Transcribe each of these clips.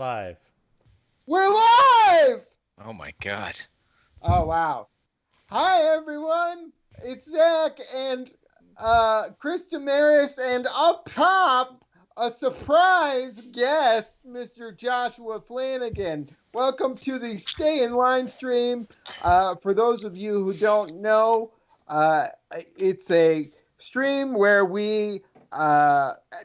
5. We're live! Oh my God. Oh, wow. Hi, everyone. It's Zach and Chris Damaris, and up top, a surprise guest, Mr. Joshua Flanagan. Welcome to the Stay in Line stream. For those of you who don't know, it's a stream where we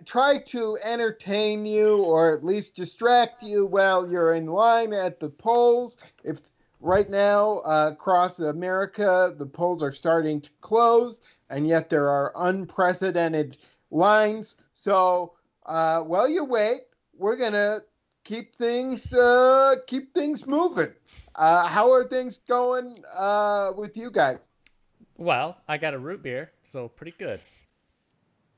try to entertain you or at least distract you while you're in line at the polls. If right now across America, the polls are starting to close, and yet there are unprecedented lines. So while you wait, we're gonna keep things moving. How are things going with you guys? Well, I got a root beer, so pretty good.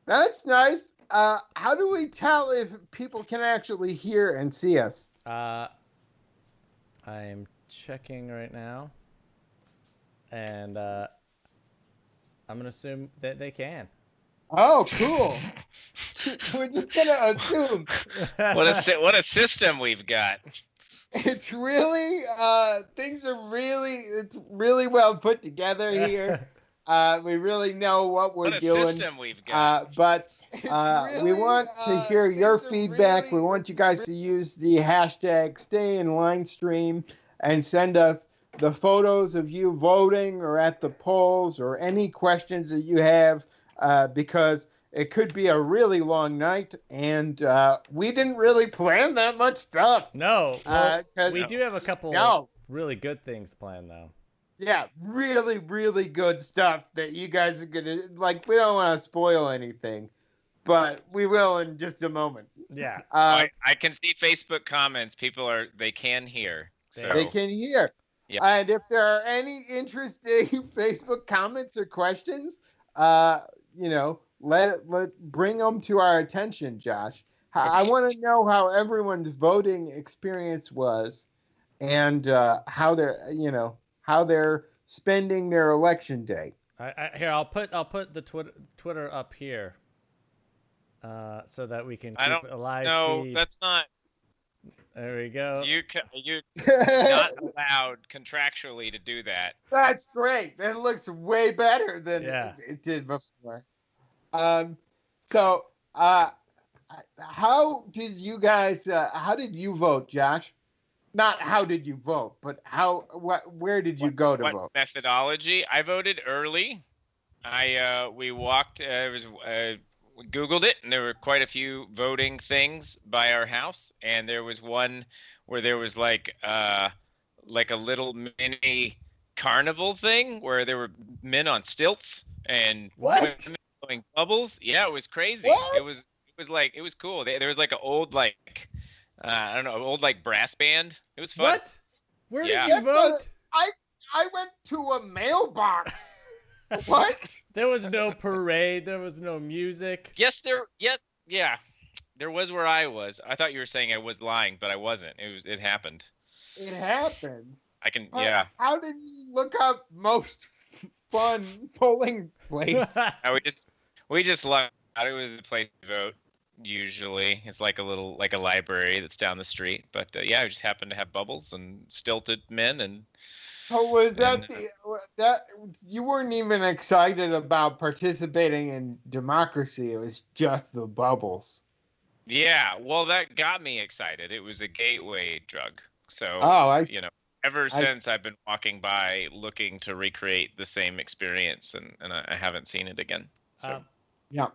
That's nice. How do we tell if people can actually hear and see us? I am checking right now, and I'm gonna assume that they can. Oh, cool. We're just gonna assume. What a system we've got. It's really things are it's really well put together here. We really know what we're doing. What a system we've got. But we want to hear your feedback. We want you guys to use the hashtag #StayInLineStream and send us the photos of you voting or at the polls or any questions that you have, because it could be a really long night, and we didn't really plan that much stuff. No, well, we do have a couple really good things planned, though. Yeah, really, really good stuff that you guys are gonna like. We don't want to spoil anything, but we will in just a moment. Yeah, I can see Facebook comments. They can hear. So. They can hear. Yep. And if there are any interesting Facebook comments or questions, bring them to our attention, Josh. I want to know how everyone's voting experience was, and how they're spending their election day. Here, I'll put the Twitter up here, so that we can keep a live feed. No, that's not. There we go. You're not allowed contractually to do that. That's great. That looks way better than it did before. So, how did you guys? How did you vote, Josh? Not how did you vote, but where did you go to vote? Methodology. I voted early. We walked. We Googled it, and there were quite a few voting things by our house, and there was one where there was like a little mini carnival thing where there were men on stilts and women blowing bubbles. Yeah, it was crazy. What? It was cool. There was like an old old brass band. It was fun. What? Where did you vote? I went to a mailbox. What? There was no parade. There was no music. Yes, there was where I was. I thought you were saying I was lying, but I wasn't. It happened. It happened. How did you look up most fun polling place? we just thought it was a place to vote. Usually, it's like a library that's down the street. But we just happened to have bubbles and stilted men and. So was that you weren't even excited about participating in democracy? It was just the bubbles. Yeah, well, that got me excited. It was a gateway drug. So, ever since I've been walking by looking to recreate the same experience, and I haven't seen it again. So. Yeah.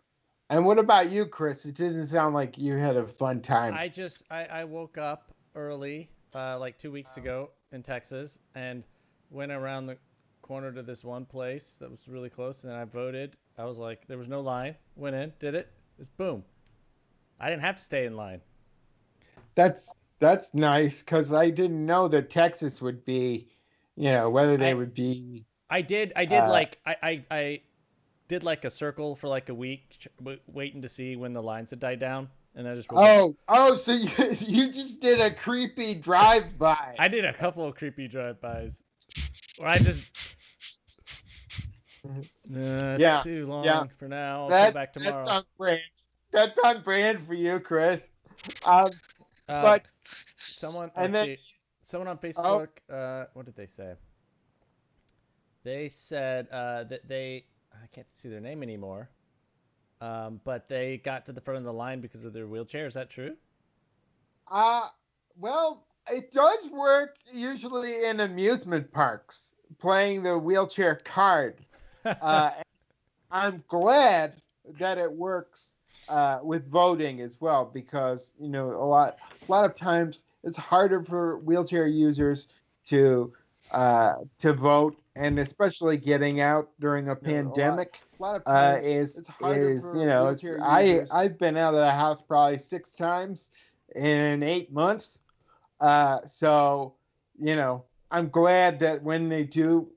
And what about you, Chris? It doesn't sound like you had a fun time. I woke up early, like 2 weeks ago in Texas, and went around the corner to this one place that was really close, and then I voted. I was like, there was no line. Went in, did it. It's boom. I didn't have to stay in line. That's nice, because I didn't know that Texas would be, whether they would be. I did like a circle for like a week, waiting to see when the lines had died down. And I just so you just did a creepy drive-by. I did a couple of creepy drive-bys. Or I just it's too long for now. I'll come back tomorrow. That's on brand for you, Chris. But Someone, And let's then, see. Someone on oh, Facebook, what did they say? They said that I can't see their name anymore, but they got to the front of the line because of their wheelchair. Is that true? uh, well, it does work usually in amusement parks, playing the wheelchair card. Uh, I'm glad that it works with voting as well, because a lot of times it's harder for wheelchair users to vote, and especially getting out during a pandemic. A lot of times Is it's harder is for it's wheelchair I users. I've been out of the house probably 6 times in 8 months. So I'm glad that when they do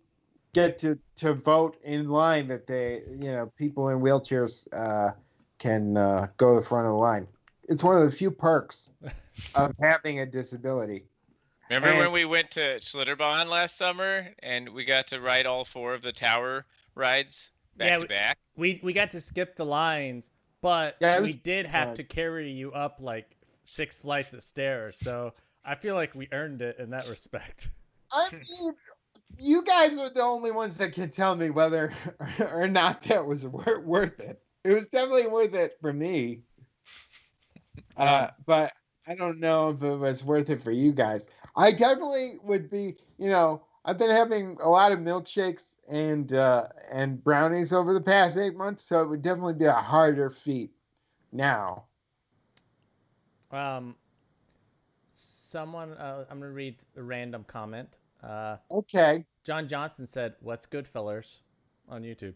get to vote in line, that people in wheelchairs can go to the front of the line. It's one of the few perks of having a disability. Remember And when we went to Schlitterbahn last summer and we got to ride all 4 of the tower rides back to back? We got to skip the lines, but yeah, we did have fun. to carry you up like 6 flights of stairs. So I feel like we earned it in that respect. I mean, you guys are the only ones that can tell me whether or not that was worth it. It was definitely worth it for me. But I don't know if it was worth it for you guys. I definitely would be, I've been having a lot of milkshakes and brownies over the past 8 months, so it would definitely be a harder feat now. Someone, I'm gonna read a random comment. Okay. John Johnson said, "What's good, fellers?" on YouTube.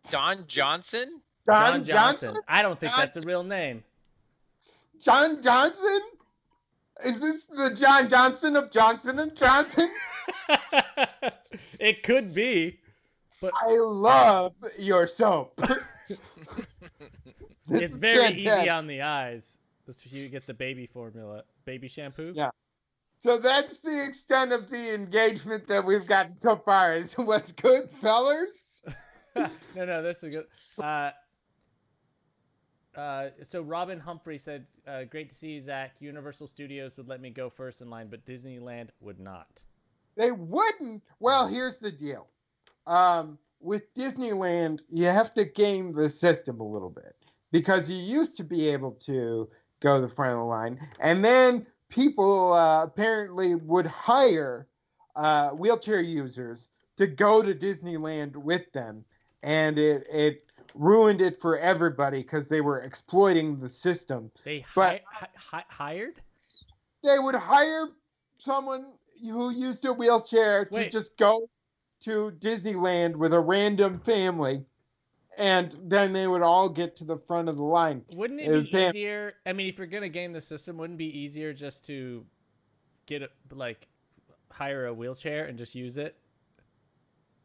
Don Johnson? John John Johnson. Johnson? I don't think John- that's a real name. John Johnson? Is this the John Johnson of Johnson and Johnson? It could be, but I love your soap. it's very easy on the eyes. This you get the baby formula, baby shampoo. Yeah. So that's the extent of the engagement that we've gotten so far. Is what's good, fellers? No, this is good. So Robin Humphrey said, "Great to see you, Zach. Universal Studios would let me go first in line, but Disneyland would not." They wouldn't. Well, here's the deal. With Disneyland, you have to game the system a little bit, because you used to be able to go to the front of the line, and then people apparently would hire wheelchair users to go to Disneyland with them, and it ruined it for everybody because they were exploiting the system. They hired? They would hire someone who used a wheelchair to just go to Disneyland with a random family, and then they would all get to the front of the line. Wouldn't it be easier? I mean, if you're gonna game the system, wouldn't it be easier just to hire a wheelchair and just use it?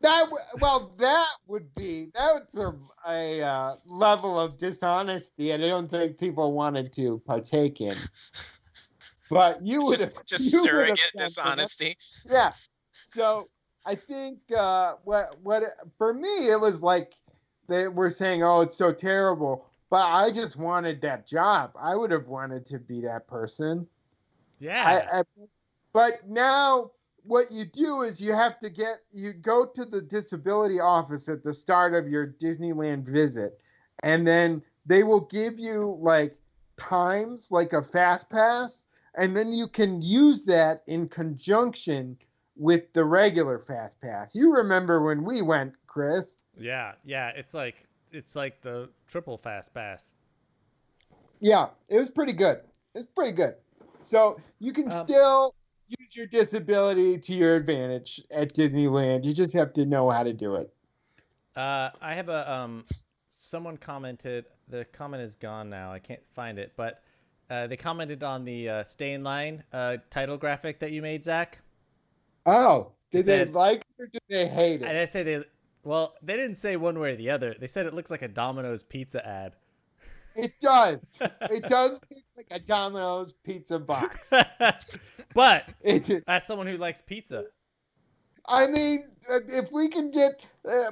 That's a level of dishonesty, and I don't think people wanted to partake in. But you would have just surrogate dishonesty. Yeah. So I think what for me, it was like they were saying, "Oh, it's so terrible," but I just wanted that job. I would have wanted to be that person. Yeah. But now what you do is you go to the disability office at the start of your Disneyland visit, and then they will give you times, like a fast pass, and then you can use that in conjunction with the regular fast pass. You remember when we went, Chris? Yeah. It's like the triple fast pass. Yeah, it was pretty good. So you can still use your disability to your advantage at Disneyland. You just have to know how to do it. I have someone commented. The comment is gone now. I can't find it, but they commented on the stay in line title graphic that you made, Zach. Oh, did they like it or did they hate it? And I say they didn't say one way or the other. They said it looks like a Domino's pizza ad. It does. It does look like a Domino's pizza box. But as someone who likes pizza, I mean, if we can get,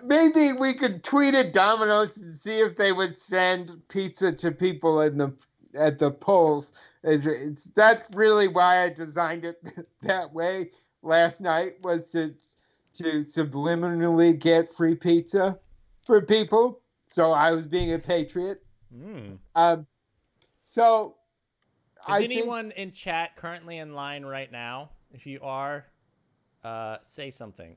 maybe we could tweet at Domino's and see if they would send pizza to people in at the polls. That's really why I designed it that way last night, was to subliminally get free pizza for people. So I was being a patriot. So Is anyone in chat currently in line right now? If you are, say something.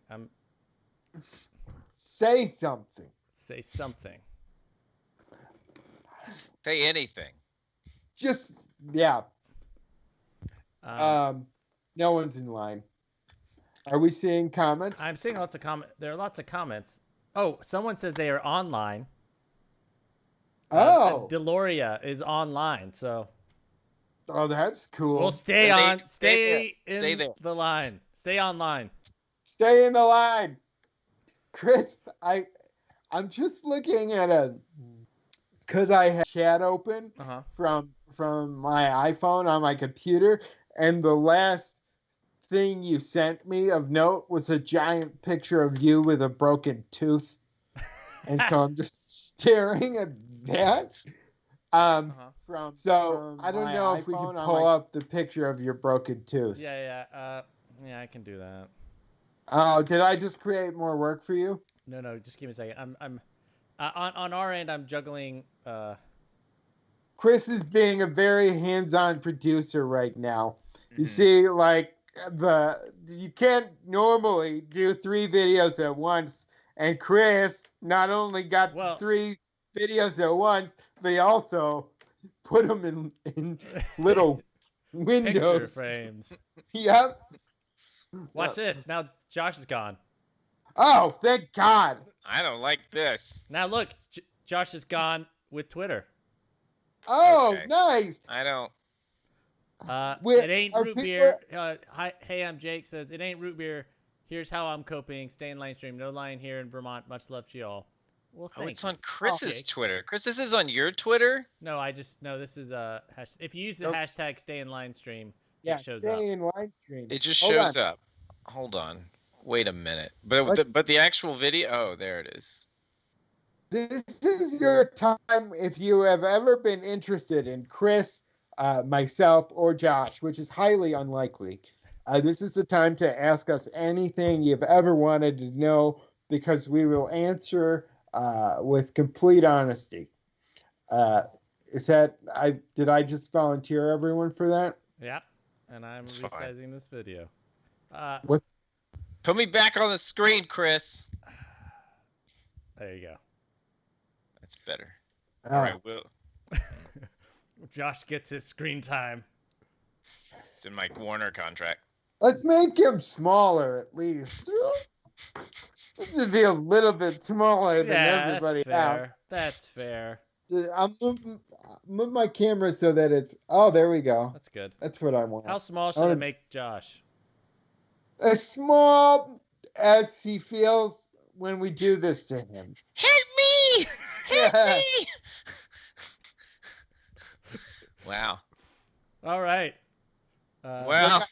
Say something. Say something. Say anything. Just yeah. No one's in line. Are we seeing comments? I'm seeing lots of comments. There are lots of comments. Oh, someone says they are online. Deloria is online, so. Oh, that's cool. Well, stay in the line. Stay online. Stay in the line. Chris, I'm just looking at because I have chat open from my iPhone on my computer, and the last thing you sent me of note was a giant picture of you with a broken tooth. And so I'm just staring at that. I don't know if we can pull up the picture of your broken tooth. Yeah, I can do that. Oh, did I just create more work for you? No, just give me a second. I'm on our end. I'm juggling. Chris is being a very hands-on producer right now. You see, like you can't normally do 3 videos at once, and Chris not only got 3 videos at once, but he also put them in little windows. Picture frames. Yep. Watch this. Now Josh is gone. Oh, thank God. I don't like this. Now look, Josh is gone with Twitter. Oh, okay. Nice. I don't. It ain't root beer. Hey, I'm Jake. Says it ain't root beer. Here's how I'm coping. Stay in line stream. No line here in Vermont. Much love to y'all. Well, thank it's on Chris's Twitter. Chris, this is on your Twitter? No, this is if you use the hashtag stay in line stream, it shows stay up. in line stream. It just shows up. Hold on. Wait a minute. But the actual video, oh, there it is. This is your time if you have ever been interested in Chris, myself, or Josh, which is highly unlikely. This is the time to ask us anything you've ever wanted to know, because we will answer with complete honesty. Did I just volunteer everyone for that? Yep. And I'm resizing this video. What? Put me back on the screen, Chris. There you go. That's better. All right, Will. Josh gets his screen time. It's in my Warner contract. Let's make him smaller at least. This should be a little bit smaller than everybody else. That's fair. I'm move my camera so that it's. Oh, there we go. That's good. That's what I want. How small should I make Josh? As small as he feels when we do this to him. Help me! Help me! Wow. All right. Well.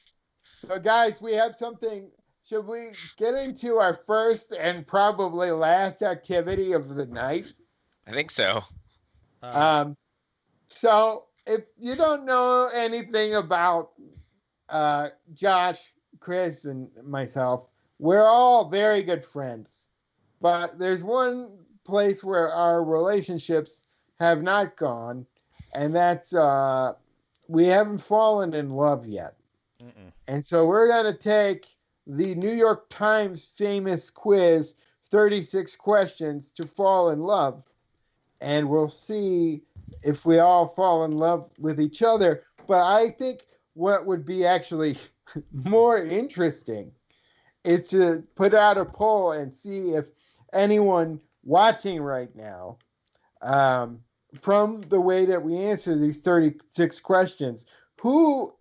So, guys, we have something. Should we get into our first and probably last activity of the night? I think so. So, if you don't know anything about Josh, Chris, and myself, we're all very good friends. But there's one place where our relationships have not gone, and that's we haven't fallen in love yet. And so we're going to take the New York Times famous quiz, 36 questions to fall in love. And we'll see if we all fall in love with each other. But I think what would be actually more interesting is to put out a poll and see if anyone watching right now, from the way that we answer these 36 questions, who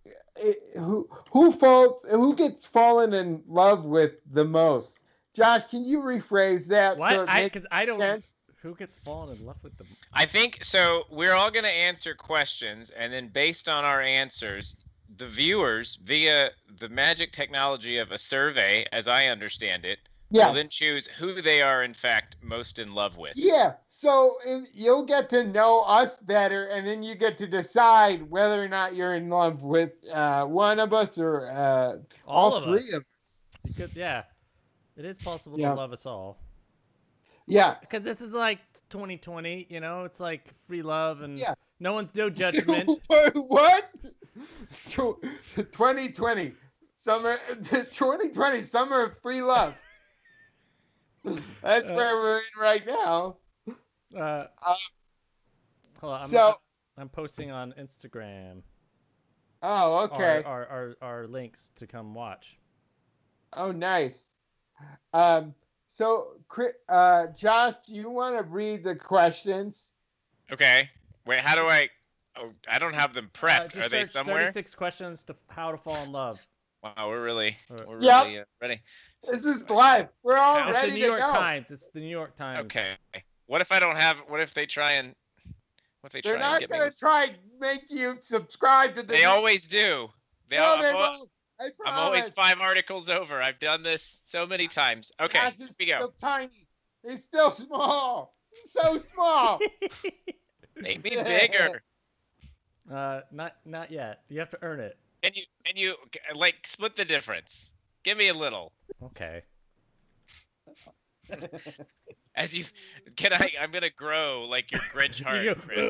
gets fallen in love with the most? Josh, can you rephrase that? What? Because I don't. Sense? Who gets fallen in love with them? I think so. We're all going to answer questions, and then based on our answers, the viewers, via the magic technology of a survey, as I understand it, Yeah. will then choose who they are in fact most in love with. Yeah. So you'll get to know us better, and then you get to decide whether or not you're in love with one of us or all of three us. of us. You could, yeah. It is possible Yeah. to love us all. Yeah. Because this is like 2020, you know, it's like free love and Yeah. no judgment. What? So 2020 summer 2020 summer of free love. That's where we're in right now. Hold on, So I'm posting on Instagram oh, okay. our links to come watch. Oh, nice. So Josh, do you want to read the questions? Okay. Wait, how do I? Oh, I don't have them prepped. Just Are they search somewhere? 36 questions to how to fall in love. Wow, we're really Yep. ready. This is live. We're all It's It's the ready New to York go. Times. It's the New York Times. Okay. What if I don't have? What if they try and? What if they They're try and not get gonna me? try and make you subscribe to the. They always do. No, they won't. I promise. I'm always 5 articles over. I've done this so many times. Okay, Josh here is we go. still tiny. He's still small. So small. Make me bigger. Not yet. You have to earn it. And you like split the difference. Give me a little. Okay. As you I'm gonna grow like your Grinch heart, You go, Chris.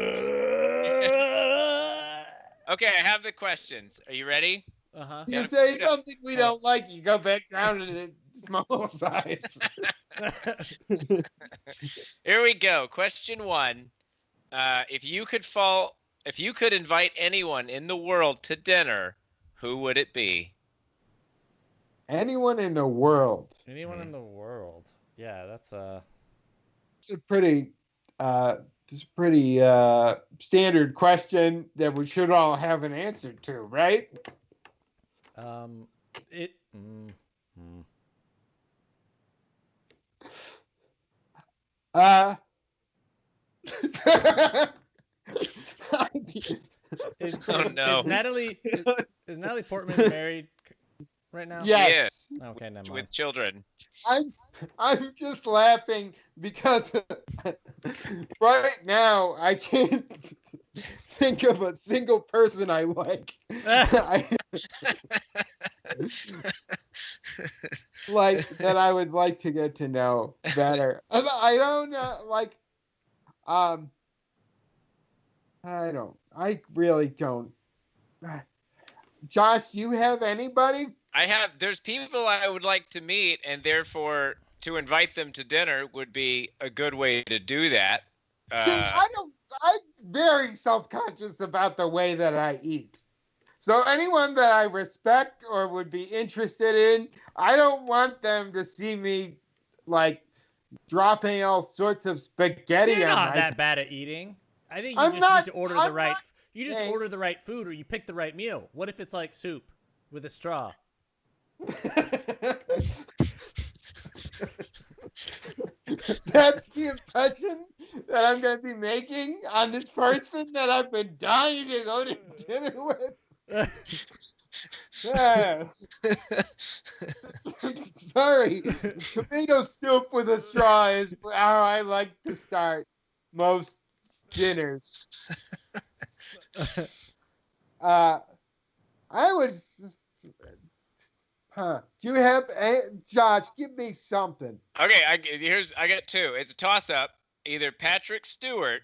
Okay, I have the questions. Are you ready? Uh-huh. You say something we don't like, you go back down to the small size. Here we go. Question 1. If you could invite anyone in the world to dinner, who would it be? Anyone in the world. Anyone in the world. Yeah, that's It's a pretty standard question that we should all have an answer to, right? it no. Is Natalie Portman married right now? Yes. Okay, never mind. With children. I'm just laughing because right now I can't think of a single person I like. Like that I would like to get to know better. I don't know, like I really don't. Josh, you have anybody? There's people I would like to meet, and therefore to invite them to dinner would be a good way to do that. See, I'm very self-conscious about the way that I eat. So anyone that I respect or would be interested in, I don't want them to see me like dropping all sorts of spaghetti. You're on not my... that bad at eating. I think you I'm just not- need to order I'm the right. not- You just Hey. order the right food, or you pick the right meal. What if it's like soup with a straw? That's the impression that I'm going to be making on this person that I've been dying to go to dinner with. Yeah. Sorry. Tomato soup with a straw is how I like to start most dinners. I would. Do you have Josh? Give me something. Okay, I got 2. It's a toss-up. Either Patrick Stewart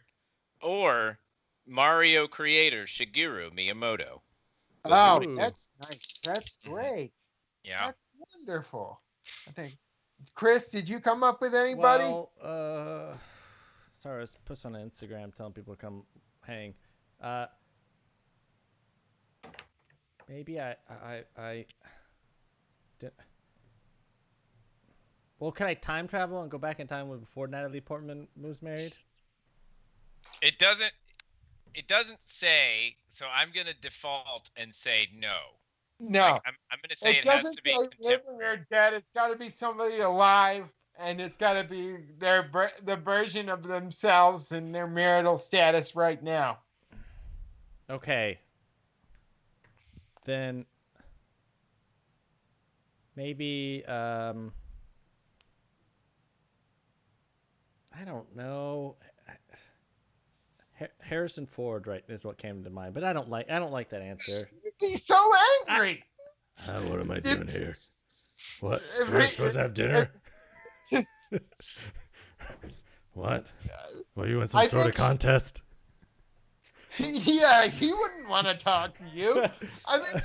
or Mario creator Shigeru Miyamoto. Oh, Ooh. that's nice. That's great. Yeah. That's wonderful. I think. Chris, did you come up with anybody? Well, sorry, I was posting on Instagram telling people to come hang. Maybe I did. Well, can I time travel and go back in time before Natalie Portman was married? It doesn't say, so I'm going to default and say no. No. Like, I'm going to say it has doesn't to be say living contemporary. or dead. It's got to be somebody alive, and it's got to be the version of themselves and their marital status right now. Okay. Then maybe I don't know. Harrison Ford, right, is what came to mind, but I don't like that answer. He's so angry. What am I doing here? What? If We're he- supposed to have dinner? What? Well, you in some I sort of think- contest? Yeah, he wouldn't want to talk to you. I mean,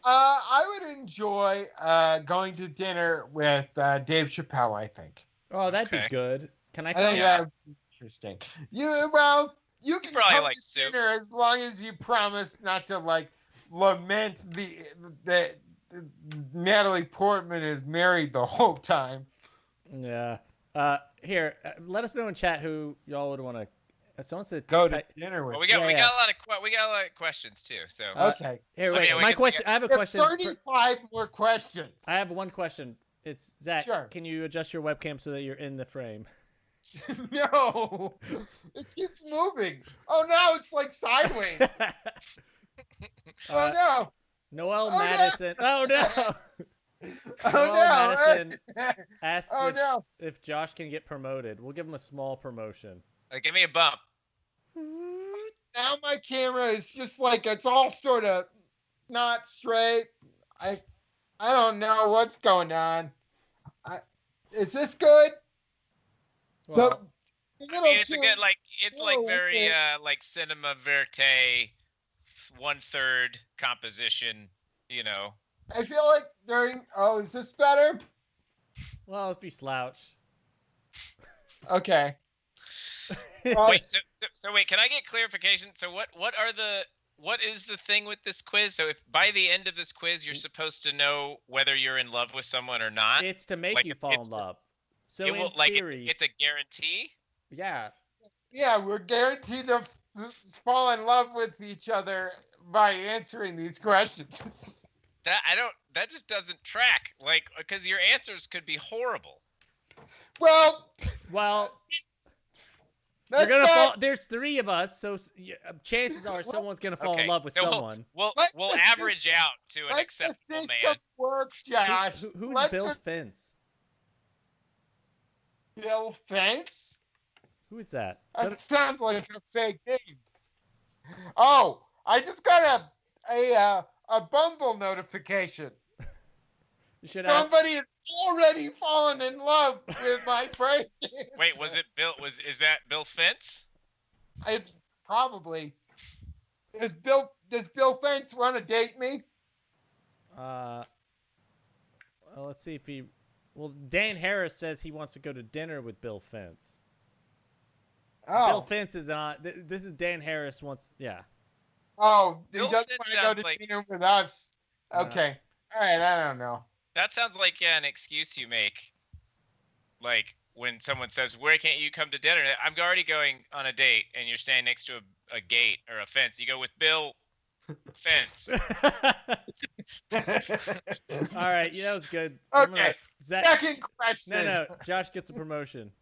I would enjoy going to dinner with Dave Chappelle. I think. Oh, that'd Okay. be good. Can I I come? think that would be interesting. You can probably come like to soup. dinner as long as you promise not to like lament the Natalie Portman is married the whole time. Yeah. Here, let us know in chat who y'all would want to. Someone said Go to dinner with. Well, we got Yeah. a lot of questions too. So Okay. Here, Okay, wait. we My can- question. I have a We have question. 35 more questions. I have one question. It's Zach. Sure. Can you adjust your webcam so that you're in the frame? No, it keeps moving. Oh no, it's like sideways. Oh no. Noel Oh, no. Madison. Oh no. Oh Noel no. Madison asks Oh no. if Josh can get promoted. We'll give him a small promotion. give me a bump. Now my camera is just like it's all sort of not straight. I don't know what's going on. Is this good? Well, I mean, it's a good it's like little very bit. like cinema verite, 1/3 composition. You know. I feel like during. Oh, is this better? well, if you slouch. Okay. Wait, so wait, can I get clarification? So what is the thing with this quiz? So if by the end of this quiz you're supposed to know whether you're in love with someone or not, It's to make Like, you fall in love. So it will in like theory, it's a guarantee. yeah. Yeah, we're guaranteed to fall in love with each other by answering these questions. That just doesn't track. Like because your answers could be horrible. Well, Well, that's you're gonna not, fall. There's 3 of us, so chances are someone's gonna fall in Okay, love with so someone. We'll Let we'll the average out to an let the acceptable system man. work, Josh. Who's Let Bill the- Fence? Bill Fence? Who is that? Is That that sounds like a fake name. Oh, I just got a Bumble notification. you should ask. Somebody had already fallen in love with my friend. Wait, is that Bill Fence? I probably. Does Bill Fence want to date me? Well, let's see if he. Well, Dan Harris says he wants to go to dinner with Bill Fence. Bill Oh, Fence is on. This is Dan Harris wants. Yeah. oh, he Bill doesn't Fence want to go sounds to like- dinner with us. No. Okay, all right. I don't know. That sounds like an excuse you make. Like when someone says, "Where can't you come to dinner?" I'm already going on a date, and you're standing next to a gate or a fence. You go with Bill Fence. All right. Yeah, that was good. I'm Okay. Zach, Second question. no. Josh gets a promotion.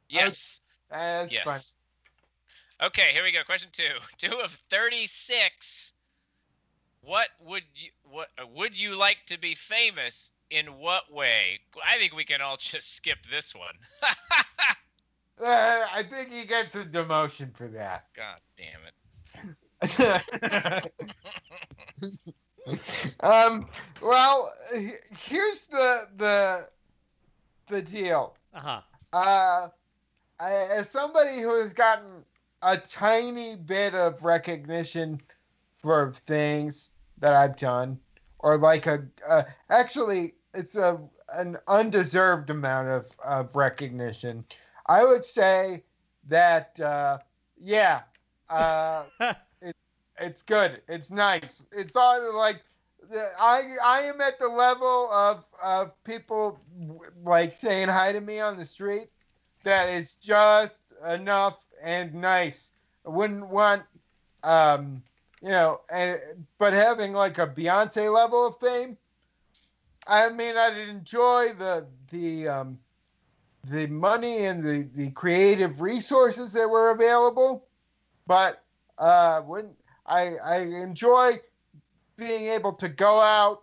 Yes. That's Yes. fun. Okay, here we go. Question 2. 2 of 36. What would you like to be famous in what way? I think we can all just skip this one. I think he gets a demotion for that. God damn it. Well, here's the deal. Uh-huh. As somebody who has gotten a tiny bit of recognition for things that I've done, or like actually, it's an undeserved amount of recognition. I would say that, yeah, it's good. It's nice. It's all like I am at the level of people like saying hi to me on the street. That is just enough and nice. I wouldn't want, but having like a Beyonce level of fame. I mean, I'd enjoy the money and the creative resources that were available, but when I enjoy being able to go out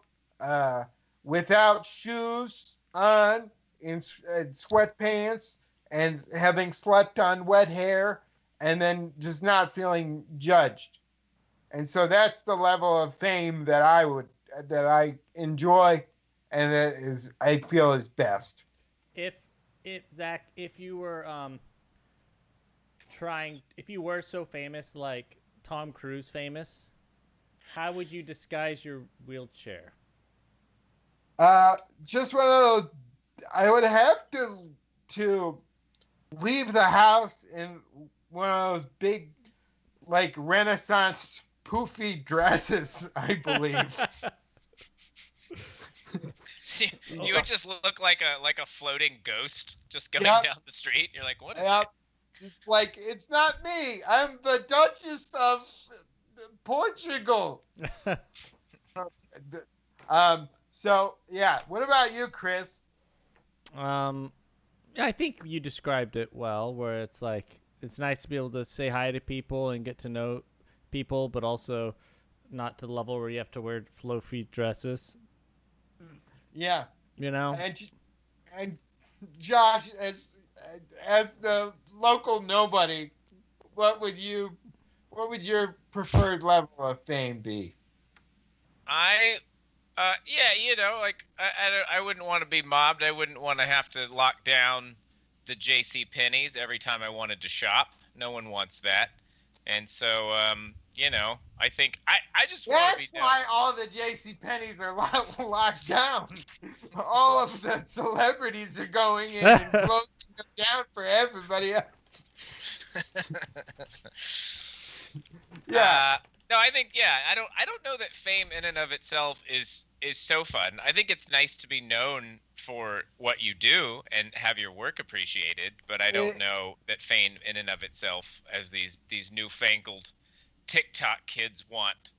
without shoes on in sweatpants and having slept on wet hair and then just not feeling judged. And so that's the level of fame that I enjoy and that is I feel is best. If Zach, if you were if you were so famous like Tom Cruise famous, how would you disguise your wheelchair? Just one of those. I would have to leave the house in one of those big, like Renaissance poofy dresses. I believe. You would just look like a floating ghost just going Yep. down the street. You're like, what is Yep. Like it's not me. I'm the Duchess of Portugal. So yeah. What about you, Chris? I think you described it well, where it's like it's nice to be able to say hi to people and get to know people, but also not to the level where you have to wear flow-feet dresses. Yeah. You know? And Josh, as the local nobody, what would your preferred level of fame be? Yeah, like I wouldn't want to be mobbed. I wouldn't want to have to lock down the J.C. Penney's every time I wanted to shop. No one wants that. And so, I think I just want to be. That's why all the J.C. Penney's are locked down. All of the celebrities are going in and closing them down for everybody else. Yeah. No, I think I don't know that fame in and of itself is so fun. I think it's nice to be known for what you do and have your work appreciated, but I don't know that fame in and of itself, as these newfangled TikTok kids want,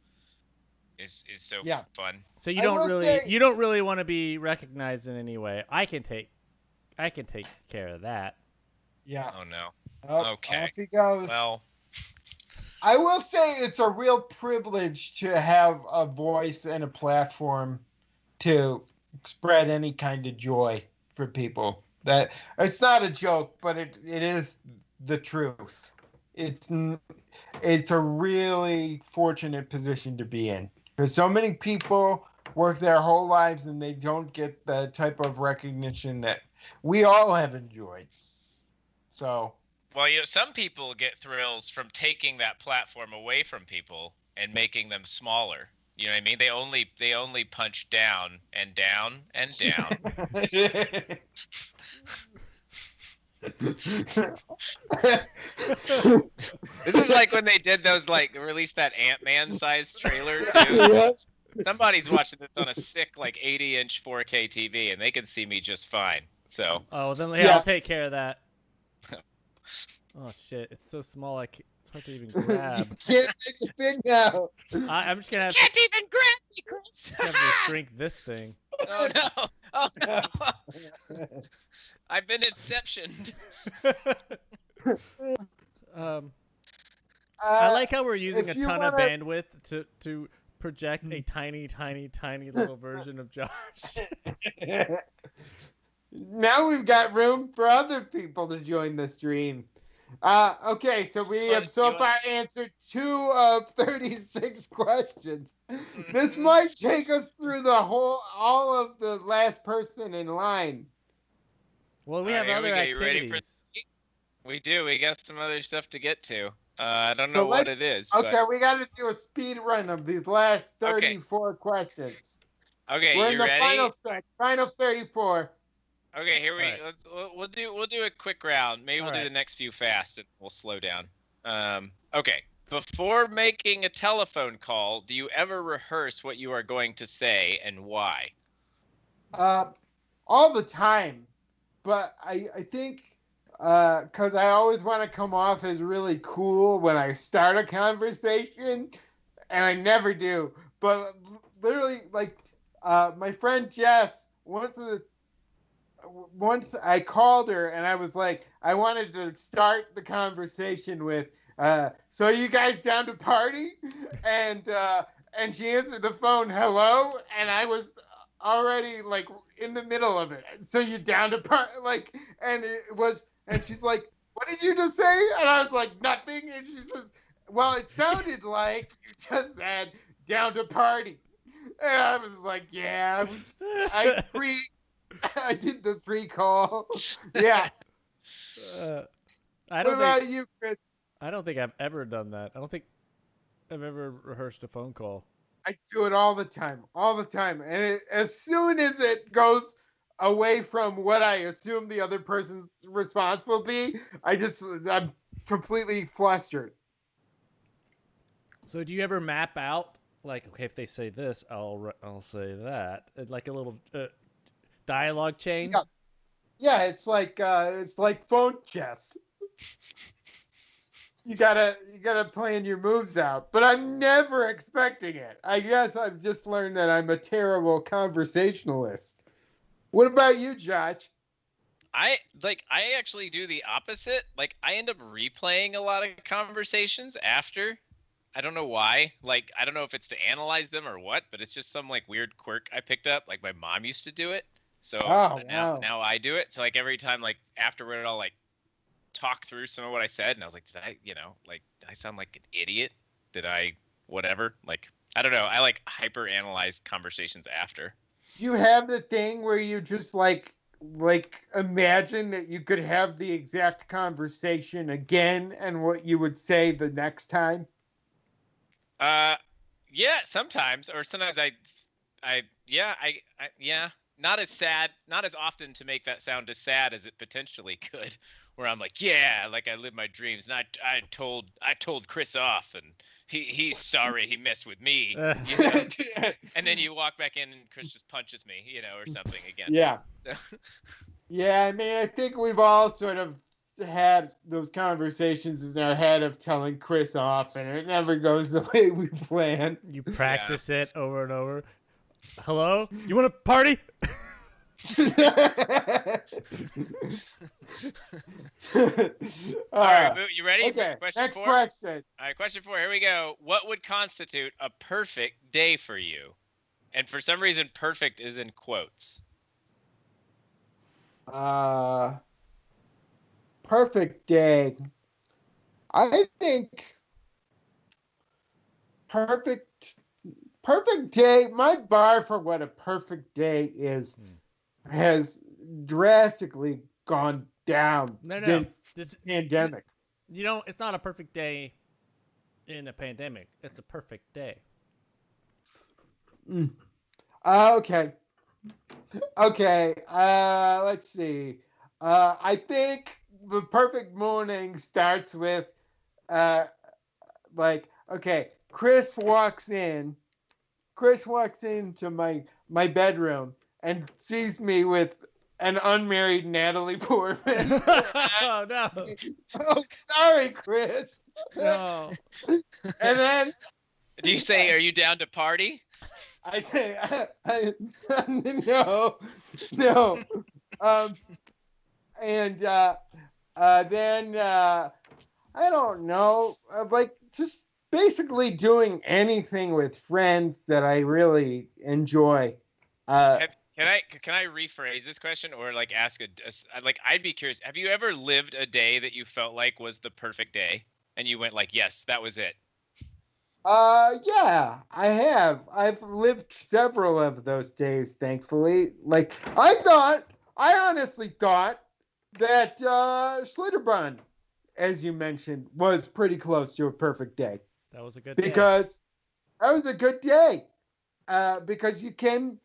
is so fun. So you don't really want to be recognized in any way. I can take care of that. Yeah. Oh no. Okay. Off he goes. Well, I will say it's a real privilege to have a voice and a platform to spread any kind of joy for people. That it's not a joke, but it is the truth. It's a really fortunate position to be in because so many people work their whole lives and they don't get the type of recognition that we all have enjoyed. So. Well, some people get thrills from taking that platform away from people and making them smaller. You know what I mean? They only punch down and down and down. This is like when they did those, released that Ant-Man size trailer too. Yeah. Somebody's watching this on a sick 80-inch 4K TV and they can see me just fine. So. Oh, then I'll take care of that. Oh shit! It's so small. It's hard to even grab. You can't make it big now. I'm just gonna have. Can't even grab me, Chris. Have to shrink this thing. Oh no! Oh no! I've been inceptioned. I like how we're using a ton of bandwidth to project a tiny little version of Josh. Now we've got room for other people to join the stream. Okay, so we have so far answered 2 of 36 questions. This might take us through all of the last person in line. Well, we have other activities. We do. We got some other stuff to get to. I don't know what it is. Okay, but... we got to do a speed run of these last 34 questions. Okay, we're in the ready? final 34. Okay, here we'll do a quick round. Maybe we'll do the next few fast and we'll slow down. Okay. Before making a telephone call, do you ever rehearse what you are going to say and why? All the time. But I think because I always want to come off as really cool when I start a conversation, and I never do. But literally, my friend Jess, once I called her and I was like, I wanted to start the conversation with, so are you guys down to party? And she answered the phone, hello, and I was already in the middle of it. So you down to party? And And she's like, what did you just say? And I was like, nothing. And she says, well, it sounded like you just said down to party. And I was like, yeah, I did the pre-call. Yeah. I What don't think about you, Chris? I don't think I've ever done that. I don't think I've ever rehearsed a phone call. I do it all the time, and as soon as it goes away from what I assume the other person's response will be, I'm completely flustered. So do you ever map out like, okay, if they say this, I'll say that, like a little dialogue chain? Yeah, yeah, it's like phone chess. You gotta plan your moves out, but I'm never expecting it. I guess I've just learned that I'm a terrible conversationalist. What about you, Josh? I actually do the opposite. Like I end up replaying a lot of conversations after. I don't know why. Like I don't know if it's to analyze them or what, but it's just some like weird quirk I picked up. Like my mom used to do it. So now I do it. So like every time like afterward I'll like talk through some of what I said and I was like, did I sound like an idiot? Did I whatever? Like I don't know. I like hyper analyze conversations after. You have the thing where you just like imagine that you could have the exact conversation again and what you would say the next time. Yeah, sometimes, or sometimes not as sad, not as often to make that sound as sad as it potentially could, where I'm like, yeah, like I live my dreams, and I told Chris off, and he's sorry he messed with me, and then you walk back in and Chris just punches me, or something again. Yeah. Yeah, I mean, I think we've all sort of had those conversations in our head of telling Chris off, and it never goes the way we plan. You practice it over and over. Hello? You want to party? All right, Boo, you ready? Okay, question next 4? question. All right, question 4. Here we go. What would constitute a perfect day for you? And for some reason, perfect is in quotes. Perfect day. I think perfect day. My bar for what a perfect day is has drastically gone down since this pandemic. It's not a perfect day in a pandemic. It's a perfect day. Okay. Let's see. I think the perfect morning starts with, Chris walks into my bedroom and sees me with an unmarried Natalie Portman. Oh no! Oh, sorry, Chris. No. And then, do you say, "Are you down to party"? I say, no. Then I don't know, like just basically doing anything with friends that I really enjoy. Can I rephrase this question or like ask I'd be curious. Have you ever lived a day that you felt like was the perfect day and you went like, yes, that was it? Yeah, I have. I've lived several of those days, thankfully. Like, I honestly thought that Schlitterbahn, as you mentioned, was pretty close to a perfect day. That was a good day. Because that was a good day. Because you came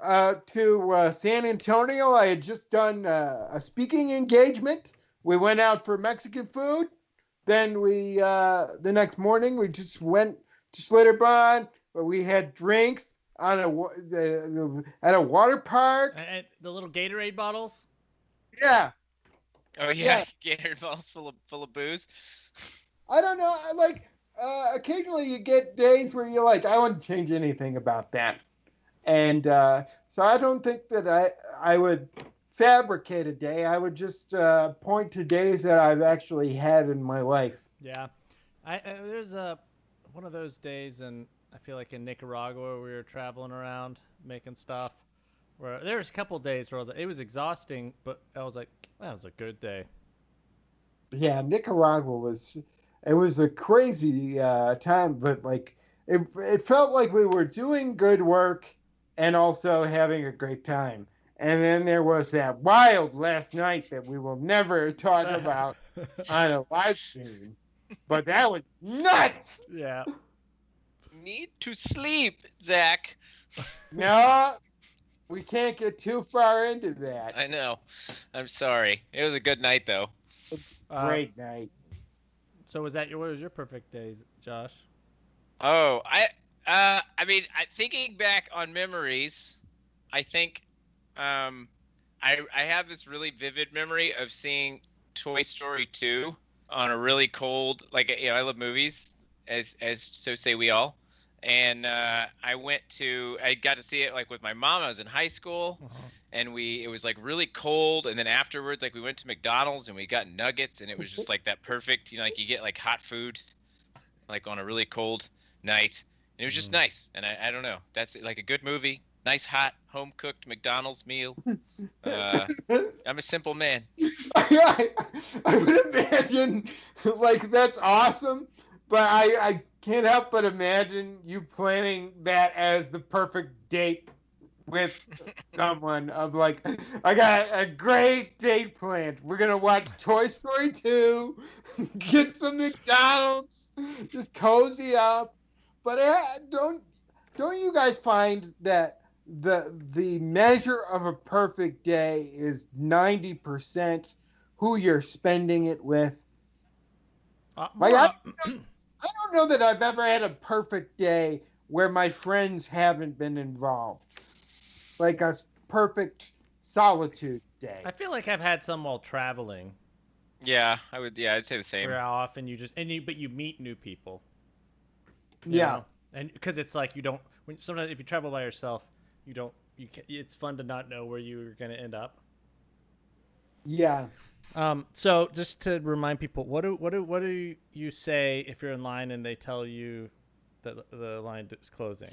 to San Antonio. I had just done a speaking engagement. We went out for Mexican food. Then we, the next morning, we just went to Schlitterbahn, where we had drinks on at a water park. And the little Gatorade bottles. Yeah. Oh yeah, Gatorade bottles full of booze. I don't know. Occasionally you get days where you're like, I wouldn't change anything about that, and so I don't think that I would fabricate a day. I would just point to days that I've actually had in my life. Yeah, there's one of those days, and I feel like in Nicaragua we were traveling around making stuff. Where there was a couple days where it was exhausting, but I was like, that was a good day. Yeah, Nicaragua was a crazy time, but like it felt like we were doing good work and also having a great time. And then there was that wild last night that we will never talk about on a live stream. But that was nuts. Yeah. Need to sleep, Zach. No, we can't get too far into that. I know. I'm sorry. It was a good night though. Great night. So what was your perfect days, Josh? Oh, I mean, thinking back on memories, I think, I have this really vivid memory of seeing Toy Story 2 on a really cold, like, you know, I love movies, as so say we all, and I got to see it like with my mom. I was in high school, and it was like really cold, and then afterwards, like we went to McDonald's and we got nuggets, and it was just like that perfect, you know, like you get like hot food, like on a really cold night. And it was just nice. And I don't know. That's like a good movie. Nice, hot, home-cooked McDonald's meal. I'm a simple man. I would imagine, like, that's awesome, but I can't help but imagine you planning that as the perfect date with someone of like, I got a great date planned. We're going to watch Toy Story 2, get some McDonald's, just cozy up. But don't you guys find that the measure of a perfect day is 90% who you're spending it with? Like I don't know that I've ever had a perfect day where my friends haven't been involved. Like a perfect solitude day. I feel like I've had some while traveling. Yeah, I'd say the same. Where how often but you meet new people. Yeah. Know? And because it's like sometimes if you travel by yourself, it's fun to not know where you're going to end up. Yeah. So just to remind people, what do you say if you're in line and they tell you that the line is closing?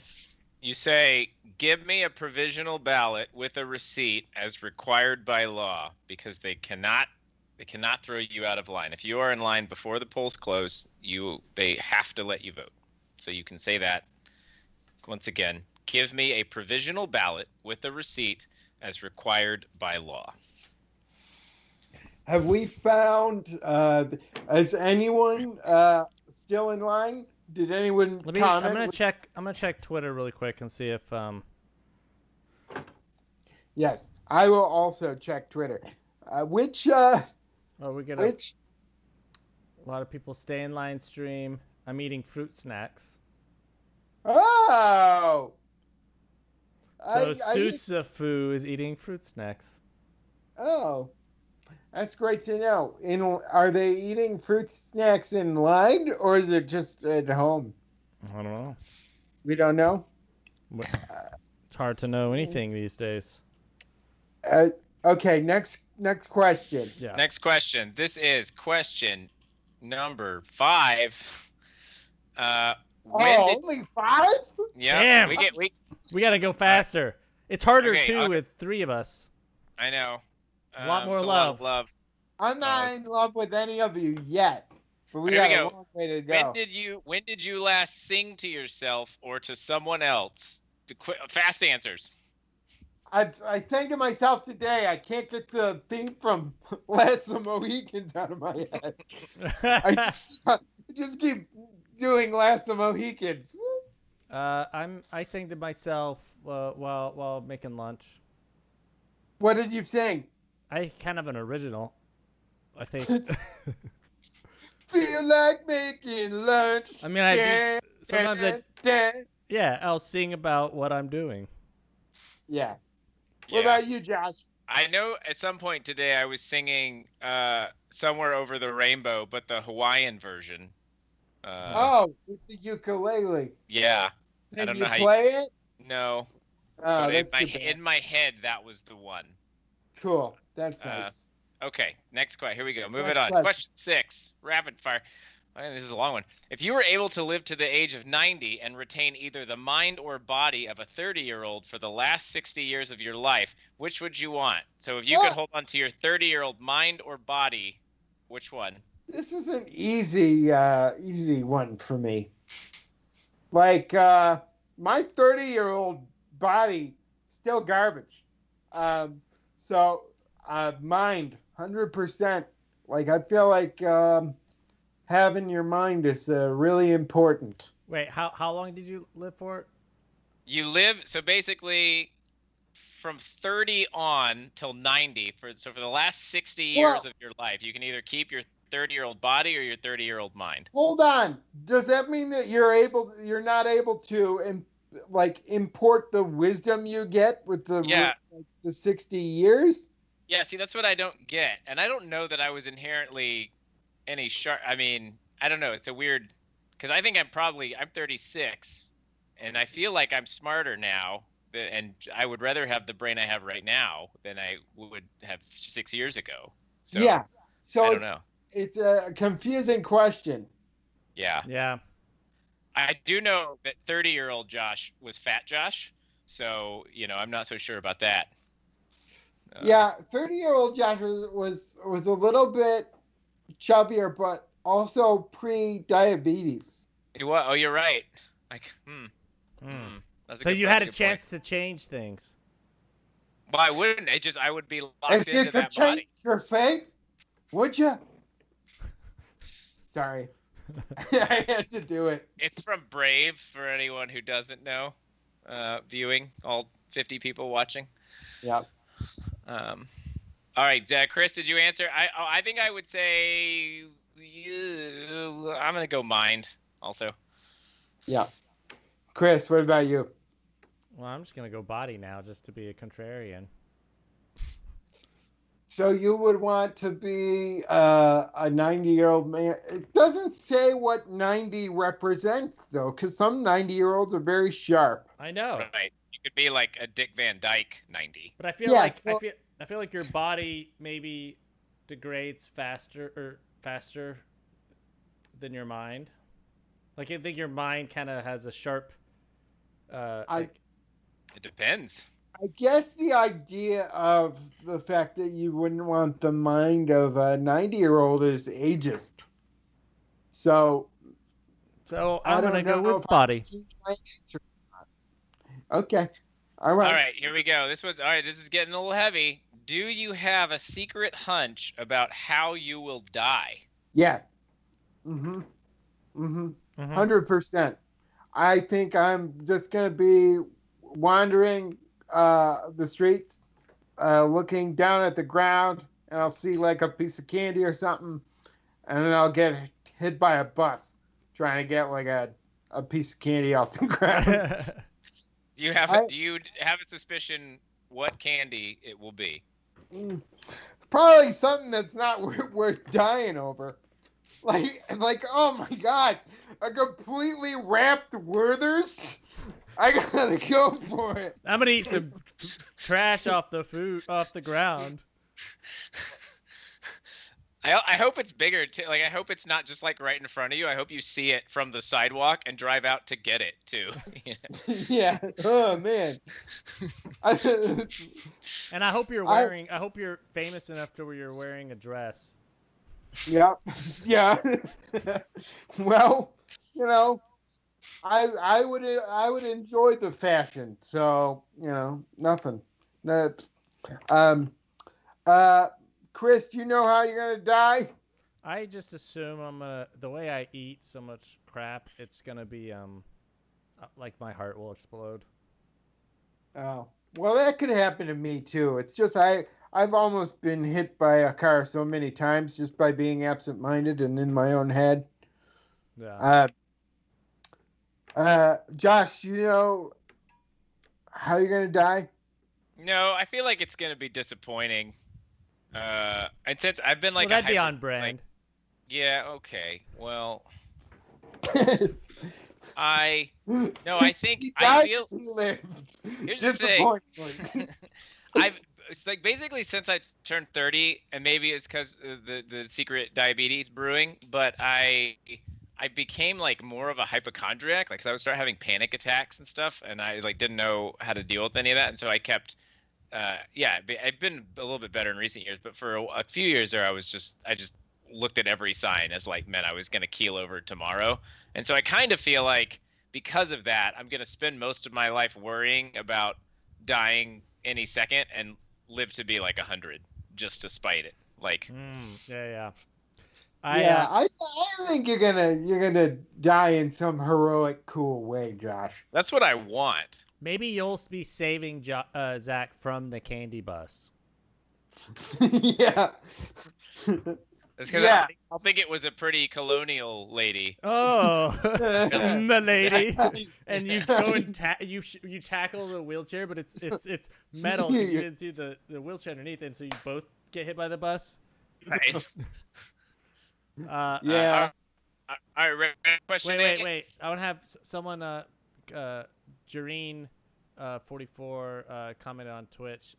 You say, "Give me a provisional ballot with a receipt as required by law," because they cannot throw you out of line. If you are in line before the polls close, they have to let you vote. So you can say that once again. Give me a provisional ballot with a receipt as required by law. Have we found, is anyone still in line? Did anyone comment? I'm gonna check Twitter really quick and see if Yes, I will also check Twitter. we get a lot of people stay in line stream. I'm eating fruit snacks. Oh! So Susafu is eating fruit snacks. Oh, that's great to know. Are they eating fruit snacks in line, or is it just at home? I don't know. We don't know. It's hard to know anything these days. Okay, next question. Yeah. Next question. This is question number 5. Only 5? Yeah. Damn. We gotta go faster. It's harder with 3 of us. I know. A lot more it's love. A lot of love. I'm not in love with any of you yet, but we Here got we a go. long way to go. When did you last sing to yourself or to someone else? Fast answers. I sang to myself today. I can't get the theme from Last of the Mohicans out of my head. I just keep doing Last of the Mohicans. I sang to myself while making lunch. What did you sing? I kind of an original, I think. Feel like making lunch. I mean, I'll sing about what I'm doing. Yeah. What about you, Josh? I know at some point today I was singing Somewhere Over the Rainbow, but the Hawaiian version. With the ukulele. Yeah. Did I don't you know how play it? No. Oh, In my head, that was the one. Cool. That's nice. Okay, next question. Here we go. Move it on. Question 6. Rapid fire. This is a long one. If you were able to live to the age of 90 and retain either the mind or body of a 30-year-old for the last 60 years of your life, which would you want? So if you could hold on to your 30-year-old mind or body, which one? This is an easy one for me. Like my 30-year-old body still garbage. So mind 100%. Like I feel like having your mind is really important. Wait, how long did you live for? You live so basically from 30 on till 90 for the last 60 years of your life. You can either keep your 30-year-old body or your 30-year-old mind. Hold on. Does that mean that you're not able to import the wisdom you get with the 60 years? Yeah, see, that's what I don't get. And I don't know that I was inherently any sharp. I mean, I don't know. It's a weird, because I think I'm 36, and I feel like I'm smarter now, and I would rather have the brain I have right now than I would have 6 years ago. So, yeah. So I don't know. It's a confusing question. Yeah. Yeah. I do know that 30-year-old Josh was fat Josh. So, I'm not so sure about that. Yeah, 30-year-old Josh was a little bit chubbier, but also pre-diabetes. Oh, you're right. Like, So you had a chance to change things. Well, I wouldn't. I would be locked If into you that could change body. your fate, would you? Sorry. I had to do it. It's from Brave for anyone who doesn't know. Viewing, all 50 people watching. Yeah. All right, Chris, did you answer? I think I would say I'm gonna go mind also. Yeah. Chris, what about you? Well, I'm just gonna go body now, just to be a contrarian. So you would want to be a 90-year-old man. It doesn't say what 90 represents, though, because some 90-year-olds are very sharp. I know. Right. You could be like a Dick Van Dyke 90. But I feel I feel like your body maybe degrades faster than your mind. Like I think your mind kind of has a sharp. It depends. I guess the idea of the fact that you wouldn't want the mind of a 90-year-old is ageist. So I'm going to go with body. Okay. All right. All right, here we go. This is getting a little heavy. Do you have a secret hunch about how you will die? Yeah. 100%. I think I'm just going to be wandering the streets, looking down at the ground, and I'll see like a piece of candy or something, and then I'll get hit by a bus trying to get like a piece of candy off the ground. Do you have a suspicion what candy it will be? Probably something that's not worth dying over. Like, oh my God, a completely wrapped Werther's. I gotta go for it. I'm gonna eat some trash off the ground. I hope it's bigger too. Like I hope it's not just like right in front of you. I hope you see it from the sidewalk and drive out to get it too. Yeah. Oh man. And I hope you're wearing. I hope you're famous enough to where you're wearing a dress. Yeah. Yeah. Well, I would enjoy the fashion. So nothing. Chris, do you know how you're gonna die? I just assume the way I eat so much crap, it's gonna be like my heart will explode. Oh, well, that could happen to me too. It's just I've almost been hit by a car so many times just by being absent-minded and in my own head. Yeah. Josh, you know how you're gonna die? No, I feel like it's gonna be disappointing. And since I've been like, that'd be on brand. Yeah. Okay. Well, I think I feel. Here's the thing. It's like basically since I turned 30, and maybe it's because the secret diabetes brewing, but I became like more of a hypochondriac, like 'cause I would start having panic attacks and stuff, and I like didn't know how to deal with any of that, and so I kept. I've been a little bit better in recent years, but for a few years there, I just looked at every sign as like meant I was going to keel over tomorrow. And so I kind of feel like because of that, I'm going to spend most of my life worrying about dying any second and live to be like 100 just to spite it. Like, Yeah. Yeah, I think you're gonna die in some heroic, cool way, Josh. that's what I want. maybe you'll be saving Zach from the candy bus. Yeah. It's because Yeah. I think it was a pretty colonial lady. Oh, Really? the lady, Exactly. and you go and you tackle the wheelchair, but it's metal 'cause you didn't see the wheelchair underneath, and so you both get hit by the bus. Right. Yeah. All right, question. Wait. I want to have someone, Jareen, 44, commented on Twitch.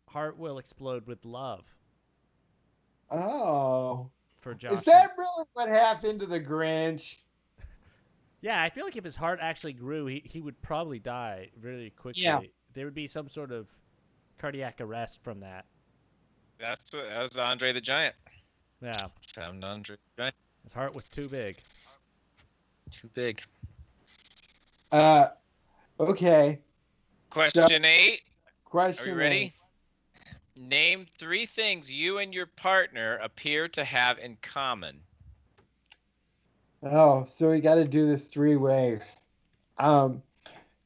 Heart will explode with love Oh. for Josh. Is that really what happened to the Grinch? Yeah, I feel like if his heart actually grew, he would probably die really quickly. Yeah. There would be some sort of cardiac arrest from that. That was Andre the Giant. Yeah. Found Andre the Giant. His heart was too big. Too big. Okay. Question 8. Question. Are you ready? Name 3 things you and your partner appear to have in common. Oh, so we got to do this 3 ways.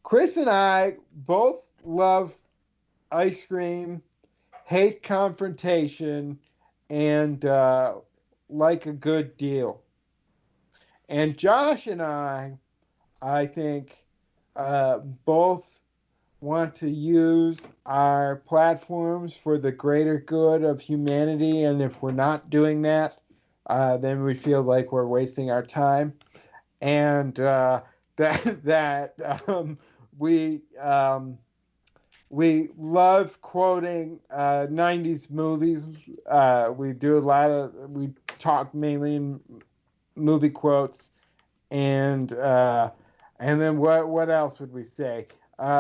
Chris and I both love ice cream, hate confrontation, and like a good deal. And Josh and I think, both want to use our platforms for the greater good of humanity, and if we're not doing that, then we feel like we're wasting our time, and we love quoting 90s movies. We talk mainly in movie quotes, and then what else would we say?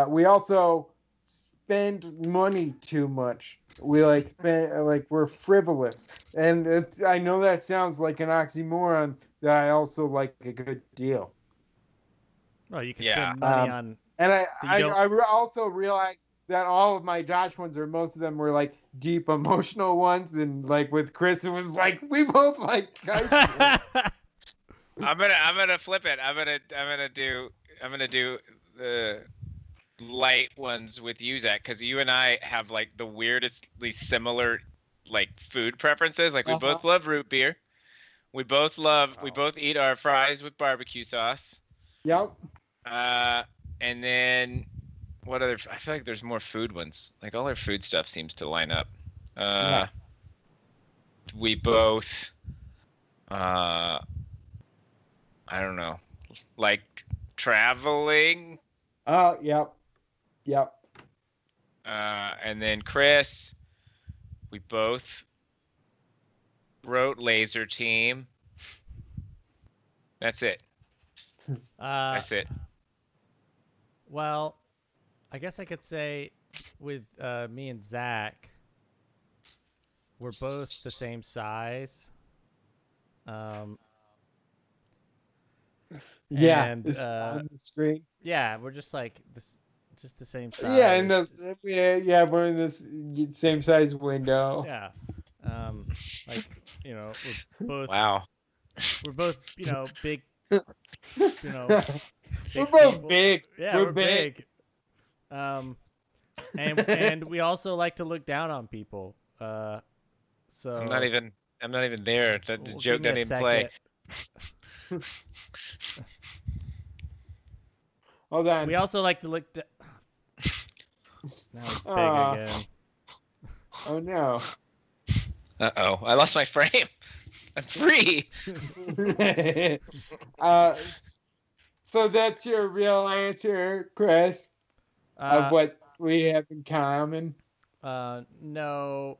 We also spend money too much. We we're frivolous, and I know that sounds like an oxymoron. That I also like a good deal. Oh, you can spend money on. And I also realized that all of my Josh ones, or most of them, were like deep emotional ones, and like with Chris, it was like we both like. I'm gonna flip it. I'm gonna do the light ones with you, Zach, because you and I have like the weirdestly similar like food preferences. Like we both love root beer. We both eat our fries with barbecue sauce. Yep. And then what other? I feel like there's more food ones. Like all our food stuff seems to line up. Yeah. We both. I don't know. Like traveling. Oh, yep. And then Chris, we both wrote Laser Team. That's it. That's it. Well, I guess I could say with me and Zach, we're both the same size. Yeah. And, on the screen. Yeah, we're just like this, just the same size. Yeah, we're in this same size window. Yeah. Like, we're both. Wow. We're both, big. We're both people. big. Yeah, we're big. And we also like to look down on people. So I'm not even there. The Well, joke give me doesn't a even play. Hold on. We also like to look. Now it's big again. Oh no. Uh-oh, I lost my frame. I'm free. So that's your real answer, Chris, of what we have in common? No,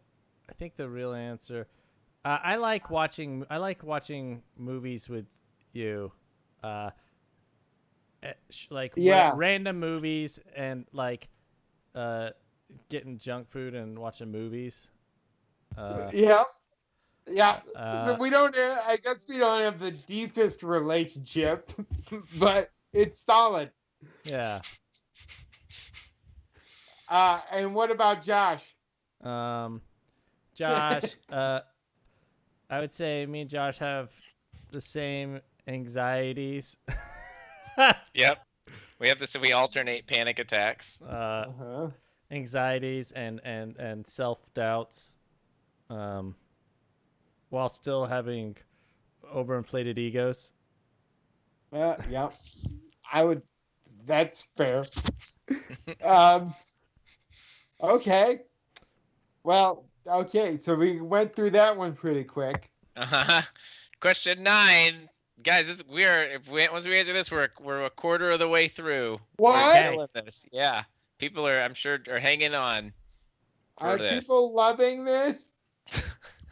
I think the real answer. I like watching movies with you. Random movies and like getting junk food and watching movies. Yeah. Yeah. So Uh, we don't. I guess we don't have the deepest relationship, but it's solid. yeah. And what about Josh? Um, Josh, I would say me and Josh have the same anxieties. Yep. We have this. We alternate panic attacks. Uh-huh. Anxieties and self doubts, while still having overinflated egos. Yeah. I would. That's fair. Um. Okay. Well. Okay. So we went through that one pretty quick. Question 9, guys. Once we answer this, we're a quarter of the way through. What? We're killing this. Yeah. People are, I'm sure, are hanging on for Are this. people loving this?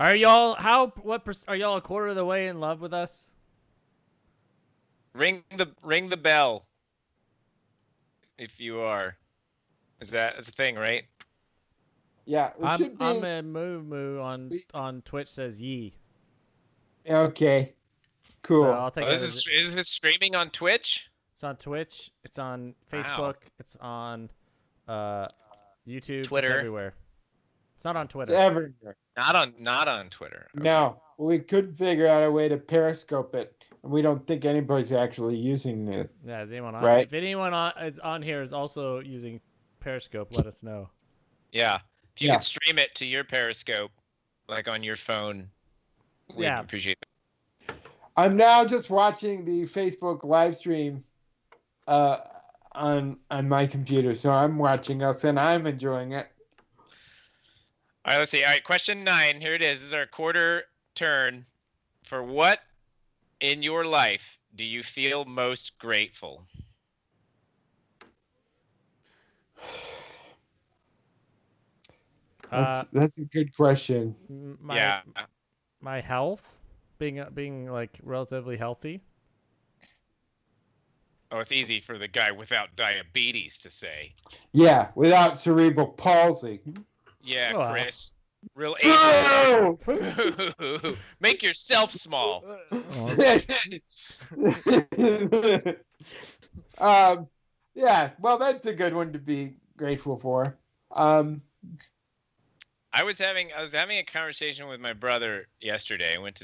Are y'all are y'all a quarter of the way in love with us? Ring the bell. If you are, that's a thing, right? Yeah. It should be. I'm a moo on Twitch says ye. Okay. Cool. So I'll take that. Is this streaming on Twitch? It's on Twitch. It's on Facebook. Wow. It's on YouTube. Twitter. It's everywhere. It's not on It's Twitter. everywhere. Not on Twitter. Okay. No, we could figure out a way to Periscope it. And we don't think anybody's actually using it. Yeah, is anyone on? Right. If anyone is on here is also using Periscope, let us know. Yeah. If you Yeah. could stream it to your Periscope, like on your phone, we'd appreciate it. I'm now just watching the Facebook live stream on my computer. So I'm watching us and I'm enjoying it. All right, let's see. All right, question 9. Here it is. This is our quarter turn. For what in your life do you feel most grateful? That's a good question. My health, being like relatively healthy. Oh, it's easy for the guy without diabetes to say. Yeah, without cerebral palsy. Yeah, Oh, wow. Chris. Real Oh! age. Make yourself small. Yeah, well, that's a good one to be grateful for. I was having a conversation with my brother yesterday. I went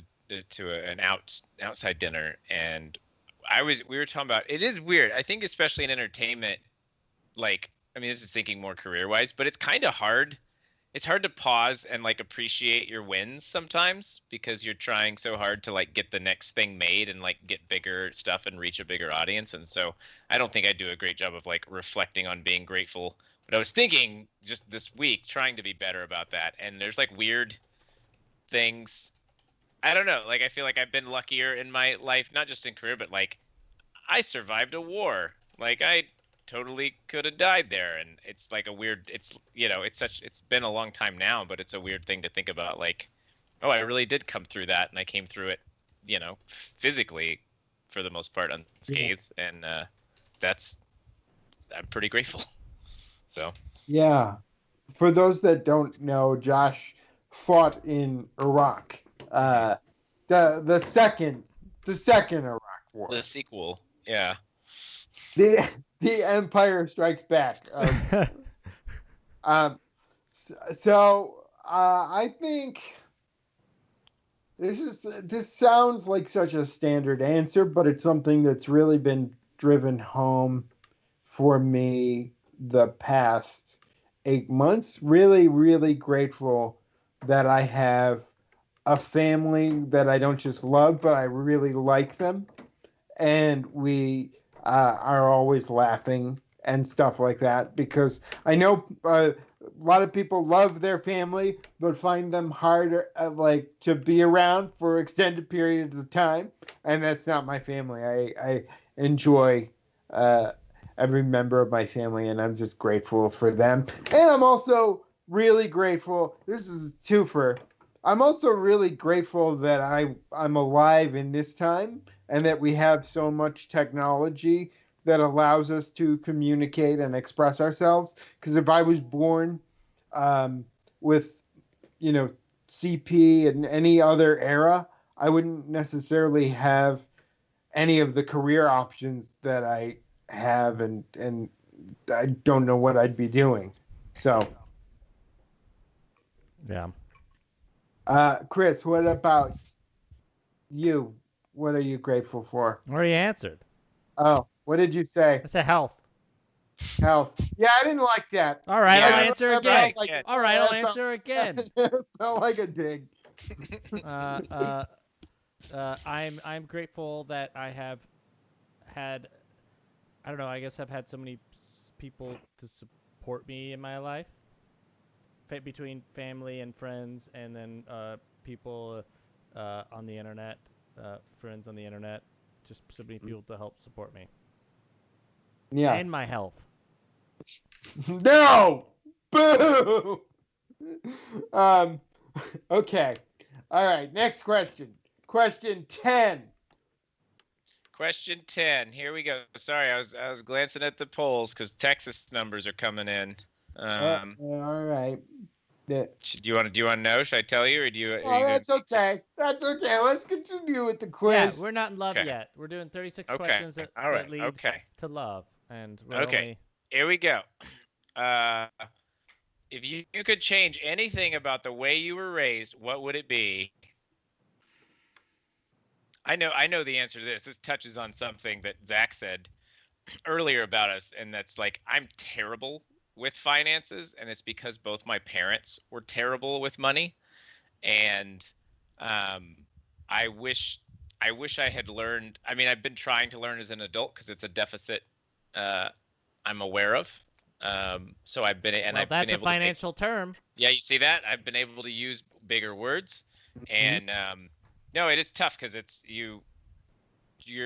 to an outside dinner, and we were talking about, it is weird. I think especially in entertainment, like, I mean, this is thinking more career-wise, but it's kind of hard. It's hard to pause and like appreciate your wins sometimes because you're trying so hard to like get the next thing made and like get bigger stuff and reach a bigger audience. And so I don't think I do a great job of like reflecting on being grateful. But I was thinking just this week, trying to be better about that. And there's like weird things. I don't know. Like, I feel like I've been luckier in my life, not just in career, but like I survived a war. Like I totally could have died there. And it's like a weird, it's been a long time now, but it's a weird thing to think about. Like, oh, I really did come through that. And I came through it, physically for the most part unscathed. Yeah. And I'm pretty grateful. So. Yeah. For those that don't know, Josh fought in Iraq. The second Iraq War. The sequel. Yeah. The Empire Strikes Back. So I think this sounds like such a standard answer, but it's something that's really been driven home for me the past 8 months. Really, really grateful that I have a family that I don't just love, but I really like them. And we are always laughing and stuff like that, because I know a lot of people love their family, but find them harder to be around for extended periods of time. And that's not my family. I enjoy every member of my family, and I'm just grateful for them. And I'm also really grateful. This is a twofer. I'm also really grateful that I'm alive in this time, and that we have so much technology that allows us to communicate and express ourselves. Because if I was born with, CP in any other era, I wouldn't necessarily have any of the career options that I have, and I don't know what I'd be doing. So, Yeah. Chris, what about you? What are you grateful for? Already answered. Oh, what did you say? I said health. Health. Yeah, I didn't like that. All right, Yeah. I'll answer That again. felt like, All right, I'll that felt- answer again. that felt like a dig. I'm grateful that I have had, I don't know, I guess I've had so many people to support me in my life, between family and friends, and then people on the internet, friends on the internet, just so many people to help support me. Yeah. And my health. No! Boo! Okay. All right, next question. Question 10. Question 10. Here we go. Sorry, I was glancing at the polls because Texas numbers are coming in. All right. Do you want to know? Should I tell you, or do you? Oh, that's okay. That's okay. Let's continue with the quiz. Yeah, we're not in love Okay. yet. We're doing 36 Okay. questions that, All right. that lead Okay. to love, and we're Okay. only. Here we go. If you could change anything about the way you were raised, what would it be? I know the answer to this. This touches on something that Zach said earlier about us, and that's like, I'm terrible with finances, and it's because both my parents were terrible with money, and I wish I had learned. I mean, I've been trying to learn as an adult because it's a deficit I'm aware of. So I've been, and Well, I've that's been able a financial term. Yeah, you see that? I've been able to use bigger words, and no, it is tough because it's your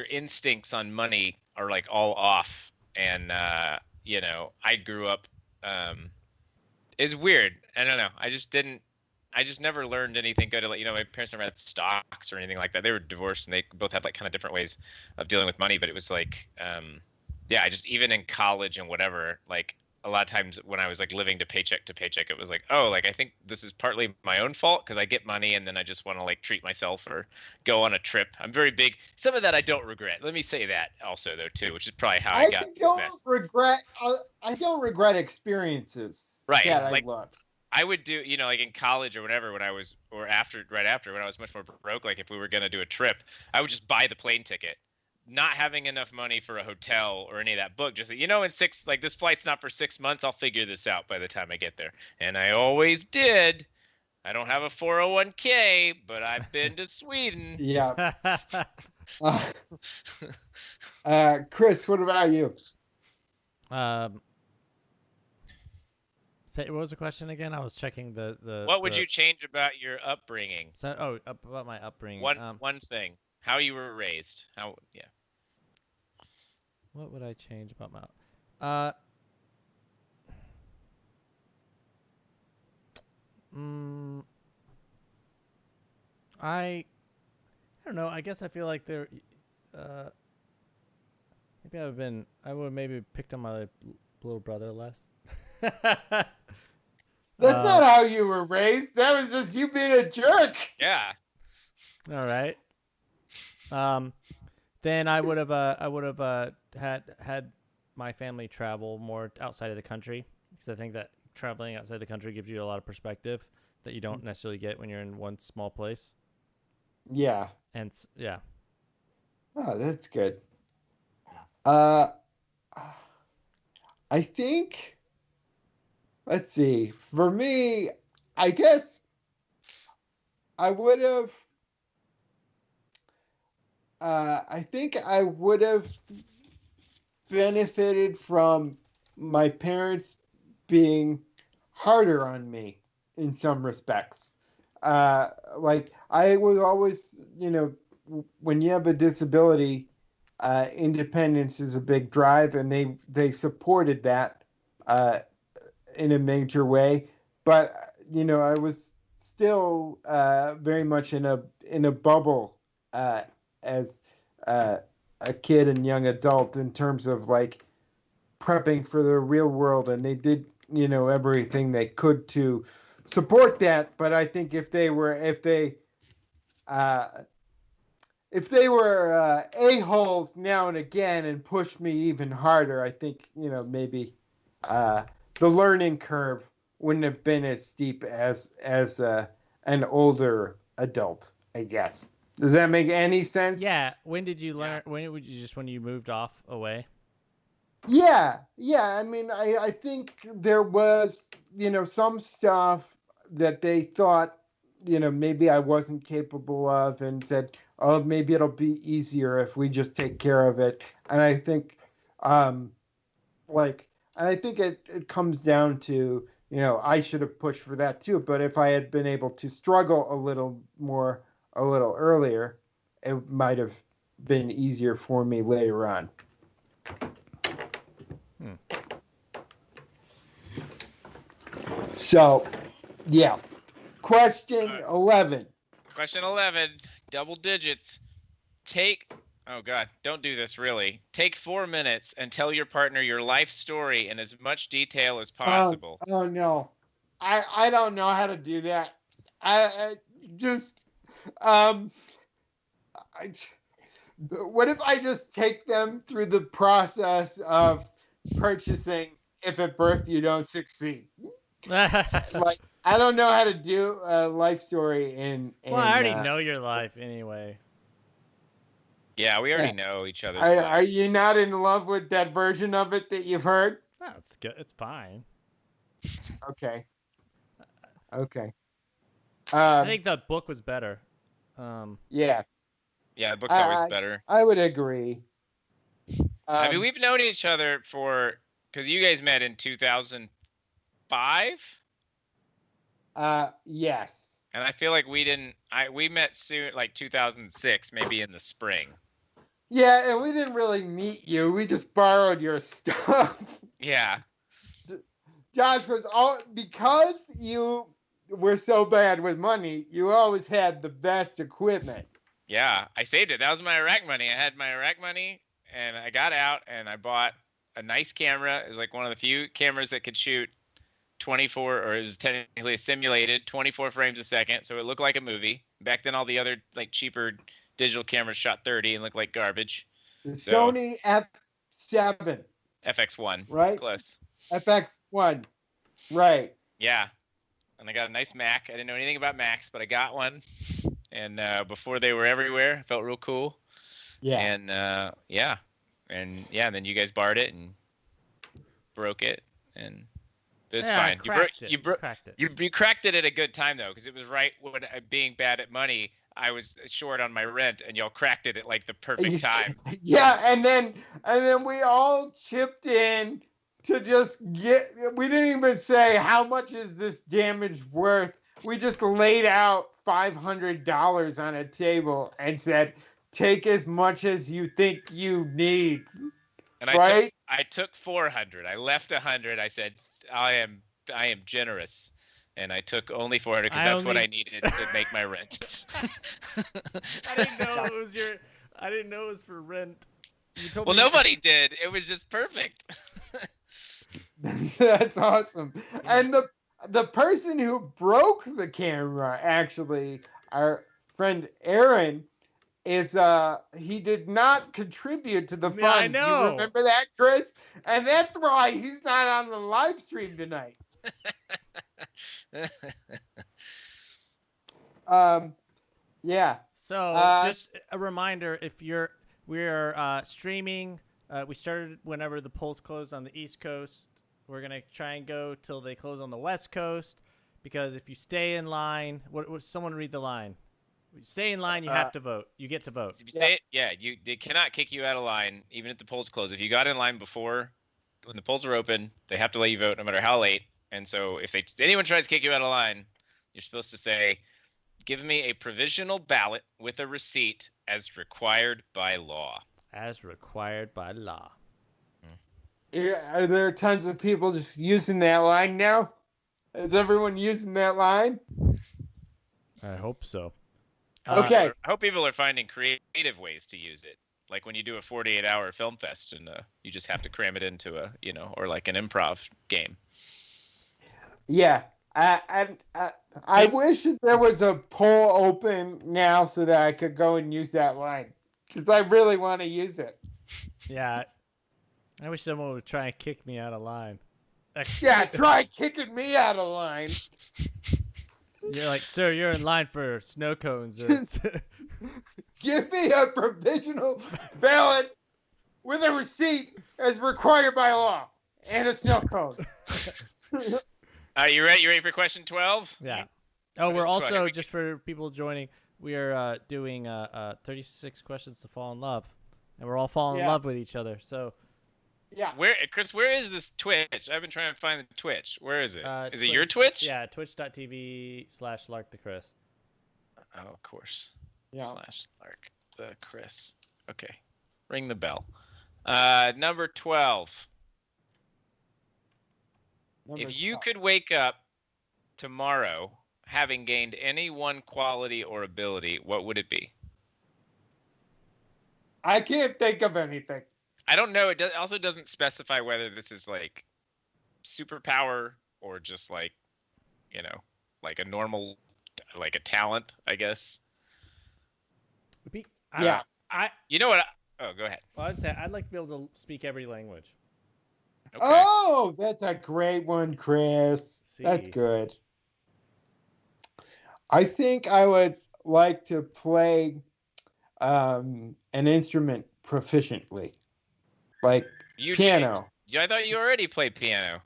instincts on money are like all off, and I grew up. It's weird. I don't know. I just never learned anything good. Like, my parents never had stocks or anything like that. They were divorced, and they both had like kind of different ways of dealing with money. But it was like, I just, even in college and whatever, like a lot of times when I was like living to paycheck, it was like, oh, like I think this is partly my own fault because I get money and then I just want to like treat myself or go on a trip. I'm very big. Some of that I don't regret. Let me say that also though too, which is probably how I got this mess. I don't regret experiences. Right. That Like, I love. I would do, like in college or whatever, when I was, or right after when I was much more broke, like if we were going to do a trip, I would just buy the plane ticket, not having enough money for a hotel or any of that, book. Just, in this flight's not for 6 months. I'll figure this out by the time I get there. And I always did. I don't have a 401k, but I've been to Sweden. Yeah. Chris, what about you? What was the question again? I was checking the. What would you change about your upbringing? About my upbringing. One thing. How you were raised. Yeah. What would I change about my? I don't know. I guess I feel like there. Maybe I would maybe picked on my little brother less. That's not how you were raised. That was just you being a jerk. Yeah. All right. Then I would have had my family travel more outside of the country, because I think that traveling outside the country gives you a lot of perspective that you don't necessarily get when you're in one small place. Yeah. And yeah. Oh, that's good. I think, let's see. For me, I guess I would have. I think I would have benefited from my parents being harder on me in some respects. Like I was always, when you have a disability, independence is a big drive, and they supported that in a major way. But I was still very much in a bubble as a kid and young adult, in terms of like prepping for the real world, and they did everything they could to support that, but I think if they were a-holes now and again and pushed me even harder, I think, maybe the learning curve wouldn't have been as steep as an older adult, I guess. Does that make any sense? Yeah. When did you learn? When you moved off away? Yeah. I mean, I think there was, some stuff that they thought, maybe I wasn't capable of, and said, oh, maybe it'll be easier if we just take care of it. And I think, it comes down to, I should have pushed for that too. But if I had been able to struggle a little earlier, it might have been easier for me later on. So, yeah. Question 11. Question 11, double digits. Oh God, don't do this really. Take 4 minutes and tell your partner your life story in as much detail as possible. Oh no. I don't know how to do that. I just, what if I just take them through the process of purchasing if at birth you don't succeed? Like, I don't know how to do a life story well, I already know your life anyway. Yeah, we already know each other's Are you not in love with that version of it that you've heard? No, it's good. It's fine. Okay. I think the book was better. Yeah. Yeah, the book's always better. I would agree. I mean, we've known each other because you guys met in 2005? Yes. And I feel like we met soon, like 2006, maybe in the spring. Yeah, and we didn't really meet you. We just borrowed your stuff. Yeah. Josh was because you were so bad with money, you always had the best equipment. Yeah, I saved it. That was my Iraq money. I had my Iraq money, and I got out, and I bought a nice camera. It was like one of the few cameras that could shoot 24, or it was technically simulated 24 frames a second, so it looked like a movie. Back then, all the other like cheaper digital cameras shot 30 and looked like garbage. The Sony F7. FX1. Right? Close. FX1. Right. Yeah. And I got a nice Mac. I didn't know anything about Macs, but I got one. And before they were everywhere, it felt real cool. Yeah. And and then you guys borrowed it and broke it, and it's fine. You cracked it at a good time though, because it was right when being bad at money, I was short on my rent, and y'all cracked it at like the perfect time. Yeah, and then we all chipped in to just get. We didn't even say how much is this damage worth. We just laid out $500 on a table and said, "Take as much as you think you need." And right? I took 400. I left 100. I said, I am generous. And I took only 400 because that's what I needed to make my rent. I didn't know it was for rent. You told me nobody did. It was just perfect. That's awesome. And the person who broke the camera, actually, our friend Aaron, is he did not contribute to the fund. I know. You remember that, Chris? And that's why he's not on the live stream tonight. Yeah. So just a reminder, we're streaming. We started whenever the polls closed on the East Coast. We're gonna try and go till they close on the West Coast, because if you stay in line, what someone read the line? You stay in line, you have to vote. You get to vote. If you they cannot kick you out of line even if the polls close. If you got in line before, when the polls are open, they have to let you vote no matter how late. And so if anyone tries to kick you out of line, you're supposed to say, "Give me a provisional ballot with a receipt as required by law." As required by law. Yeah, are there tons of people just using that line now? Is everyone using that line? I hope so. Okay. I hope people are finding creative ways to use it. Like when you do a 48-hour film fest and you just have to cram it into or like an improv game. Yeah. I wish that there was a poll open now so that I could go and use that line because I really want to use it. Yeah. I wish someone would try and kick me out of line. Yeah, try kicking me out of line. You're like, sir, you're in line for snow cones. Give me a provisional ballot with a receipt as required by law and a snow cone. You ready? You ready for question 12? Yeah. Oh, we're Question 12. also, just for people joining, we are doing 36 questions to fall in love. And we're all falling in love with each other. So, yeah. Chris, where is this Twitch? I've been trying to find the Twitch. Where is it? Is Twitch, it your Twitch? Yeah, twitch.tv/LarkTheChris. Oh, of course. Yeah. /Lark the Chris. Okay. Ring the bell. Number 12. If you could wake up tomorrow having gained any one quality or ability, what would it be? I can't think of anything. I don't know. It also doesn't specify whether this is like superpower or just like, like a normal, like a talent, I guess. Yeah. You know what? Oh, go ahead. Well, I'd like to be able to speak every language. Okay. Oh, that's a great one, Chris. See. That's good. I think I would like to play an instrument proficiently, like piano. I thought you already played piano.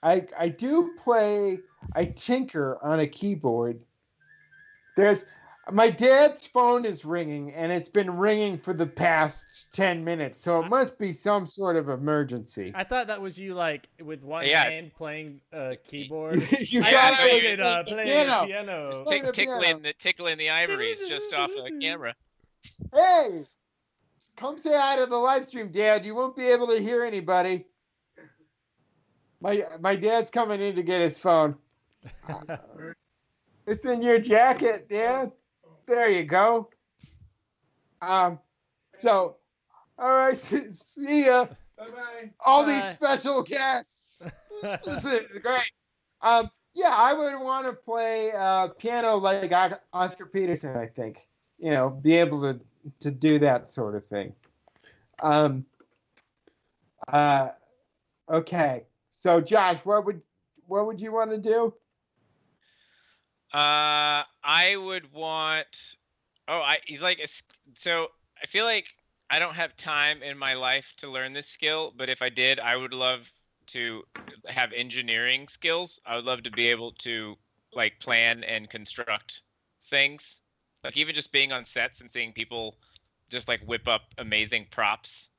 I do play. I tinker on a keyboard. My dad's phone is ringing, and it's been ringing for the past 10 minutes, so it must be some sort of emergency. I thought that was you, like, with one hand playing a keyboard. You I gotta played it, playing piano. Just tickling the ivories just off of the camera. Hey, come say hi to the live stream, Dad. You won't be able to hear anybody. My dad's coming in to get his phone. It's in your jacket, Dad. There you go. So, all right, see ya. Bye-bye. All these special guests. This is great. Yeah, I would want to play piano like Oscar Peterson, I think. Be able to do that sort of thing. Okay. So, Josh, what would you want to do? I would want. So I feel like I don't have time in my life to learn this skill, but if I did, I would love to have engineering skills. I would love to be able to like plan and construct things. Like even just being on sets and seeing people just like whip up amazing props,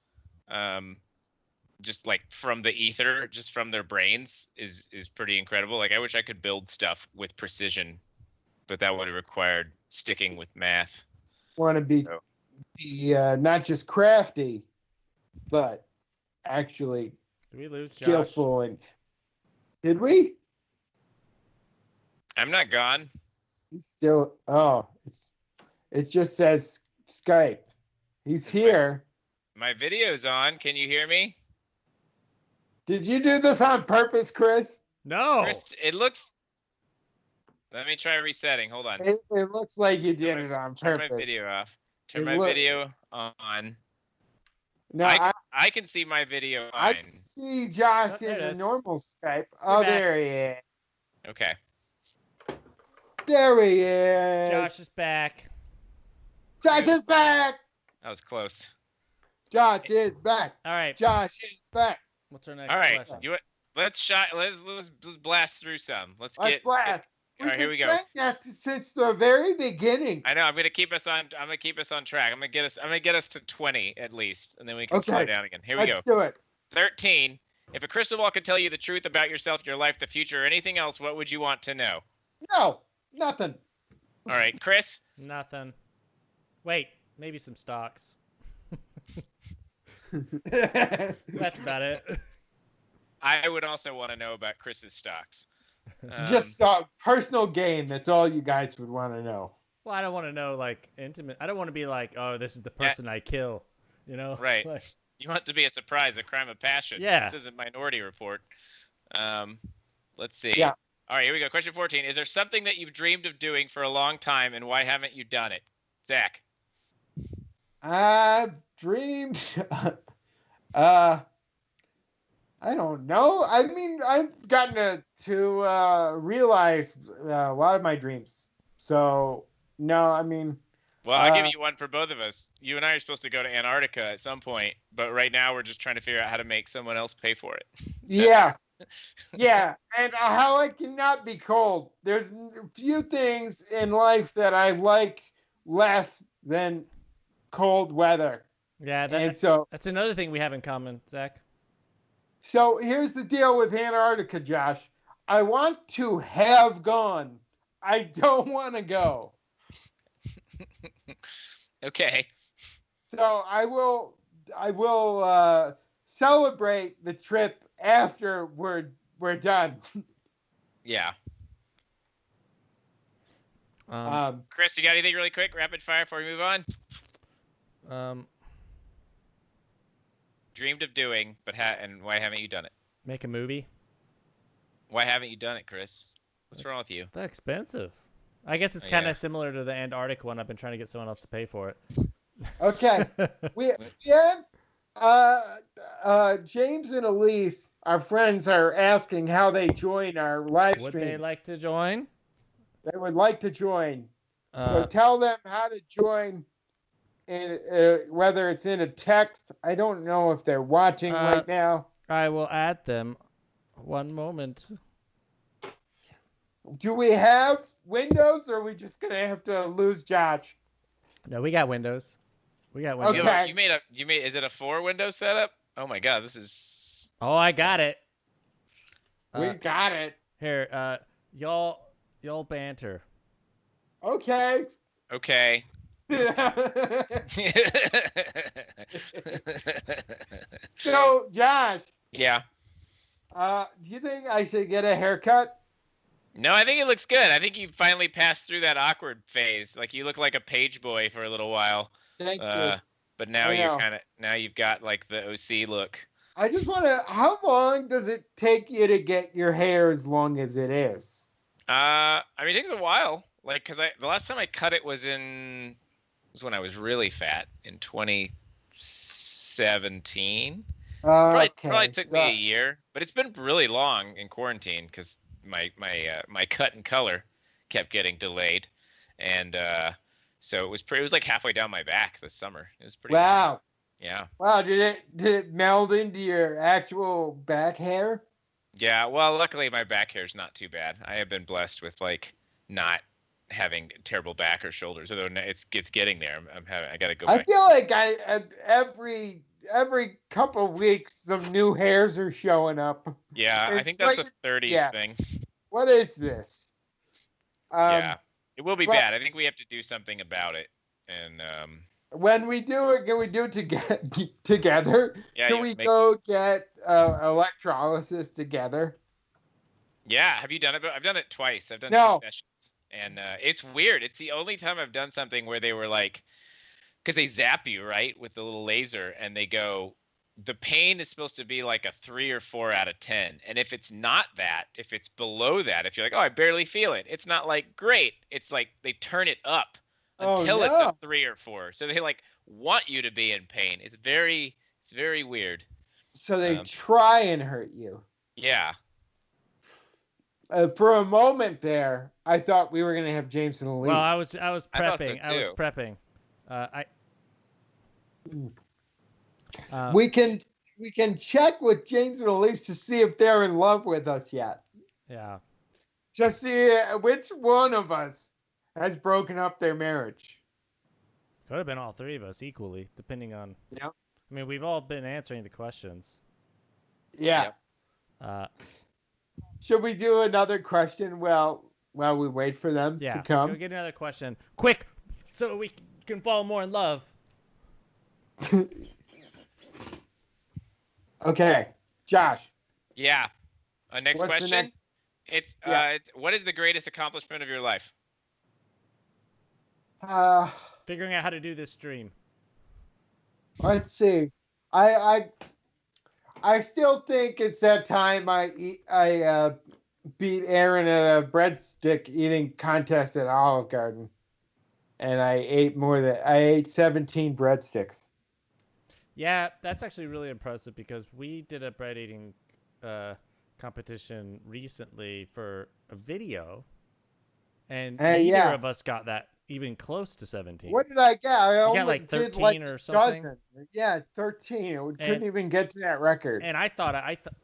just like from the ether, just from their brains is pretty incredible. Like I wish I could build stuff with precision, but that would have required sticking with math. Want to be not just crafty, but actually Did we lose skillful. Josh? And did we? I'm not gone. He's still. Oh, it just says Skype. He's here. My video's on. Can you hear me? Did you do this on purpose, Chris? No. Chris, it looks. Let me try resetting. Hold on. It looks like you did it on purpose. Turn my video off. Turn my video on. No, I can see my video fine. I see Josh in the normal Skype. Oh, there he is. Okay. There he is. Josh is back. Josh is back. That was close. Josh is back. All right. Josh is back. What's our next All right. question? Let's blast through some. Let's blast. All right, here we go. We've been saying that since the very beginning. I know. I'm gonna keep us on track. I'm gonna get us to 20 at least, and then we can slow down again. Here we go. Let's do it. 13. If a crystal ball could tell you the truth about yourself, your life, the future, or anything else, what would you want to know? No, nothing. All right, Chris. Nothing. Wait, maybe some stocks. That's about it. I would also want to know about Chris's stocks. Just personal gain. That's all you guys would want to know. Well, I don't want to know like intimate. I don't want to be like, oh, this is the person I kill. Right. Like, you want it to be a surprise, a crime of passion. Yeah. This isn't Minority Report. Let's see. Yeah. All right, here we go. Question 14. Is there something that you've dreamed of doing for a long time, and why haven't you done it? Zach. I've dreamed. I don't know. I mean, I've gotten to realize a lot of my dreams. So no, I mean. Well, I'll give you one for both of us. You and I are supposed to go to Antarctica at some point, but right now we're just trying to figure out how to make someone else pay for it. Yeah. Yeah, and how I cannot be cold. There's few things in life that I like less than cold weather. Yeah, And so that's another thing we have in common, Zach. So here's the deal with Antarctica, Josh. I want to have gone. I don't want to go. Okay. So I will celebrate the trip after we're done. Yeah. Um, Chris, you got anything really quick, rapid fire before we move on? Dreamed of doing, but and why haven't you done it? Make a movie. Why haven't you done it, Chris? What's wrong with you? That's expensive. I guess it's kind of similar to the Antarctic one. I've been trying to get someone else to pay for it. Okay. We James and Elise, our friends, are asking how they join our live stream. Would they like to join? They would like to join. So tell them how to join. Whether it's in a text. I don't know if they're watching right now. I will add them. One moment. Do we have Windows, or are we just gonna have to lose Josh? No, we got Windows. We got Windows. Okay. You made. Is it a 4-window setup? Oh my God, this is. Oh, I got it. We got it. Here, y'all banter. Okay. Okay. So, Josh. Yeah. Do you think I should get a haircut? No, I think it looks good. I think you finally passed through that awkward phase. Like you look like a page boy for a little while. Thank you. But now you've got like the OC look. I just want to. How long does it take you to get your hair as long as it is? I mean, it takes a while. Like, cause the last time I cut it was when I was really fat in 2017. Probably took me a year, but it's been really long in quarantine because my cut and color kept getting delayed, and so it was like halfway down my back this summer. It was pretty. Wow. Fun. Yeah. Wow. Did it meld into your actual back hair? Yeah. Well, luckily my back hair is not too bad. I have been blessed with like not having terrible back or shoulders, although it's getting there. I got to go back. I feel like every couple of weeks some new hairs are showing up. Yeah, I think that's a 30s thing. What is this? Yeah, it will be bad. I think we have to do something about it. And when we do it, can we do it together? Yeah, can we go get electrolysis together? Yeah, have you done it? I've done it twice. I've done 2 sessions. And it's weird. It's the only time I've done something where they were like, because they zap you, right, with the little laser, and they go, the pain is supposed to be like a 3 or 4 out of 10. And if it's not that, if it's below that, if you're like, oh, I barely feel it, it's not like great. It's like they turn it up until it's a 3 or 4. So they like want you to be in pain. It's very weird. So they try and hurt you. Yeah. For a moment there, I thought we were gonna have James and Elise. Well, I was prepping. I was prepping. We can check with James and Elise to see if they're in love with us yet. Yeah. Just see which one of us has broken up their marriage. Could have been all 3 of us equally, depending on. Yeah. I mean, we've all been answering the questions. Yeah. Yep. Should we do another question while we wait for them to come? Go get another question. Quick, so we can fall more in love. Okay. Josh. Yeah. Next What's question. It's what is the greatest accomplishment of your life? Figuring out how to do this stream. Let's see. I still think it's that time I beat Aaron at a breadstick eating contest at Olive Garden, and I ate 17 breadsticks. Yeah, that's actually really impressive because we did a bread eating competition recently for a video, and neither of us got that even close to 17. What did I get? I You only got like 13 did like or something. dozen. Yeah, 13. Couldn't even get to that record. And I thought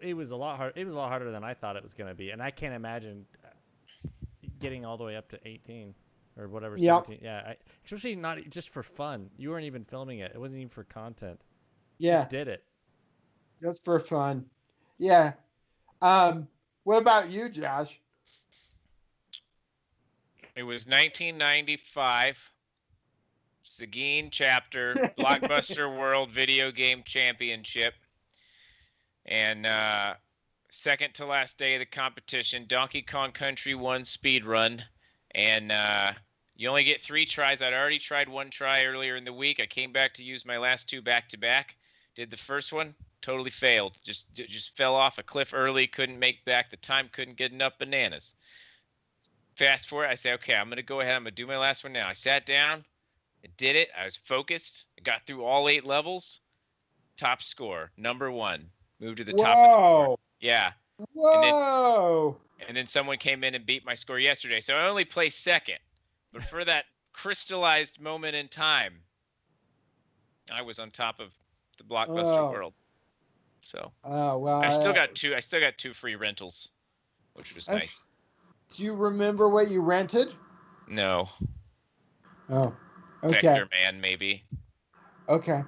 it was a lot hard. It was a lot harder than I thought it was going to be, and I can't imagine getting all the way up to 18 or whatever. Yep. 17. Yeah, especially not just for fun. You weren't even filming it. It wasn't even for content. Yeah, Just did it. just for fun. Yeah. What about you, Josh? It was 1995. Seguin chapter, Blockbuster World Video Game Championship. And second to last day of the competition, Donkey Kong Country 1 speed run. And you only get 3 tries. I'd already tried 1 try earlier in the week. I came back to use my last 2 back-to-back. Did the first one, totally failed. Just fell off a cliff early, couldn't make back the time, couldn't get enough bananas. Fast forward, I say, okay, I'm going to go ahead. I'm going to do my last one now. I sat down, I did it. I was focused. I got through all 8 levels. Top score, number 1. Moved to the top of the board. Yeah. Whoa! And then someone came in and beat my score yesterday. So I only placed second. But for that crystallized moment in time, I was on top of the Blockbuster World. So well, I still got 2 free rentals, which was nice. Do you remember what you rented? No. Oh, okay. Vector Man, maybe. Okay.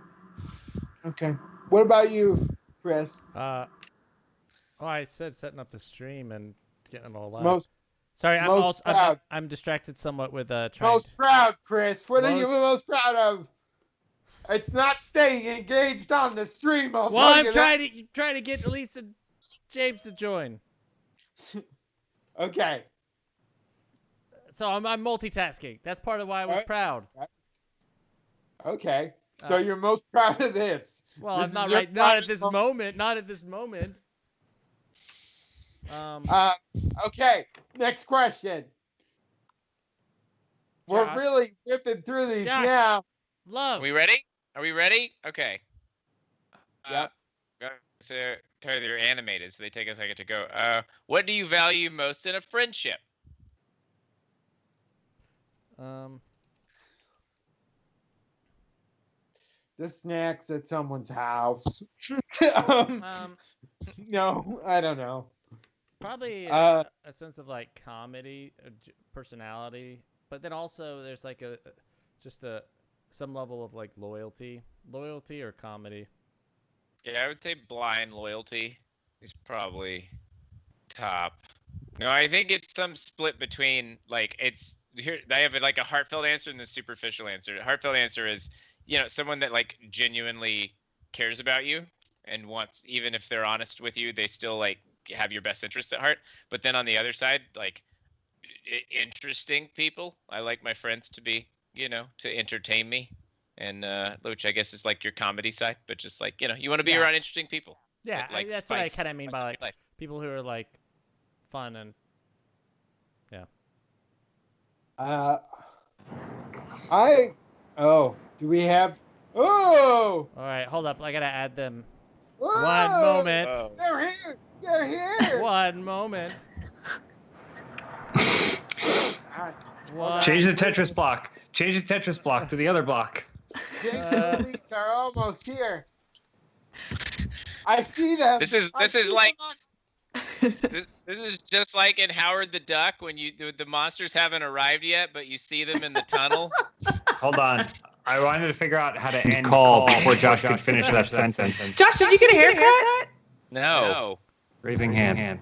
What about you, Chris? I said setting up the stream and getting it all live. I'm distracted somewhat with trying. Most proud, Chris. What are you most proud of? It's not staying engaged on the stream. I'm trying to get Elisa James to join. Okay. So I'm multitasking. That's part of why I was proud. Okay. So you're most proud of this. Well, I'm not right. Not at this moment. Not at this moment. Okay. Next question. Josh. We're really ripping through these Josh. now. Love. Are we ready? Okay. Yep. So they're animated, so they take a second to go. What do you value most in a friendship? The snacks at someone's house. No, I don't know. Probably a sense of like comedy, personality, but then also there's like some level of like loyalty or comedy. Yeah, I would say blind loyalty is probably top. No, I think it's some split between like it's here. I have like a heartfelt answer and the superficial answer. The heartfelt answer is, someone that like genuinely cares about you and wants, even if they're honest with you, they still like have your best interests at heart. But then on the other side, like interesting people. I like my friends to be, to entertain me. And which I guess is like your comedy side, but just like, you want to be around interesting people. Yeah, like that's what I kind of mean by like people who are like fun and do we have? Oh! All right, hold up. I gotta add them. Whoa! One moment. Oh. They're here. One moment. Change the Tetris block. Change the Tetris block to the other block. Jason and Elise are almost here. I see them. This is just like in Howard the Duck when the monsters haven't arrived yet, but you see them in the tunnel. Hold on. I wanted to figure out how to end call before Josh could finish that sentence. Josh, did you get a haircut? No. Raising hand.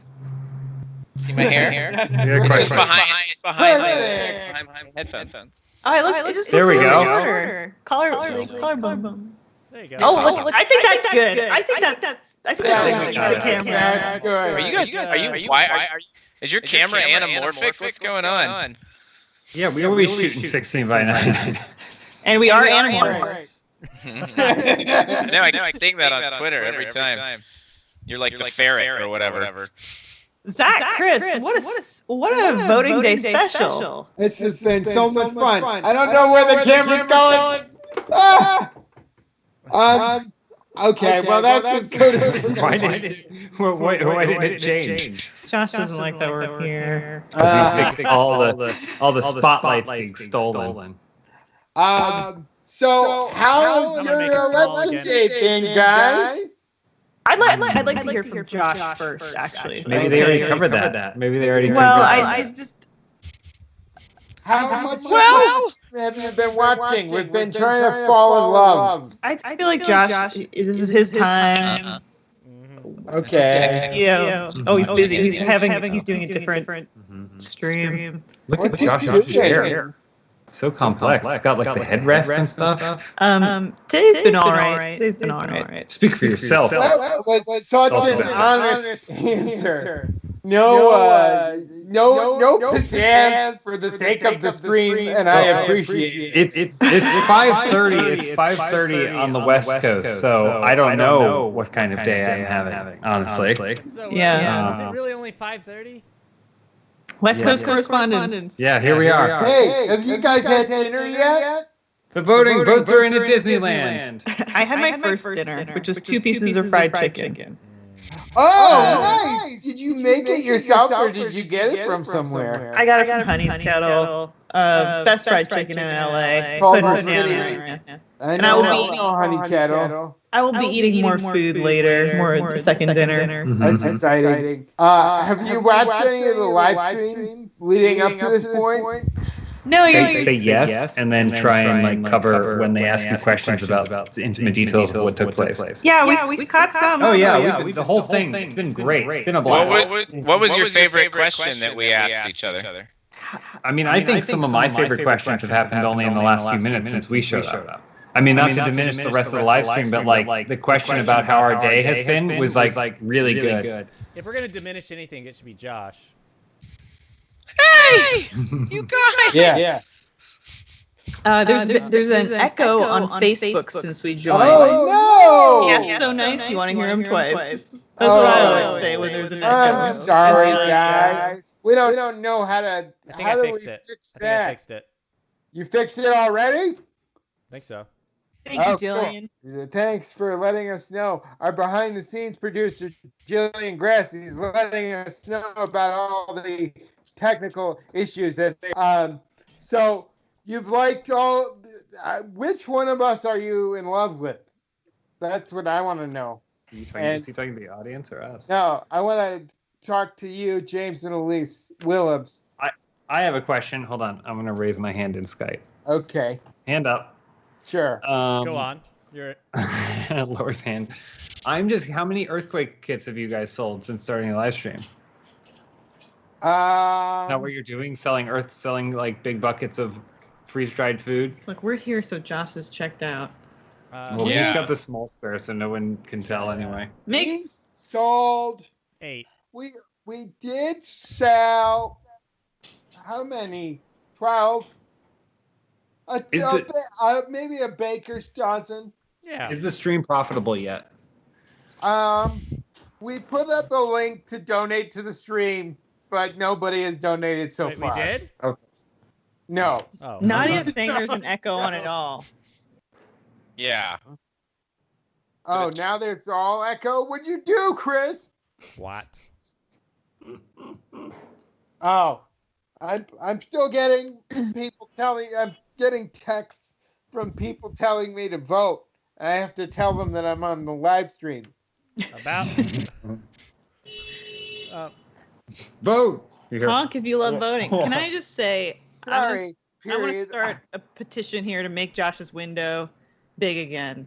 See my hair? It's behind my headphones. Oh, it just there we go. Shorter. Collarbone. There you go. Oh, look, I think that's good. I think that's good for the camera. That's good. Are you is your camera anamorphic? What's going on? Yeah, we always shooting 16 by 9. And we are animals. I know, I sing that on Twitter every time. You're like the ferret or whatever. Zach, Chris, what a voting day special. This has been so much fun. I don't know where the camera's going. Ah! Okay, well, that's as good as Why did it change? Josh doesn't like that we're here. Because all the spotlights being stolen. So how's I'm gonna make your it small election again. day been, guys? I'd like to hear from Josh first, actually. Maybe they already covered that. Maybe they already Well, covered that. I just How much Well- have you been watching? We've been trying to fall in love. I just feel like Josh, this is his time. Okay. Yeah. Oh, he's busy. He's doing a different stream. Look at What's he Josh's doing? chair. So complex. It's got like the headrest and stuff. Today's been all right. Today's been all right. Speak for yourself. That was such Also an bad. honest answer. No pizzazz for the sake of the stream, and I appreciate it. It's 5:30. It's 5:30 on the West Coast, so I don't know what kind of day I'm having. Honestly. So, Yeah. is it really only 5:30? West Coast correspondence. Yeah, here we are. Hey, have you guys had dinner yet? The votes are in at Disneyland. I had my first dinner, which was 2 pieces of fried chicken. Oh, nice! Did you make it yourself, or did you get it from somewhere? I got it from Honey's Kettle. Best fried chicken in LA. Culver Put City. banana in it. I I will know, be- Honey Kettle. I will be eating more food later, more the second dinner. That's exciting. Have you watched any of the live stream leading up to this point? No, Say yes, and then try and like cover when they ask you questions about the intimate details of what took place. Yeah, we caught some. Oh yeah, the whole thing. It's been great. It's been a blast. What was your favorite question that we asked each other? I mean, I think some of my favorite questions have happened only in the last few minutes since we showed up. I mean, not to diminish the rest of the live stream, but like the question about how our day has been was like really good. If we're gonna diminish anything, it should be Josh. Hey, you guys! Yeah. There's an echo on Facebook since we joined. Oh no! Yes, so nice. You want to hear him twice? That's Oh, what I always say when there's an echo. I'm sorry, guys. We don't know how to. I think How I do fixed we it. fix I think I that? fixed it. You fixed it already? I think so. Thank you, Oh, cool. Jillian. Thanks for letting us know. Our behind-the-scenes producer, Jillian Grassi, is letting us know about all the technical issues. So you've liked all. Which one of us are you in love with? That's what I want to know. Is he talking to the audience or us? No, I want to talk to you, James and Elise Willems. I have a question. Hold on. I'm going to raise my hand in Skype. Okay, Hand up. sure. Go on. You're Laura's hand. How many earthquake kits have you guys sold since starting the live stream? Is that what you're doing? Selling like big buckets of freeze-dried food? Look, we're here, so Josh is checked out. Well, we just got the small square, so no one can tell anyway. We sold. 8. We did sell. How many? 12. Maybe a baker's dozen. Yeah. Is the stream profitable yet? We put up a link to donate to the stream, but nobody has donated so Wait, far. we did? No. Oh. Nadia's saying there's an echo on it all. Yeah. Oh, now there's all echo. What'd you do, Chris? What? Oh, I'm still getting people telling. I'm getting texts from people telling me to vote. I have to tell them that I'm on the live stream. About. Vote. Honk if you love voting. Can I just say, Sorry. I want to period. start a petition here to make Josh's window big again.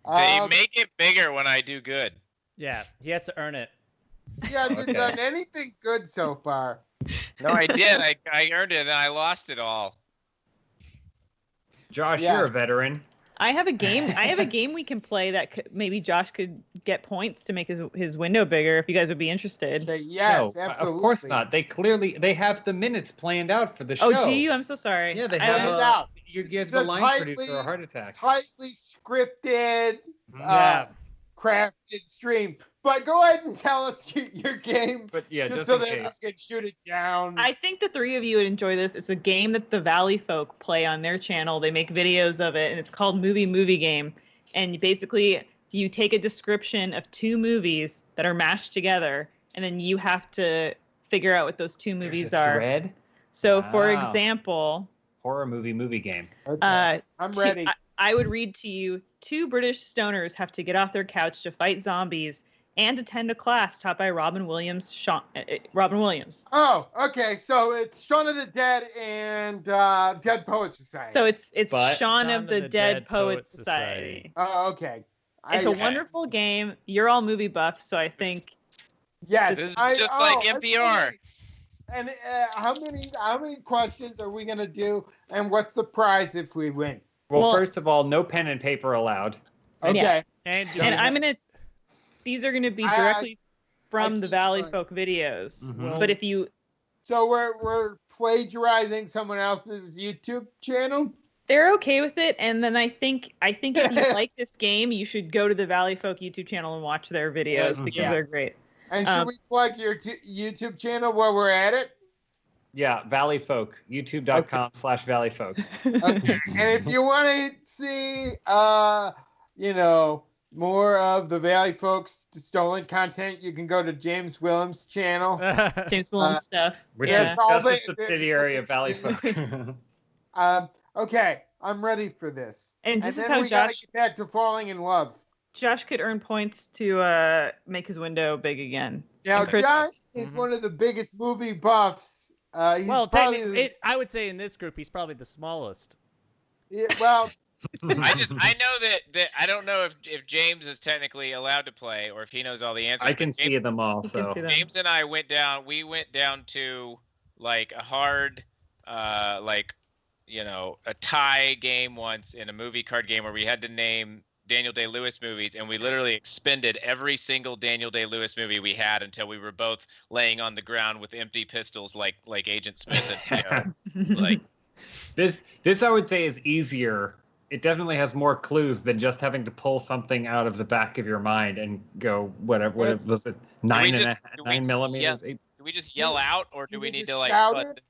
They make it bigger when I do good. Yeah, he has to earn it. He hasn't done anything good so far. No, I did. I earned it and I lost it all. Josh, Yeah. you're a veteran. I have a game we can play that maybe Josh could get points to make his window bigger if you guys would be interested. Yes, No, absolutely. of course not. They have the minutes planned out for the show. Oh, do you? I'm so sorry. Yeah, they I have. don't- out. You give It's the a line tightly- producer a heart attack. Tightly scripted. Yeah. crafted stream. But go ahead and tell us your game, But yeah, just just so in that case. I can shoot it down. I think the three of you would enjoy this. It's a game that the Valley folk play on their channel. They make videos of it, and it's called Movie Game. And basically, you take a description of two movies that are mashed together, and then you have to figure out what those two movies There's a are. thread? So, for Wow. example, Horror movie game. Okay. I'm ready. I would read to you: two British stoners have to get off their couch to fight zombies and attend a class taught by Robin Williams. Robin Williams. Oh, okay. So it's Shaun of the Dead and Dead Poets Society. So it's But- Shaun of the Dead Poets Society. Oh, okay. It's a wonderful game. You're all movie buffs, so I think Yes. This is just like NPR. Okay. And how many questions are we gonna do? And what's the prize if we win? Well, Well- first of all, no pen and paper allowed. Okay. Yeah. And, and I'm gonna. These are gonna be directly from the keep Valley going. Folk videos. Mhm. But if you, So we're plagiarizing someone else's YouTube channel. they're okay with it, and then I think if you like this game, you should go to the Valley Folk YouTube channel and watch their videos because Yeah. they're great. And should we plug your YouTube channel while we're at it? Yeah, Valley Folk. YouTube.com/ValleyFolk. Okay. And if you want to see, more of the Valley Folks stolen content, you can go to James Williams' channel. James Williams stuff. Which Yeah. is just a subsidiary of Valley Folk. Okay, I'm ready for this. And this is then how we gotta Josh get back to falling in love. could earn points to make his window big again. Now, And Chris- Josh is Mhm. one of the biggest movie buffs. He's well, probably I would say in this group he's probably the smallest. well, I know that I don't know if James is technically allowed to play or if he knows all the answers. I can but see them all. You can So see them. James and I went down to like a hard a tie game once in a movie card game where we had to name Daniel Day-Lewis movies, and we literally expended every single Daniel Day-Lewis movie we had until we were both laying on the ground with empty pistols like Agent Smith and like this I would say is easier. It definitely has more clues than just having to pull something out of the back of your mind and go whatever. What was it? do we just 9 millimeters. do we just yell out or do we need to like shout put it?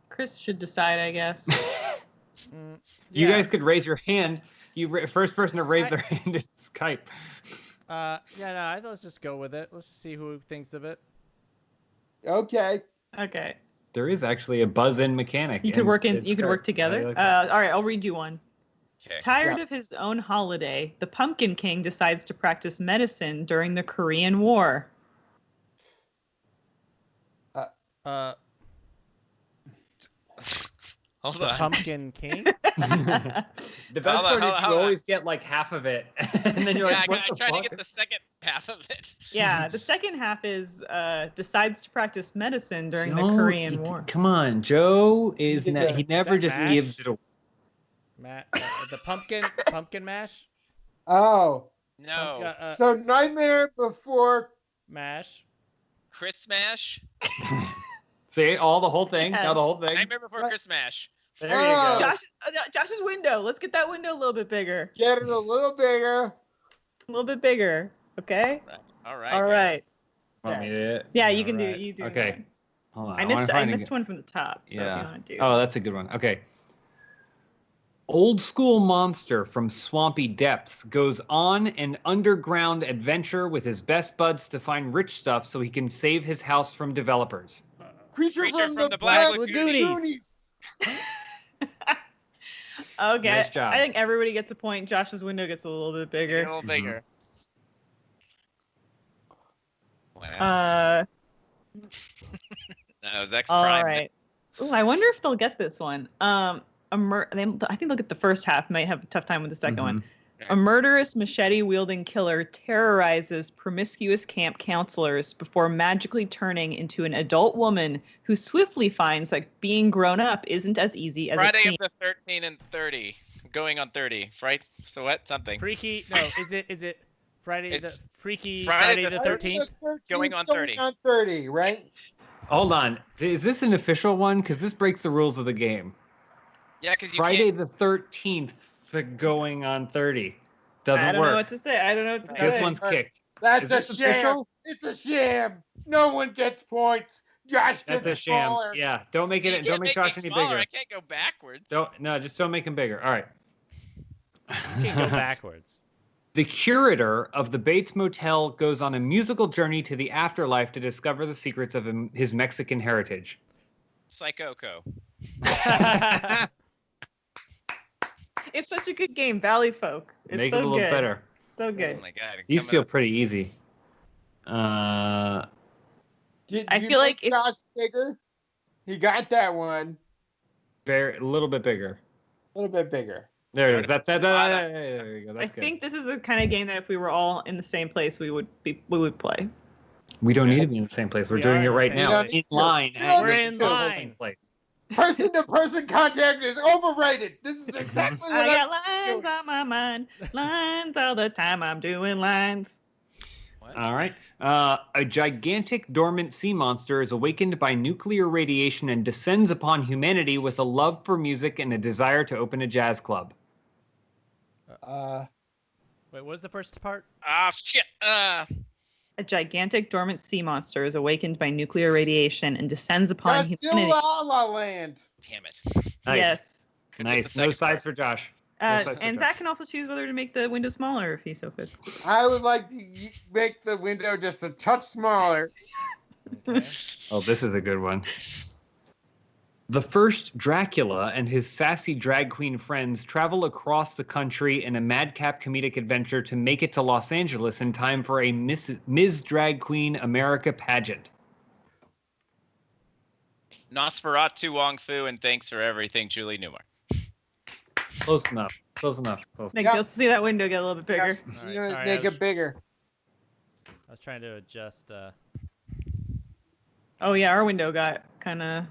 Chris should decide, I guess. You Yeah. guys could raise your hand. First person to raise their hand in Skype. Let's just go with it. Let's just see who thinks of it. okay. Okay. There is actually a buzz-in mechanic. You could and work in. it's You could great. work together. I like that. All right, I'll read you one. Okay. Tired Yeah. of his own holiday, the Pumpkin King decides to practice medicine during the Korean War. Hold The on. Pumpkin King. The best Hold on, part is hold you on. always get like half of it, and then you're Yeah, like, "What I the tried fuck?" to get the second half of it. Yeah, the second half is decides to practice medicine during the Joe, Korean it- War. Come on, Joe is Is not. that- He never is that just mash? gives it away. The pumpkin mash. Oh, No. so Nightmare Before. Mash. Chris Smash. See, all the whole thing. Yeah. Now the whole thing. Nightmare Before Chris Smash. There you Oh. go. Josh's window. Let's get that window a little bit bigger. Get it a little bigger. A little bit bigger. Okay. All right. All guys. right. Want me to? Yeah, you can Alright. do. You do. Okay. one. Hold on. I wanna missed. I find a missed good- one from the top. So if Yeah. you want to do. Oh, that's a good one. Okay. Old school monster from swampy depths goes on an underground adventure with his best buds to find rich stuff so he can save his house from developers. Creature, Creature from, from the the Black Lagoonies. Okay. Nice job. I think everybody gets a point. Josh's window gets a little bit A bigger. little bigger. Wow. That was X All Prime. right. Ooh, I wonder if they'll get this one. I think they'll get the first half. Might have a tough time with the 2nd one. A murderous machete-wielding killer terrorizes promiscuous camp counselors before magically turning into an adult woman who swiftly finds that being grown up isn't as easy as it Friday seems. of the 13 and 30. Going on 30. Right? So what? Something. Freaky. No, is it Friday It's the Freaky Friday Friday the the 13th? Going on 30. Going on 30, right? Hold on. Is this an official one? Because this breaks the rules of the game. Yeah, because you Friday can't. the 13th for going on 30. Doesn't I don't work. know what to say. I don't know what to say. This one's kicked. That's Is a this sham. official? It's a sham. No one gets points. Josh That's gets a sham. smaller. Yeah, don't make You it. can't Don't make make me Josh any smaller. bigger. I can't go backwards. Just don't make him bigger. All right. You can go backwards. The curator of the Bates Motel goes on a musical journey to the afterlife to discover the secrets of his Mexican heritage. Psychoco. It's such a good game, Valley Folk. It's Make so it a little good. better. So good. Oh my god. These coming feel up. pretty easy. Did I you feel like make Josh bigger? He got that one. A little bit bigger. A little bit bigger. There it is. There you go. I That's good. think this is the kind of game that if we were all in the same place, we would play. We don't need to be in the same place. We're We doing are it in the right same now. place. In line. We're in line. Place. Person-to-person contact is overrated. This is exactly what I got I'm lines doing. on my mind. Lines all the time. I'm doing lines. What? All right. A gigantic dormant sea monster is awakened by nuclear radiation and descends upon humanity with a love for music and a desire to open a jazz club. Uh, Wait, what was the first part? Ah, shit. A gigantic dormant sea monster is awakened by nuclear radiation and descends upon humanity. Godzilla La Land. Damn it. Nice. Yes. Nice. The No second size part. for Josh. And size for Zach Josh. can also choose whether to make the window smaller if he so wishes. I would like to make the window just a touch smaller. Okay. Oh, this is a good one. The first Dracula and his sassy drag queen friends travel across the country in a madcap comedic adventure to make it to Los Angeles in time for a Ms. Drag Queen America pageant. Nosferatu Wong Fu, and thanks for everything, Julie Newmar. Close enough. Close enough. Close Nick, Yeah. let's see that window get a little bit bigger. All You right, know, sorry, make I was- it bigger. I was trying to adjust. Oh yeah, our window got kind of.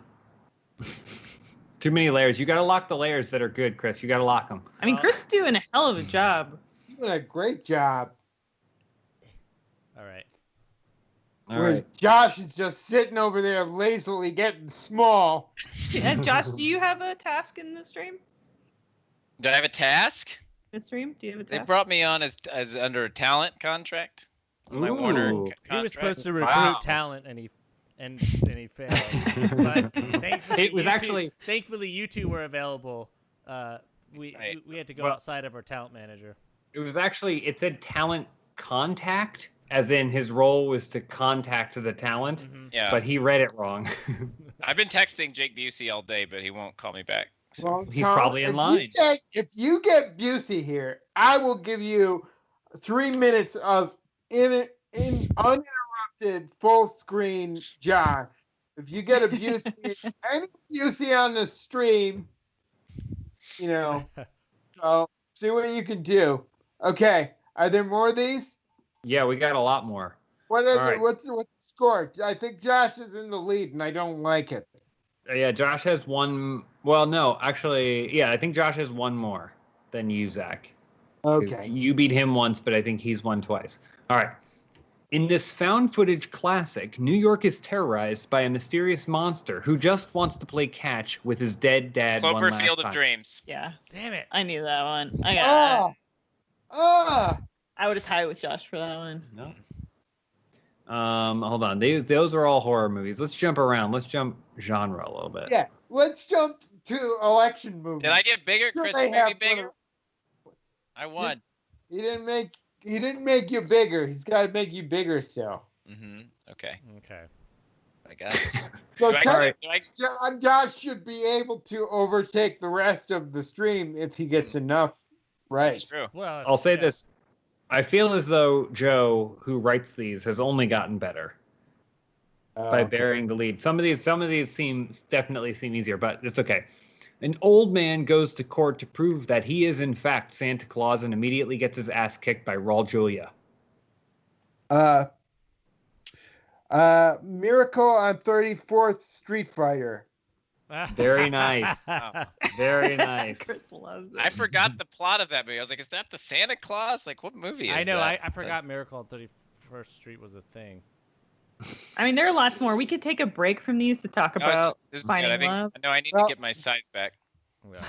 Too many layers. You got to lock the layers that are good, Chris. You got to lock them. I mean, Chris is doing a hell of a job. You're doing a great job. All right. All Whereas right. Josh is just sitting over there lazily getting small. Josh, do you have a task in the stream? Do I have a task? Midstream? Do you have a They task? brought me on as under a talent contract. My Warner Ooh. contract. He was supposed to recruit Wow. talent, and he failed. But thankfully, It was actually- thankfully you two were available. We had to go Well- outside of our talent manager. It was actually, it said talent contact, as in his role was to contact the talent, Mhm. Yeah. but he read it wrong. I've been texting Jake Busey all day, but he won't call me back. So. Well, He's Tom, probably in if line. if you get Busey here, I will give you 3 minutes of uninterrupted full screen Josh. If you get a Busey, any Busey on the stream, you know, so see what you can do. Okay, are there more of these? Yeah, we got a lot more. What are All the, right. what's the score? I think Josh is in the lead, and I don't like it. Yeah, Josh has one. Well, no, actually, yeah, I think Josh has one more than you, Zach. 'Cause Okay. You beat him once, but I think he's won twice. All right. In this found footage classic, New York is terrorized by a mysterious monster who just wants to play catch with his dead dad one last Cloverfield time. of Dreams. Yeah, Damn it! I knew that one. I got. I would have tied with Josh for that one. No. Hold on. Those are all horror movies. Let's jump around. Let's jump genre a little bit. Yeah, let's jump to election movies. Did I get bigger? Sure Chris they made me have bigger. I won. He didn't make you bigger. He's got to make you bigger still. Mm-hmm. Okay. Okay. I got it. So Do I, technically, do I, Josh should be able to overtake the rest of the stream if he gets enough right. That's true. Well, I'll say yeah. this. I feel as though Joe, who writes these, has only gotten better by bearing the lead. Some of these definitely seem easier, but it's okay. An old man goes to court to prove that he is in fact Santa Claus and immediately gets his ass kicked by Raul Julia. Miracle on 34th Street Fighter. Very nice. Oh. Very nice. Chris loves it. I forgot the plot of that movie. I was like, is that the Santa Claus? Like, what movie is I know. that? I forgot Miracle on 31st Street was a thing. I mean, there are lots more. We could take a break from these to talk No, about this is good. finding I think love. no, I need Well- to get my size back. Yeah.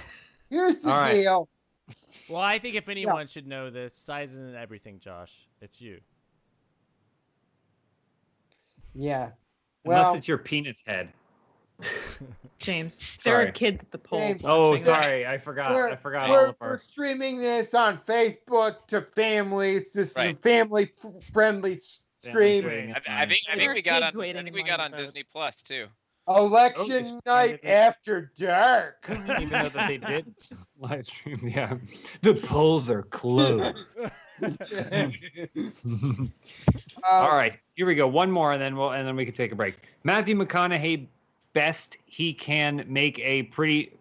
Here's the All right. deal. Well, I think if anyone should know this, size isn't everything, Josh. It's you. Yeah. Unless Well, it's your penis head. James, there are Sorry. kids at the polls. James. Oh, watching sorry. this. I forgot. I forgot we're, all of we're our. streaming this on Facebook to families. This is a Right. family-friendly Family's stream. waiting in I think There are we got kids on. I waiting think in we line got to on vote. Disney Plus too. Election Oh, night they- after dark. I didn't even know that they did live stream. Yeah, the polls are closed. All right, here we go. One more, and then we can take a break. Matthew McConaughey, best he can make a pretty.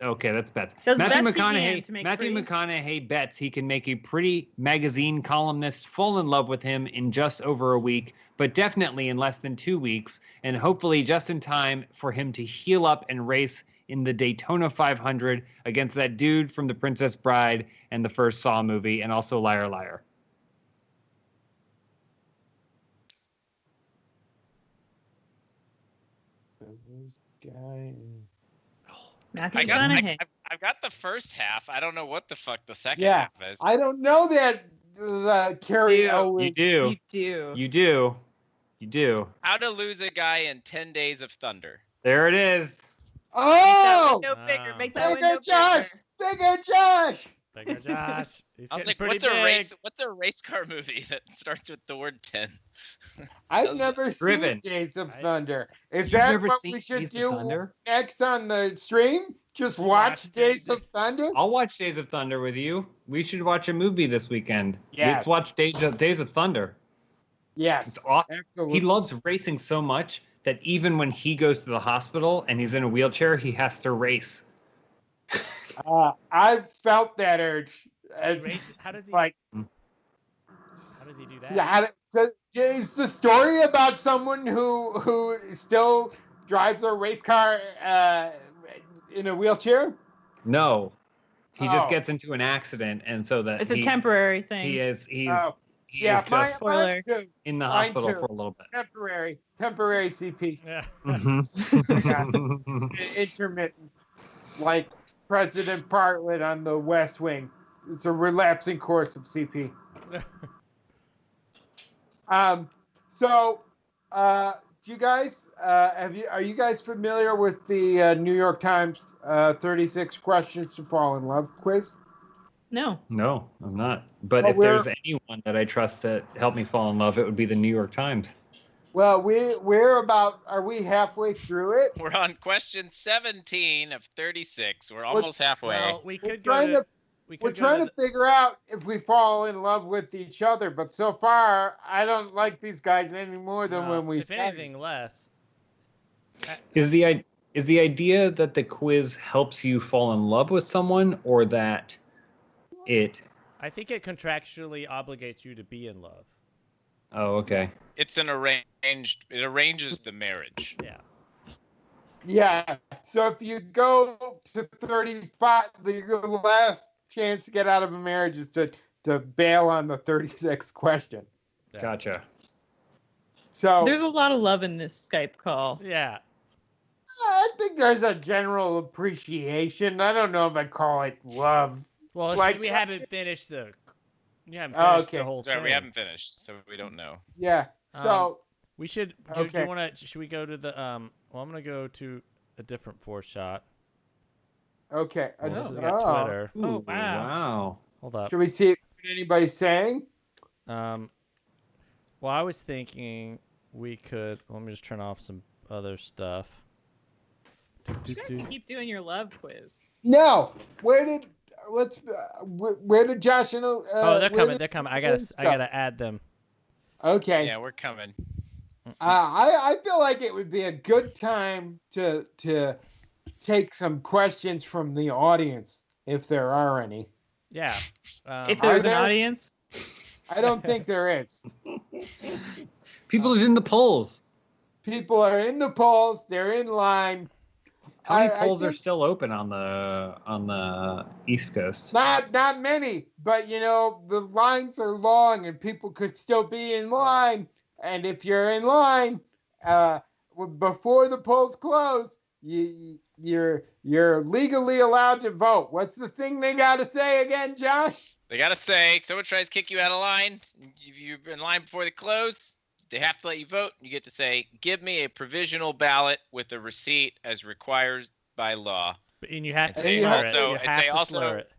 Okay, that's bets. Does Matthew best he can McConaughey. to make Matthew pretty? McConaughey bets he can make a pretty magazine columnist fall in love with him in just over a week, but definitely in less than 2 weeks, and hopefully just in time for him to heal up and race in the Daytona 500 against that dude from The Princess Bride and the first Saw movie, and also Liar Liar. Matthew I McConaughey. I've got the first half. I don't know what the fuck the second Yeah, half is. I don't know that Carrie You always. You You do. You do. You do. How to Lose a Guy in 10 Days of Thunder. There it is. Oh, Make that window bigger. Make that bigger window Josh, bigger. bigger Josh. Bigger Josh. He's I was getting like, pretty what's a big. race? What's a race car movie that starts with the word 10? I've Does- never Driven. seen Days of Right? Thunder. Is You've that never what seen we should Days of do Thunder? next on the stream? Just You watch watched it. Days of Thunder? I'll watch Days of Thunder with you. We should watch a movie this weekend. Yes. Let's watch Days of Thunder. Yes. It's awesome. Absolutely. He loves racing so much that even when he goes to the hospital and he's in a wheelchair, he has to race. I've felt that urge. It's How does he? like, How does he do that? yeah, it's the story about someone who still drives a race car in a wheelchair. No. He just Oh. gets into an accident, and so that It's a temporary thing. he's Oh. he Yeah, is just Spoiler. mine too. in the mine hospital too. for a little bit. Temporary CP, Yeah. intermittent, like President Bartlett on The West Wing. It's a relapsing course of CP. So, do you guys are you guys familiar with the New York Times 36 questions to fall in love quiz? No. No, I'm not. But Well, if there's anyone that I trust to help me fall in love, it would be the New York Times. Well, are we halfway through it? We're on question 17 of 36. We're almost halfway. Well, we We're could go trying to. to We We're could go trying to. to figure out if we fall in love with each other, but so far I don't like these guys any more than No, when we if started. anything, less. Is the idea that the quiz helps you fall in love with someone, or that it? I think it contractually obligates you to be in love. Oh, okay. It's an arranged. It arranges the marriage. Yeah. Yeah. So if you go to 35, the last chance to get out of a marriage is to bail on the 36th question. Yeah. Gotcha. So There's a lot of love in this Skype call. Yeah. I think there's a general appreciation. I don't know if I'd call it love. Well, it's Like- 'cause we haven't finished the. You haven't Oh, finished okay. the whole Sorry, thing. we haven't finished, so we don't know. Yeah. So We should. Do Okay. you want to? Should we go to the? Well, I'm gonna go to a different four shot. okay. Well, this Oh. has got Twitter. Oh, Ooh, wow. Wow. Hold up. Should we see what anybody's saying? Well, I was thinking we could. Let me just turn off some other stuff. You guys can keep doing your love quiz. No. Where did Josh and Oh, they're where coming. did- They're coming. I Let's gotta add them. Okay. Yeah, we're coming. I feel like it would be a good time to take some questions from the audience if there are any. Yeah. If there's an there- audience. I don't think there is. People are in the polls. People are in the polls. They're in line. How many I polls are think- still open on the East Coast? Not many, but the lines are long and people could still be in line. And if you're in line before the polls close, you're legally allowed to vote. What's the thing they got to say again, Josh? They got to say, someone tries to kick you out of line. If you've been in line before they close, they have to let you vote. You get to say, give me a provisional ballot with a receipt as required by law. And you have to say slur also, it. You and have say to also, slur it.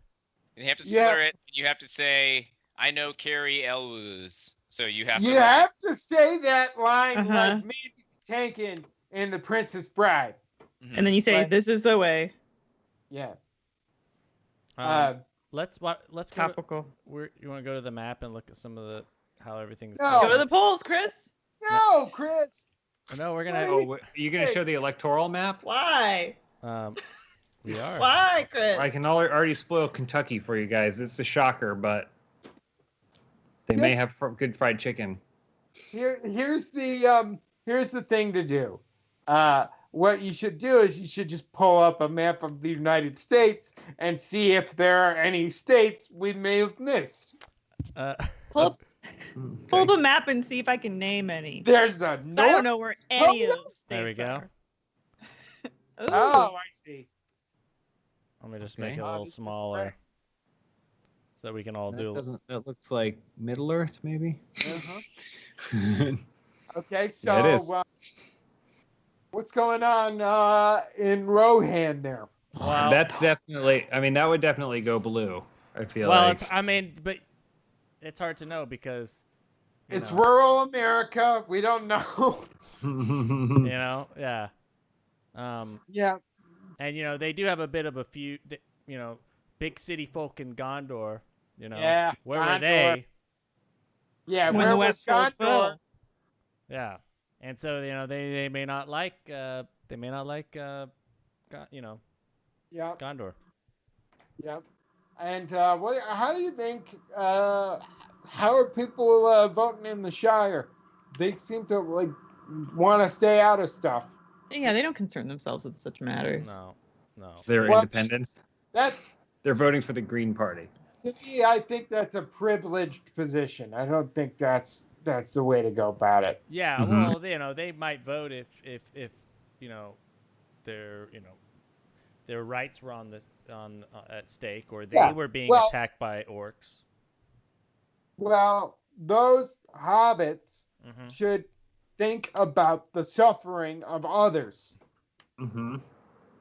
You have to slur it. And you have to say, I know Carrie Elwes. So you have to say that line like Mandy Patinkin in The Princess Bride. Mm-hmm. And then you say, this is the way. Yeah. Let's topical. You want to go to the map and look at some of how everything's. No. Go to the polls, Chris. No, Chris. No, we're gonna. Are you gonna show the electoral map? Why? We are. Why, Chris? I can already spoil Kentucky for you guys. It's a shocker, but they may have good fried chicken. Here's the thing to do. What you should do is you should just pull up a map of the United States and see if there are any states we may have missed. Pull up a map and see if I can name any. There's I don't know where any of those states There we go. Oh, I see. Let me just make it a little smaller so that we can all do. That looks like Middle Earth, maybe. Okay, so what's going on in Rohan there? Wow. That's definitely. I mean, that would definitely go blue. I feel like. Well, but it's hard to know because it's rural America. We don't know. Yeah. Yeah. And they do have a bit of a few. Big city folk in Gondor. Yeah. Where were they? Yeah, when the West Gondor. Yeah, and so they may not like Gondor. Yeah, and how do you think? How are people voting in the Shire? They seem to want to stay out of stuff. Yeah, they don't concern themselves with such matters. No. They're independents. They're voting for the Green Party. To me, I think that's a privileged position. I don't think that's the way to go about it. Yeah, Mm-hmm. well, they might vote if their rights were at stake, or they were being attacked by orcs. Well, those hobbits should think about the suffering of others. Mm-hmm.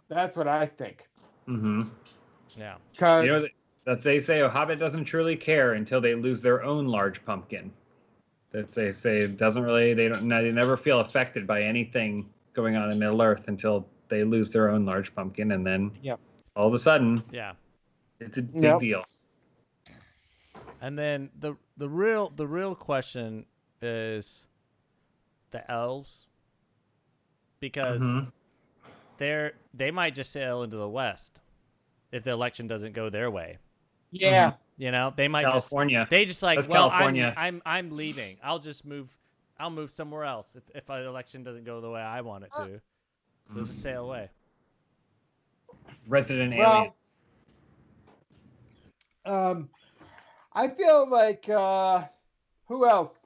That's what I think. Mm-hmm. Yeah. Because they say a hobbit doesn't truly care until they lose their own large pumpkin. That they say they never feel affected by anything going on in Middle Earth until they lose their own large pumpkin, and then all of a sudden, it's a big deal. And then the real question is the elves, because they might just sail into the west if the election doesn't go their way. Yeah. They might California. California. I'm leaving. I'll move somewhere else if the election doesn't go the way I want it to. So just sail away. Resident aliens. I feel like who else?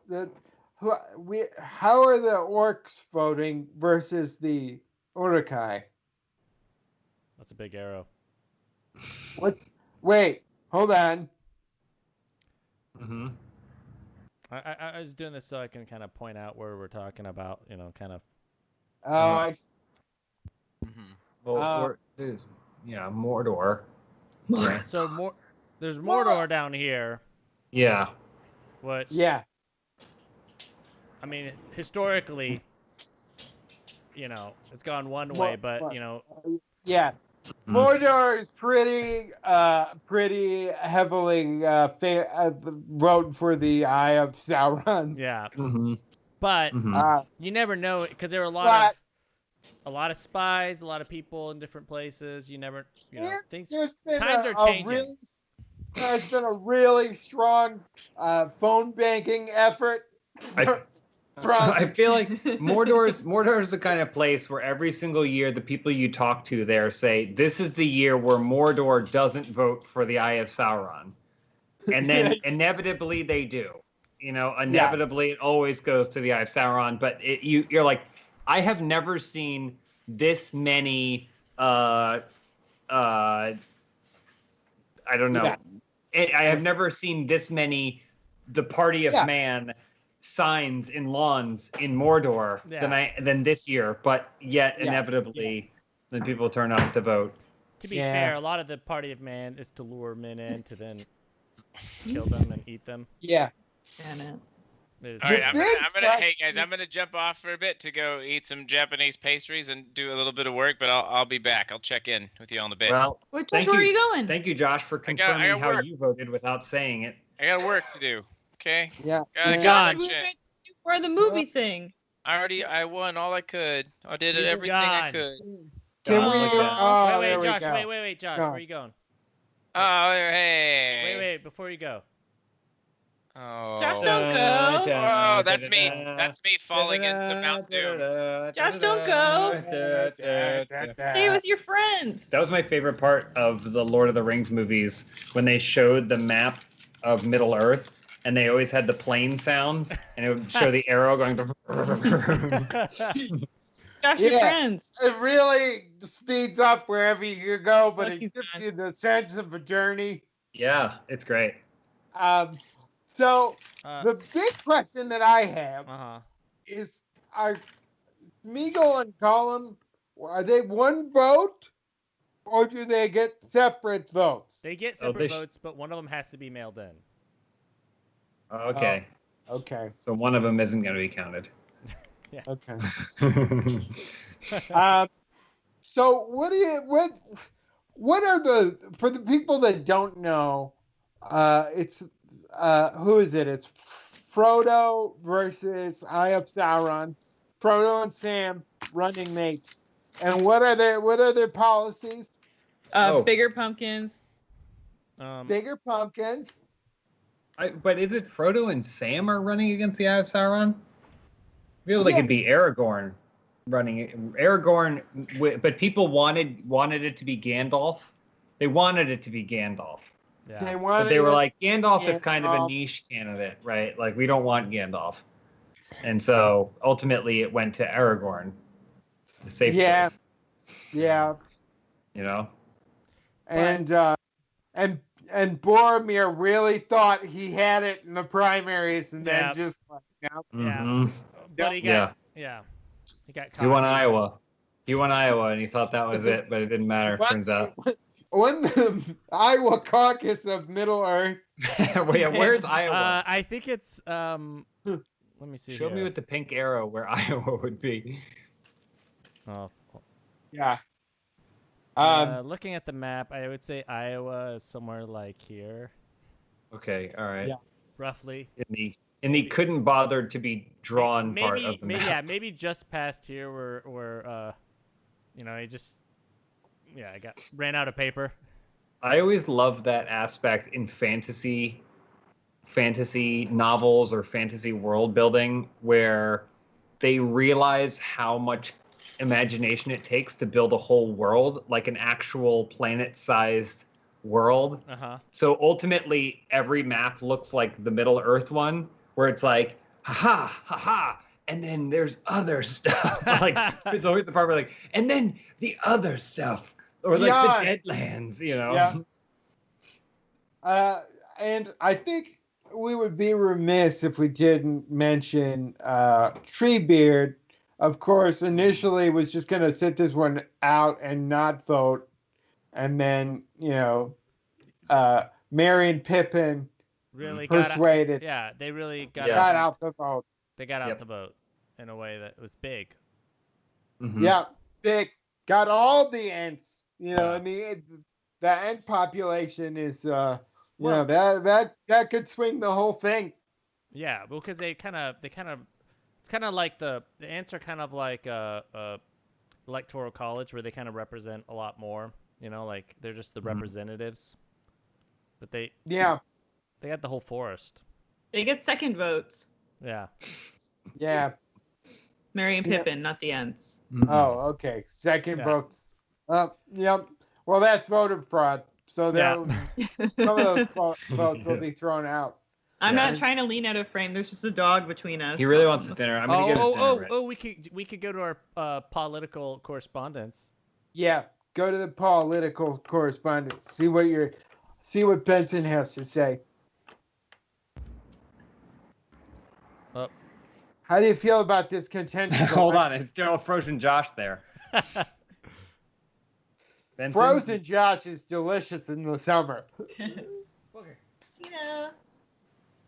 How are the orcs voting versus the Uruk-hai? That's a big arrow. Wait, hold on. Mm-hmm. I was doing this so I can kind of point out where we're talking about, kind of. I. Well, there's Mordor. Yeah. So there's Mordor down here. Yeah. Which. Yeah. I mean, historically, it's gone one way, but Yeah. Mordor is pretty heavily wrote for the Eye of Sauron. Yeah. Mm-hmm. But you never know, because there are a lot of spies, a lot of people in different places. You never, times are changing. There's been a really strong phone banking effort. I feel like Mordor is the kind of place where every single year the people you talk to there say, this is the year where Mordor doesn't vote for the Eye of Sauron. And then inevitably they do. Inevitably it always goes to the Eye of Sauron. But you're like, I have never seen this many I don't know. Yeah. I have never seen this many the Party of Man signs in lawns in Mordor than this year, but yet inevitably then people turn out to vote. To be fair, a lot of the Party of Man is to lure men in to then kill them and eat them. Yeah. Damn it. All right, hey guys, I'm gonna jump off for a bit to go eat some Japanese pastries and do a little bit of work, but I'll be back. I'll check in with you on the bit. Well, Josh, where are you going? Thank you, Josh, for confirming how you voted without saying it. I got work to do. Okay. Yeah. For the movie thing. I won all I could. I did everything I could. Can we? Wait, Josh, where are you going? Oh, hey. Wait, before you go. Oh. Josh, don't go. Oh, that's me. That's me falling into Mount Doom. Josh, don't go. Stay with your friends. That was my favorite part of the Lord of the Rings movies when they showed the map of Middle Earth and they always had the plane sounds and it would show the arrow going. Josh, your friends. It really speeds up wherever you go, but it gives you the sense of a journey. Yeah, it's great. So the big question that I have is: are Smeagol and Gollum, are they one vote, or do they get separate votes? They get separate votes, but one of them has to be mailed in. Okay. Okay. So one of them isn't going to be counted. Yeah. Okay. So what are the, for the people that don't know, it's who is it? It's Frodo versus Eye of Sauron. Frodo and Sam running mates. And what are their policies? Bigger pumpkins. Bigger pumpkins. But is it Frodo and Sam are running against the Eye of Sauron? I feel like it'd be Aragorn running it. Aragorn, but people wanted it to be Gandalf. They wanted it to be Gandalf. Yeah. But they were like, Gandalf is kind of a niche candidate, right? Like, we don't want Gandalf. And so, ultimately, it went to Aragorn. The safe choice. Yeah. You know? And Boromir really thought he had it in the primaries and then just like, But he got, he got caught. He won Iowa. And he thought that was it, but it didn't matter, turns out. Won the Iowa caucus of Middle Earth. Where's Iowa? I think it's, let me see. Show me with the pink arrow where Iowa would be. Oh. Yeah. Looking at the map, I would say Iowa is somewhere like here. Okay, all right. Yeah. Roughly. In the couldn't bother to be drawn part of the map. Yeah, maybe just past here where I just I ran out of paper. I always love that aspect in fantasy novels or fantasy world building where they realize how much imagination it takes to build a whole world, like an actual planet-sized world. So ultimately, every map looks like the Middle Earth one, where it's like, ha, and then there's other stuff. Like, there's always the part where like, and then the other stuff. Or like the Deadlands, you know? Yeah. And I think we would be remiss if we didn't mention Treebeard. Of course, initially was just going to sit this one out and not vote. And then, Merry and Pippin really persuaded. They really got out the vote. They got out the vote in a way that was big. Mm-hmm. Yeah, big. Got all the Ents. And the Ent population is, that could swing the whole thing. Yeah, well, because it's kind of like the Ents are kind of like electoral college where they kind of represent a lot more. Like they're just the representatives. But they got the whole forest. They get second votes. Yeah. Yeah. Merry and Pippin, not the Ents. Mm-hmm. Oh, okay. Second votes. Yep. Well, that's voter fraud. So some of those votes will be thrown out. I'm Yeah. not trying to lean out of frame. There's just a dog between us. He really wants his dinner. I'm gonna get his dinner. Ready. We could go to our political correspondence. Yeah, go to the political correspondence. See what Benson has to say. Oh. How do you feel about this contentious? Hold on, it's Gerald Frozen Josh there. Benson? Frozen Josh is delicious in the summer. Gina.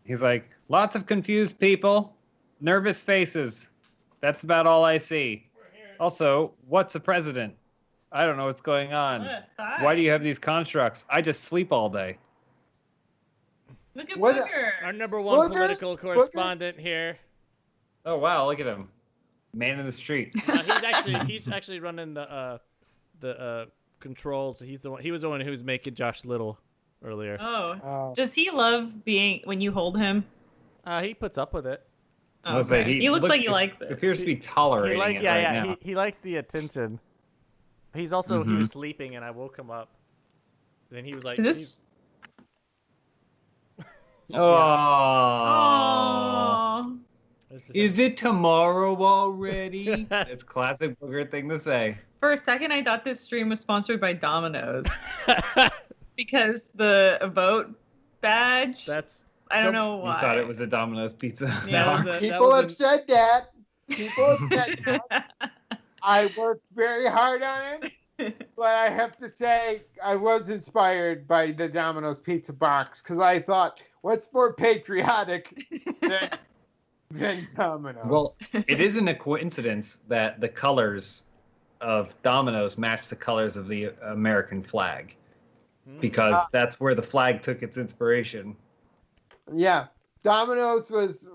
He's like, lots of confused people, nervous faces. That's about all I see. Also, what's a president? I don't know what's going on. Why do you have these constructs? I just sleep all day. Look at What Booger. Our number one Booger? political correspondent here. Oh wow, look at him, man in the street. He's actually running the controls. He was the one who was making Josh little earlier. Oh. Does he love being when you hold him? He puts up with it. Oh, okay. He looks like he likes it. Appears to be tolerating it right now. He likes the attention. He's also he was sleeping and I woke him up. Then he was like, Is this? Oh. Is it tomorrow already? It's classic Booger thing to say. For a second, I thought this stream was sponsored by Domino's because the vote badge. I don't know why. You thought it was a Domino's pizza. Yeah. People have said that. People have said that. I worked very hard on it, but I have to say I was inspired by the Domino's pizza box because I thought, what's more patriotic than Domino's? Well, it isn't a coincidence that the colors of Domino's match the colors of the American flag, because that's where the flag took its inspiration. Yeah, Domino's was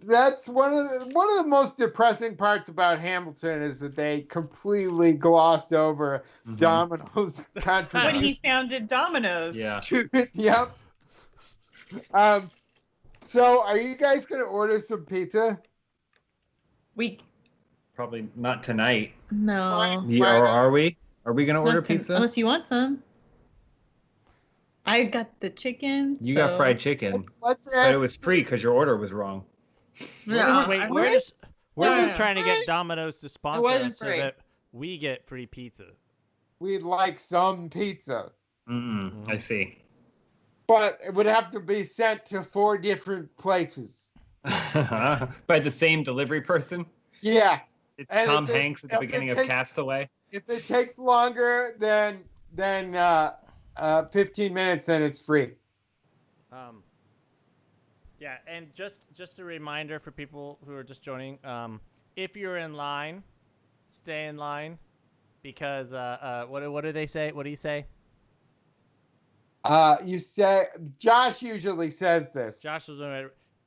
that's one of the most depressing parts about Hamilton is that they completely glossed over Domino's contribution. When he founded Domino's. Yeah. Yep. So are you guys gonna order some pizza? We probably not tonight. No. Or are we? Are we gonna order pizza? Unless you want some. I got the chicken. You got fried chicken, but it was free because your order was wrong. No, wait, we're just trying to get Domino's to sponsor us so that we get free pizza. We'd like some pizza. I see. But it would have to be sent to 4 different places. By the same delivery person? Yeah. It's Tom Hanks at the beginning of Castaway. If it takes longer than 15 minutes, then it's free. Yeah, and just a reminder for people who are just joining, if you're in line, stay in line, because what do they say? What do you say? You say Josh usually says this. Josh was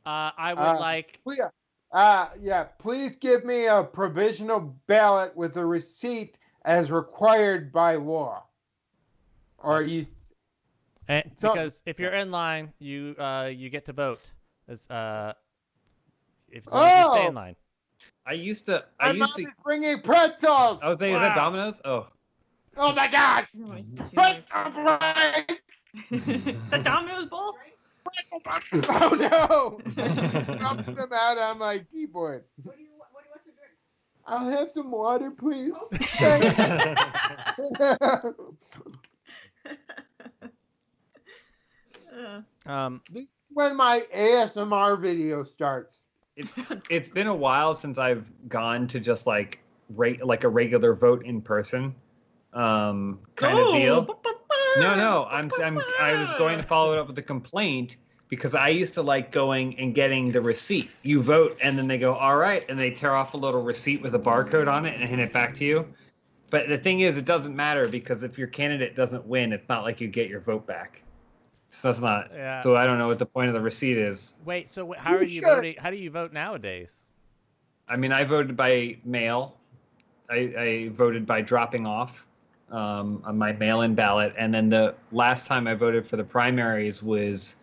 I would like. Please give me a provisional ballot with a receipt as required by law. Or you. Because if you're in line, you get to vote. As if you stay in line. I used to bringing pretzels. I was saying, is that Domino's? Oh my God! Pretzel break! The Domino's bowl? Oh no! Dump them out on my keyboard. What do you want to drink? I'll have some water, please. This is when my ASMR video starts. It's been a while since I've gone to just like a regular vote in person kind of deal. No, I was going to follow it up with a complaint because I used to like going and getting the receipt. You vote and then they go, all right, and they tear off a little receipt with a barcode on it and hand it back to you. But the thing is, it doesn't matter because if your candidate doesn't win, it's not like you get your vote back. So that's not. Yeah. So I don't know what the point of the receipt is. Wait, so how are you voting? How do you vote nowadays? I mean, I voted by mail. I voted by dropping off on my mail-in ballot, and then the last time I voted for the primaries was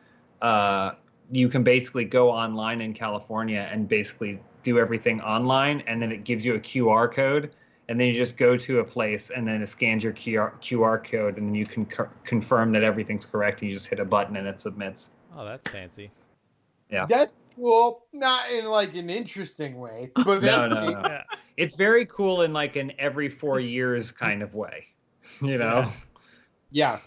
you can basically go online in California and basically do everything online, and then it gives you a QR code. And then you just go to a place, and then it scans your QR code, and then you can confirm that everything's correct. And you just hit a button, and it submits. Oh, that's fancy. Yeah. That's cool. Not in like an interesting way, but that's No. Yeah. It's very cool in like an every 4 years kind of way. You know? Yeah.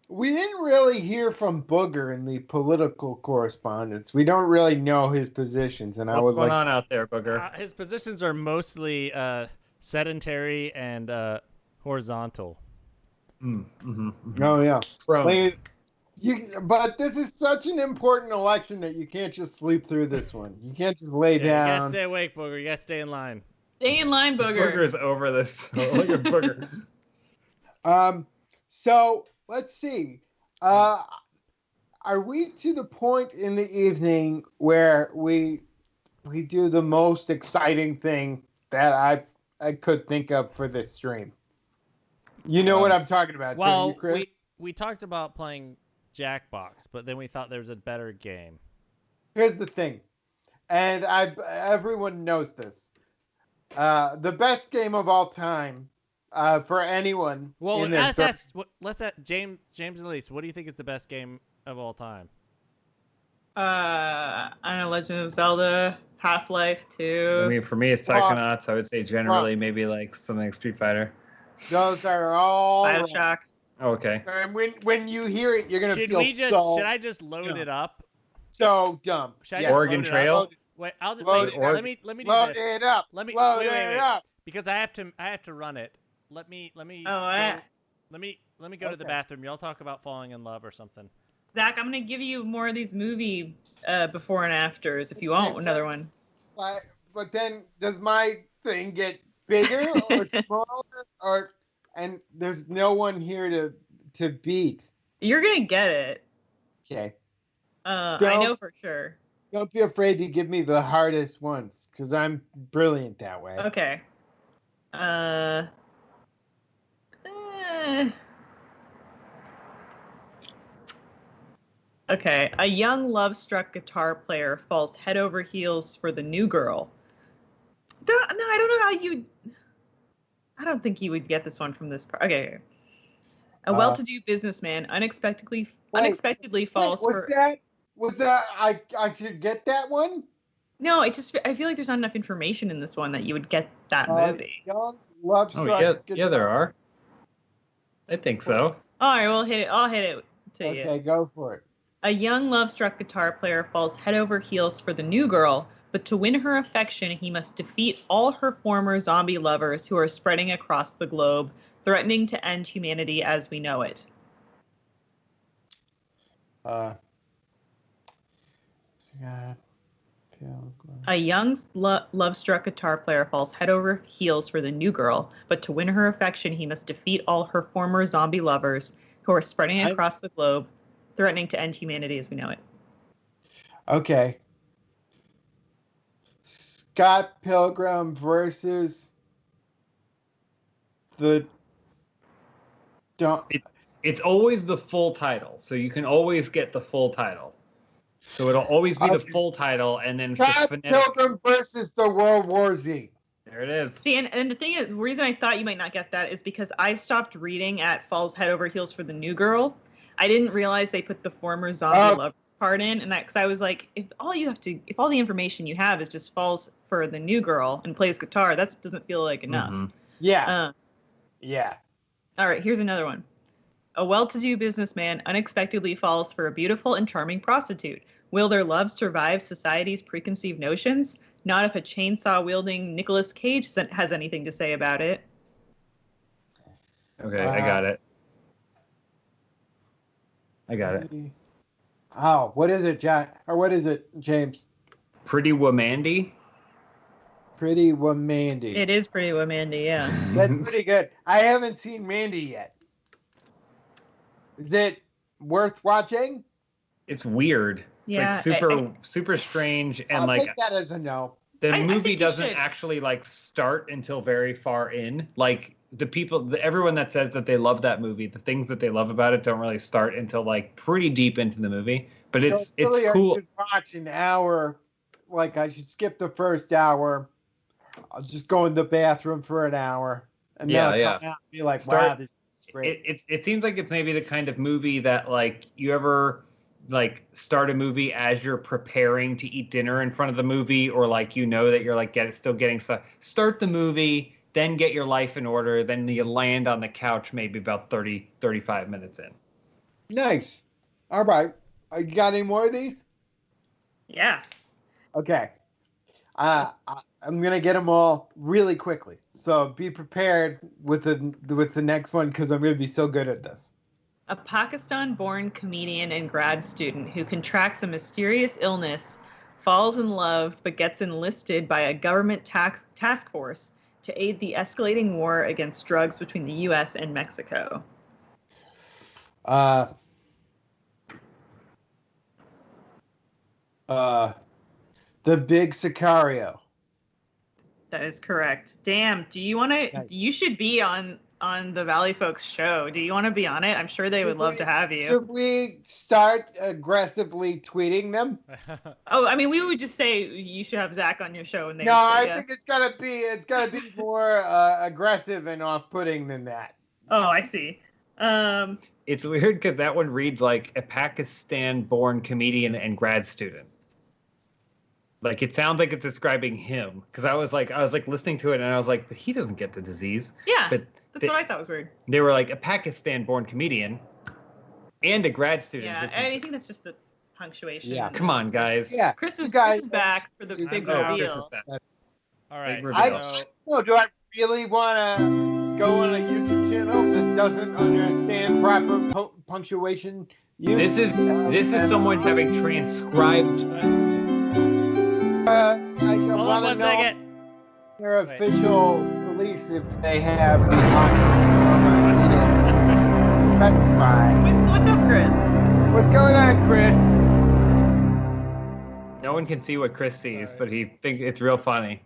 We didn't really hear from Booger in the political correspondence. We don't really know his positions, and What's going on out there, Booger? His positions are mostly sedentary and horizontal. Oh yeah. Prone. But this is such an important election that you can't just sleep through this one. You can't just lay You gotta down. stay awake, Booger. You gotta stay in line. Stay in line, Booger. Booger's over this. Look at Booger. So let's see. Are we to the point in the evening where we do the most exciting thing that I could think of for this stream? You know what I'm talking about, don't you, Chris? we talked about playing Jackbox, but then we thought there was a better game. Here's the thing, and everyone knows this. The best game of all time for anyone. Well, in let's ask James and Elise. What do you think is the best game of all time? I don't know, Legend of Zelda, Half-Life 2. I mean, for me, it's Psychonauts. I would say generally maybe like something like Street Fighter. Those are all Bioshock. Oh, okay. And when you hear it, you're gonna Should I just load it up? So dumb. Should I just Oregon load it Trail. up? Wait, I'll just Load let me do load this. it up. Let me load wait, it up. because I have to run it. Let me Oh, go, let me go to the Okay. bathroom. Y'all talk about falling in love or something. Zach, I'm going to give you more of these movie before and afters if you want another one. But then does my thing get bigger or smaller, and there's no one here to beat? You're going to get it. Okay. I Don't- know for sure. Don't be afraid to give me the hardest ones, because I'm brilliant that way. Okay. Okay. A young love-struck guitar player falls head over heels for the new girl. No, I don't know how you... I don't think you would get this one from this part. Okay. A well-to-do businessman unexpectedly falls for... Was that I should get that one? No, I feel like there's not enough information in this one that you would get that movie. Young love Oh yeah, there are. I think so. All right, we'll hit it. I'll hit it to you. Okay, go for it. A young love-struck guitar player falls head over heels for the new girl, but to win her affection, he must defeat all her former zombie lovers who are spreading across the globe, threatening to end humanity as we know it. A young love-struck guitar player falls head over heels for the new girl, but to win her affection, he must defeat all her former zombie lovers who are spreading across the globe, threatening to end humanity as we know it. Okay. Scott Pilgrim versus the... It's always the full title, so you can always get the full title. So it'll always be the full title, and then Scott Pilgrim versus the World War Z. There it is. See, and the thing is, the reason I thought you might not get that is because I stopped reading at falls head over heels for the new girl. I didn't realize they put the former zombie lovers part in, and because I was like, if all the information you have is just falls for the new girl and plays guitar, that doesn't feel like enough. Mm-hmm. Yeah. Yeah. All right, here's another one. A well-to-do businessman unexpectedly falls for a beautiful and charming prostitute. Will their love survive society's preconceived notions? Not if a chainsaw-wielding Nicolas Cage has anything to say about it. Okay, I got it. Oh, what is it, Jack? Or what is it, James? Pretty Womandy? Pretty Womandy. It is Pretty Womandy, yeah. That's pretty good. I haven't seen Mandy yet. Is it worth watching? It's weird. It's like super strange, and I'll take that as a no. The movie doesn't actually like start until very far in. Like everyone that says that they love that movie, the things that they love about it don't really start until like pretty deep into the movie. But it's cool. I should watch an hour. Like I should skip the first hour. I'll just go in the bathroom for an hour, and then I'll come out and be like, wow, this is great. It seems like it's maybe the kind of movie that like like start a movie as you're preparing to eat dinner in front of the movie, or like you know that you're like still getting stuff. Start the movie, then get your life in order, then you land on the couch maybe about 35 minutes in. Nice. All right. You got any more of these? Yeah. Okay. I'm gonna get them all really quickly. So be prepared with the next one because I'm gonna be so good at this. A Pakistan-born comedian and grad student who contracts a mysterious illness, falls in love, but gets enlisted by a government task force to aid the escalating war against drugs between the U.S. and Mexico. The Big Sicario. That is correct. Damn, do you want to? Nice. You should be on the Valley Folks show. Do you want to be on it? I'm sure they would love to have you. Should we start aggressively tweeting them? Oh, I mean, we would just say you should have Zach on your show, and they No, would say I yes. think it's gotta be more aggressive and off-putting than that. Oh, I see. It's weird because that one reads like a Pakistan-born comedian and grad student. Like it sounds like it's describing him. Because I was like listening to it and I was like, but he doesn't get the disease. Yeah, but that's what I thought was weird. They were like a Pakistan-born comedian and a grad student. Yeah, and I think that's just the punctuation. Yeah. Come on, guys. Yeah, Chris you is guys- back for the big Oh, reveal. Chris is back. All right. Big reveal. So, Do I really want to go on a YouTube channel that doesn't understand proper punctuation use? This is someone having transcribed. I hold on want to one know second. their Wait. official release if they have specify. What's up, Chris? What's going on, Chris? No one can see what Chris sees, Sorry. but he thinks it's real funny.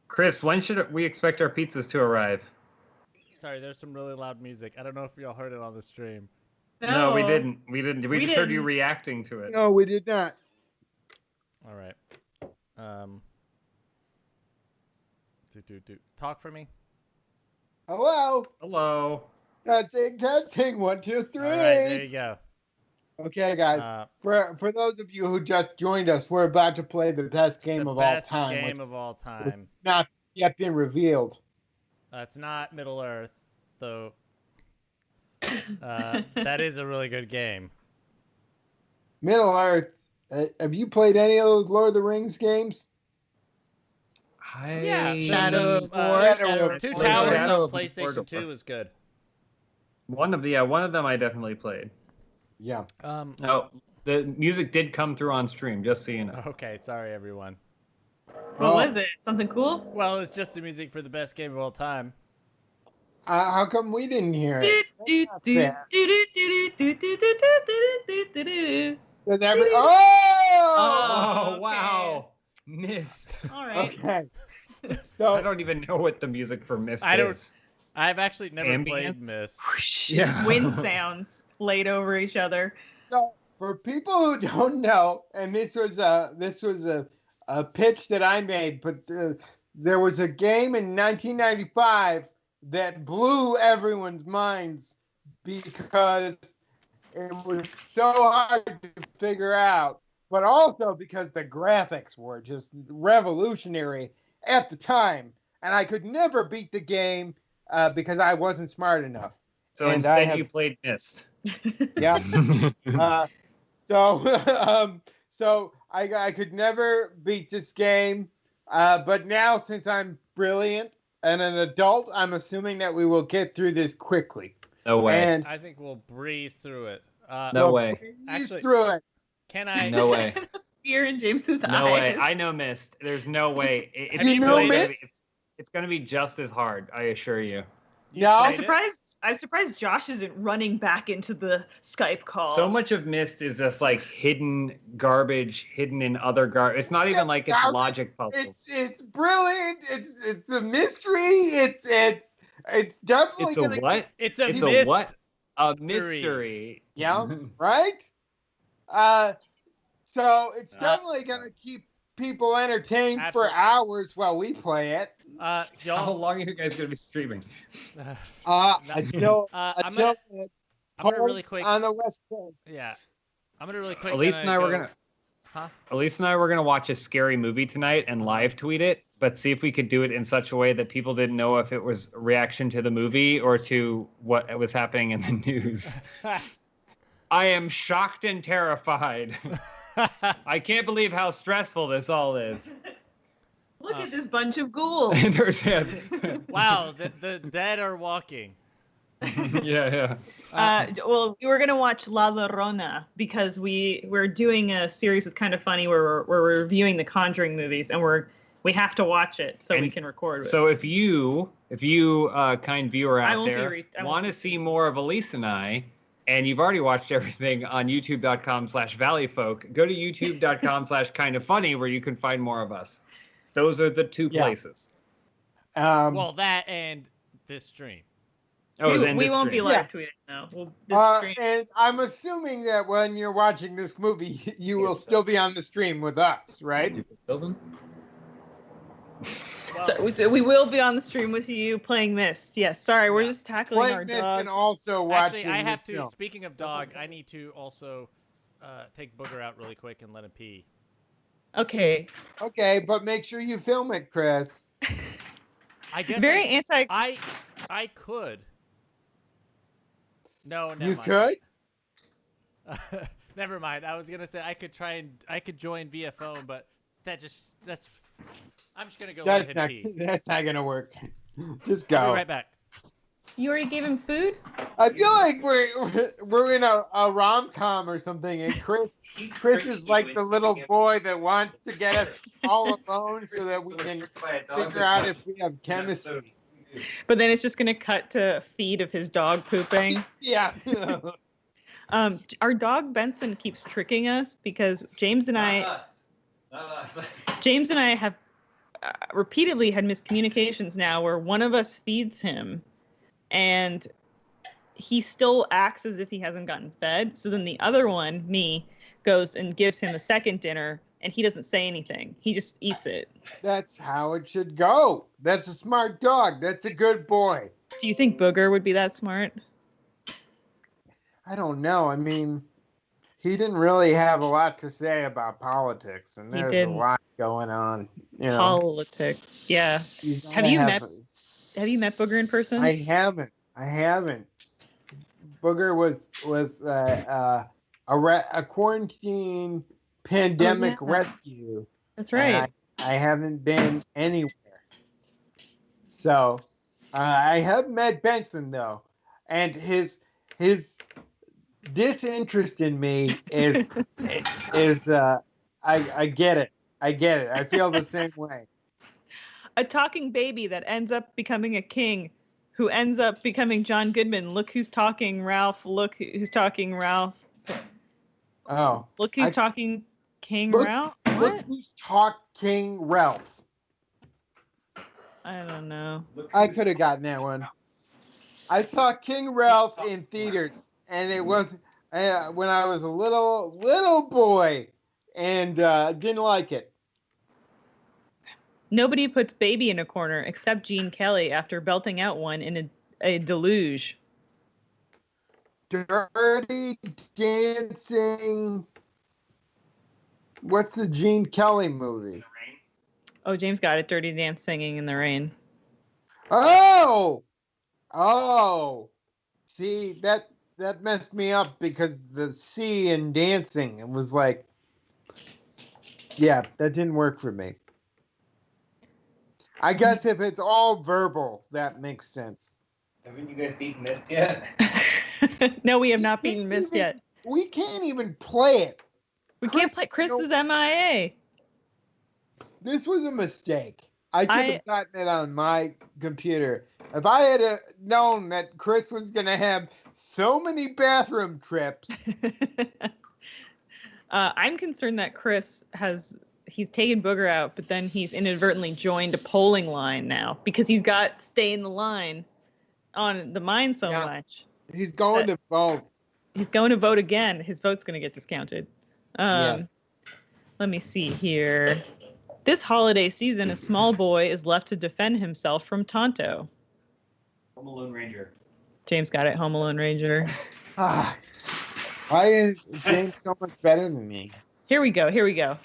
Chris, when should we expect our pizzas to arrive? Sorry, there's some really loud music. I don't know if y'all heard it on the stream. No, we didn't. We just heard you didn't. reacting to it. No, we did not. All right. Talk for me. Hello. Hello. Testing. 1, 2, 3. All right, there you go. Okay, guys. For those of you who just joined us, we're about to play the best game The of best all time. game which of all time. has not yet been revealed. It's not Middle Earth, though. That is a really good game. Middle Earth. Have you played any of those Lord of the Rings games? Yeah, Shadow of War, Shadow of Two War. Towers Shadow on of War. PlayStation 2 is good. One of them I definitely played. Yeah. Oh, the music did come through on stream, just so you know. Okay, sorry everyone. What was it? Something cool? Well, it's just the music for the best game of all time. How come we didn't hear Do, it? do, That's do, fair. do, do, do, do, do, do, do, do, do, do. Does every- Oh, okay. wow. Mist. All right. Okay. I So don't even know what the music for Mist I don't- is. I've actually never played Ambience? Myst. Just wind sounds laid over each other. for people who don't know, and this was a pitch that I made, but there was a game in 1995 that blew everyone's minds because it was so hard to figure out, but also because the graphics were just revolutionary at the time, and I could never beat the game because I wasn't smart enough. So And instead you played Mist. Yeah. So I could never beat this game, but now since I'm brilliant and an adult, I'm assuming that we will get through this quickly. No way. And I think we'll breeze through it. No we'll way. breeze Actually- through it. Can I? No way. Fear in James's eyes. No way. I know Mist. There's no way. It's Have you still played gonna it? be- it's going to be just as hard, I assure you. You No. I'm played it? surprised Josh isn't running back into the Skype call. So much of Mist is just like hidden garbage, hidden in other garbage. It's not even like it's Garbage. logic puzzles. It's brilliant. It's a mystery. It's definitely It's a gonna what? It's a It's mist. a what? A mystery. Yeah, right? So it's definitely gonna keep people entertained for Absolutely. hours while we play it. How Y'all. long are you guys going to be streaming? Until I'm until gonna really polls quick. on the West Coast. Yeah. I'm gonna really quick. Elise and I were gonna. Huh? Elise and I were gonna watch a scary movie tonight and live tweet it, but see if we could do it in such a way that people didn't know if it was reaction to the movie or to what was happening in the news. I am shocked and terrified. I can't believe how stressful this all is. Look at this bunch of ghouls. Wow, the dead are walking. Yeah. Well, we were gonna watch La Llorona because we're doing a series that's kind of funny where we're reviewing the Conjuring movies, and we have to watch it so we can record it. So if you kind viewer out there want to see more of Elise and I, and you've already watched everything on youtube.com/valleyfolk, go to youtube.com/kindoffunny where you can find more of us. Those are the two places. Well, that and this stream. Oh, we won't be live tweeting though. And I'm assuming that when you're watching this movie, you will still be on the stream with us, right? So we will be on the stream with you playing Myst. Yes. Sorry, we're just tackling playing our Myst dog. And also watching. Actually, I have to. Film. Speaking of dog, I need to also take Booger out really quick and let him pee. Okay. Okay, but make sure you film it, Chris. I guess I could. No, never mind. You could? Never mind. I was gonna say I could join via phone, but that's. I'm just gonna go let him pee. That's not gonna work. Just go. I'll be right back. You already gave him food? I feel like we're in a rom-com or something, and Chris is like the little boy that wants to get us all alone so that we can figure out if we have chemistry. But then it's just going to cut to a feed of his dog pooping. Yeah. Our dog Benson keeps tricking us because James and I have repeatedly had miscommunications now where one of us feeds him and he still acts as if he hasn't gotten fed. So then the other one, me, goes and gives him a second dinner and he doesn't say anything. He just eats it. That's how it should go. That's a smart dog. That's a good boy. Do you think Booger would be that smart? I don't know. I mean, he didn't really have a lot to say about politics, and there's a lot going on. You know. Politics, yeah. Have you met Booger in person? I haven't. Booger was a quarantine pandemic rescue. That's right. I haven't been anywhere. So I have met Benson though, and his disinterest in me is I get it. I feel the same way. A talking baby that ends up becoming a king, who ends up becoming John Goodman. Look who's talking, Ralph. Look who's talking, Ralph. Oh. Look who's talking, King Ralph. What? Look who's talking, Ralph. I don't know. I could have gotten that one. I saw King Ralph in theaters, and it was when I was a little boy, and didn't like it. Nobody puts baby in a corner except Gene Kelly after belting out one in a deluge. Dirty Dancing. What's the Gene Kelly movie? Oh, James got it. Dirty Dancing in the Rain. Oh! See, that messed me up because the C in dancing, it was like, yeah, that didn't work for me. I guess if it's all verbal, that makes sense. Haven't you guys beaten Myst yet? No, we have not beaten Myst yet. We can't even play it. We can't play. Chris is MIA. This was a mistake. I should have gotten it on my computer. If I had known that Chris was going to have so many bathroom trips. I'm concerned that Chris he's taken Booger out, but then he's inadvertently joined a polling line now because he's got stay in the line on the mine so much. He's going to vote. He's going to vote again. His vote's going to get discounted. Let me see here. This holiday season, a small boy is left to defend himself from Tonto. Home Alone Ranger. James got it. Home Alone Ranger. Why is James so much better than me? Here we go.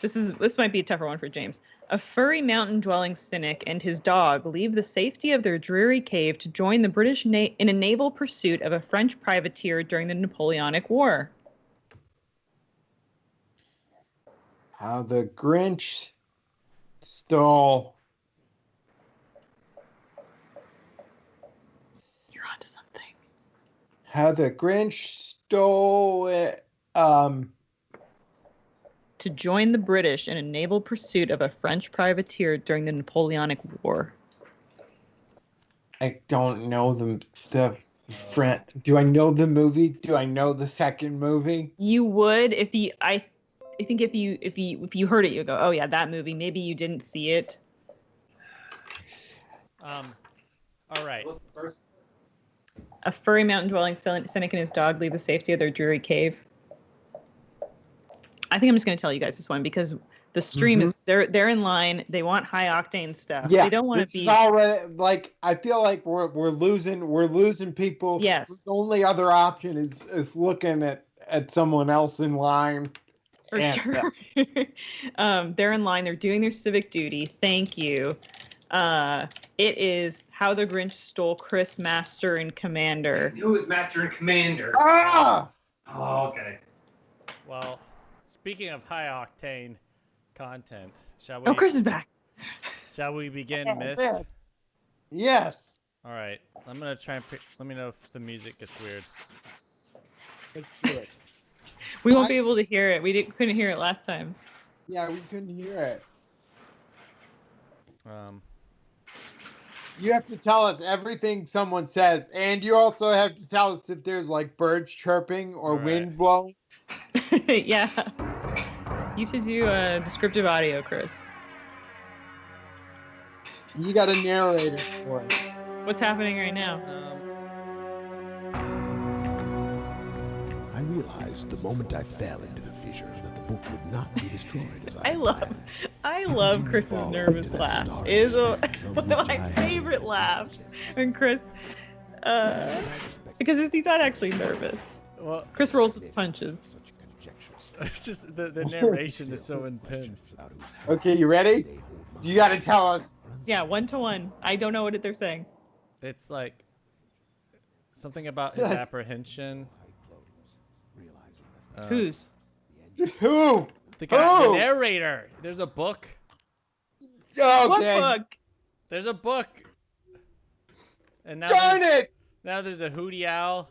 This might be a tougher one for James. A furry mountain-dwelling cynic and his dog leave the safety of their dreary cave to join the British in a naval pursuit of a French privateer during the Napoleonic War. How the Grinch stole. You're onto something. How the Grinch stole it. To join the British in a naval pursuit of a French privateer during the Napoleonic War. I don't know the friend. Do I know the movie? Do I know the second movie? You would if you. I think if you heard it, you go, oh yeah, that movie. Maybe you didn't see it. All right. A furry mountain-dwelling cynic and his dog leave the safety of their dreary cave. I think I'm just going to tell you guys this one because the stream is they're in line. They want high octane stuff. Yeah, they don't want to be. It's already like I feel like we're losing people. Yes. The only other option is looking at someone else in line. For sure. They're in line. They're doing their civic duty. Thank you. It is How the Grinch Stole Chris, Master and Commander. Who is Master and Commander? Ah! Oh, okay. Well, speaking of high octane content, shall we? Oh, Chris is back. Shall we begin, Mist? man. Yes. All right. I'm gonna try and let me know if the music gets weird. Let's do it. We won't be able to hear it. We couldn't hear it last time. Yeah, we couldn't hear it. You have to tell us everything someone says, and you also have to tell us if there's like birds chirping or wind blowing. Yeah. You should do descriptive audio, Chris. You got a narrator for it. What's happening right now? I realized the moment I fell into the fissure that the book would not be destroyed as I love Chris's nervous laugh. It is one of my favorite laughs when Chris, because he's not actually nervous. Well, Chris rolls with punches. it's just the narration is so intense. Okay, you ready? You got to tell us. Yeah, 1-to-1. I don't know what they're saying. It's like something about his apprehension. Whose? Who? The guy, the narrator. There's a book. Okay. What book? There's a book. And now Darn it! Now there's a hootie owl.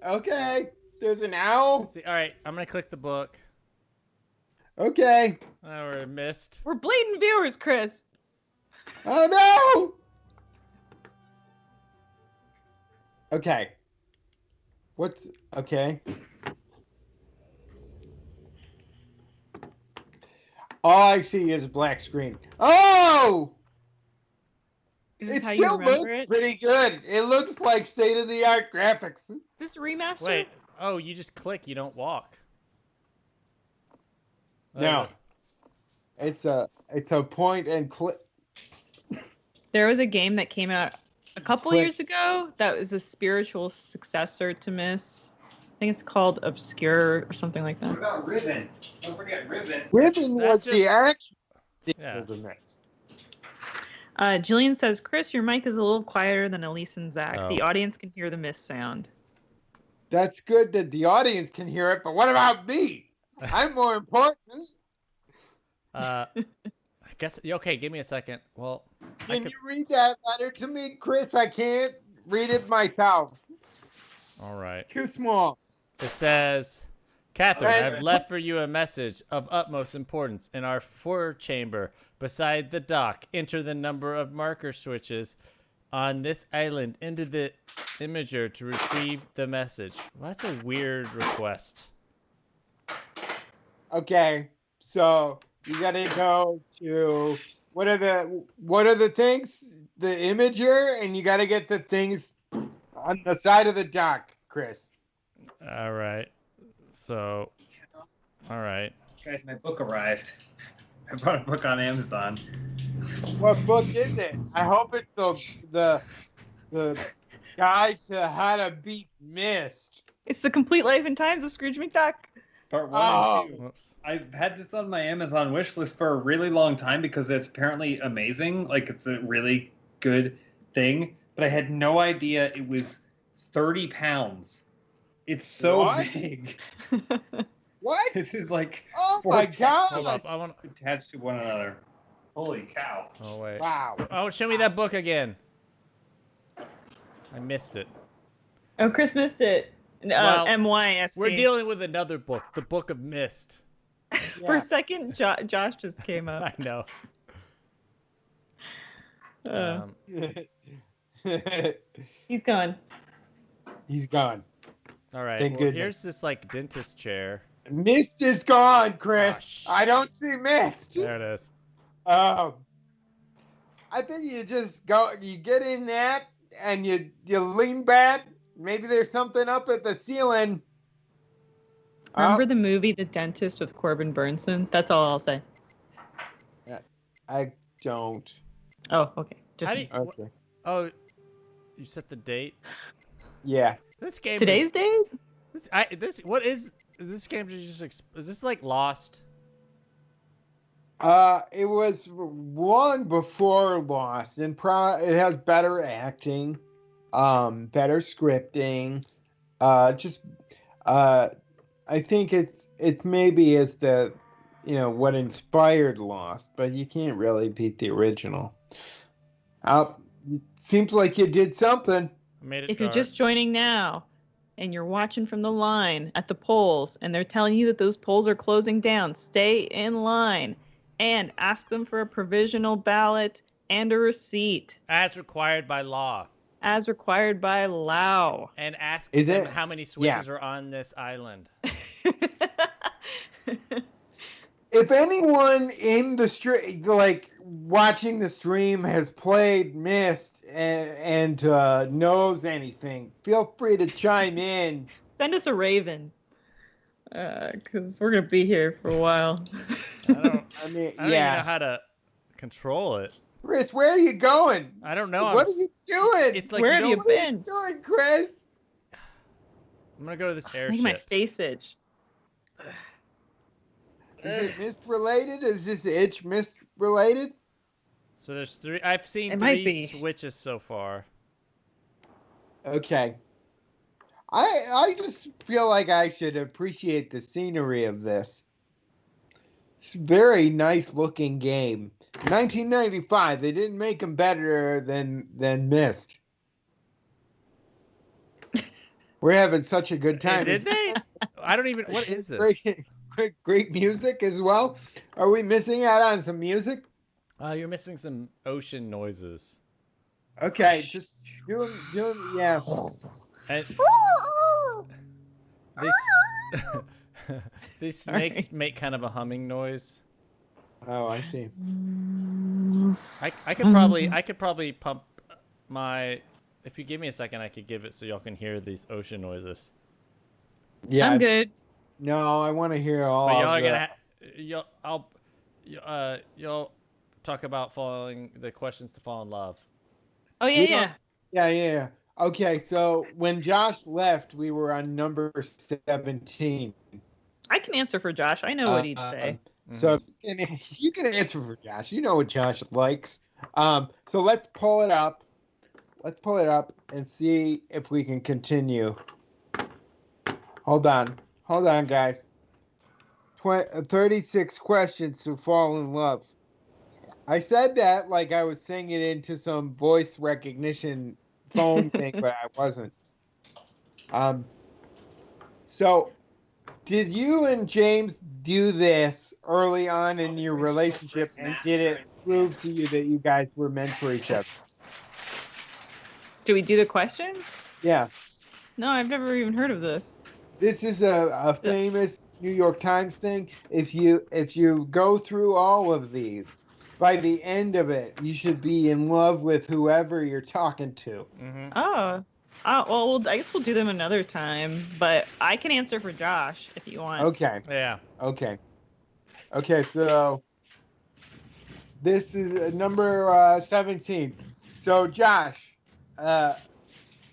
Okay. There's an owl. See, all right, I'm gonna click the book. Okay. Oh, we're missed. We're bleeding viewers, Chris. Oh no! Okay. What's okay? All I see is black screen. Oh! It still looks pretty good. It looks like state-of-the-art graphics. Is this remaster? Wait. Oh, you just click. You don't walk. No. It's a point and click. There was a game that came out a couple years ago that was a spiritual successor to Myst. I think it's called Obscure or something like that. What about Ribbon? Don't forget Ribbon. Ribbon was the action. Yeah. Jillian says, Chris, your mic is a little quieter than Elise and Zach. Oh. The audience can hear the Myst sound. That's good that the audience can hear it, but what about me? I'm more important. I guess. Okay, give me a second. Well, Can you read that letter to me, Chris? I can't read it myself. All right. Too small. It says, Catherine, I've left for you a message of utmost importance in our forechamber beside the dock. Enter the number of marker switches on this island into the imager to retrieve the message. Well, that's a weird request. Okay, so you gotta go to what are the things? The imager, and you gotta get the things on the side of the dock, Chris. All right. So, all right. Guys, my book arrived. I bought a book on Amazon. What book is it? I hope it's the guide to how to beat Myst. It's the complete life and times of Scrooge McDuck. Part 1 and 2. Whoops. I've had this on my Amazon wish list for a really long time because it's apparently amazing. Like, it's a really good thing. But I had no idea it was 30 pounds. It's so What? big. What? This is like Oh four my texts Hold god! up. I want. attached to one another. Holy cow. Oh wait. Wow. Oh, show me that book again. I missed it. Oh, Chris missed it. Well, MYST. We're dealing with another book, the Book of Mist. For Yeah. a second, Josh just came up. I know. Um, he's gone. He's gone. All right. Thank Well, goodness. here's this like dentist chair. Mist is gone, Chris. Ah, I don't see mist. There it is. I think you just go, you get in that, and you lean back. Maybe there's something up at the ceiling. Remember the movie The Dentist with Corbin Burnson? That's all I'll say. I don't. Oh, okay. Just How do you, Okay. oh, you set the date. Yeah. This game. Today's is, date? What is this game? Is this like Lost? It was one before Lost, and it has better acting, better scripting. I think it's maybe as the, what inspired Lost, but you can't really beat the original. It seems like you did something. I made it. If you're dark. just joining now and you're watching from the line at the polls and they're telling you that those polls are closing down, stay in line and ask them for a provisional ballot and a receipt as required by law, as required by law. and ask Is them it- how many switches are on this island. If anyone in the stream, like watching the stream, has played Myst and knows anything, feel free to chime in. Send us a raven. Because we're going to be here for a while. I don't. I mean, I don't even know how to control it. Chris, where are you going? I don't know. What are you doing? It's like Where you have you don't- What are you been? doing, Chris? I'm gonna go to this It's making my airship. face itch. Is it Myst related? Is this itch Myst related? So there's three. I've seen It might three be. switches so far. Okay. I just feel like I should appreciate the scenery of this. It's a very nice looking game. 1995. They didn't make them better than Myst. We're having such a good time. Did they? I don't even. What is this? Great music as well. Are we missing out on some music? You're missing some ocean noises. Okay, just doing yeah. And these snakes make kind of a humming noise. Oh, I see. I could probably pump my. If you give me a second, I could give it so y'all can hear these ocean noises. Yeah. I'm good. No, I want to hear all. But y'all are of gonna. You'll talk about the questions to fall in love. Oh, yeah, We yeah. don't- Yeah. Okay, so when Josh left, we were on number 17. I can answer for Josh. I know what he'd say. So if you can answer for Josh. You know what Josh likes. So let's pull it up. Let's pull it up and see if we can continue. Hold on, guys. 36 questions to fall in love. I said that like I was saying it into some voice recognition phone thing, but I wasn't. So, did you and James do this early on in your relationship, and did it prove to you that you guys were meant for each other? Do we do the questions? Yeah. No, I've never even heard of this. This is a famous New York Times thing. If you go through all of these, by the end of it, you should be in love with whoever you're talking to. Oh. Well, I guess we'll do them another time, but I can answer for Josh if you want. Okay. Yeah. Okay, so this is number 17. So Josh,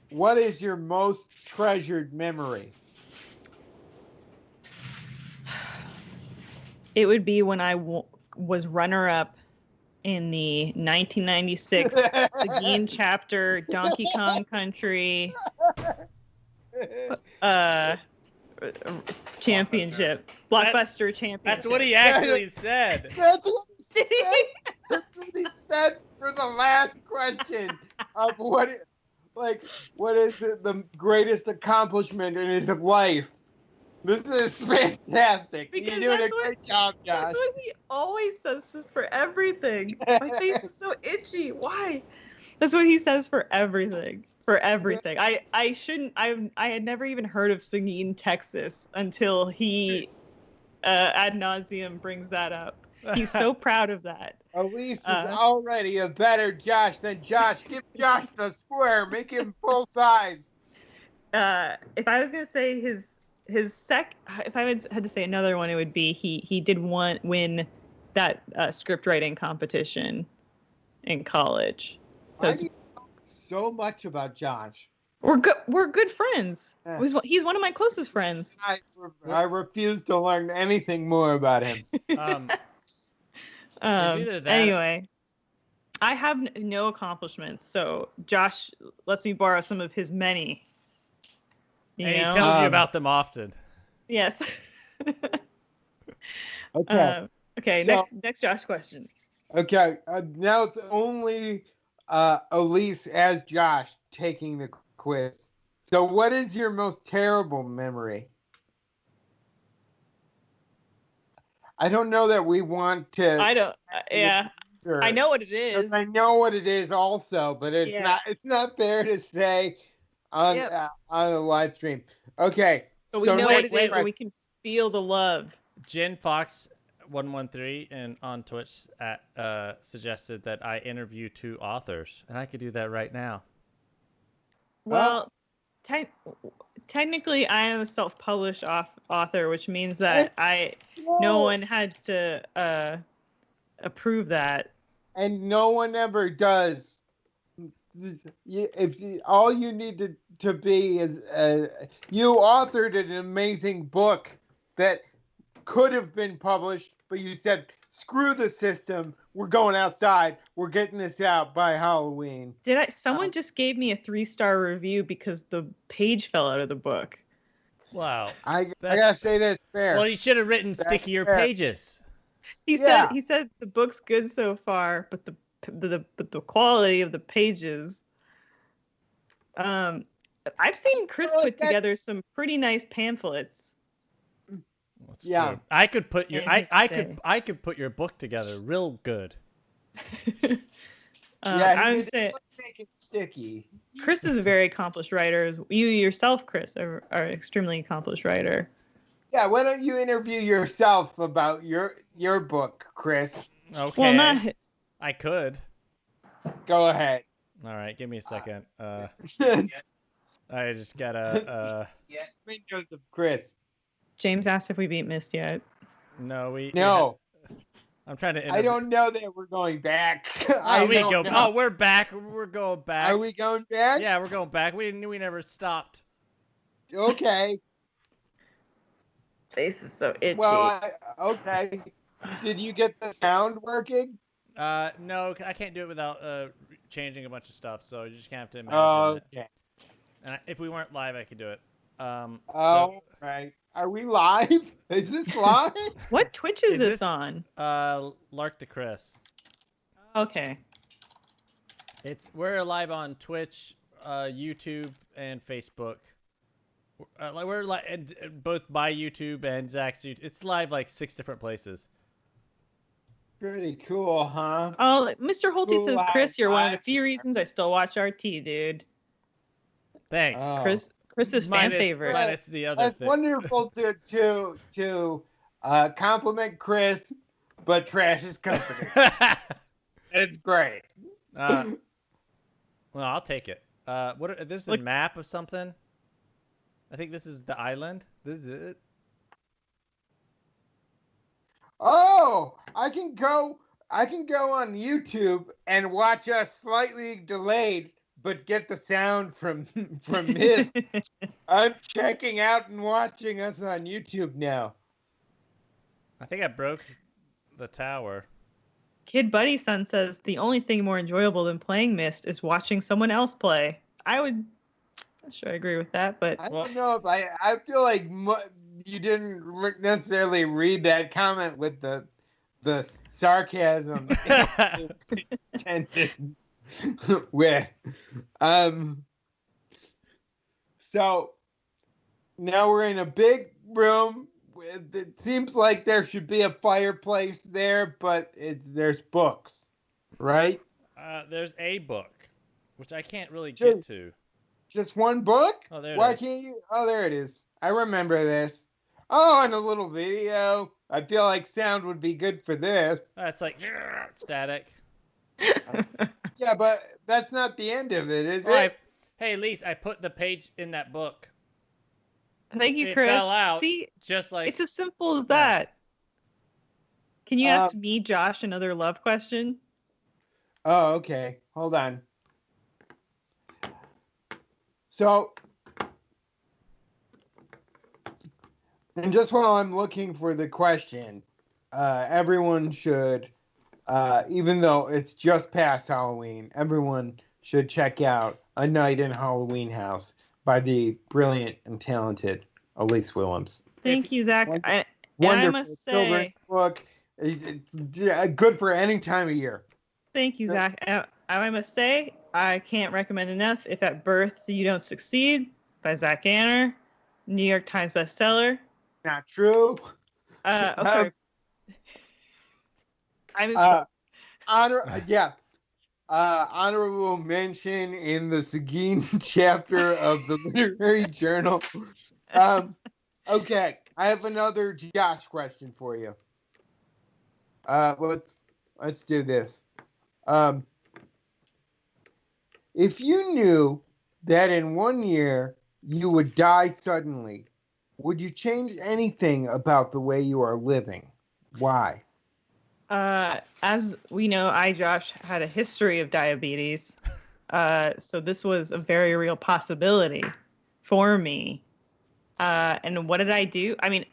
what is your most treasured memory? It would be when I was runner-up in the 1996 Seguin chapter Donkey Kong Country championship, blockbuster championship. That's what he actually said. That's what he said. That's what he said for the last question of what is the greatest accomplishment in his life. This is fantastic. Because You're doing a great job, Josh. That's what he always says for everything. My face is so itchy. Why? That's what he says for everything. For everything. I had never even heard of Seguin, Texas until he ad nauseum brings that up. He's so proud of that. Elise is already a better Josh than Josh. Give Josh the square. Make him full size. If I was gonna say if I had to say another one, it would be he did win that script writing competition in college. Why do you know so much about Josh? We're good friends. He's one of my closest friends. I refuse to learn anything more about him. Anyway, I have no accomplishments, so Josh lets me borrow some of his many. And he tells you about them often. Yes. Okay. Okay. So, next Josh question. Okay. Now it's only Elise as Josh taking the quiz. So, what is your most terrible memory? I don't know that we want to. I don't. Yeah. I know what it is. I know what it is also, but it's not. It's not fair to say on the live stream. Okay. But we know what it is, and we can feel the love. Jen Fox 113 and on Twitch suggested that I interview 2 authors, and I could do that right now. Well, technically, I am a self-published author, which means that no one had to approve that, and no one ever does. All you need to be is you authored an amazing book that could have been published, but you said, screw the system. We're going outside. We're getting this out by Halloween. Someone just gave me a 3-star review because the page fell out of the book. Wow. I gotta say that's fair. Well, you should have written stickier pages. He said the book's good so far, but the quality of the pages. I've seen Chris put together some pretty nice pamphlets. Yeah, I could put your I could put your book together real good. I would say make it sticky. Chris is a very accomplished writer. You yourself, Chris, are an extremely accomplished writer. Yeah, why don't you interview yourself about your book, Chris? Okay. Well, not. I could. Go ahead. All right, give me a second. I just gotta. Chris. James asked if we beat Mist yet. No, I'm trying to. I don't know that we're going back. We're back. We're going back. Are we going back? Yeah, we're going back. We never stopped. Okay. Face is so itchy. Well, okay. Did you get the sound working? No, I can't do it without changing a bunch of stuff. So you just have to imagine it. Okay. And if we weren't live, I could do it. Right. Are we live? Is this live? What Twitch is this on? Lark to Chris. Okay. We're live on Twitch, YouTube, and Facebook. We're both by YouTube and Zach's YouTube. It's live like 6 different places. Pretty cool, huh? Oh, Mr. Holty Cool says, Chris, you're one of the live. few reasons I still watch RT, dude. Thanks. Chris is fan favorite. Minus the other That's thing. wonderful to compliment Chris, but trash his company. It's great. Well, I'll take it. This is a map of something. I think this is the island. This is it. Oh, I can go on YouTube and watch a slightly delayed but get the sound from Mist. I'm checking out and watching us on YouTube now. I think I broke the tower. Kid Buddy Son says the only thing more enjoyable than playing Myst is watching someone else play. I'm not sure I agree with that, but I don't know if I feel like you didn't necessarily read that comment with the sarcasm intended with. So now we're in a big room. It seems like there should be a fireplace there, but there's books, right? There's a book, which I can't really get to. Just one book? Oh, there it Why is. can't you? Oh, there it is. I remember this. Oh, and a little video. I feel like sound would be good for this. It's like static. Yeah, but that's not the end of it, is Oh, it? Hey, Lise, I put the page in that book. Thank you, It Chris. fell out. See, Just like it's as simple as that. Can you ask me, Josh, another love question? Oh, okay. Hold on. So, and just while I'm looking for the question, everyone should, even though it's just past Halloween, everyone should check out A Night in Halloween House by the brilliant and talented Elise Willems. Thank you, Zach. I Wonderful must children's say, book. It's good for any time of year. thank you, Zach. I must say, I can't recommend enough If at Birth You Don't Succeed by Zach Ganner, New York Times bestseller. Not true. Sorry. I misspoke. Honorable mention in the Seguin chapter of the Literary Journal. Okay, I have another Josh question for you. Let's do this. If you knew that in 1 year you would die suddenly, would you change anything about the way you are living? Why? As we know, Josh, had a history of diabetes. So this was a very real possibility for me. And what did I do? I mean,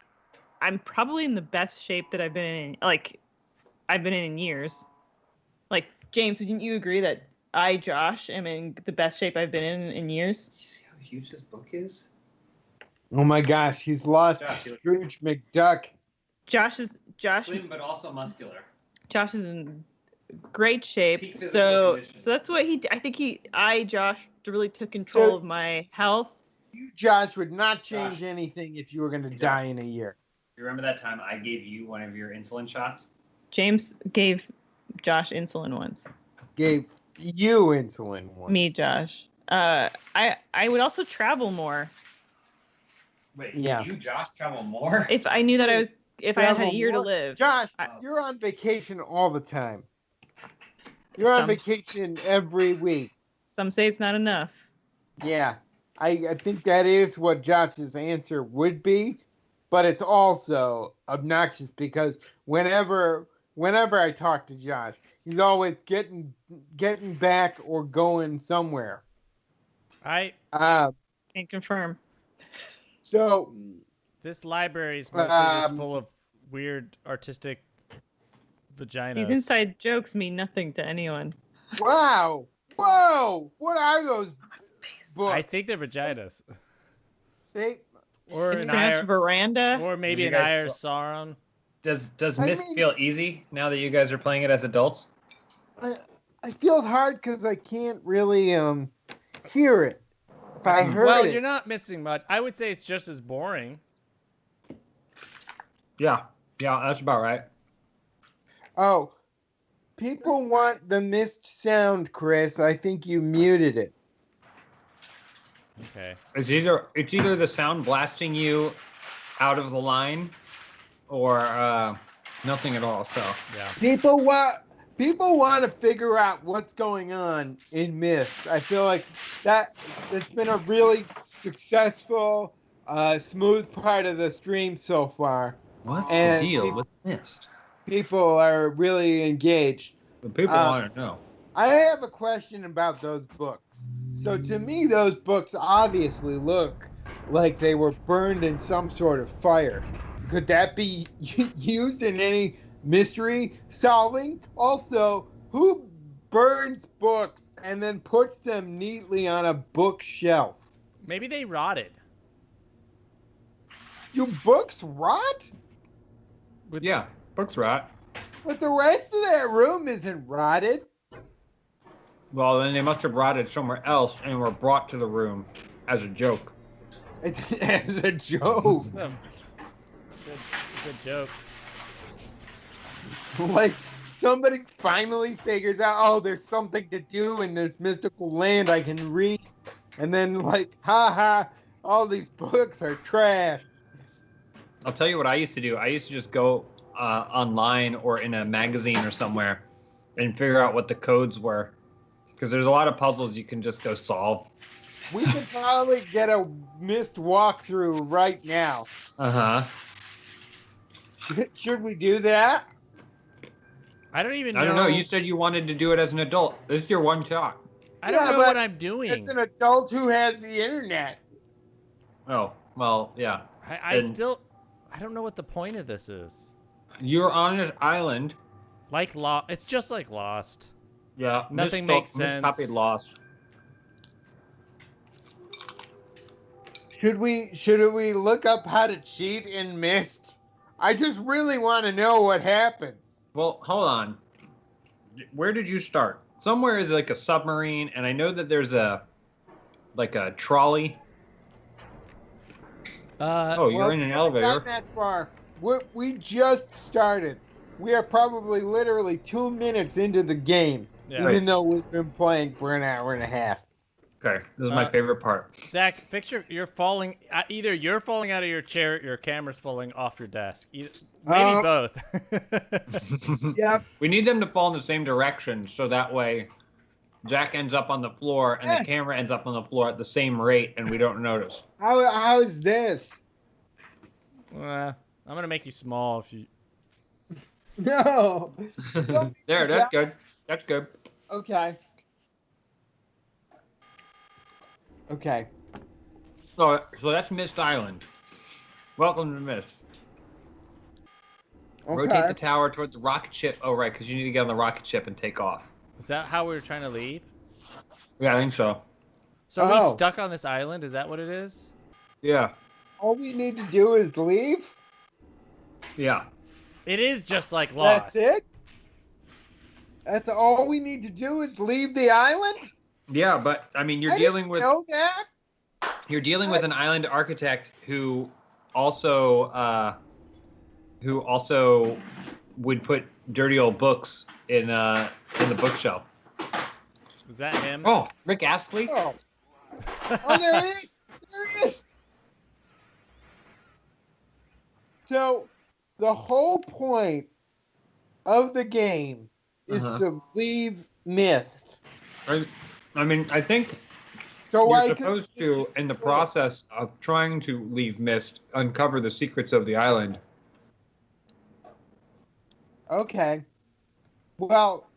I'm probably in the best shape that I've been in years. Like, James, wouldn't you agree that Josh, am in the best shape I've been in years? Did you see how huge this book is? Oh my gosh, he's lost Scrooge McDuck. Josh Slim but also muscular. Josh is in great shape. Peak physical So condition. that's what Josh really took control of my health. You, Josh, would not change anything if you were going to die in a year. You remember that time I gave you one of your insulin shots? James gave Josh insulin once. Gave you insulin once. Me, Josh. I would also travel more. Wait, Yeah. you, Josh, travel more? If I knew that I had a year to more. live. Josh, you're on vacation all the time. You're on vacation every week. Some say it's not enough. Yeah. I think that is what Josh's answer would be, but it's also obnoxious because whenever I talk to Josh, he's always getting back or going somewhere. I can confirm. So this library is mostly just full of weird artistic vaginas. These inside jokes mean nothing to anyone. Wow! Whoa! What are those books? I think they're vaginas. It's pronounced veranda. Or maybe You an guys Irish Sauron. Does Myst feel easy now that you guys are playing it as adults? I feel hard because I can't really hear it. If I heard it. You're not missing much. I would say it's just as boring. Yeah, that's about right. Oh, people want the Myst sound, Chris. I think you muted it. Okay. It's either the sound blasting you out of the line, or nothing at all. So yeah, people want to figure out what's going on in Myst. I feel like that's been a really successful, smooth part of the stream so far. What's And the deal with Myst? People are really engaged. But people want to know. I have a question about those books. So to me, those books obviously look like they were burned in some sort of fire. Could that be used in any mystery solving? Also, who burns books and then puts them neatly on a bookshelf? Maybe they rotted. Do books rot? Yeah, books rot. But the rest of that room isn't rotted. Well, then they must have rotted somewhere else and were brought to the room as a joke. It's as a joke. Good joke. Like somebody finally figures out, oh, there's something to do in this mystical land I can read. And then like, haha, all these books are trash. I'll tell you what I used to do. I used to just go online or in a magazine or somewhere and figure out what the codes were. Because there's a lot of puzzles you can just go solve. We could probably get a missed walkthrough right now. Uh-huh. Should we do that? I don't even know. I don't know. You said you wanted to do it as an adult. This is your one shot. I don't know what I'm doing. It's an adult who has the internet. Oh, well, yeah. I don't know what the point of this is. You're on an island. Like Lost. It's just like Lost. Yeah. Nothing makes sense. Miscopied Lost. Should we look up how to cheat in Myst? I just really want to know what happens. Well, hold on. Where did you start? Somewhere is like a submarine, and I know that there's a trolley. You're in an elevator. Not that far. We just started. We are probably literally 2 minutes into the game, even though we've been playing for an hour and a half. Okay, this is my favorite part. Zach, picture you're falling. Either you're falling out of your chair, your camera's falling off your desk. Maybe both. Yep. We need them to fall in the same direction, so that way Jack ends up on the floor and the camera ends up on the floor at the same rate, and we don't notice. How's this? I'm gonna make you small if you. No. There, that's good. That's good. Okay. So that's Mist Island. Welcome to Mist. Okay. Rotate the tower towards the rocket ship. Oh, right, because you need to get on the rocket ship and take off. Is that how we were trying to leave? Yeah, I think so. So are we stuck on this island? Is that what it is? Yeah. All we need to do is leave? Yeah. It is just like Lost. That's it? That's all we need to do is leave the island? Yeah, but I mean, you're dealing with know that? You're dealing with an island architect who also would put dirty old books in the bookshelf. Is that him? Oh, Rick Astley. Oh, there he is. There he is. So, the whole point of the game is to leave Mist. I mean, I think so you're supposed to, in the process of trying to leave Mist, uncover the secrets of the island. Okay. Well,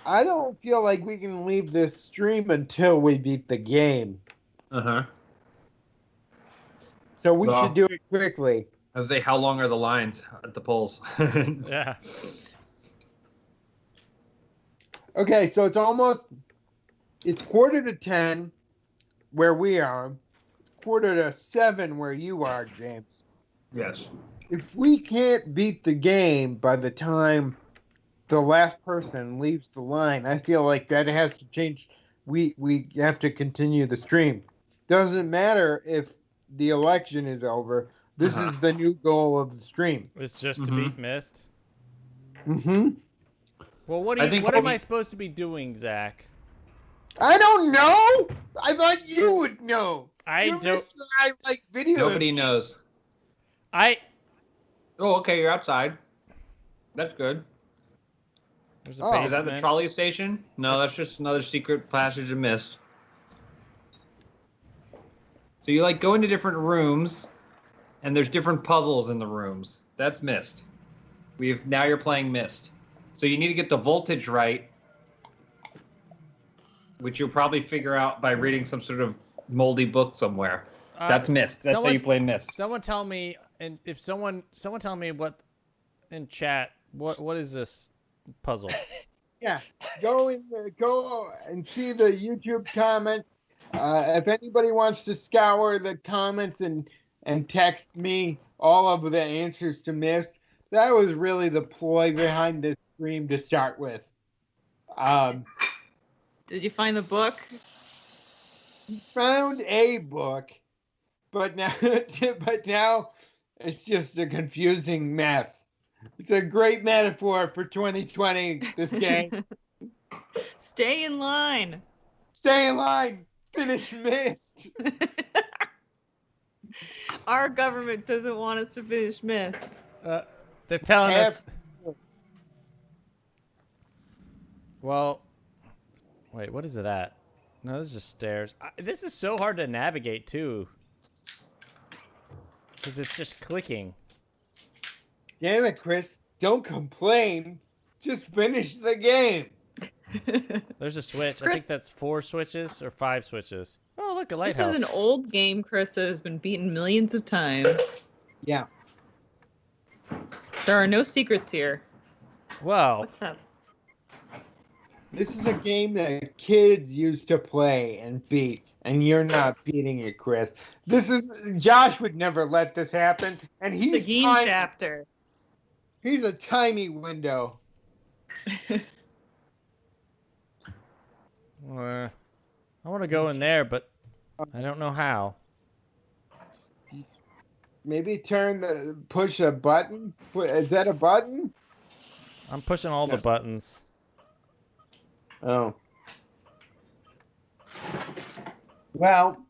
I don't feel like we can leave this stream until we beat the game. Uh-huh. So we should do it quickly. I was say, how long are the lines at the polls? Yeah. Okay, so it's 9:45 where we are. It's 6:45 where you are, James. Yes. If we can't beat the game by the time the last person leaves the line, I feel like that has to change. We have to continue the stream. Doesn't matter if the election is over. This is the new goal of the stream. It's just to beat Mist. Mm-hmm. Well, what am I supposed to be doing, Zach? I don't know. I thought you would know. I like video. Nobody knows. Oh, okay, you're outside. That's good. There's a basement. Is that the trolley station? No, that's just another secret passage of Mist. So you go into different rooms, and there's different puzzles in the rooms. That's Mist. Now you're playing Mist. So you need to get the voltage right which you'll probably figure out by reading some sort of moldy book somewhere. That's Myst. That's how you play Myst. Someone tell me, and if someone tell me what in chat, what is this puzzle? Yeah, go and see the YouTube comments. If anybody wants to scour the comments and text me all of the answers to Myst, that was really the ploy behind this stream to start with. Did you find the book? Found a book, but now it's just a confusing mess. It's a great metaphor for 2020, this game. Stay in line. Stay in line. Finish Myst. Our government doesn't want us to finish Myst. They're telling us. Well, wait, what is it at? No, this is just stairs. This is so hard to navigate, too. Because it's just clicking. Damn it, Chris. Don't complain. Just finish the game. There's a switch. Chris, I think that's 4 switches or 5 switches. Oh, look, a lighthouse. This is an old game, Chris, that has been beaten millions of times. Yeah. There are no secrets here. Wow. What's up? This is a game that kids used to play and beat, and you're not beating it, Chris. Josh would never let this happen, and he's the game chapter. He's a tiny window. I want to go in there, but I don't know how. Maybe push a button. Is that a button? I'm pushing all the buttons. Oh. Well,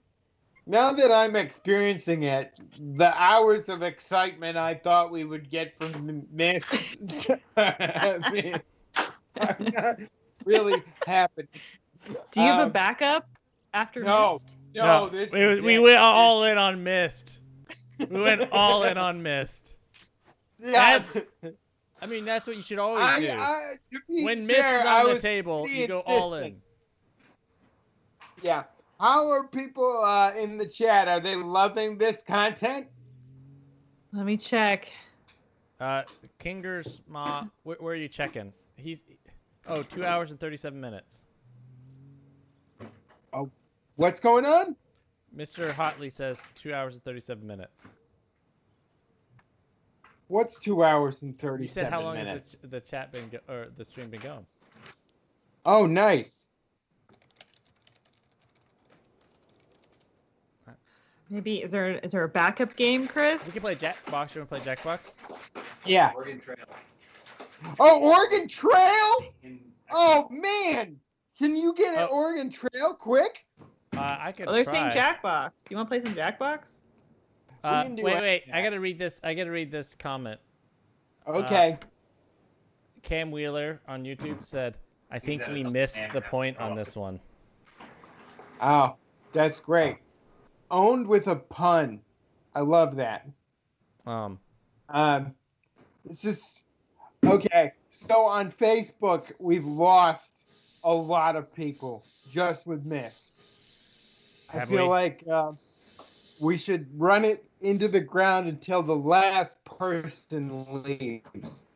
now that I'm experiencing it, the hours of excitement I thought we would get from Myst are not really happening. Do you have a backup after Myst? No. We went all in on Myst. We went all in on Myst. Yeah. That's what you should always do. When Myst is on the table, you go all in. Yeah. How are people in the chat? Are they loving this content? Let me check. Kinger's Ma, where are you checking? 2 hours and 37 minutes. Oh, what's going on? Mr. Hotley says 2 hours and 37 minutes. What's 2 hours and 37 minutes? You said how long has the chat been or the stream been going? Oh, nice. Maybe is there a backup game, Chris? We can play Jackbox. You want to play Jackbox? Yeah. Oregon Trail. Oh, Oregon Trail? Oh man, can you get an Oregon Trail quick? I can. They're try. saying Jackbox. Do you want to play some Jackbox? Wait. I gotta read this comment. Okay. Cam Wheeler on YouTube said, "I think we missed the point on this one." Oh, that's great. Owned with a pun. I love that. It's just okay. So on Facebook, we've lost a lot of people just with Myst. I feel like we should run it into the ground until the last person leaves.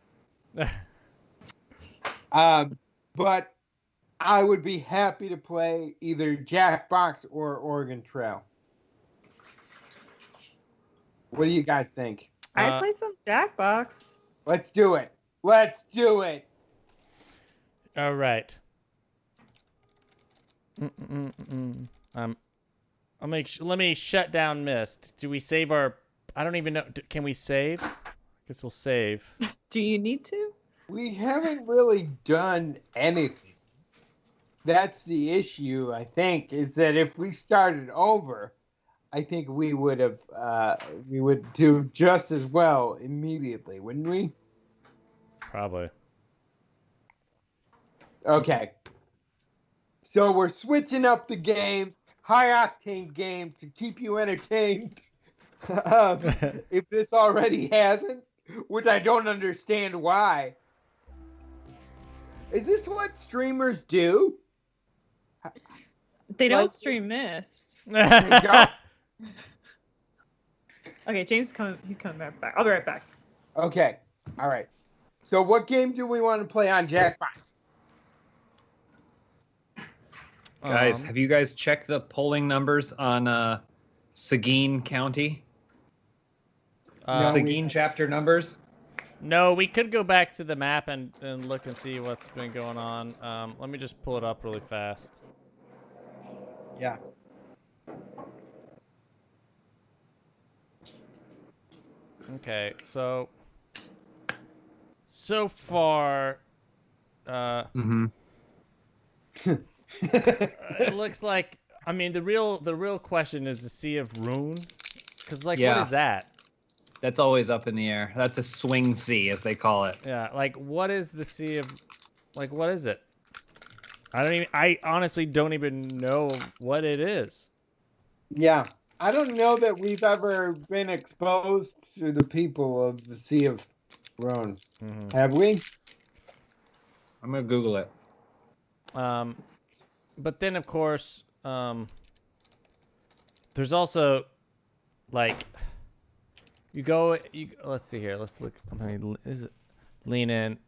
But I would be happy to play either Jackbox or Oregon Trail. What do you guys think? I'd play some Jackbox. Let's do it. Let's do it. All right. Let me shut down Myst. Do we save our? I don't even know. Can we save? I guess we'll save. Do you need to? We haven't really done anything. That's the issue, I think, is that if we started over, I think we would do just as well immediately, wouldn't we? Probably. Okay. So we're switching up the games, high-octane games to keep you entertained. If this already hasn't, which I don't understand why. Is this what streamers do? They don't Like- stream Myst. Go. Okay, James is coming. He's coming back. I'll be right back. Okay. All right. So what game do we want to play on Jackbox? Guys, have you guys checked the polling numbers on Seguin County? Seguin chapter numbers? No, we could go back to the map and look and see what's been going on. Let me just pull it up really fast. Yeah. Okay, so far, it looks like. I mean, the real question is the Sea of Rune, because what is that? That's always up in the air. That's a swing sea, as they call it. Yeah, like what is the Sea of, like what is it? I honestly don't even know what it is. Yeah. I don't know that we've ever been exposed to the people of the Sea of Rhone. Mm-hmm. Have we? I'm gonna Google it. But then of course, there's also like let's see here. Let's look. I mean, is it lean in?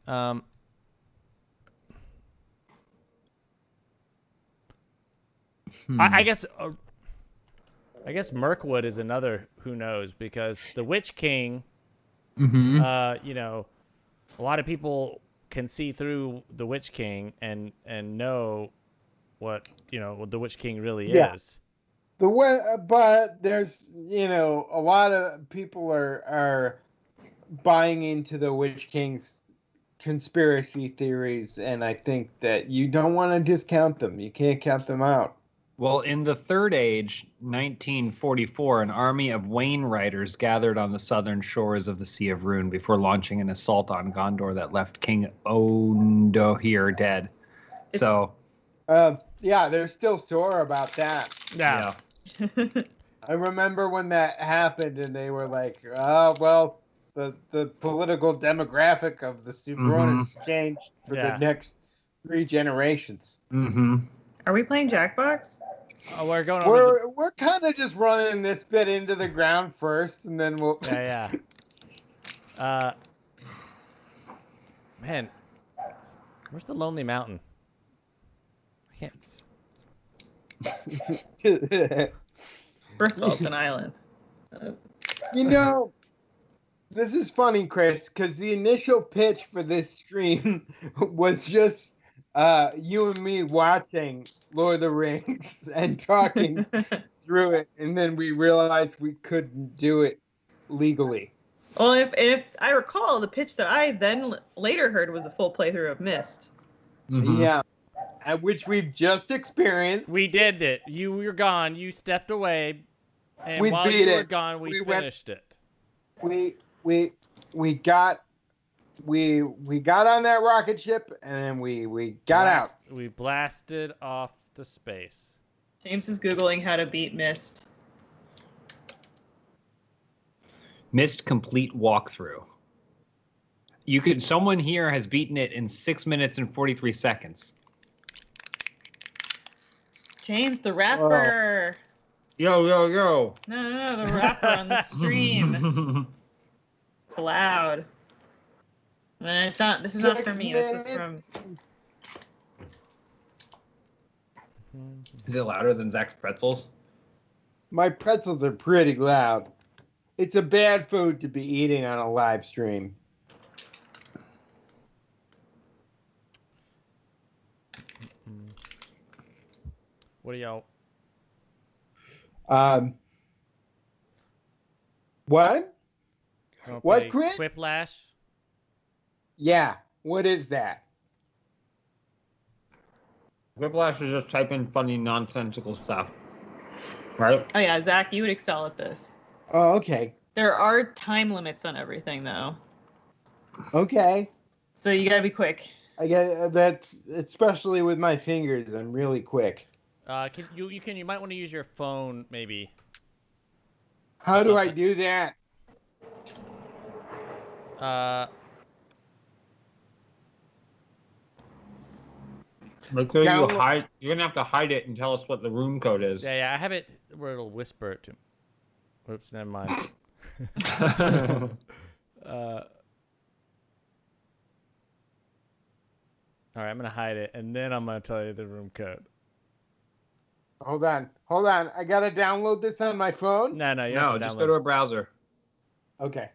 I guess Mirkwood is another who knows, because the Witch King, you know, a lot of people can see through the Witch King and know what the Witch King really is. But there's a lot of people are buying into the Witch King's conspiracy theories, and I think that you don't want to discount them. You can't count them out. Well, in the Third Age, 1944, an army of Wainwriters gathered on the southern shores of the Sea of Rune before launching an assault on Gondor that left King Ondohir dead. Yeah, they're still sore about that. Yeah. I remember when that happened, and they were like, "Oh, well, the political demographic of the Sea of Rune has changed for the next 3 generations." Mm-hmm. Are we playing Jackbox? Oh, we're going over We're kind of just running this bit into the ground first, and then we'll. Yeah. Man, where's the Lonely Mountain? I can't. First of all, it's an island. This is funny, Chris, because the initial pitch for this stream was just you and me watching Lord of the Rings and talking through it, and then we realized we couldn't do it legally. Well, if I recall, the pitch that I then later heard was a full playthrough of Myst. Mm-hmm. Yeah, which we've just experienced. We did it. You were gone. You stepped away, and We while beat you were it. gone, we finished it. We got on that rocket ship, and we got out. We blasted off to space. James is Googling how to beat Myst. Myst complete walkthrough. Someone here has beaten it in 6 minutes and 43 seconds. James, the rapper. Yo. No, the rapper on the stream. It's loud. It's not. This is not for me. This is from. Is it louder than Zach's pretzels? My pretzels are pretty loud. It's a bad food to be eating on a live stream. What do y'all? What? What, play Chris? Quiplash. Yeah. What is that? Whiplash is just type in funny, nonsensical stuff. Right? Oh yeah, Zach, you would excel at this. Oh, okay. There are time limits on everything, though. Okay. So you gotta be quick. I get that's especially with my fingers. I'm really quick. You might want to use your phone, maybe. How do I do that? Make sure you Download- hide. You're gonna have to hide it and tell us what the room code is. Yeah, I have it where it'll whisper it to me. Oops, never mind. All right, I'm gonna hide it, and then I'm gonna tell you the room code. Hold on. I gotta download this on my phone. No, you No, have to just download go to a browser. Okay.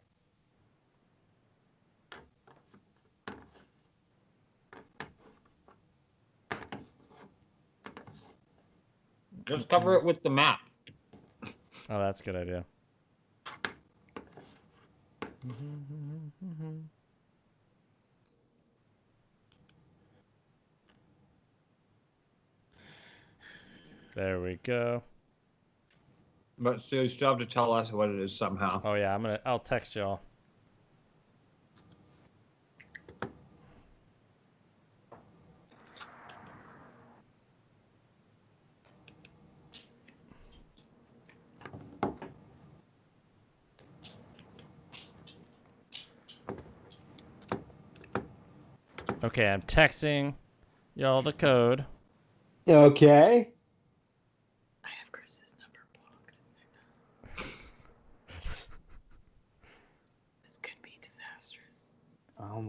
Just cover it with the map. Oh, that's a good idea. There we go. But still, you still have to tell us what it is somehow. Oh yeah, I'll text y'all. Okay, I'm texting y'all the code. Okay. I have Chris's number blocked. This could be disastrous. I'll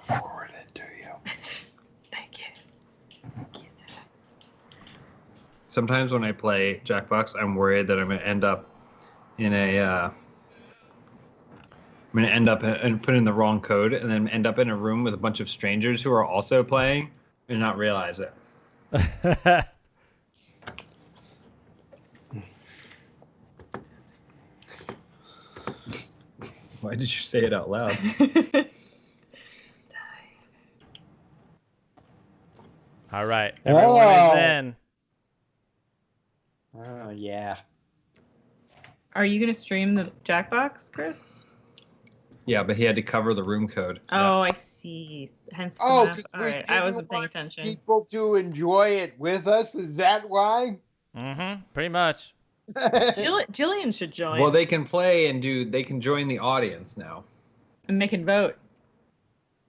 forward it to you. Thank you. Sometimes when I play Jackbox, I'm worried that I'm gonna end up in a. I'm gonna end up and put in the wrong code, and then end up in a room with a bunch of strangers who are also playing and not realize it. Why did you say it out loud? All right, everyone is in. Oh yeah. Are you gonna stream the Jackbox, Chris? Yeah, but he had to cover the room code. Oh, I see. Hence the Oh, map. because All right, I wasn't paying attention. People to enjoy it with us. Is that why? Pretty much. Jillian should join. Well, they can play and they can join the audience now. And they can vote.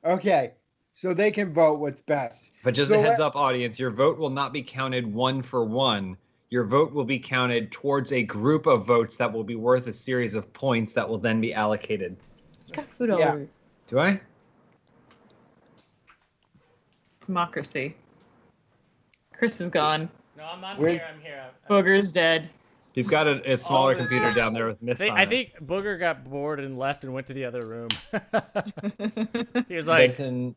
Okay, so they can vote what's best. But just So a heads up, audience, your vote will not be counted one for one. Your vote will be counted towards a group of votes that will be worth a series of points that will then be allocated. You got food all Yeah. over. Do I? Democracy. Chris is gone. No, I'm Where- here. I'm here. Booger's dead. He's got a smaller this- computer down there with mist on I it. think Booger got bored and left and went to the other room. He was like, Benson,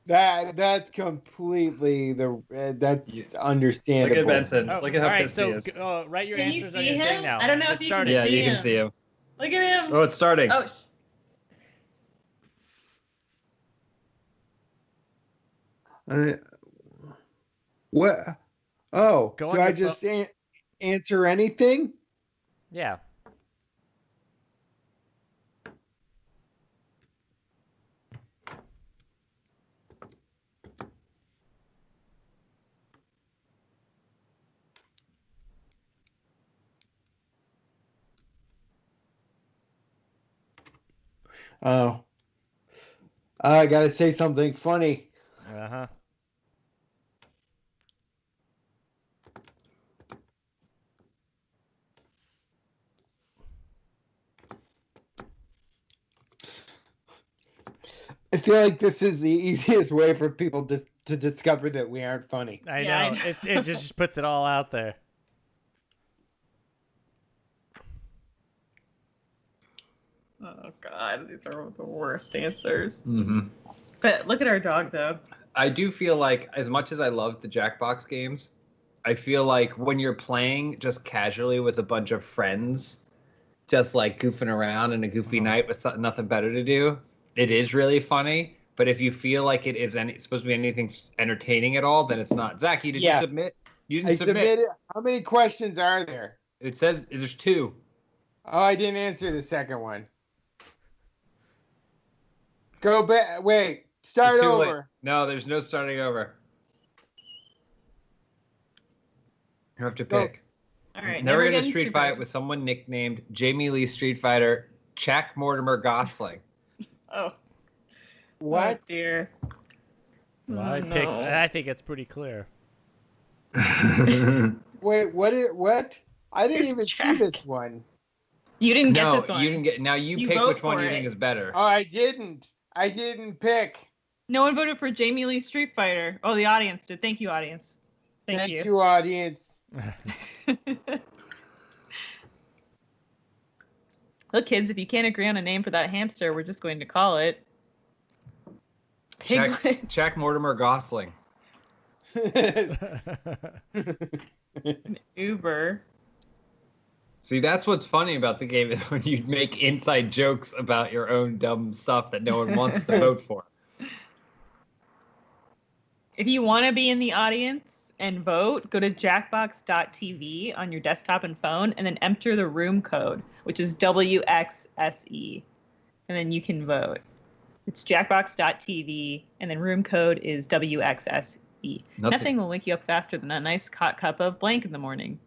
That's completely that's understandable. look at Benson. oh, Look at how all right, pissed so he is. write your Can you answers on see your him? thing now. I don't know if It's you can started. Yeah, see you can him. see him. Look at him. Oh, it's starting. Oh, What? Oh, Go do on I your just answer anything? Yeah. Oh, I gotta say something funny. Uh-huh. I feel like this is the easiest way for people to discover that we aren't funny. I Yeah, I know. know. It just puts it all out there. oh God, these are the worst answers. Mm-hmm. But look at our dog, though. I do feel like, as much as I love the Jackbox games, I feel like when you're playing just casually with a bunch of friends, just like goofing around in a goofy night with nothing better to do, it is really funny. But if you feel like it is supposed to be anything entertaining at all, then it's not. Zachy, did you submit? You didn't I submit. submitted. How many questions are there? It says there's 2. Oh, I didn't answer the second one. Go back. Wait. Start It's too late. over. No, there's no starting over. You have to Go. pick. All right. Never get gonna in street Super- fight with someone nicknamed Jamie Lee Street Fighter, Jack Mortimer Gosling. Oh. What? Oh, dear. Well, No. I think it's pretty clear. Wait, what? I didn't It's even Jack. see this one. You didn't get No, this one. you didn't get. Now you pick vote which one for you it. think is better. Oh, I didn't pick. No one voted for Jamie Lee Street Fighter. Oh, the audience did. Thank you, audience. Thank you. Audience. Look, kids, if you can't agree on a name for that hamster, we're just going to call it Piglet. Check Mortimer Gosling. Uber. See, that's what's funny about the game is when you make inside jokes about your own dumb stuff that no one wants to vote for. If you want to be in the audience and vote, go to jackbox.tv on your desktop and phone and then enter the room code, which is WXSE. And then you can vote. It's jackbox.tv and then room code is WXSE. Nothing will wake you up faster than a nice hot cup of blank in the morning.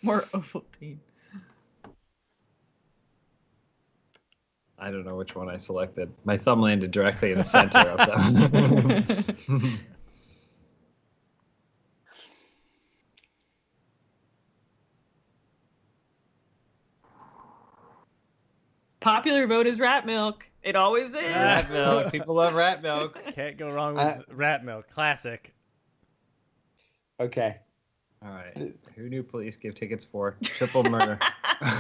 More Ovaltine. I don't know which one I selected. My thumb landed directly in the center of them. Popular vote is rat milk. It always is. Rat milk. People love rat milk. Can't go wrong with rat milk. Classic. Okay. All right. Who knew police give tickets for triple murder?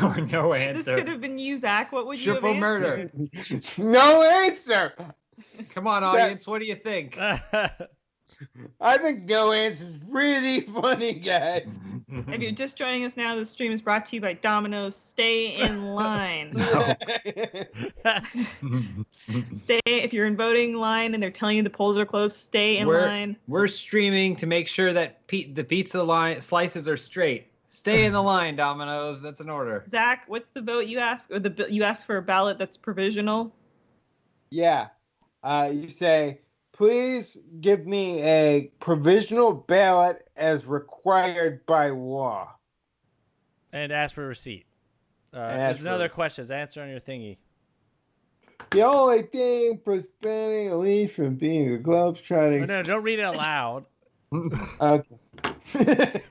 Or no answer. This could have been you, Zach. What would you Triple have murder. No answer. Come on, audience. What do you think? I think no answer is really funny, guys. If you're just joining us now, the stream is brought to you by Domino's. Stay in line. If you're in voting line and they're telling you the polls are closed, stay in line. We're streaming to make sure that the pizza line slices are straight. Stay in the line, Domino's. That's an order. Zach, what's the vote you ask? Or you ask for a ballot that's provisional? Yeah. You say, please give me a provisional ballot as required by law. And ask for a receipt. Ask There's for another receipt. question. Answer on your thingy. The only thing preventing a lead from being a globetrotting. Oh, no, don't read it out loud. Okay.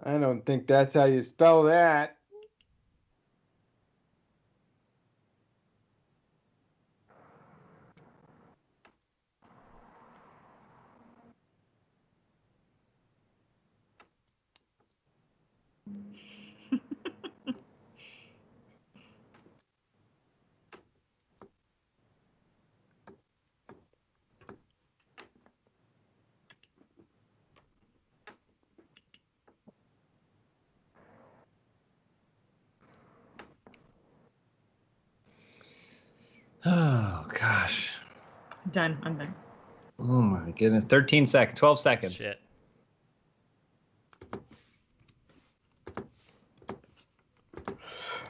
I don't think that's how you spell that. Oh, gosh. Done. I'm done. Oh, my goodness. 13 seconds. 12 seconds. Shit.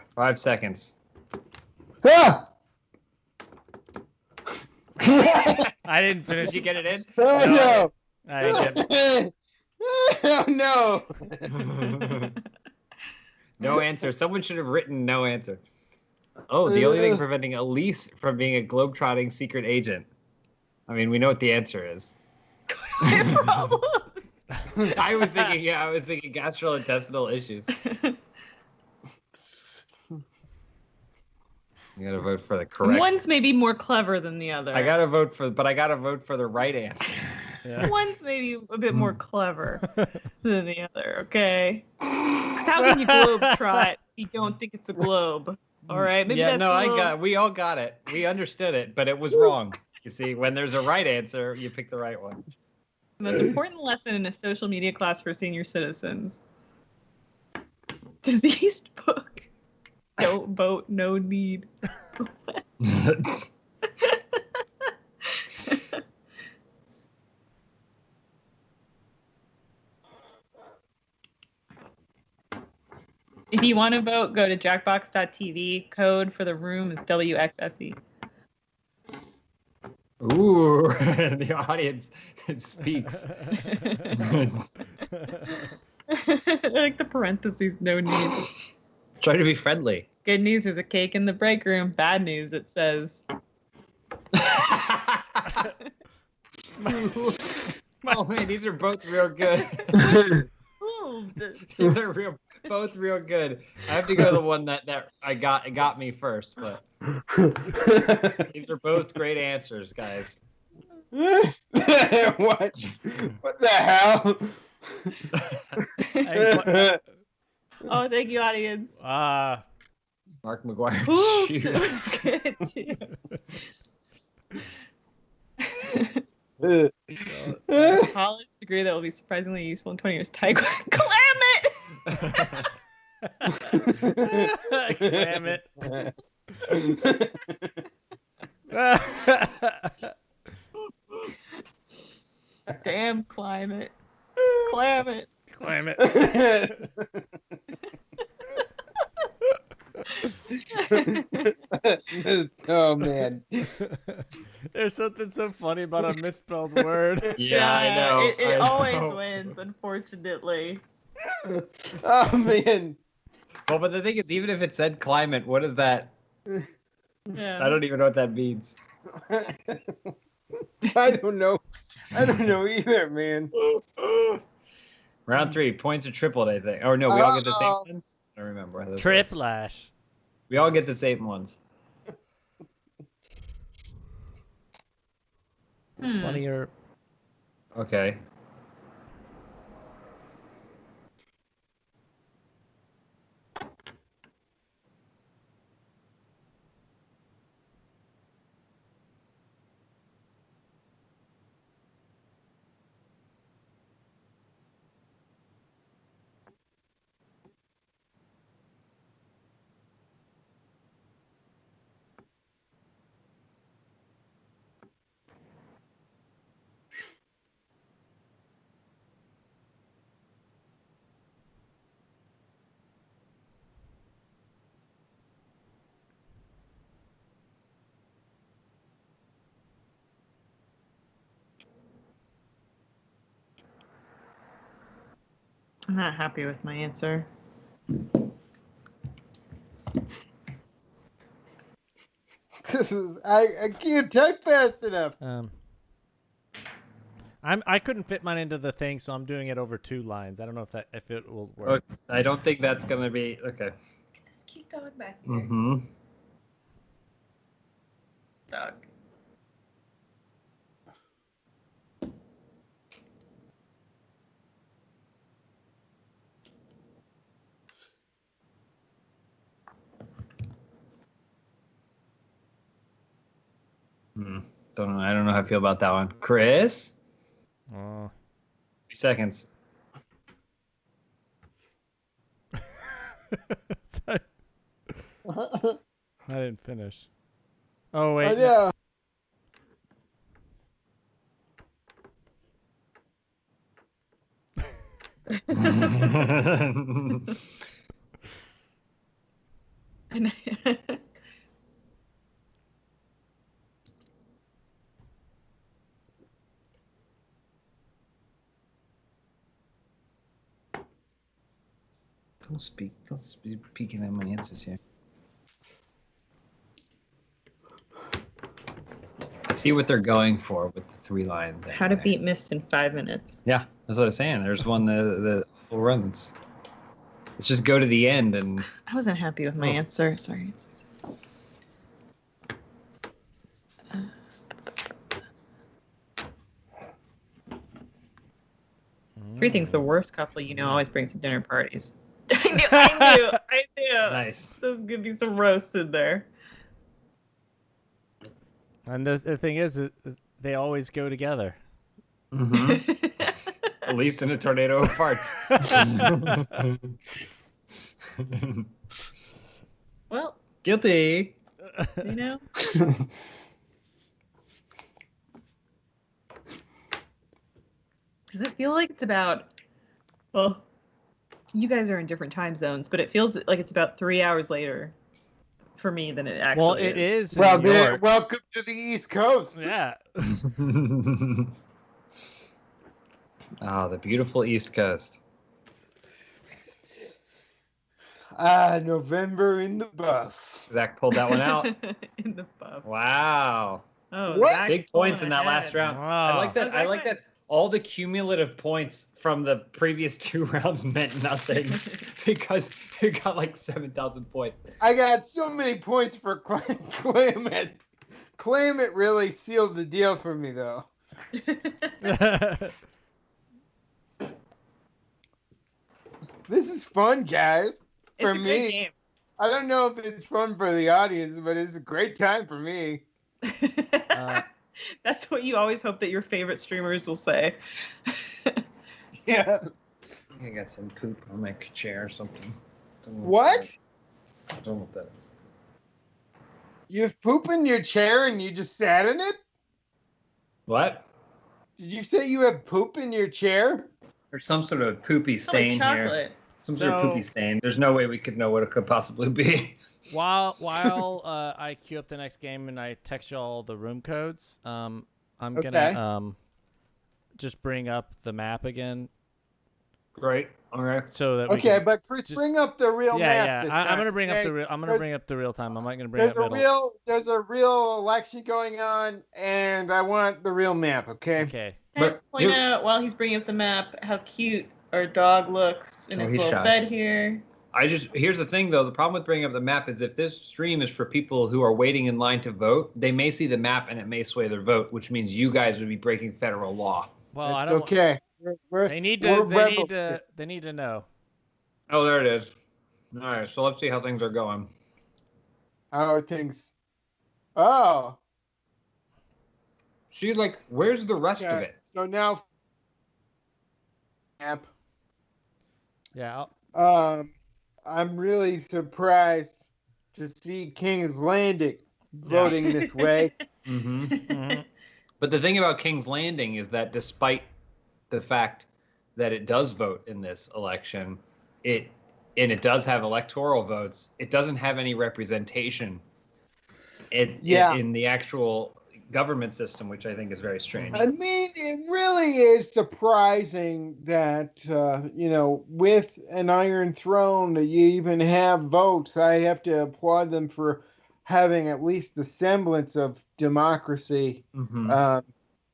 Five seconds. Ah! I didn't finish. Did you get it in? Oh, no. I didn't. Oh, no. No answer. Someone should have written no answer. Oh, the only thing preventing Elise from being a globetrotting secret agent. I mean, we know what the answer is. I was thinking gastrointestinal issues. You gotta vote for the correct. One's maybe more clever than the other. I gotta vote for the right answer. Yeah. One's maybe a bit more clever than the other, okay? 'Cause how can you globe trot if you don't think it's a globe? All right, maybe Yeah, that's no, we all got it. We understood it, but it was wrong. You see, when there's a right answer, you pick the right one. the most important lesson in a social media class for senior citizens. Diseased book. Don't vote, no need. If you want to vote, go to jackbox.tv. Code for the room is WXSE. Ooh, the audience speaks. Like the parentheses, no news. Try to be friendly. Good news, there's a cake in the break room. Bad news, it says. Oh man, these are both real good. These are both real good. I have to go to the one that got me first, but these are both great answers, guys. What? What the hell? Oh, thank you, audience. Mark McGuire. College degree that will be surprisingly useful in 20 years. Clam Clam it. Damn climate. Clam it. Clam it. Oh man. There's something so funny about a misspelled word. Yeah, I know. It always wins, unfortunately. Oh man. Well, but the thing is, even if it said climate, what is that? Yeah. I don't even know what that means. I don't know. I don't know either, man. Round 3, points are tripled, I think. Or no, we all get the same ones? I don't remember. How those work. Triplash. We all get the same ones. Funnier. Okay. I'm not happy with my answer. This is I can't type fast enough. I couldn't fit mine into the thing, so I'm doing it over 2 lines. I don't know if it will work. Oh, I don't think that's gonna be okay. This cute dog back here. Mm-hmm. Dog. Don't know. I don't know how I feel about that one. Chris? 3 seconds. Sorry. I didn't finish. Oh wait. Yeah. Don't speak peeking at my answers here. I see what they're going for with the 3-line thing. How to beat Mist in 5 minutes. Yeah, that's what I was saying. There's one the full runs. Let's just go to the end and. I wasn't happy with my answer. Sorry. 3 things the worst couple you know always brings to dinner parties. I knew. Nice. There's gonna be some roast in there. And the thing is, they always go together. Mm-hmm. At least in a tornado of farts. Well, Guilty. you know. Does it feel like it's about? Well, you guys are in different time zones, but it feels like it's about 3 hours later for me than it actually Well, it is. Well, welcome to the East Coast. Yeah. The beautiful East Coast. November in the buff. Zach pulled that one out. In the buff. Wow. Oh, What? Zach Big pulling points in that last ahead. round. I like that. Oh, I Zach like went. that all the cumulative points from the previous 2 rounds meant nothing because you got like 7,000 points. I got so many points for claim it. Claim it really sealed the deal for me, though. This is fun, guys. For It's a me, great game. I don't know if it's fun for the audience, but it's a great time for me. That's what you always hope that your favorite streamers will say. Yeah. I got some poop on my chair or something. What? I don't know what that is. You have poop in your chair and you just sat in it? What? Did you say you have poop in your chair? There's some sort of poopy It's like stain here. chocolate. Some sort of poopy stain. There's no way we could know what it could possibly be. While I queue up the next game and I text you all the room codes, I'm gonna just bring up the map again. Great. All right. So that we Okay, can but Chris, bring up the real map this time. I'm gonna bring up the okay? real. I'm gonna bring up the real time. I'm not gonna bring up middle. There's a real election going on, and I want the real map. Okay. Okay. Can I just point out while he's bringing up the map how cute our dog looks in his little bed here. Here's the thing though, the problem with bringing up the map is if this stream is for people who are waiting in line to vote, they may see the map and it may sway their vote, which means you guys would be breaking federal law. Well, it's okay. They need to know. Oh, there it is. All right, so let's see how things are going. How things? Oh. See, like, where's the rest of it? So now, map. Yeah. I'm really surprised to see King's Landing voting this way. But the thing about King's Landing is that despite the fact that it does vote in this election, it does have electoral votes, it doesn't have any representation in the actual government system, which I think is very strange. I mean, it really is surprising that, with an Iron Throne, that you even have votes. I have to applaud them for having at least the semblance of democracy.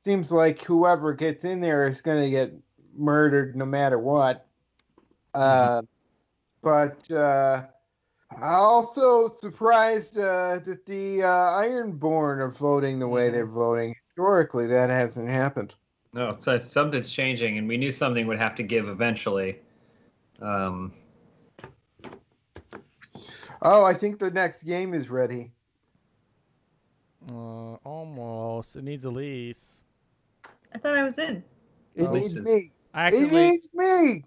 Seems like whoever gets in there is going to get murdered no matter what. But also surprised that the Ironborn are voting the way they're voting. Historically, that hasn't happened. No, so something's changing, and we knew something would have to give eventually. Oh, I think the next game is ready. Almost. It needs Elise. I thought I was in. It needs me. It needs me.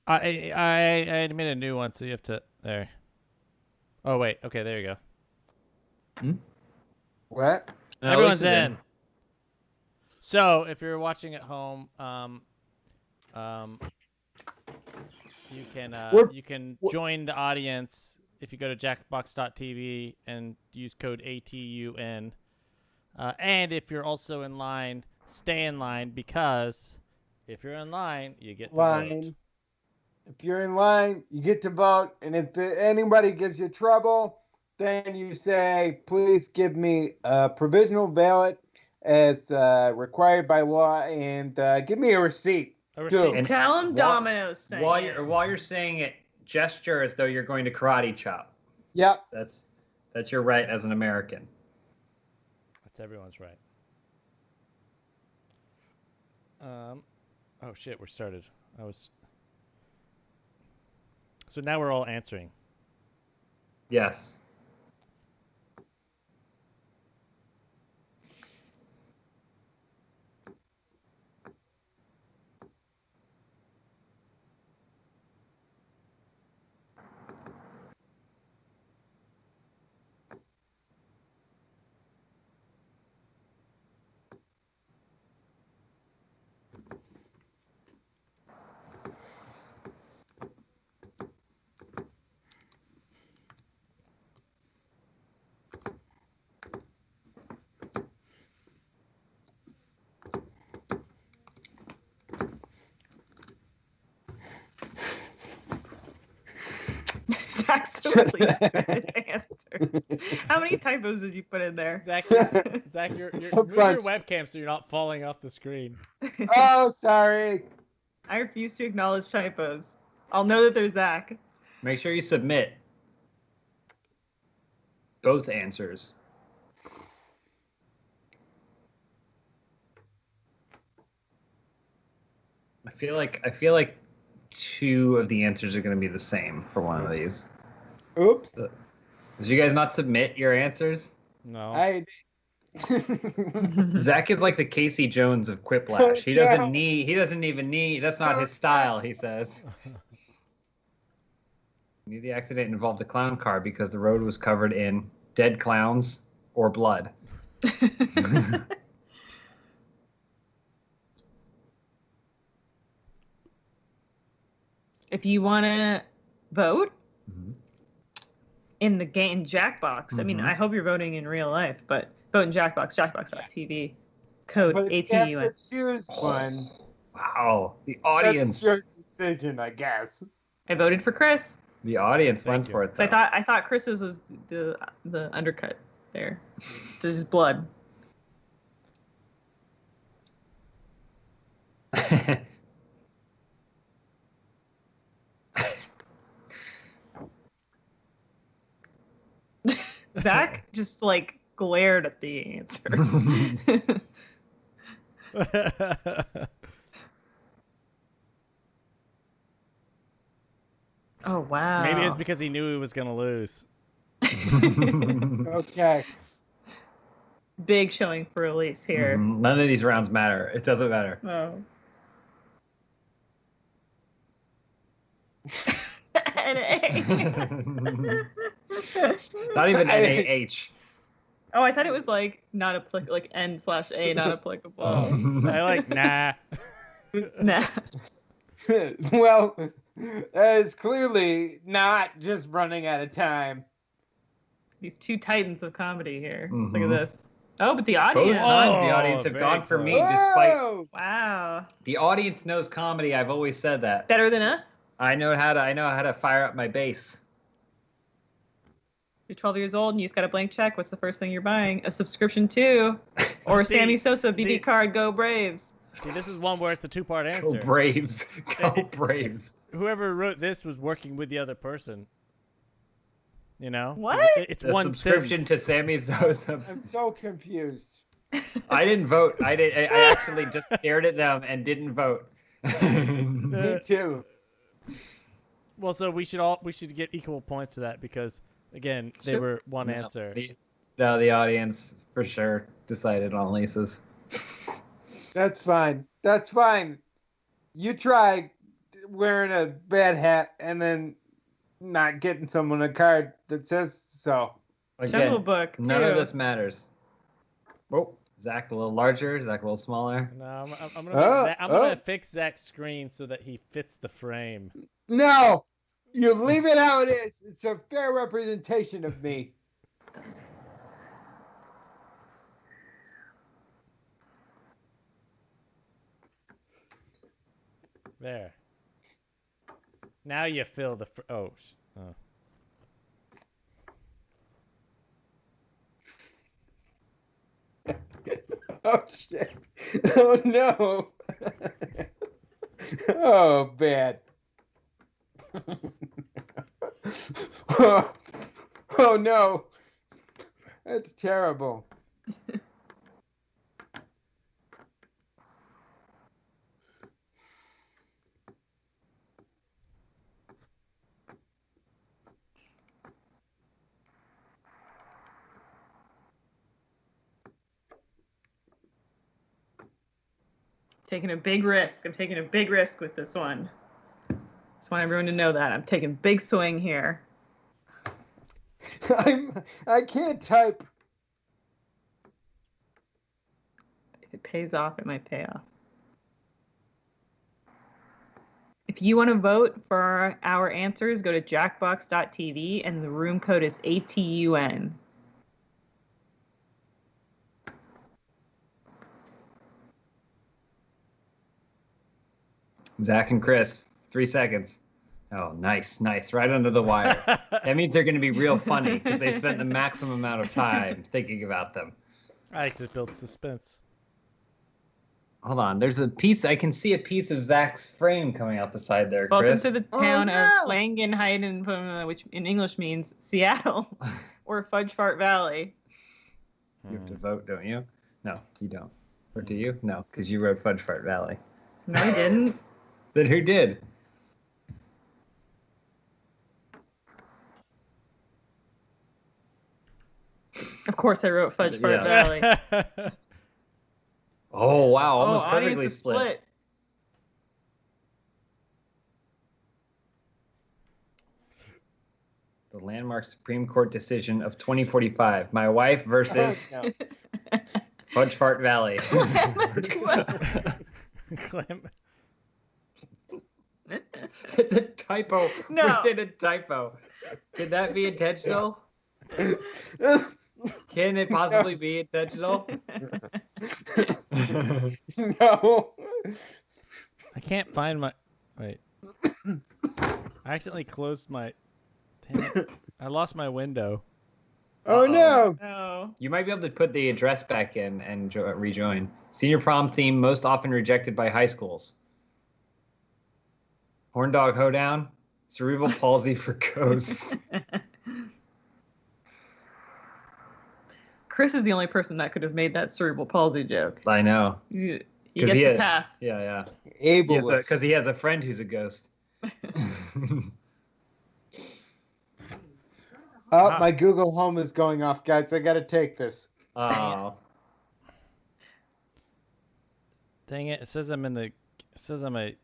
I made a new one, so you have to there. Oh wait, okay, there you go. What? No, everyone's in. So if you're watching at home, you can join the audience if you go to jackbox.tv and use code ATUN. And if you're also in line, stay in line, because if you're in line, you get to vote. If you're in line, you get to vote, and if anybody gives you trouble, then you say, please give me a provisional ballot as required by law, and give me a receipt. And tell him Domino's saying while you're saying it, gesture as though you're going to karate chop. Yep. That's your right as an American. That's everyone's right. Oh shit, we're started. So now we're all answering. Yes. totally submit answers. How many typos did you put in there? Zach, you're A move your bunch. webcam so you're not falling off the screen. Oh, sorry. I refuse to acknowledge typos. I'll know that there's Zach. Make sure you submit both answers. I feel like two of the answers are going to be the same for one of these. Oops. Did you guys not submit your answers? No. I. Zach is like the Casey Jones of Quiplash. He doesn't even need. That's not his style. He says. The accident involved a clown car because the road was covered in dead clowns or blood. If you want to vote in the game Jackbox, I mean, I hope you're voting in real life, but vote in Jackbox, jackbox.tv, code But if you have ATUN. to choose one, Wow, the audience. that's your decision, I guess. I voted for Chris. The audience went Thank you. for it. So Though. I thought Chris's was the undercut there. This is blood. Zach just like glared at the answers. Oh wow. Maybe it's because he knew he was gonna lose. Okay. Big showing for Elise here. None of these rounds matter. It doesn't matter. Oh. NA. Not even NaH. Oh, I thought it was like not applicable, like N/A, not applicable. I like nah. Nah. Well, it's clearly not just running out of time. These two titans of comedy here. Look Mhm. at this. Oh, but the Both audience. times the Oh, audience have very gone for me, close. despite Whoa! Wow. the audience knows comedy. I've always said that. Better than us? I know how to fire up my bass. You're 12 years old and you just got a blank check. What's the first thing you're buying? A subscription to, or a See- Sammy Sosa BB see- card. Go Braves. See, this is one where it's a two-part Go answer. Braves. Go Braves. Whoever wrote this was working with the other person. You know? What? It's The one subscription sentence. to Sammy Sosa. I'm so confused. I didn't vote. I actually just stared at them and didn't vote. Me too. Well, so we should get equal points to that because again, they Sure. were one No, answer. The audience for sure decided on Lisa's. That's fine. That's fine. You try wearing a bad hat and then not getting someone a card that says so. Jungle Again, Book, too. none of this matters. Oh, Zach a little larger, Zach a little smaller. No, I'm gonna Oh. fix Zach's screen so that he fits the frame. No, you leave it how it is. It's a fair representation of me. There. Now you fill the. Oh. Oh shit! Oh no! Oh bad! Oh no! That's terrible. Taking a big risk. I'm taking a big risk with this one. Just want everyone to know that. I'm taking a big swing here. I can't type. If it pays off, it might pay off. If you want to vote for our answers, go to jackbox.tv and the room code is ATUN. Zach and Chris, 3 seconds. Oh, nice. Right under the wire. That means they're going to be real funny because they spent the maximum amount of time thinking about them. I like to build suspense. Hold on. There's a piece. I can see a piece of Zach's frame coming out the side there, Welcome Chris. to the town of Langenheiden, which in English means Seattle, or Fudge Fart Valley. You have to vote, don't you? No, you don't. Or do you? No, because you wrote Fudge Fart Valley. No, I didn't. Then who did? Of course, I wrote Fudge Fart Valley. Oh, wow. Almost perfectly audience is split. The landmark Supreme Court decision of 2045. My wife versus Fudge Fart Valley. It's a typo within a typo. Can that be intentional? Can it possibly be intentional? No. I can't find my. Wait. I accidentally closed my. Damn it. I lost my window. Oh no. No. You might be able to put the address back in and rejoin. Senior prom theme most often rejected by high schools. Horn dog hoedown. Cerebral palsy for ghosts. Chris is the only person that could have made that cerebral palsy joke. I know. You get to pass. Yeah. Able. Because he has a friend who's a ghost. Oh, my Google Home is going off, guys. I got to take this. Oh. Dang it! It says I'm in the. It says I'm a.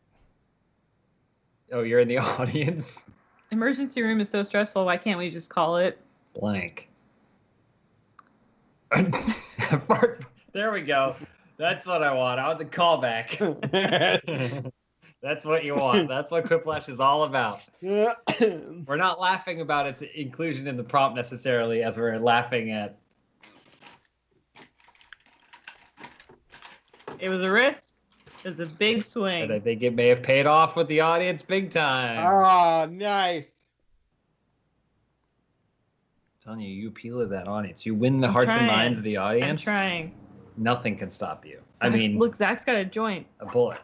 Oh, you're in the audience? Emergency room is so stressful. Why can't we just call it Blank. There we go. That's what I want. I want the callback. That's what you want. That's what Quiplash is all about. We're not laughing about its inclusion in the prompt necessarily, as we're laughing at. It was a risk. It was a big swing. And I think it may have paid off with the audience big time. Oh, nice. I'm telling you, you appeal to that audience. You win the hearts and minds of the audience. I'm trying. Nothing can stop you. Look, Zach's got a joint. A bullet.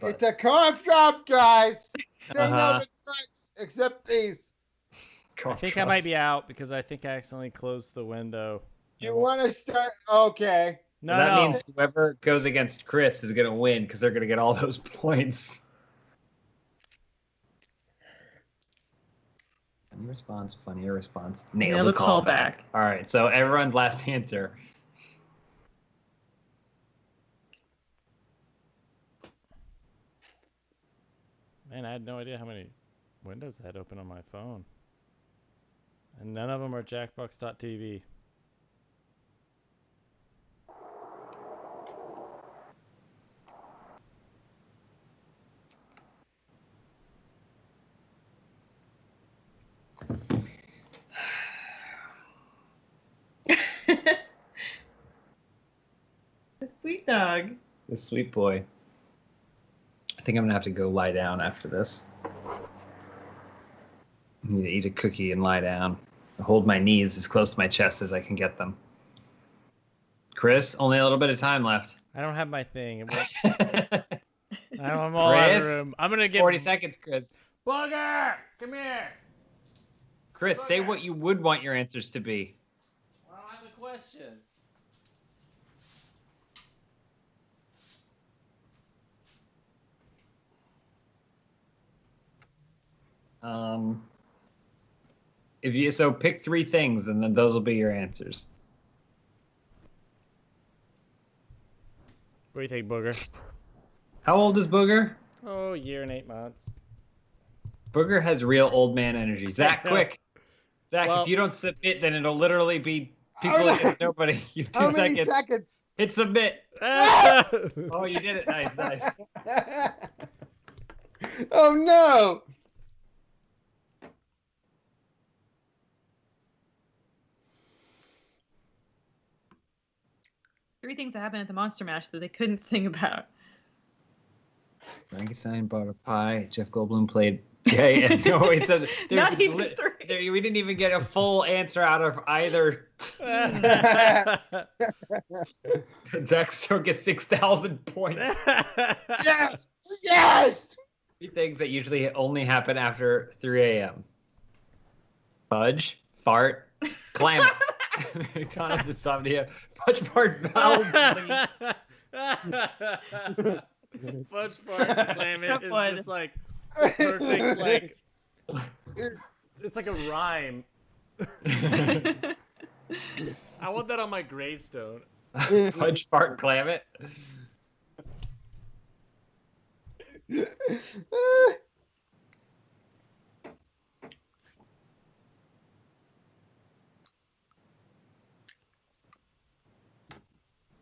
But... It's a cough drop, guys. Say no to drugs, except these. I think I might be out because I think I accidentally closed the window. Do you want to start? Okay. No, that means whoever goes against Chris is going to win because they're going to get all those points. Funnier response. Nailed the callback. All right, so everyone's last answer. Man, I had no idea how many windows I had open on my phone. And none of them are Jackbox.tv. The sweet dog. The sweet boy. I think I'm going to have to go lie down after this. I need to eat a cookie and lie down. Hold my knees as close to my chest as I can get them. Chris, only a little bit of time left. I don't have my thing. I'm all out of room. I'm going to get 40 seconds, Chris. Bugger! Come here! Chris, say what you would want your answers to be. I don't have the questions. If you pick 3 things and then those will be your answers. What do you think, Booger? How old is Booger? Oh, a year and 8 months. Booger has real old man energy. Zach, quick. Zach, if you don't submit, then it'll literally be people against nobody. You have 2 How seconds. many seconds? Hit submit. Oh, you did it. Nice. Oh, no. Three things that happened at the Monster Mash that they couldn't sing about. Frankenstein bought a pie. Jeff Goldblum played Okay, and no, it's a, Not even we didn't even get a full answer out of either. Zach still gets 6,000 points. Yes! Yes! Three things that usually only happen after 3 a.m. Fudge, fart, clam it. McDonald's insomnia, fudge, fart, bowel bleed. Fudge fart clam it is just like the perfect like it's like a rhyme. I want that on my gravestone. Fudge, fart, clam it.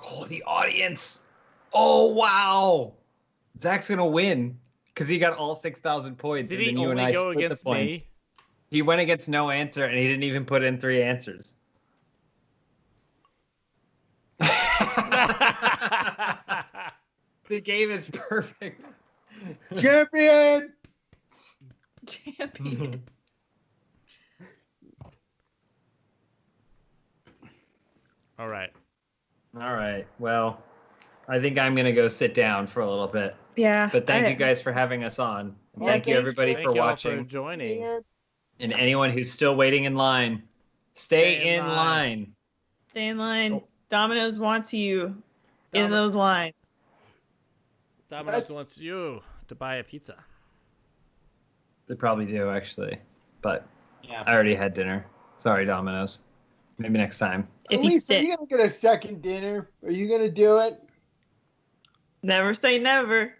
Oh, the audience. Oh, wow. Zach's going to win because he got all 6,000 points. Did and he then you and only I go split against the points. me? He went against no answer, and he didn't even put in 3 answers. The game is perfect. Champion! Champion. All right. All right. Well, I think I'm going to go sit down for a little bit. Yeah. But thank you guys for having us on. And Yeah, thank you, everybody, Thank for you all watching. for joining. And anyone who's still waiting in line, stay in line. Stay in line. Oh. Domino's wants you in Domi- those lines. Domino's wants you to buy a pizza. They probably do, actually. But Yeah. I already had dinner. Sorry, Domino's. Maybe next time. If you Elise, are sit, you gonna get a second dinner? Are you gonna do it? never say never.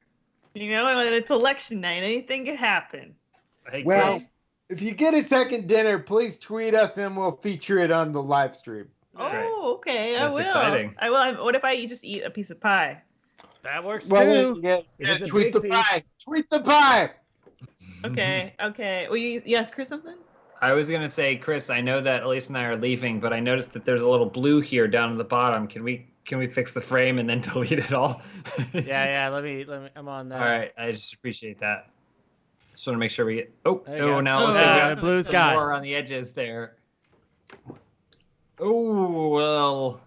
You know, when it's election night, anything can happen. Hey, Well, Chris. if you get a second dinner, please tweet us and we'll feature it on the live stream. Great. Oh, okay. I That's will. exciting. I will. What if I just eat a piece of pie? That works Well, too. then If it's a tweet the big piece. pie. Tweet the pie. Okay. Okay. Will you ask Chris something? I was going to say, Chris, I know that Elise and I are leaving, but I noticed that there's a little blue here down at the bottom. Can we fix the frame and then delete it all? Yeah. Let me. I'm on that. All right. I just appreciate that. Just want to make sure we get. Oh, There you go. now it looks Oh, like we yeah. got the blue some sky. more on the edges there. Oh, well,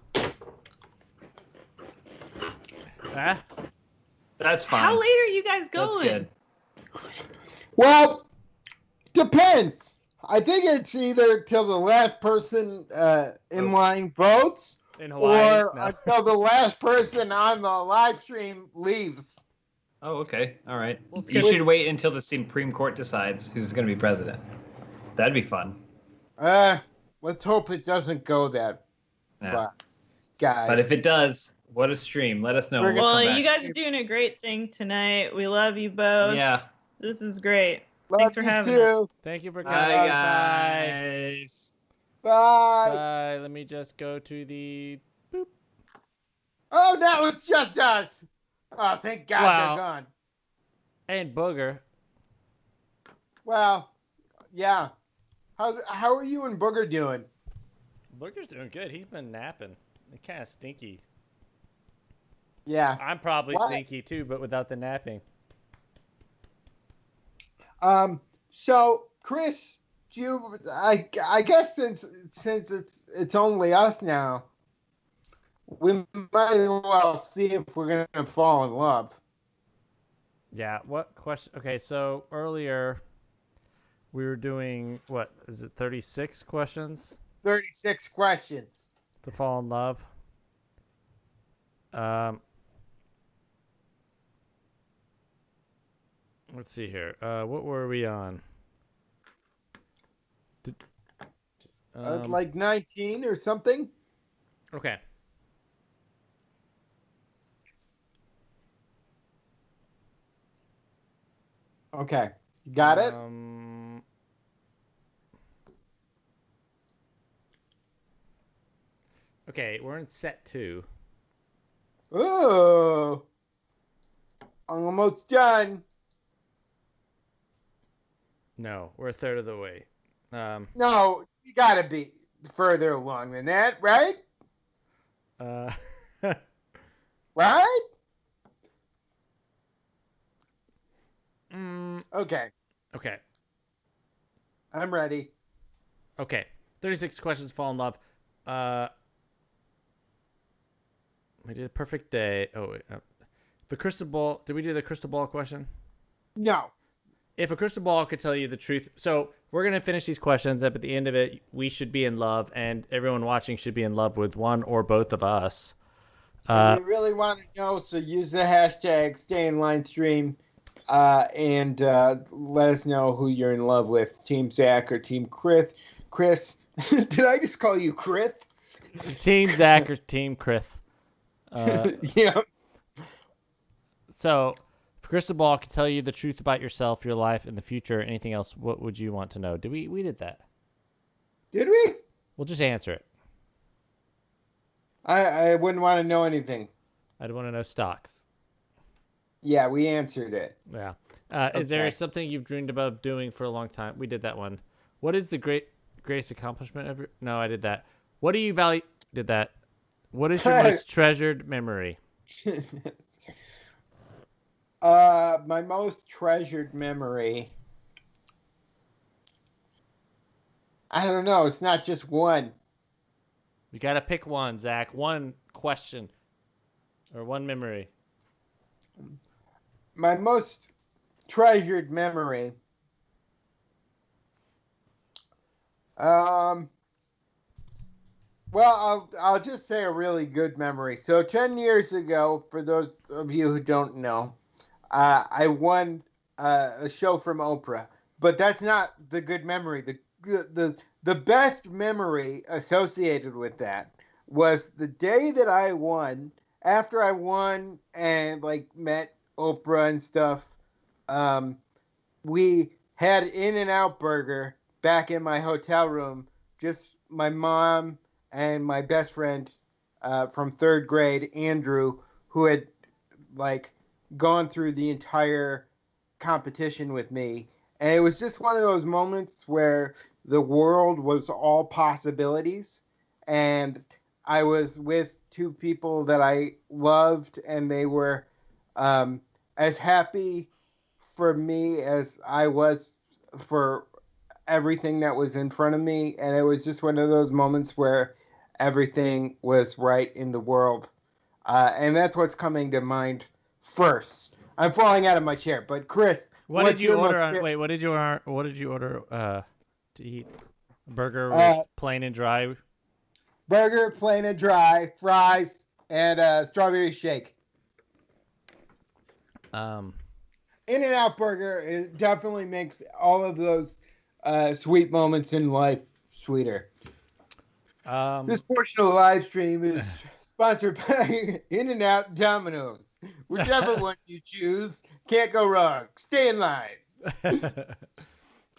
Huh? that's fine. How late are you guys That's going? good. Well, depends. I think it's either till the last person in line votes In Hawaii. or No. until the last person on the live stream leaves. Oh, okay. All right. We'll You see. should wait until the Supreme Court decides who's going to be president. That'd be fun. Let's hope it doesn't go that Yeah. far, guys. But if it does, what a stream. Let us know. We're We'll Well, come back. you guys are doing a great thing tonight. We love you both. Yeah. This is great. Love Thanks for you having too. Thank you for Bye, coming. guys. Bye. Bye. Let me just go to the. Oh, now it's just us. Oh, thank God Wow. they're gone. And Booger. Well, yeah. How are you and Booger doing? Booger's doing good. He's been napping. He's kind of stinky. Yeah. I'm probably Why? stinky too, but without the napping. So Chris, I guess since it's only us now, we might as well see if we're gonna fall in love. Yeah. What question? Okay, so earlier we were doing what is it? 36 questions 36 questions. to fall in love. Let's see here. What were we on? Like 19 or something. Okay. Okay. Got it? Okay, we're in set 2. Ooh. I'm almost done. No, we're a third of the way. No, you gotta be further along than that, right? Uh, Right? mm, Okay. Okay. I'm ready. Okay. 36 questions. Fall in love. We did a perfect day. Oh, wait. The crystal ball. Did we do the crystal ball question? No. If a crystal ball could tell you the truth. So we're going to finish these questions up at the end of it. We should be in love, and everyone watching should be in love with one or both of us. If you really want to know, so use the hashtag StayInLineStream and let us know who you're in love with, Team Zach or Team Chris. Did I just call you Chris? Team Zach or Team Chris. Yeah. So, if a crystal ball could tell you the truth about yourself, your life, and the future, anything else, what would you want to know? We did that. Did we? We'll just answer it. I wouldn't want to know anything. I'd want to know stocks. Yeah, we answered it. Yeah. Is there something you've dreamed about doing for a long time? We did that one. What is the greatest accomplishment ever? No, I did that. What do you value? Did that. What is your most treasured memory? My most treasured memory. I don't know. It's not just one. You got to pick one, Zach. One question or one memory. My most treasured memory. Well, I'll just say a really good memory. So 10 years ago, for those of you who don't know, I won a show from Oprah. But that's not the good memory. The best memory associated with that was the day that I won. After I won and met Oprah and stuff, we had In-N-Out Burger back in my hotel room. Just my mom and my best friend from third grade, Andrew, who had gone through the entire competition with me. And it was just one of those moments where the world was all possibilities. And I was with two people that I loved, and they were as happy for me as I was for everything that was in front of me. And it was just one of those moments where everything was right in the world. And that's what's coming to mind first. I'm falling out of my chair, but Chris, what did you order? What did you order to eat? Burger with plain and dry. Burger, plain and dry, fries, and strawberry shake. In-N-Out Burger, it definitely makes all of those sweet moments in life sweeter. This portion of the live stream is sponsored by In-N-Out Domino's. Whichever one you choose, can't go wrong. Stay in line.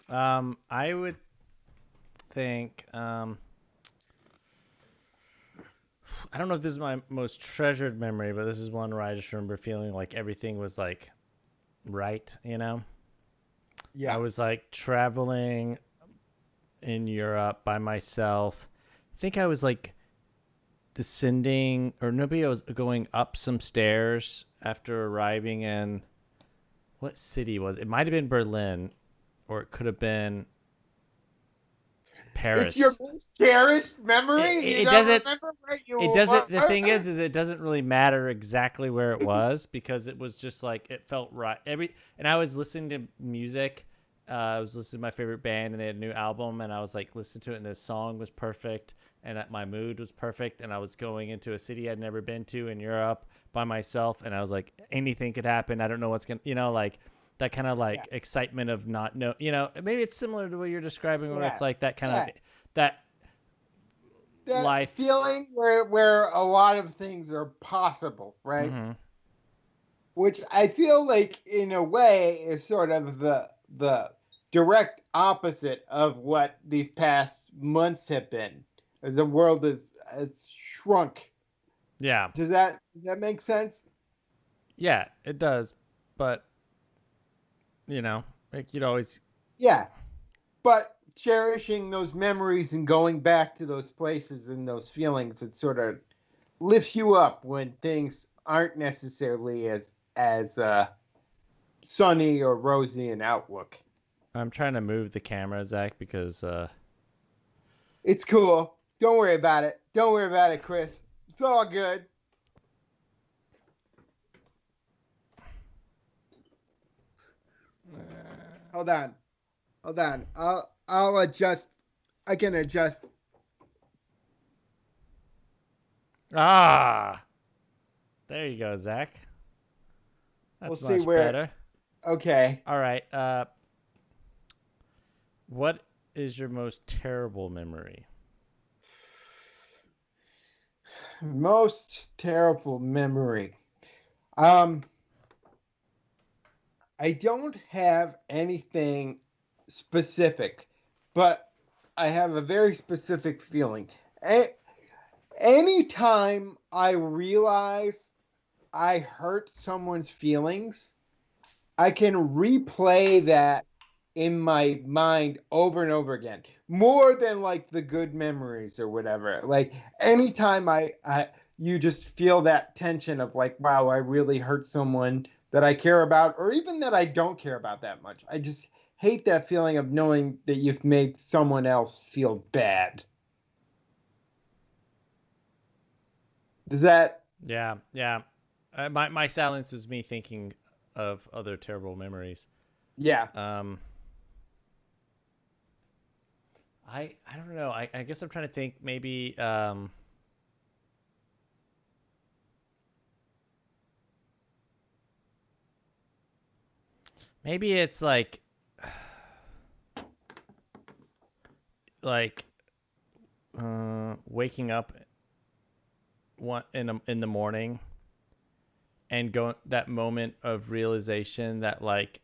I would think, I don't know if this is my most treasured memory, but this is one where I just remember feeling like everything was right, Yeah. I was traveling in Europe by myself. I think I was descending, or maybe I was going up some stairs after arriving in, what city was it? It might have been Berlin, or it could have been Paris. It's your most cherished memory. It doesn't. It doesn't. The thing is it doesn't really matter exactly where it was, because it was just it felt right. And I was listening to music. I was listening to my favorite band, and they had a new album, and I was listening to it, and the song was perfect, and my mood was perfect, and I was going into a city I'd never been to in Europe by myself, and I was anything could happen. I don't know what's gonna, that kind of excitement of not know, maybe it's similar to what you're describing, where it's that kind of that life feeling where a lot of things are possible, right? Mm-hmm. Which I feel in a way is sort of the direct opposite of what these past months have been. The world has shrunk. Yeah. Does that make sense? Yeah, it does. But you'd always. Yeah. But cherishing those memories and going back to those places and those feelings, it sort of lifts you up when things aren't necessarily as sunny or rosy an outlook. I'm trying to move the camera, Zach, because It's cool. Don't worry about it. Don't worry about it, Chris. It's all good. Hold on. I'll adjust. I can adjust. there you go, Zach. That's We'll see much where. better. Okay. All right. What is your most terrible memory? Most terrible memory. I don't have anything specific, but I have a very specific feeling. Anytime I realize I hurt someone's feelings, I can replay that in my mind over and over again, more than like the good memories or whatever. Like anytime you just feel that tension of like, wow, I really hurt someone that I care about, or even that I don't care about that much. I just hate that feeling of knowing that you've made someone else feel bad. Does that? Yeah. My silence was me thinking of other terrible memories. Yeah. I don't know. I guess I'm trying to think. Maybe maybe it's like waking up in the morning and going that moment of realization that like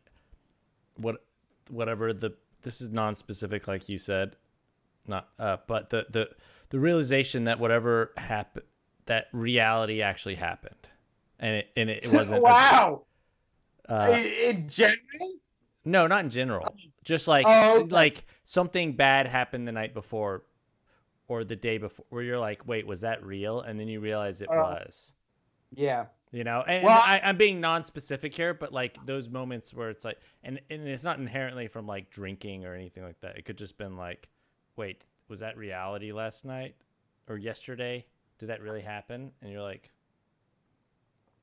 whatever this is non-specific like you said, not but the realization that whatever happened, that reality actually happened, and it wasn't wow. In general? No, not in general. Just like okay. like something bad happened the night before or the day before where you're like, wait, was that real? And then you realize it was. Yeah. You know, and well, I'm being non-specific here, but like those moments where it's like, and it's not inherently from like drinking or anything like that. It could just been like, wait, was that reality last night or yesterday? Did that really happen? And you're like,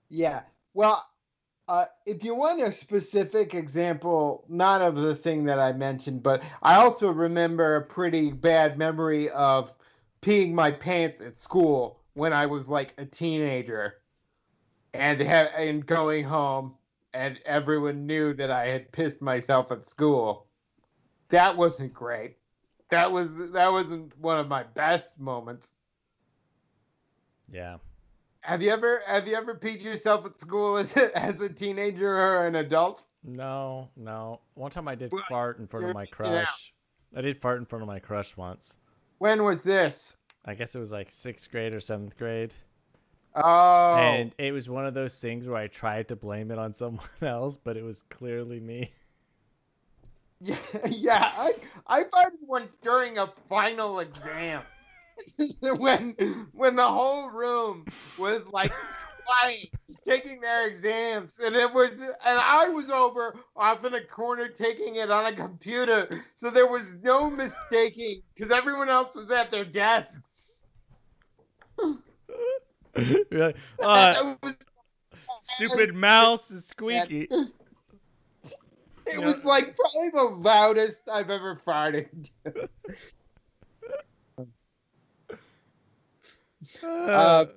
yeah. Well, if you want a specific example, not of the thing that I mentioned, but I also remember a pretty bad memory of peeing my pants at school when I was like a teenager, and going home, and everyone knew that I had pissed myself at school. That wasn't great. That wasn't one of my best moments. yeah. Have you ever peed yourself at school as a teenager or an adult? No. One time I did Well, fart in front of my crush. I did fart in front of my crush once. When was this? I guess it was like 6th grade or 7th grade. Oh. And it was one of those things where I tried to blame it on someone else, but it was clearly me. Yeah. I farted once during a final exam. when the whole room was like quiet, taking their exams, and I was over off in a corner taking it on a computer, so there was no mistaking because everyone else was at their desks. You're like, stupid mouse is squeaky. It was like probably the loudest I've ever farted. So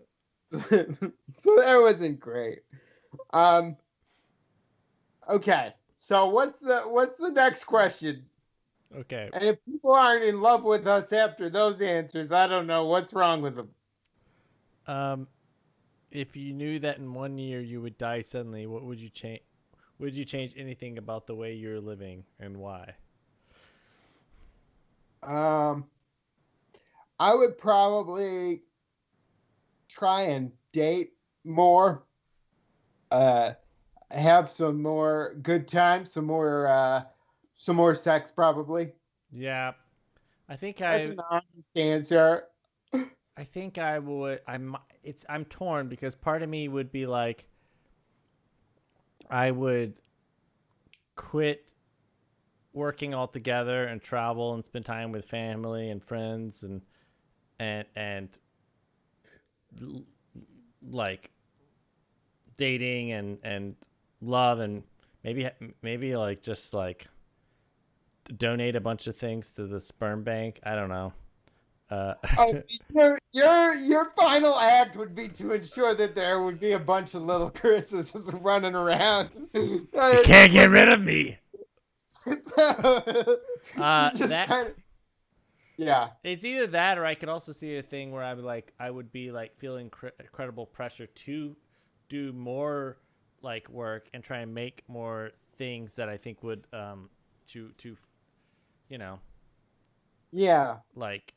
that wasn't great. Okay, so what's the next question? Okay. And if people aren't in love with us after those answers, I don't know what's wrong with them. If you knew that in 1 year you would die suddenly, what would you change? Would you change anything about the way you're living, and why? I would probably try and date more, have some more good times, some more sex probably. Yeah, I think That's an honest answer. I think I would. I'm torn because part of me would be like, I would quit working all together and travel and spend time with family and friends and like dating and love, and maybe like just like donate a bunch of things to the sperm bank. I don't know. Your final act would be to ensure that there would be a bunch of little Chris's running around. You can't get rid of me. Yeah. It's either that, or I could also see a thing where I would be like feeling incredible pressure to do more like work and try and make more things that I think would to you know, yeah, like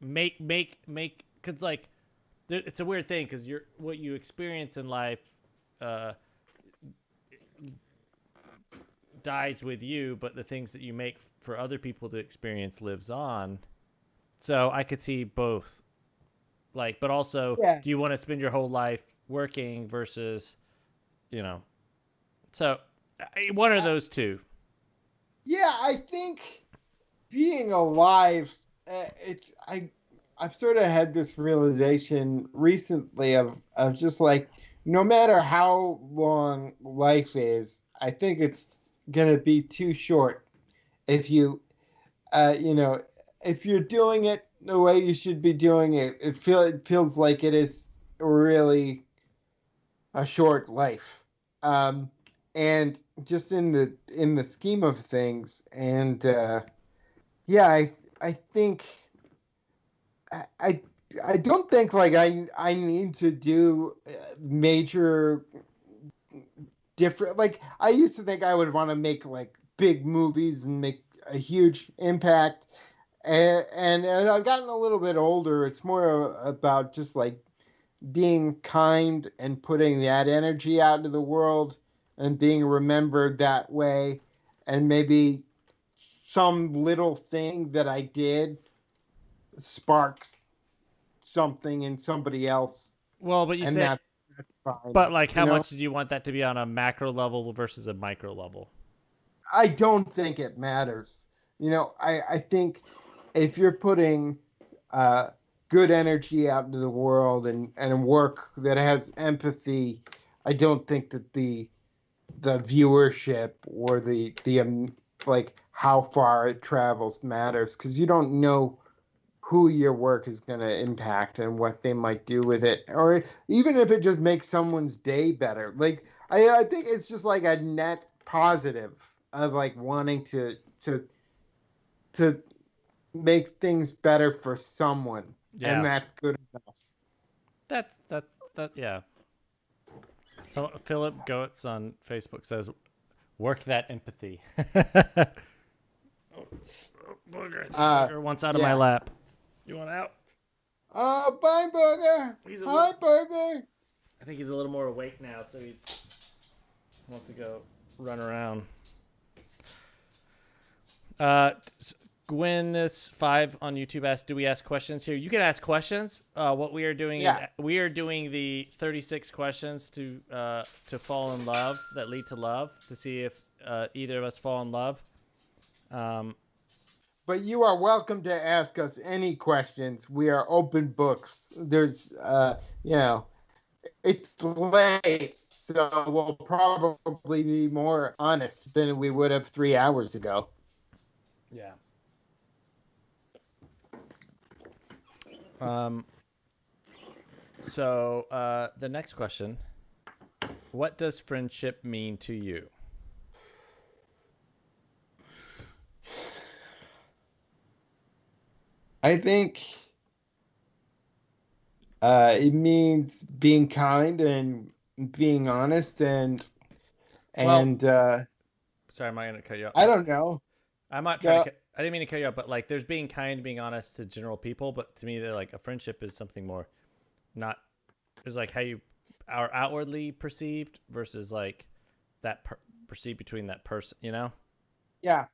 make because like it's a weird thing because what you experience in life dies with you, but the things that you make for other people to experience lives on. So I could see both, like, but also, do you want to spend your whole life working versus, so one of those two. Yeah, I think being alive, I've sort of had this realization recently of just like, no matter how long life is, I think it's gonna be too short if you, if you're doing it the way you should be doing it. It feels like it is really a short life, and just in the scheme of things, and I think I don't think like I need to do major different, like I used to think I would want to make like big movies and make a huge impact, and as I've gotten a little bit older, it's more about just like being kind and putting that energy out into the world and being remembered that way, and maybe some little thing that I did sparks something in somebody else. Well, but you said that's fine. But like, how much did you want that to be on a macro level versus a micro level? I don't think it matters. I think if you're putting good energy out into the world and work that has empathy, I don't think that the viewership or the like how far it travels matters, because you don't know who your work is going to impact and what they might do with it, or even if it just makes someone's day better. Like I think it's just like a net positive of like wanting to make things better for someone, and that's good enough. That yeah. So Philip Goetz on Facebook says, "Work that empathy." Booger wants out of my lap. You want out? Bye, Booger. Hi, Booger. I think he's a little more awake now, so he wants to go run around. Gwyneth5 on YouTube asked, "Do we ask questions here?" You can ask questions. What we are doing is we are doing the 36 questions to fall in love that lead to love, to see if either of us fall in love. But you are welcome to ask us any questions. We are open books. There's, it's late, so we'll probably be more honest than we would have 3 hours ago. Yeah. So the next question: what does friendship mean to you? I think it means being kind and being honest and sorry, am I gonna cut you off? I don't know. I'm not trying to. I didn't mean to cut you off, but like, there's being kind, being honest to general people, but to me, they're like a friendship is something more. Not is like how you are outwardly perceived versus like that perceived between that person. Yeah.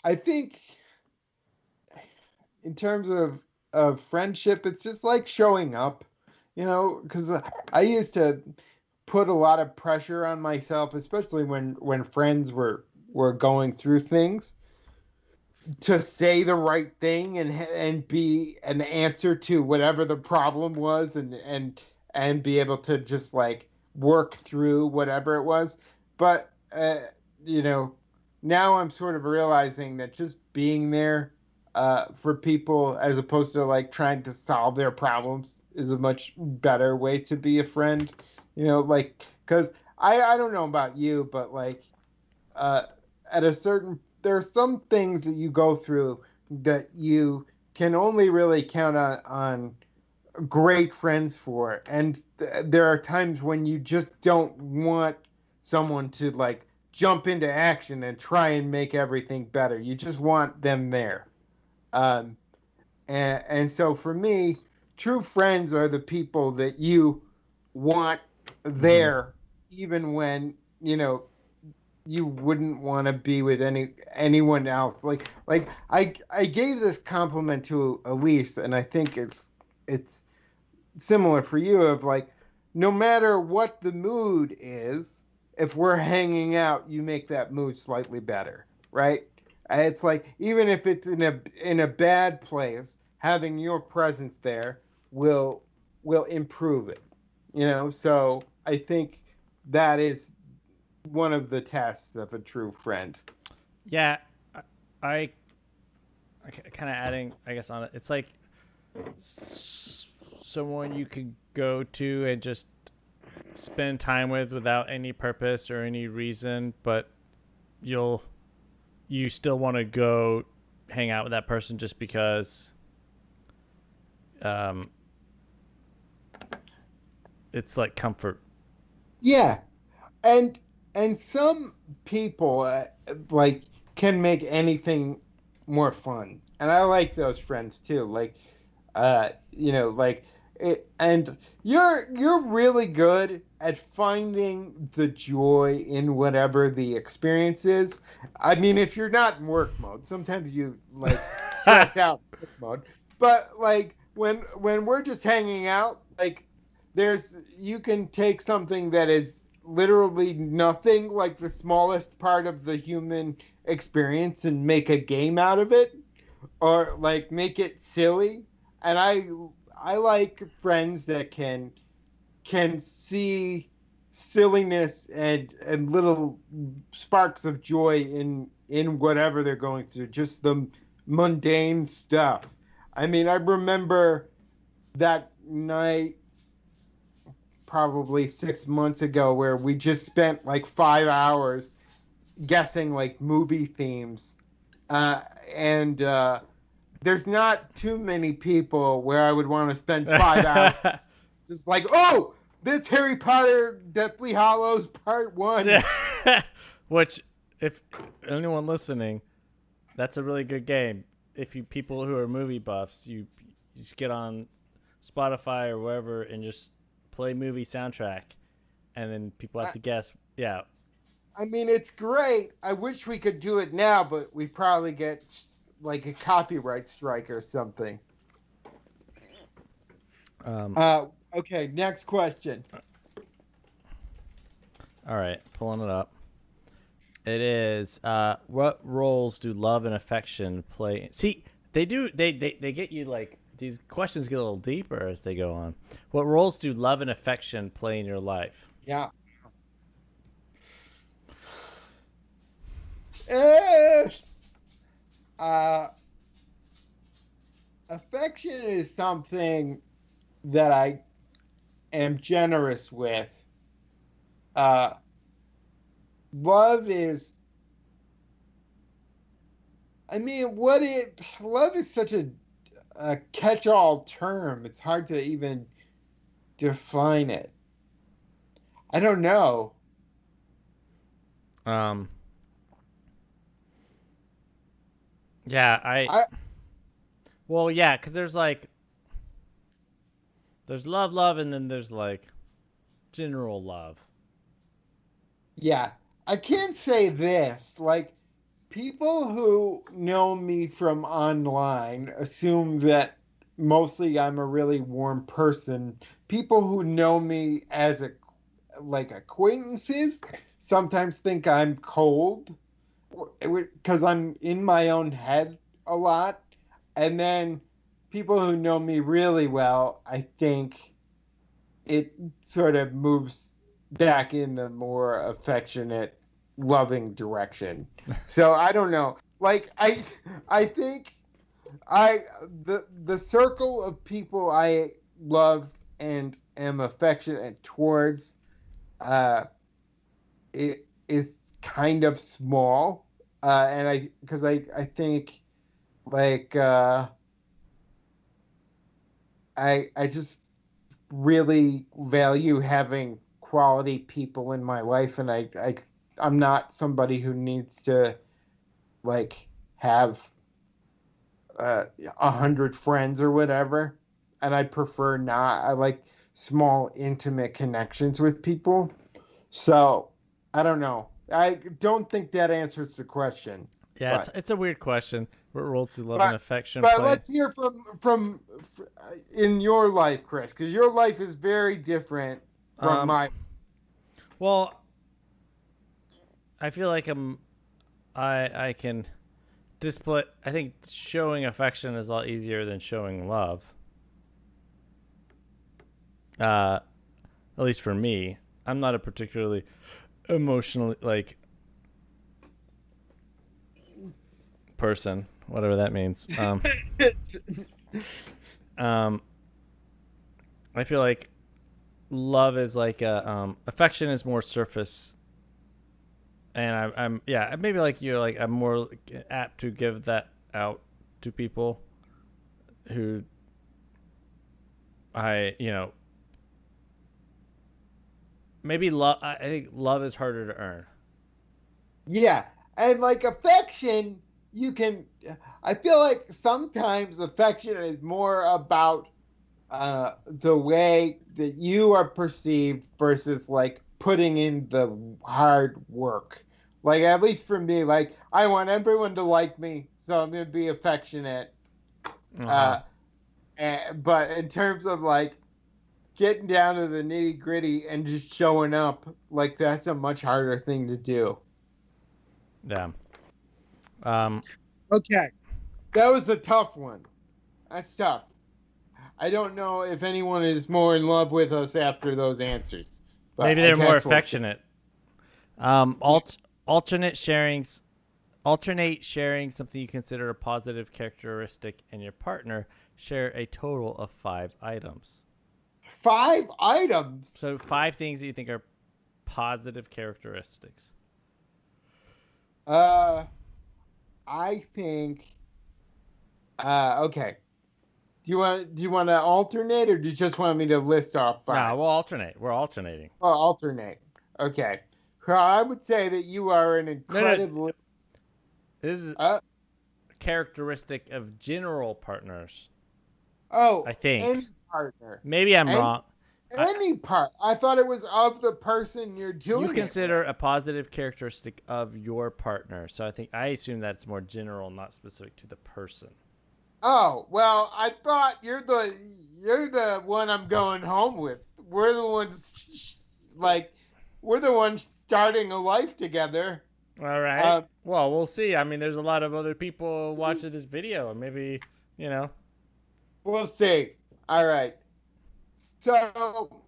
I think in terms of friendship, it's just like showing up, because I used to put a lot of pressure on myself, especially when friends were going through things, to say the right thing and be an answer to whatever the problem was, and be able to just like work through whatever it was. But you know, now I'm sort of realizing that just being there for people, as opposed to like trying to solve their problems, is a much better way to be a friend. You know, like, because I don't know about you, but like at a certain, there are some things that you go through that you can only really count on great friends for, and there are times when you just don't want someone to like jump into action and try and make everything better. You just want them there. um, and so for me, true friends are the people that you want there, even when you wouldn't want to be with anyone else. Like I gave this compliment to Elise, and I think it's similar for you, of like, no matter what the mood is, if we're hanging out, you make that mood slightly better, right? It's like, even if it's in a bad place, having your presence there will improve it. So I think that is one of the tests of a true friend. Yeah, I kind of adding, I guess, on it. It's like someone you could go to and just spend time with without any purpose or any reason, but you still want to go hang out with that person just because it's like comfort. Yeah. And some people like can make anything more fun, and I like those friends too. Like, like and you're really good at finding the joy in whatever the experience is. I mean, if you're not in work mode, sometimes you like stress out in work mode, but like when we're just hanging out, like you can take something that is literally nothing, like the smallest part of the human experience, and make a game out of it, or like make it silly. And I like friends that can see silliness and little sparks of joy in whatever they're going through, just the mundane stuff. I mean, I remember that night probably 6 months ago where we just spent like 5 hours guessing like movie themes, and there's not too many people where I would want to spend 5 hours just like, oh, that's Harry Potter Deathly Hallows Part 1. Yeah. Which, if anyone listening, that's a really good game. If you people who are movie buffs, you just get on Spotify or wherever and just play movie soundtrack, and then people have to guess. Yeah. I mean, it's great. I wish we could do it now, but we probably get like a copyright strike or something. Okay, next question. All right, pulling it up. It is, what roles do love and affection play? See, they get you, like, these questions get a little deeper as they go on. What roles do love and affection play in your life? Yeah. Affection is something that I am generous with. Love is, I mean, love is such a catch-all term. It's hard to even define it. I don't know. Yeah, well, yeah, because there's love, and then there's like general love. Yeah, I can't say this. Like, people who know me from online assume that mostly I'm a really warm person. People who know me as like acquaintances sometimes think I'm cold because I'm in my own head a lot. And then people who know me really well, I think it sort of moves back in the more affectionate, loving direction. So I don't know. Like I think the circle of people I love and am affectionate towards it is kind of small. And I think like I just really value having quality people in my life, and I'm not somebody who needs to like have 100 friends or whatever, and I prefer not. I like small, intimate connections with people. So I don't know. I don't think that answers the question. Yeah, but, it's a weird question. What roles do love but, and affection but play? let's hear from in your life, Chris, because your life is very different from mine. Well, I feel like I can display. I think showing affection is a lot easier than showing love. At least for me, I'm not a particularly emotionally person, whatever that means. I feel like love is like affection is more surface, and I'm yeah, maybe like you're like I'm more apt to give that out to people who maybe love. I think love is harder to earn. Yeah, and like affection, you can. I feel like sometimes affection is more about the way that you are perceived versus like putting in the hard work. Like at least for me, like I want everyone to like me, so I'm gonna be affectionate. Uh-huh. But in terms of like getting down to the nitty gritty and just showing up, like that's a much harder thing to do. Yeah. Okay, that was a tough one. That's tough. I don't know if anyone is more in love with us after those answers. But Maybe they're more affectionate. Alternate sharings. Alternate sharing something you consider a positive characteristic in your partner. Share a total of 5 items. 5 items? So 5 things that you think are positive characteristics. I think. Okay. Do you want to alternate, or do you just want me to list off 5? No, we'll alternate. We're alternating. Oh, alternate. Okay. I would say that you are an incredibly. This is characteristic of general partners. Oh, I think any partner. Maybe I'm wrong. Any part. I thought it was of the person you're doing. You consider a positive characteristic of your partner, so I assume that's more general, not specific to the person. Oh well, I thought you're the one I'm going home with. We're the ones, we're the ones starting a life together. All right. Well, we'll see. I mean, there's a lot of other people watching this video, and maybe, We'll see. All right. So,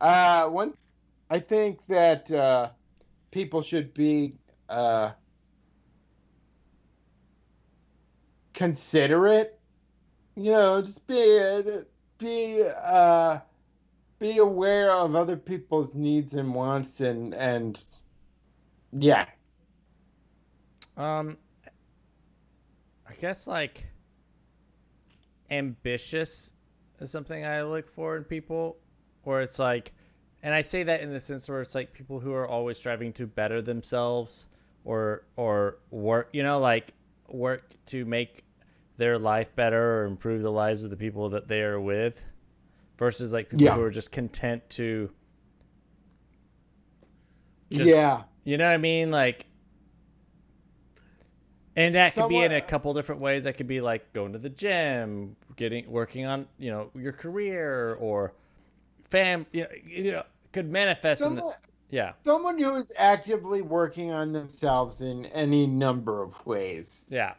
I think that people should be considerate. Just be aware of other people's needs and wants, and yeah. I guess ambitious is something I look for in people, where it's like, and I say that in the sense where it's like people who are always striving to better themselves or work, work to make their life better or improve the lives of the people that they are with, versus like people who are just content to you know what I mean? And that could be in a couple different ways. That could be like going to the gym, working on, your career, or could manifest in Someone, yeah. someone who is actively working on themselves in any number of ways. Yeah.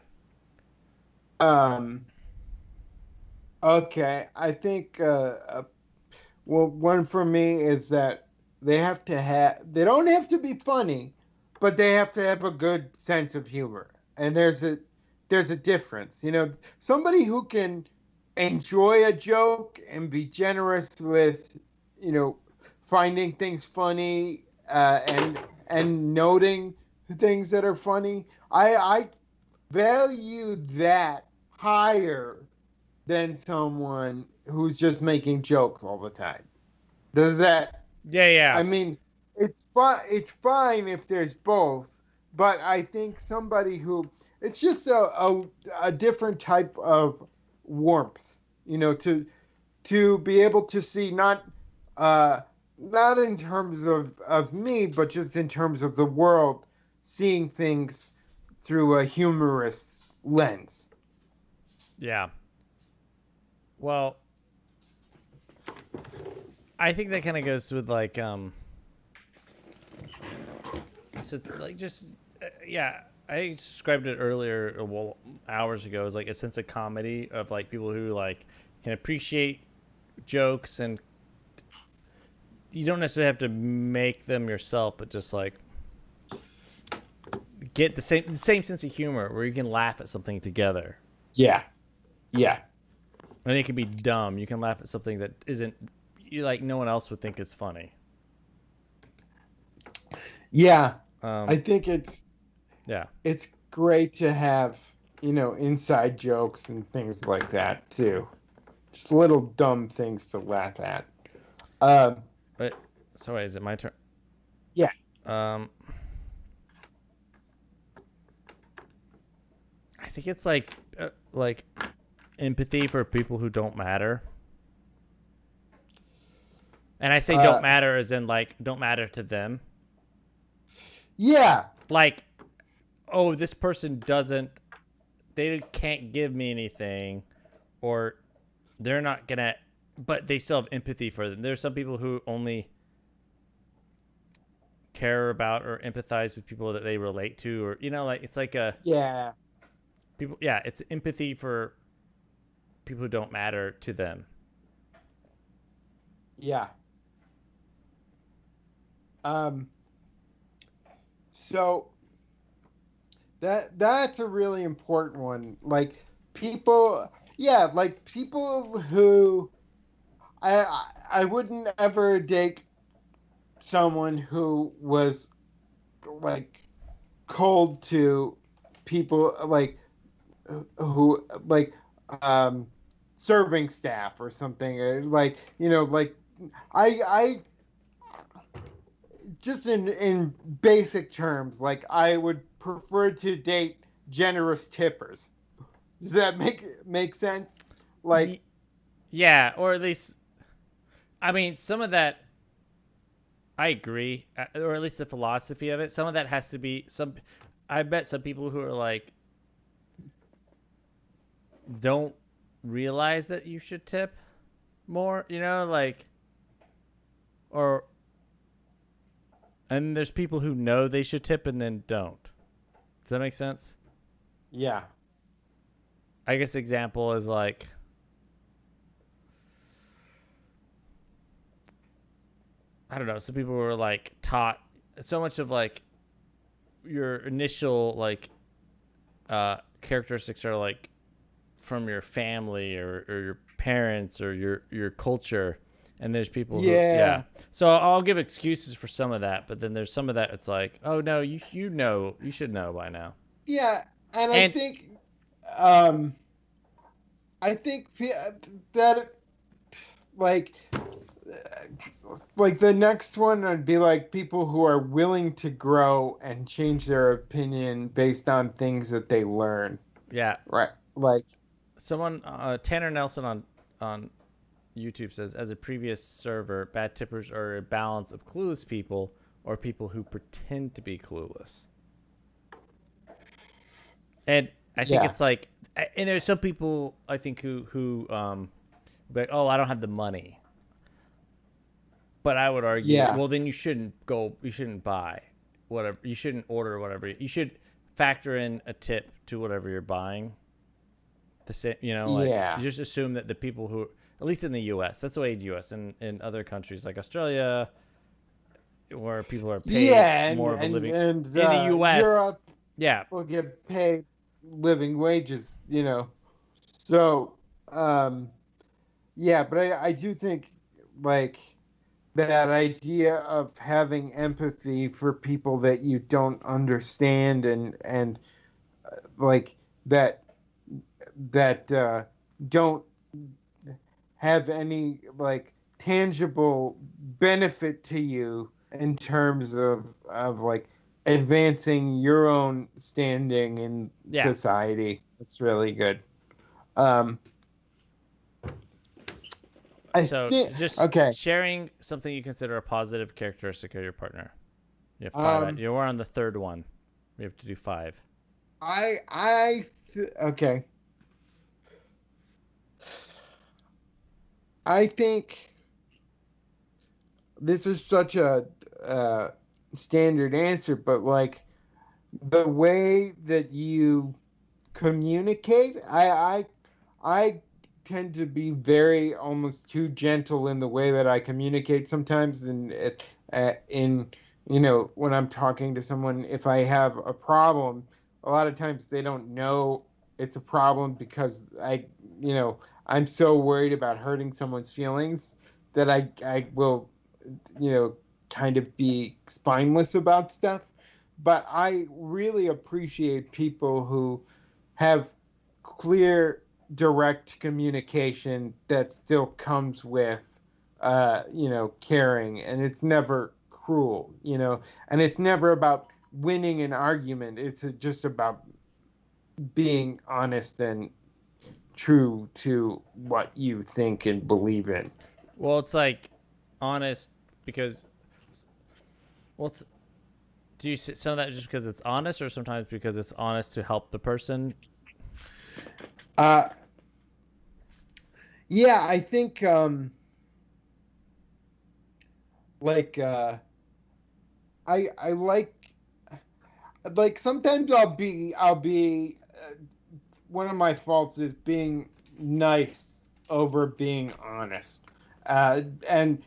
Okay, I think well, one for me is that they don't have to be funny, but they have to have a good sense of humor. And there's a difference. Somebody who can enjoy a joke and be generous with, finding things funny, and noting things that are funny. I value that higher than someone who's just making jokes all the time. Does that? Yeah. I mean, it's fine. It's fine if there's both, but I think somebody who it's just a different type of warmth, to be able to see not in terms of me, but just in terms of the world, seeing things through a humorous lens. Yeah. Well, I think that kind of goes with like yeah. I described it earlier, well, hours ago, as like a sense of comedy of like people who like can appreciate jokes, and you don't necessarily have to make them yourself, but just like get the same sense of humor where you can laugh at something together. Yeah. And it can be dumb. You can laugh at something that isn't, no one else would think is funny. Yeah. I think it's great to have, inside jokes and things like that too. Just little dumb things to laugh at. But so wait, is it my turn? Yeah. I think it's like empathy for people who don't matter. And I say don't matter as in like don't matter to them. Yeah. Like, oh, this person they can't give me anything, or they're not gonna, but they still have empathy for them. There's some people who only care about or empathize with people that they relate to, or it's like a people. Yeah, it's empathy for people who don't matter to them. Yeah. So that's a really important one. Like people who I wouldn't ever date someone who was like cold to people like who like serving staff or something, or like I just in basic terms, like I would prefer to date generous tippers. Does that make sense? Like, yeah, or at least, I mean, some of that I agree, or at least the philosophy of it. Some of that has to be I bet some people who are like don't realize that you should tip more, and there's people who know they should tip and then don't. Does that make sense? Yeah. I guess example is like, I don't know, some people were like taught so much of like your initial like characteristics are like from your family or your parents or your culture, and there's people who so I'll give excuses for some of that, but then there's some of that it's like, oh no, you should know by now. Yeah, and I think that like the next one would be like people who are willing to grow and change their opinion based on things that they learn. Yeah. Right. Like someone, Tanner Nelson on YouTube says, as a previous server, bad tippers are a balance of clueless people or people who pretend to be clueless. And I think it's like, and there's some people I think who be like, oh, I don't have the money. But I would argue, Yeah. well, then you shouldn't buy whatever. You shouldn't order whatever. You should factor in a tip to whatever you're buying. The same, you just assume that the people who, at least in the U.S., that's the way in the U.S. and in other countries like Australia, where people are paid more of a living. And in the U.S., Europe, yeah, will get paid living wages, So, yeah, but I do think like that idea of having empathy for people that you don't understand and like that don't have any like tangible benefit to you in terms of like advancing your own standing in society. It's really good. Sharing something you consider a positive characteristic of your partner. You have 5. You're on the third one. We have to do 5. Okay. I think this is such a standard answer, but like the way that you communicate, I tend to be very almost too gentle in the way that I communicate sometimes. In when I'm talking to someone, if I have a problem, a lot of times they don't know it's a problem because I'm so worried about hurting someone's feelings that I will, kind of be spineless about stuff. But I really appreciate people who have clear, direct communication that still comes with, caring, and it's never cruel, and it's never about winning an argument. It's just about being honest and true to what you think and believe in. Well, it's like honest because, do you say some of that just because it's honest, or sometimes because it's honest to help the person? Yeah, I think I like sometimes I'll be one of my faults is being nice over being honest. And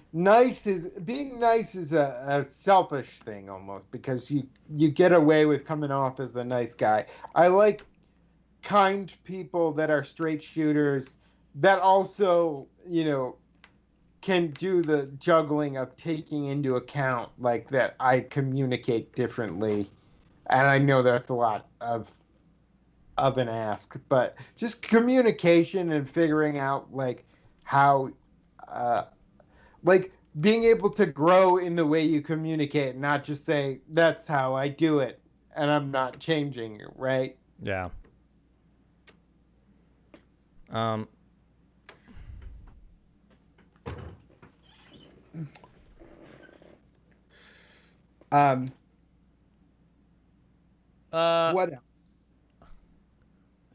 being nice is a selfish thing almost, because you get away with coming off as a nice guy. I like kind people that are straight shooters that also, can do the juggling of taking into account like that I communicate differently. And I know that's a lot of an ask, but just communication and figuring out like how like being able to grow in the way you communicate, not just say that's how I do it and I'm not changing, right? Yeah. What else?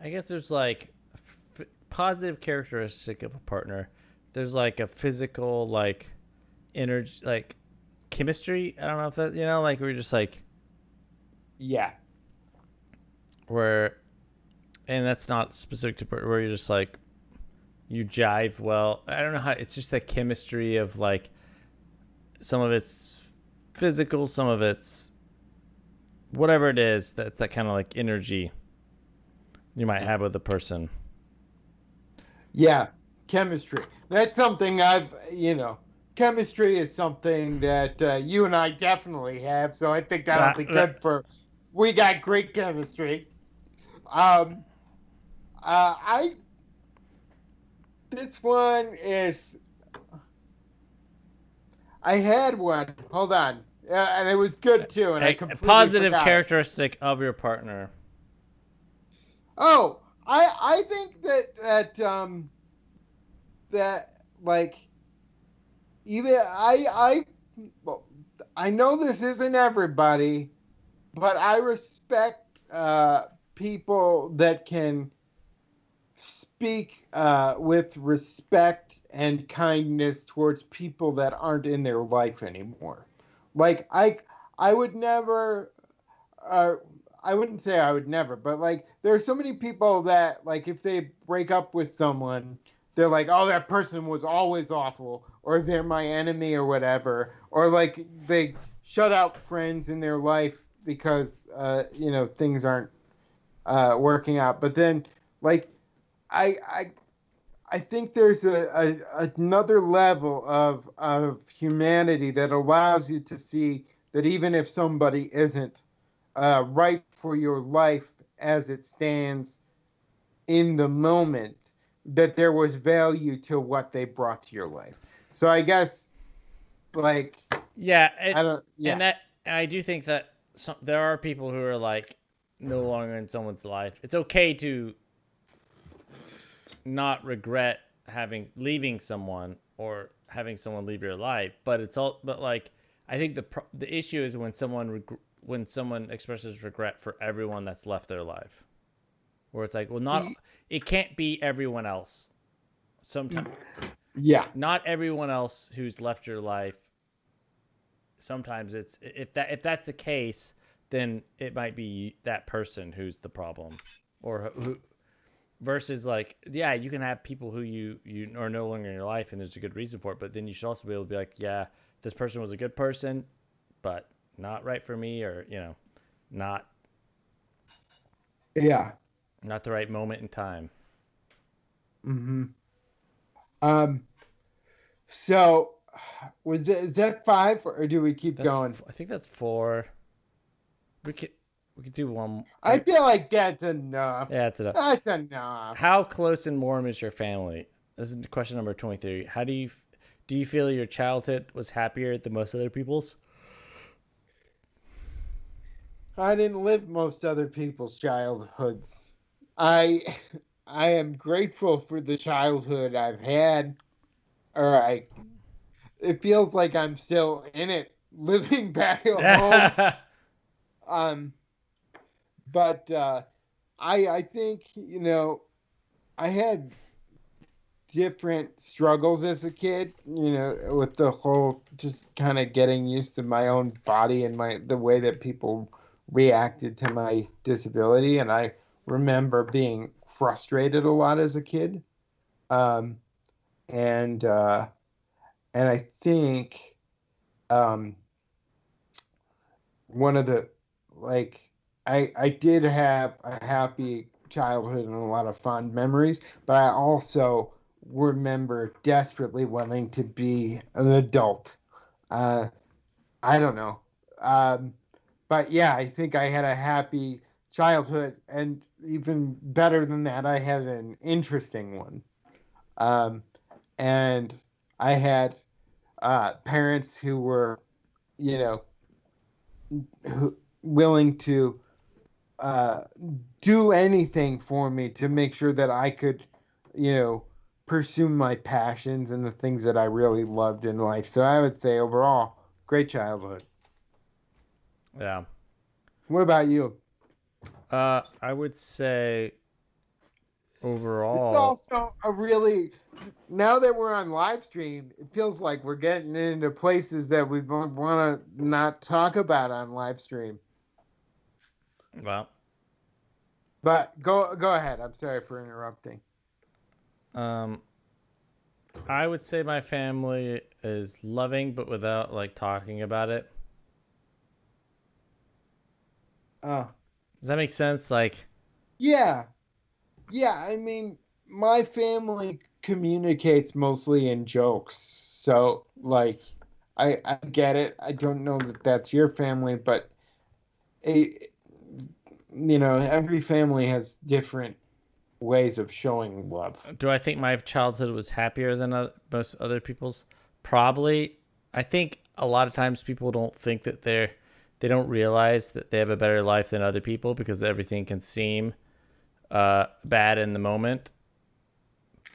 I guess there's like positive characteristic of a partner. There's like a physical like energy, like chemistry. I don't know if that, like we're just like, yeah, and that's not specific to where you're just like you jive well. I don't know how. It's just the chemistry of like some of it's physical, some of it's whatever it is, that kind of like energy you might have with a person. Yeah, chemistry. That's something chemistry is something that you and I definitely have. So I think that'll be good we got great chemistry. This one is, I had one. Hold on. And it was good too. And I completely positive forgot. Characteristic of your partner. Oh, I think that like even I know this isn't everybody, but I respect people that can speak with respect and kindness towards people that aren't in their life anymore. Like I would never. I wouldn't say I would never, but like there are so many people that like if they break up with someone, they're like, oh, that person was always awful, or they're my enemy, or whatever, or like they shut out friends in their life because things aren't working out. But then like I I I think there's another level of humanity that allows you to see that even if somebody isn't right for your life as it stands in the moment, that there was value to what they brought to your life. So I guess, like, Yeah, I don't. Yeah, and I do think that there are people who are like no longer in someone's life. It's okay to not regret leaving someone or having someone leave your life, but like I think the issue is when someone expresses regret for everyone that's left their life, where it's like, well, it can't be everyone else. Sometimes, yeah, not everyone else who's left your life. Sometimes it's if that's the case, then it might be that person who's the problem, or who. Versus like, yeah, you can have people who you are no longer in your life and there's a good reason for it, but then you should also be able to be like, yeah, this person was a good person, but not right for me, or not yeah. not the right moment in time. Mm-hmm. So is that 5 or do we keep going? I think that's 4. We could do one. I feel like that's enough. Yeah, that's enough. That's enough. How close and warm is your family? This is question number 23. How do you feel your childhood was happier than most other people's? I didn't live most other people's childhoods. I am grateful for the childhood I've had. It feels like I'm still in it, living back at home. But I think I had different struggles as a kid. With the whole just kind of getting used to my own body and the way that people reacted to my disability, and I remember being frustrated a lot as a kid. And I think one of the I did have a happy childhood and a lot of fond memories, but I also remember desperately wanting to be an adult. I don't know. But yeah, I think I had a happy childhood, and even better than that, I had an interesting one. And I had parents who were, willing to do anything for me to make sure that I could, pursue my passions and the things that I really loved in life. So I would say overall, great childhood. Yeah. What about you? I would say overall. It's also now that we're on live stream, it feels like we're getting into places that we want to not talk about on live stream. Well. But go ahead. I'm sorry for interrupting. I would say my family is loving, but without like talking about it. Does that make sense? Like, yeah. I mean, my family communicates mostly in jokes, so like, I get it. I don't know that that's your family, but every family has different ways of showing love. Do I think my childhood was happier than most other people's? Probably. I think a lot of times people don't think that they don't realize that they have a better life than other people because everything can seem bad in the moment.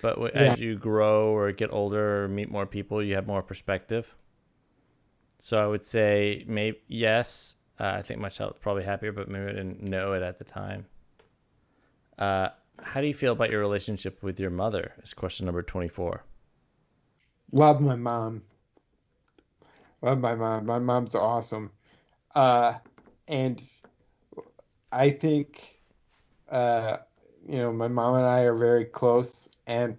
But as you grow or get older or meet more people, you have more perspective. So I would say maybe I think my child was probably happier, but maybe I didn't know it at the time. How do you feel about your relationship with your mother? Is question number 24. Love my mom. Love my mom. My mom's awesome. And I think, my mom and I are very close. And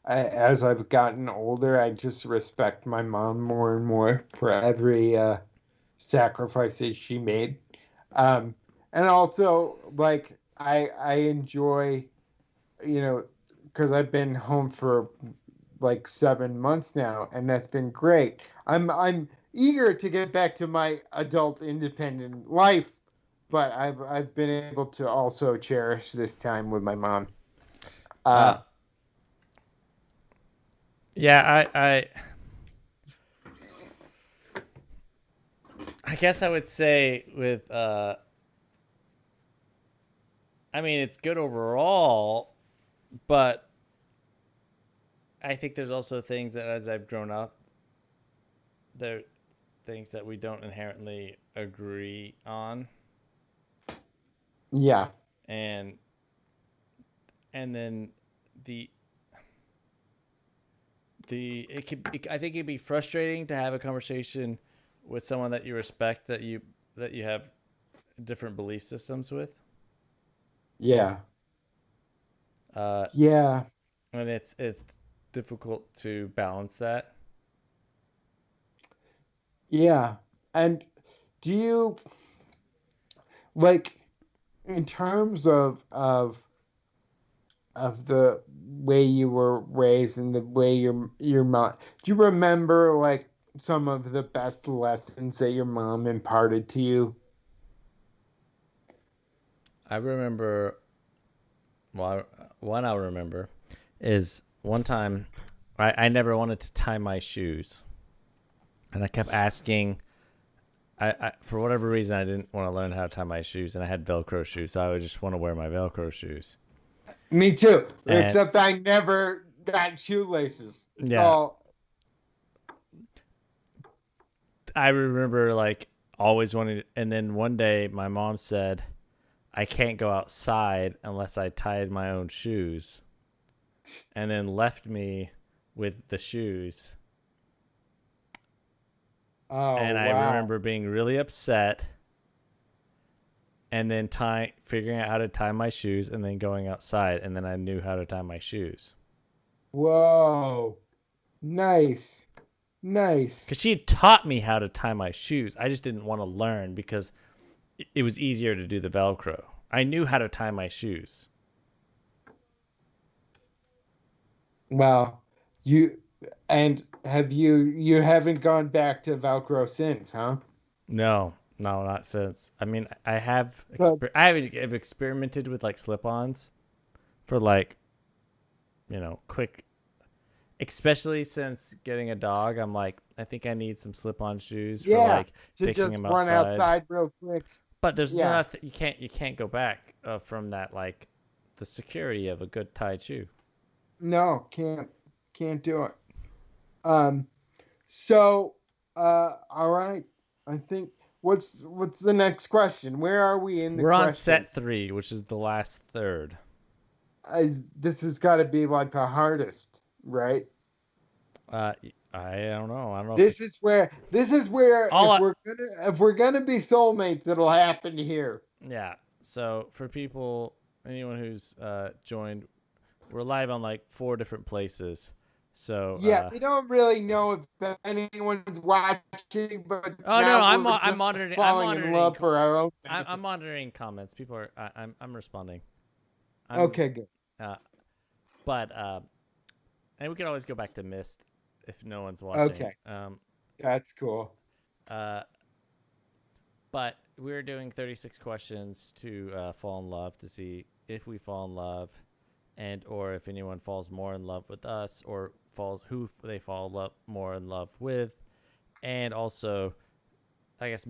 as I've gotten older, I just respect my mom more and more for every sacrifice that she made. And also, like, I enjoy, because I've been home for like 7 months now, and that's been great. I'm eager to get back to my adult independent life, but I've been able to also cherish this time with my mom. Yeah, I guess I would say with I mean, it's good overall, but I think there's also things that as I've grown up, there are things that we don't inherently agree on. Yeah. And then I think it'd be frustrating to have a conversation with someone that you respect that you have different belief systems with. Yeah. Yeah. And it's difficult to balance that. Yeah. And do you, like, in terms of the way you were raised and the way your mom, do you remember like some of the best lessons that your mom imparted to you? I remember, one I remember is one time I never wanted to tie my shoes, and I kept asking. I for whatever reason I didn't want to learn how to tie my shoes, and I had Velcro shoes, so I would just want to wear my Velcro shoes. Me too, except I never got shoelaces. Yeah. I remember like always wanting, and then one day my mom said, I can't go outside unless I tied my own shoes, and then left me with the shoes. Oh, and I remember being really upset, and then figuring out how to tie my shoes, and then going outside, and then I knew how to tie my shoes. Whoa. Nice. Because she had taught me how to tie my shoes. I just didn't want to learn because it was easier to do the Velcro. I knew how to tie my shoes. Wow. You haven't gone back to Velcro since, huh? No, not since. I mean, I have experimented with like slip-ons for like, quick, especially since getting a dog. I'm like, I think I need some slip-on shoes for like taking him outside. Run outside real quick. But there's nothing, you can't go back from that, like the security of a good tied shoe. No, can't do it. So, all right. I think what's the next question? Where are we in the We're questions? on set 3, which is the last third. This has got to be like the hardest, right? I don't know. This is where if we're gonna be soulmates, it'll happen here. Yeah. So for anyone who's joined, we're live on like 4 different places. So yeah, we don't really know if anyone's watching, but I'm monitoring. In love for our own. I'm monitoring comments. People are. I'm responding. Okay, good. But and we can always go back to Mist if no one's watching. Okay. That's cool. But we're doing 36 questions to fall in love, to see if we fall in love, or if anyone falls more in love with us, or who they fall more in love with. And also, I guess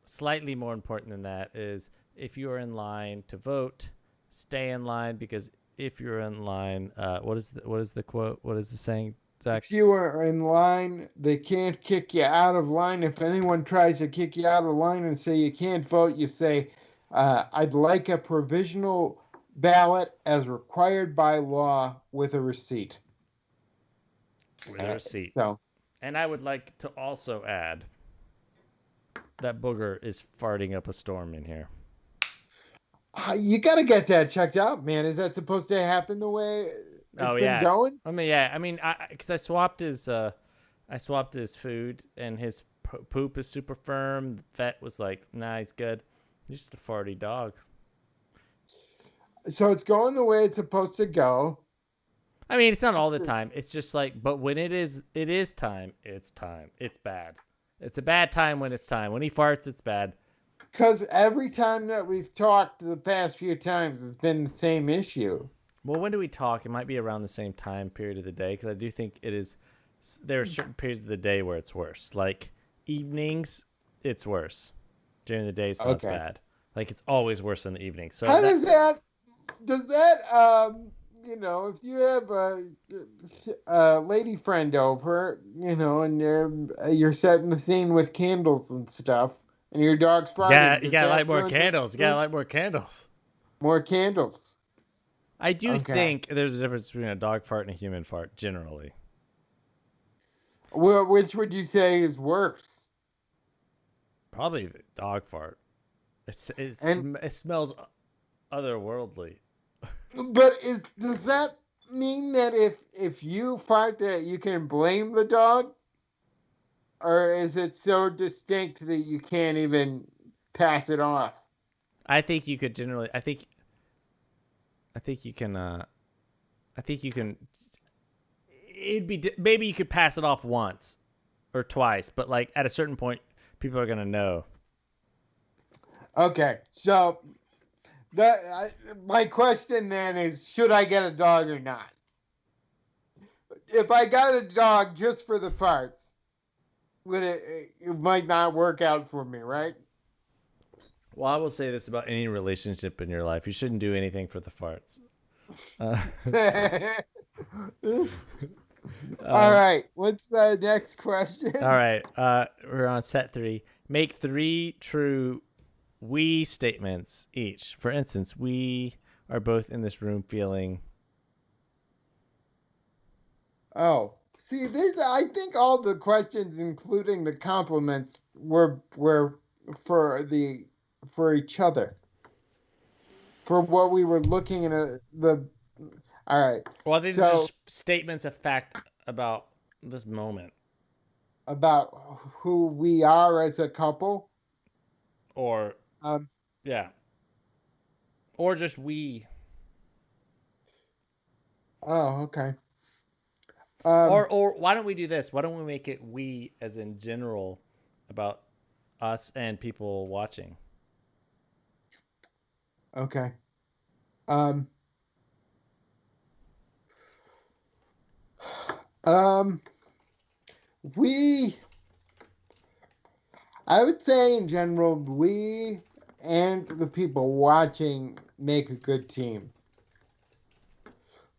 slightly more important than that is if you are in line to vote, stay in line, because if you're in line, what is the quote? What is the saying, Zach? If you are in line, they can't kick you out of line. If anyone tries to kick you out of line and say you can't vote, you say, I'd like a provisional ballot as required by law with a receipt. With a receipt. So, and I would like to also add that Booger is farting up a storm in here. You got to get that checked out, man. Is that supposed to happen the way it's been going? I mean, yeah. I mean, because I swapped his food, and his poop is super firm. The vet was like, "Nah, he's good. He's just a farty dog." So it's going the way it's supposed to go. I mean, it's not all the time. It's just like, but when it is time. It's time. It's bad. It's a bad time when it's time. When he farts, it's bad. Because every time that we've talked the past few times, it's been the same issue. Well, when do we talk? It might be around the same time period of the day, because I do think it is. There are certain periods of the day where it's worse. Like evenings, it's worse. During the day, it's not as bad. Like it's always worse in the evening. So how does that? Does that? If you have a lady friend over, and you're setting the scene with candles and stuff, and your dog's farting. Yeah, you gotta light more candles. You gotta light more candles. More candles. I do think there's a difference between a dog fart and a human fart, generally. Well, which would you say is worse? Probably the dog fart. It smells otherworldly. But does that mean that if you fart that you can blame the dog? Or is it so distinct that you can't even pass it off? I think you could generally. I think you can. It'd be maybe you could pass it off once or twice, but like at a certain point, people are gonna know. Okay, so my question then is: should I get a dog or not? If I got a dog just for the farts, it might not work out for me, right? Well, I will say this about any relationship in your life: you shouldn't do anything for the farts. All right. What's the next question? All right. We're on set 3. Make 3 true we statements each. For instance, we are both in this room feeling. Oh, see, I think all the questions, including the compliments, were for each other. For what we were looking at all right. Well, these are just statements of fact about this moment. About who we are as a couple? Or, yeah. Or just we. Oh, okay. Or why don't we do this? Why don't we make it we as in general about us and people watching? Okay. I would say in general, we and the people watching make a good team.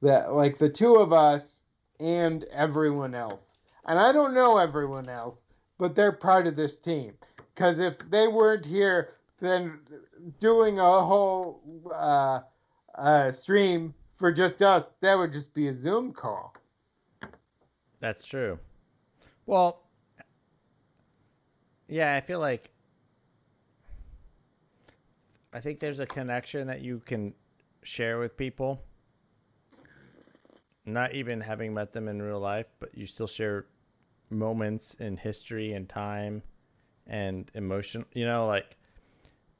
That, like, the two of us and everyone else. And I don't know everyone else, but they're part of this team. Because if they weren't here, then doing a whole stream for just us, that would just be a Zoom call. That's true. Well, yeah, I feel like I think there's a connection that you can share with people. Not even having met them in real life, but you still share moments in history and time and emotion. Like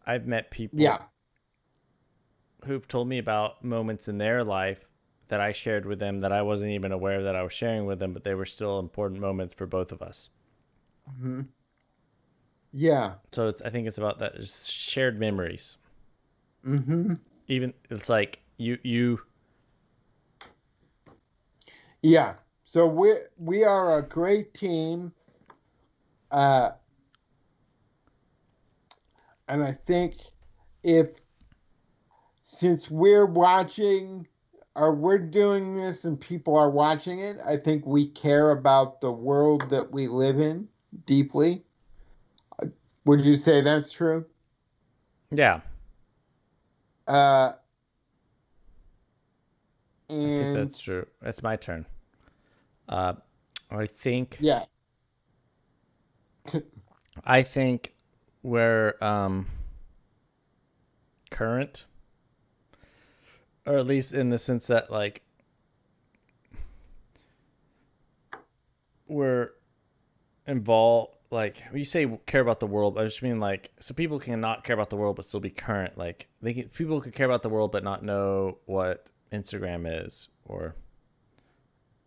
I've met people who've told me about moments in their life that I shared with them that I wasn't even aware that I was sharing with them, but they were still important moments for both of us. Mm-hmm. Yeah. So I think it's about that shared memories. Mm-hmm. Even it's like you. Yeah. So we are a great team. And I think since we're watching or we're doing this and people are watching it, I think we care about the world that we live in deeply. Would you say that's true? Yeah. And I think that's true. It's my turn. I think. Yeah. I think we're current, or at least in the sense that like we're involved. Like when you say care about the world, I just mean like so people can not care about the world but still be current. Like people could care about the world but not know what Instagram is, or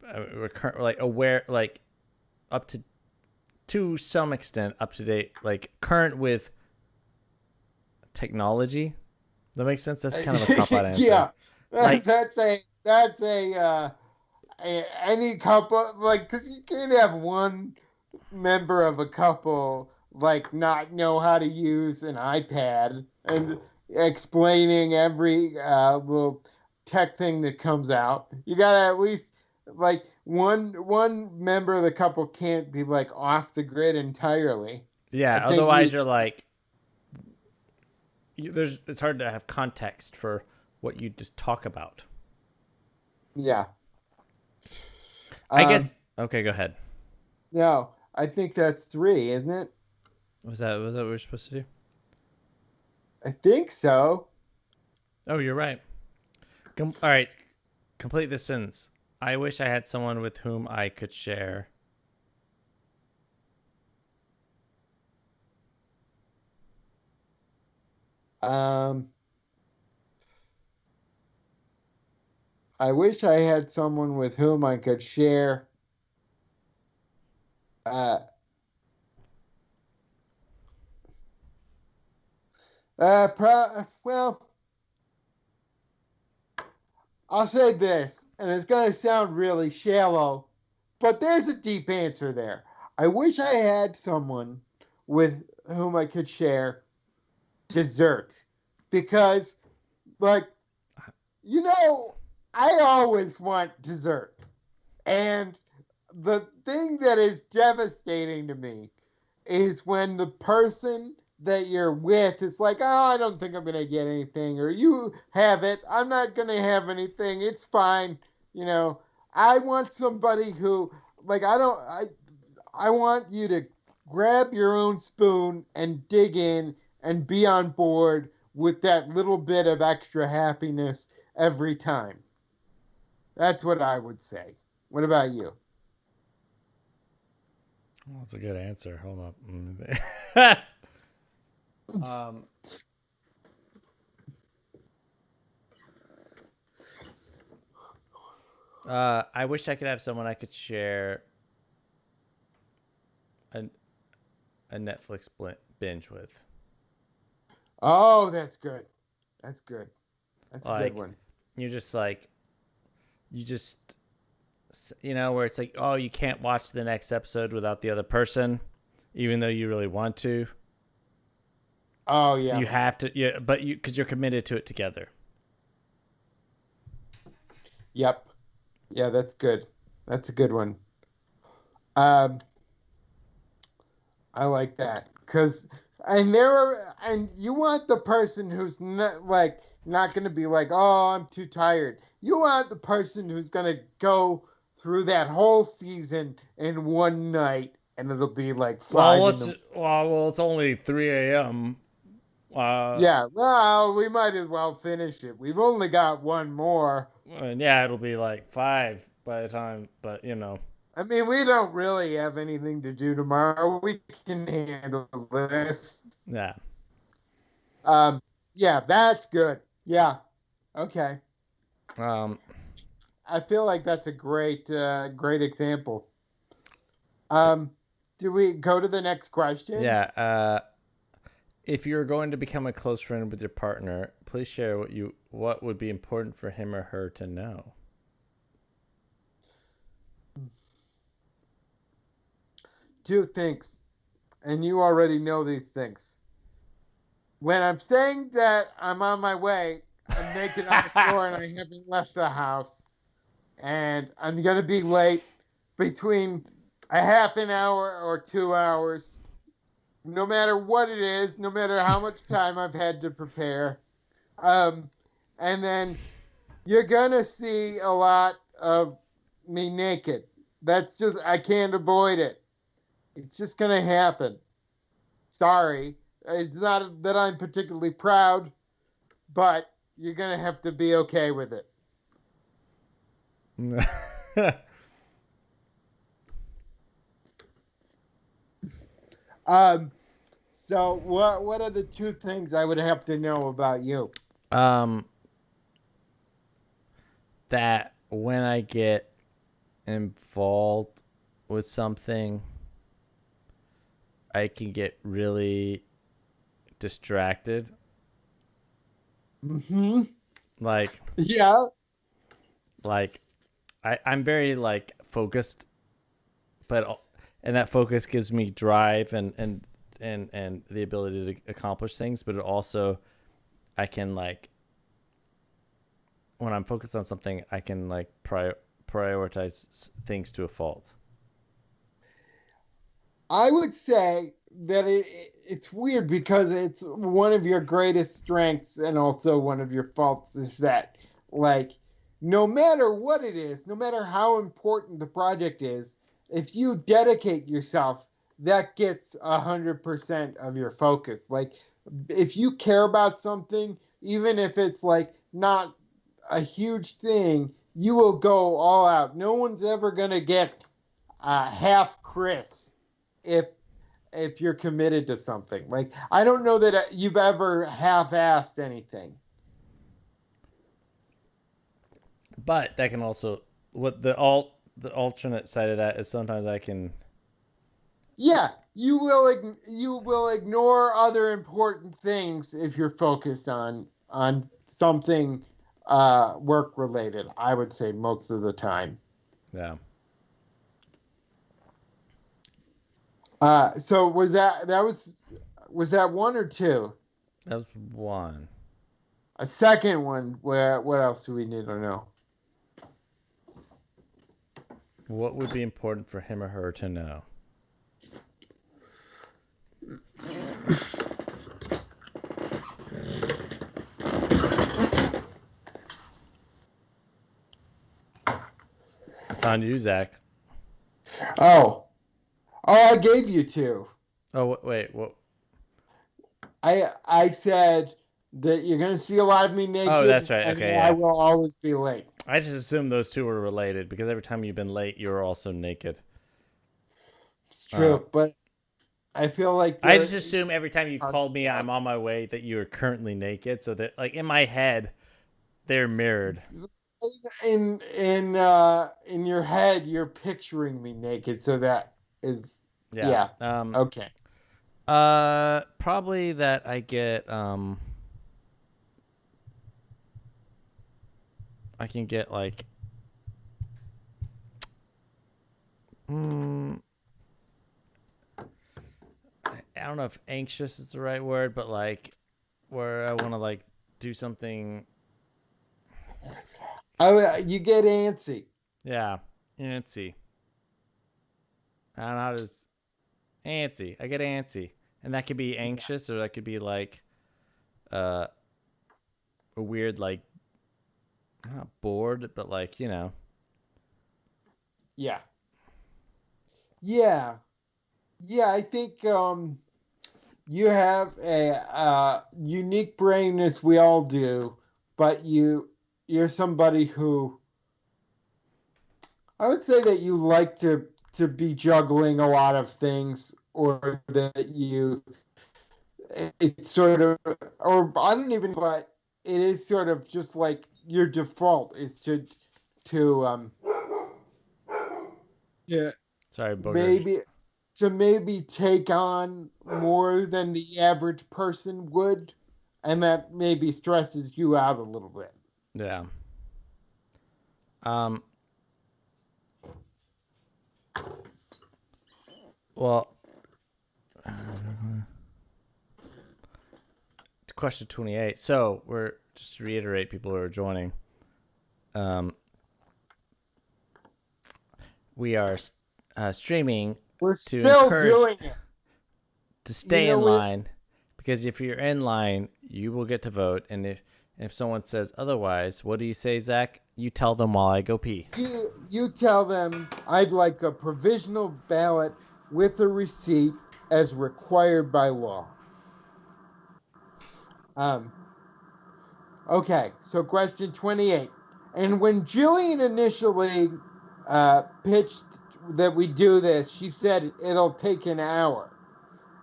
we're like aware, like up to some extent up to date, like current with technology. That makes sense. That's kind of a cop out answer. Yeah, Like that's any couple, like, because you can't have one member of a couple like not know how to use an iPad and explaining every little tech thing that comes out. You gotta at least like one member of the couple can't be like off the grid entirely. yeah. I think Otherwise, you're like it's hard to have context for what you just talk about. Yeah. I guess. Okay, go ahead. No, I think that's 3, isn't it? Was that what we're supposed to do? I think so. Oh, you're right. All right. Complete this sentence. I wish I had someone with whom I could share. I wish I had someone with whom I could share. Well, I'll say this, and it's going to sound really shallow, but there's a deep answer there. I wish I had someone with whom I could share dessert, because, like, I always want dessert. And the thing that is devastating to me is when the person that you're with is like, oh, I don't think I'm going to get anything, or you have it, I'm not going to have anything, it's fine. I want somebody who, like, I want you to grab your own spoon and dig in and be on board with that little bit of extra happiness every time. That's what I would say. What about you? Well, that's a good answer. Hold up. I wish I could have someone I could share a Netflix binge with. Oh, that's good. That's good. That's a good one. You're just like, where it's like, oh, you can't watch the next episode without the other person, even though you really want to. Oh, yeah. So you have to, because you're committed to it together. Yep. Yeah, that's good. That's a good one. I like that because and you want the person who's not going to be like, oh, I'm too tired. You want the person who's going to go through that whole season in one night, and it'll be like 5. Well, it's only 3 a.m. Yeah, well, we might as well finish it. We've only got one more. And yeah, it'll be like 5 by the time, but I mean, we don't really have anything to do tomorrow. We can handle this. Yeah. Yeah, that's good. Yeah. Okay. I feel like that's a great example. Do we go to the next question? Yeah. If you're going to become a close friend with your partner, please share what would be important for him or her to know. Two things, and you already know these things. When I'm saying that I'm on my way, I'm naked on the floor and I haven't left the house, and I'm going to be late between a half an hour or 2 hours, no matter what it is, no matter how much time I've had to prepare. And then You're gonna see a lot of me naked. That's just, I can't avoid it. It's just gonna happen. Sorry. It's not that I'm particularly proud, but you're gonna have to be okay with it. Um, so what are the two things I would have to know about you? That when I get involved with something, I can get really distracted. Mm-hmm. Like, Yeah. I'm very like focused, and that focus gives me drive and the ability to accomplish things. But it also, I can like, when I'm focused on something, I can like prioritize things to a fault. I would say that it's weird because it's one of your greatest strengths and also one of your faults is that, like, no matter what it is, no matter how important the project is, if you dedicate yourself, that gets 100% of your focus. Like, if you care about something, even if it's like not a huge thing, you will go all out. No one's ever gonna get half Chris if you're committed to something. Like, I don't know that you've ever half-assed anything. But that can also, what the alternate side of that is, sometimes I can. Yeah, you will ignore other important things if you're focused on something work related. I would say most of the time. Yeah. So was that one or two? That was one. A second one. What else do we need to know? What would be important for him or her to know? It's on you, Zach. Oh, I gave you two. Oh, wait, what? I said that you're gonna see a lot of me naked. Oh, that's right. And Okay, I yeah. will always be late. I just assumed those two were related because every time you've been late, you're also naked. It's true, but I feel like I just assume every time you called me, I'm on my way, that you are currently naked. So that, like, in my head, they're mirrored. In your head, you're picturing me naked, so that is yeah. Okay. Probably that I get I can get like I don't know if anxious is the right word, but like where I want to like do something. Oh, you get antsy. Yeah, antsy. I don't know how to. Antsy. I get antsy, and that could be anxious, or that could be like a weird, like, not bored, but like, you know. Yeah. Yeah. Yeah, I think you have a unique brain, as we all do, but you're somebody who, I would say that you like to be juggling a lot of things, or that it's sort of, or I don't even, but it is sort of just like your default is to yeah, Sorry, boogers. maybe take on more than the average person would, and that maybe stresses you out a little bit. Yeah. Well, question 28. So we're just to reiterate, people who are joining. We are streaming. We're to still doing it. To stay in line, because if you're in line, you will get to vote, and And if someone says otherwise, what do you say, Zach? You tell them while I go pee. You tell them I'd like a provisional ballot with a receipt as required by law. Okay, so question 28. And when Jillian initially pitched that we do this, she said it'll take an hour.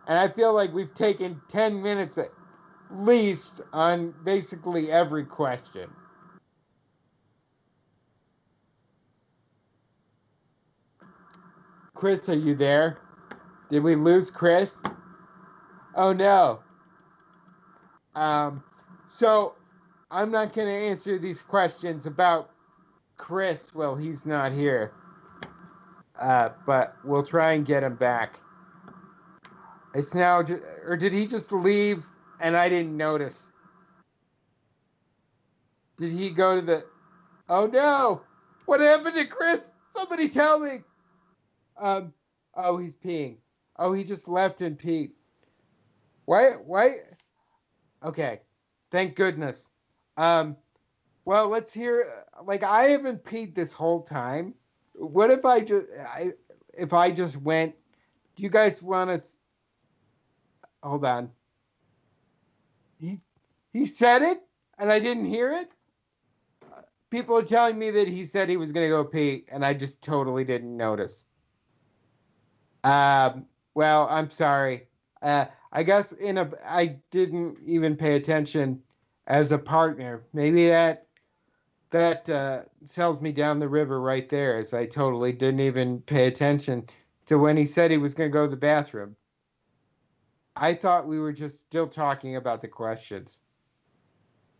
And I feel like we've taken 10 minutes at least on basically every question. Chris, are you there? Did we lose Chris? Oh no. So I'm not going to answer these questions about Chris while he's not here. But we'll try and get him back. It's now, or did he just leave and I didn't notice? Did he go to the, oh no, what happened to Chris? Somebody tell me. Oh, he's peeing. Oh, he just left and peed. Why? Okay, thank goodness. Well, let's hear, like, I haven't peed this whole time. What if if I just went, do you guys want to, hold on. He said it and I didn't hear it? People are telling me that he said he was going to go pee and I just totally didn't notice. Well, I'm sorry. I guess I didn't even pay attention as a partner. Maybe that sells me down the river right there, as I totally didn't even pay attention to when he said he was going to go to the bathroom. I thought we were just still talking about the questions.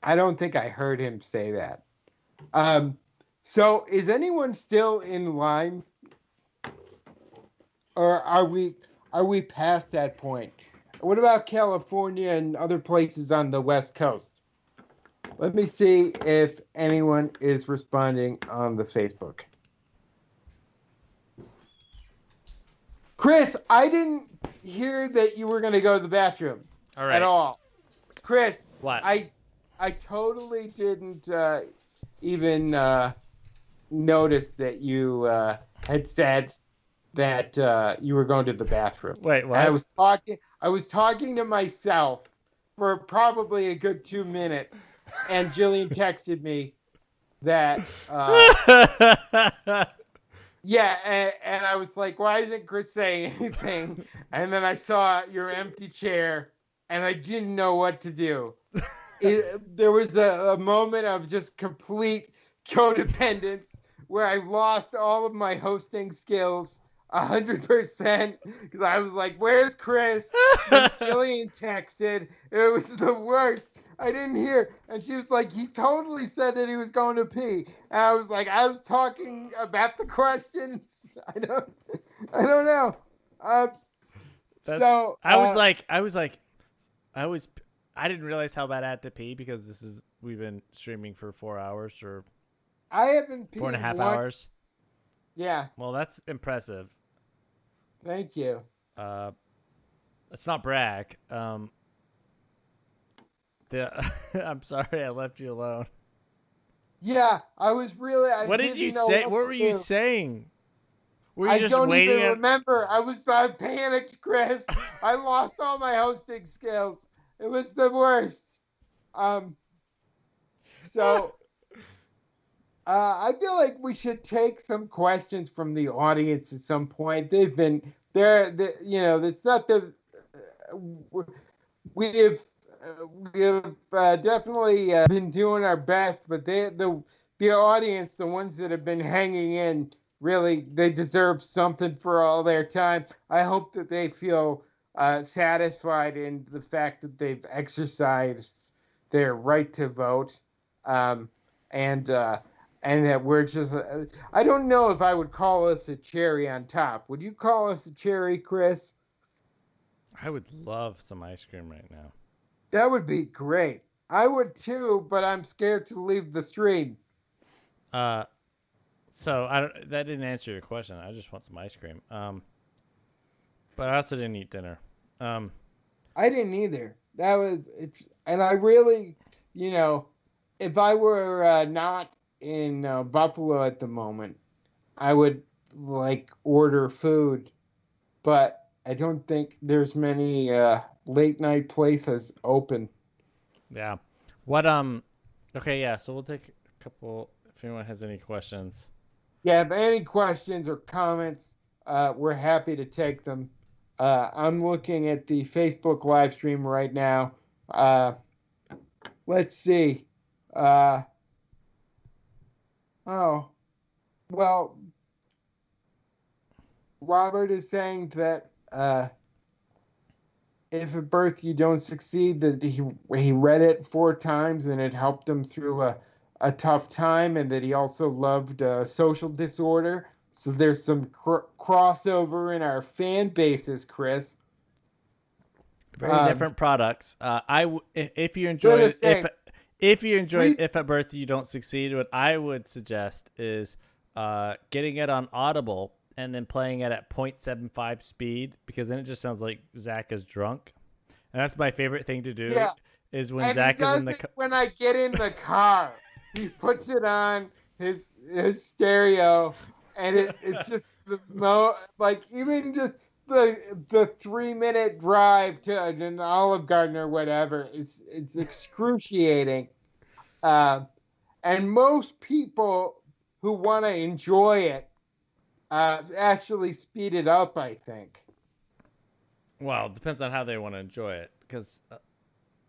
I don't think I heard him say that. So is anyone still in line? Or are we past that point? What about California and other places on the West Coast? Let me see if anyone is responding on the Facebook. Chris, I didn't hear that you were going to go to the bathroom at all. Chris, what? I totally didn't even notice that you had said that you were going to the bathroom. Wait, what? I was talking to myself for probably a good 2 minutes, and Jillian texted me that yeah, and I was like, why isn't Chris saying anything? And then I saw your empty chair, and I didn't know what to do. There was a moment of just complete codependence where I lost all of my hosting skills 100% because I was like, where's Chris? And Jillian texted. It was the worst. I didn't hear. And she was like, he totally said that he was going to pee. And I was like, I was talking about the questions. I don't know. I didn't realize how bad I had to pee because we've been streaming for 4 hours or I haven't peed 4.5 hours. Yeah. Well, that's impressive. Thank you. Let's not brag. I'm sorry I left you alone. Yeah, I was really. What did you say? What were you saying? Were you I just don't waiting? even remember. I panicked, Chris. I lost all my hosting skills. It was the worst. So I feel like we should take some questions from the audience at some point. They've been there. It's not the we have definitely been doing our best, but the audience, the ones that have been hanging in, really, they deserve something for all their time. I hope that they feel satisfied in the fact that they've exercised their right to vote, and that we're just. I don't know if I would call us a cherry on top. Would you call us a cherry, Chris? I would love some ice cream right now. That would be great. I would too, but I'm scared to leave the stream. So that didn't answer your question. I just want some ice cream. But I also didn't eat dinner. I didn't either. That was it, and I really, if I were not in Buffalo at the moment, I would like order food, but I don't think there's many late night places open. Yeah. What okay, yeah, so we'll take a couple if anyone has any questions. Yeah, if any questions or comments, we're happy to take them. I'm looking at the Facebook live stream right now. Let's see. Oh, well, Robert is saying that if at birth you don't succeed, that he read it 4 times and it helped him through a tough time, and that he also loved social disorder. So there's some crossover in our fan bases, Chris. Very different products. If you enjoyed If at Birth You Don't Succeed, what I would suggest is getting it on Audible and then playing it at 0.75 speed, because then it just sounds like Zach is drunk. And that's my favorite thing to do. Yeah. Is when and Zach he does is in the it when I get in the car. He puts it on his stereo, and it's just like even just the 3-minute drive to an Olive Garden or whatever. It's excruciating. And most people who want to enjoy it actually speed it up, I think. Well, it depends on how they want to enjoy it, because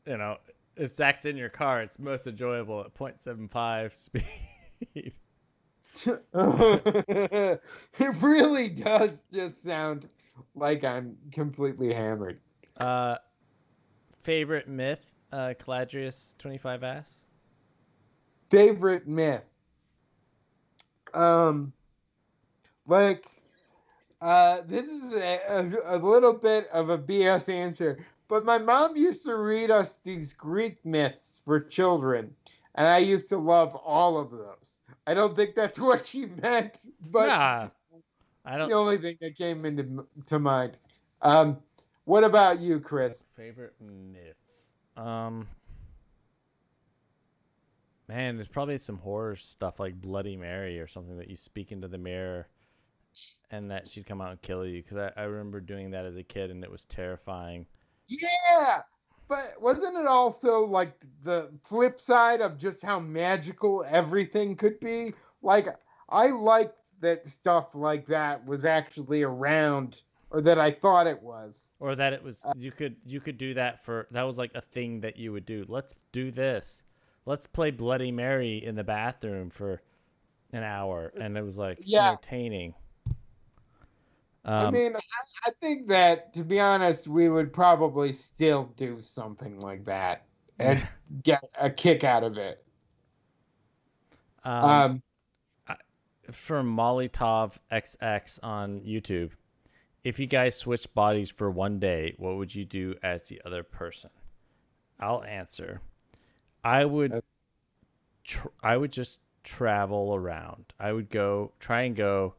if Zach's in your car, it's most enjoyable at 0.75 speed. It really does just sound like I'm completely hammered. Favorite myth, Caladrius 25 asks. Favorite myth. This is a little bit of a BS answer, but my mom used to read us these Greek myths for children, and I used to love all of those. I don't think that's what she meant, but Nah, I don't. the only thing that came to mind. What about you, Chris? Favorite myths. Man, there's probably some horror stuff like Bloody Mary or something, that you speak into the mirror and that she'd come out and kill you. Because I remember doing that as a kid, and it was terrifying. Yeah, but wasn't it also like the flip side of just how magical everything could be? Like, I liked that stuff like that was actually around, or that I thought it was. Or that it was you could do that that was like a thing that you would do. Let's do this. Let's play Bloody Mary in the bathroom for an hour, and it was like entertaining. I mean, I think that, to be honest, we would probably still do something like that and get a kick out of it. For Molotov XX on YouTube, if you guys switch bodies for one day, what would you do as the other person? I'll answer. I would just travel around. I would try and go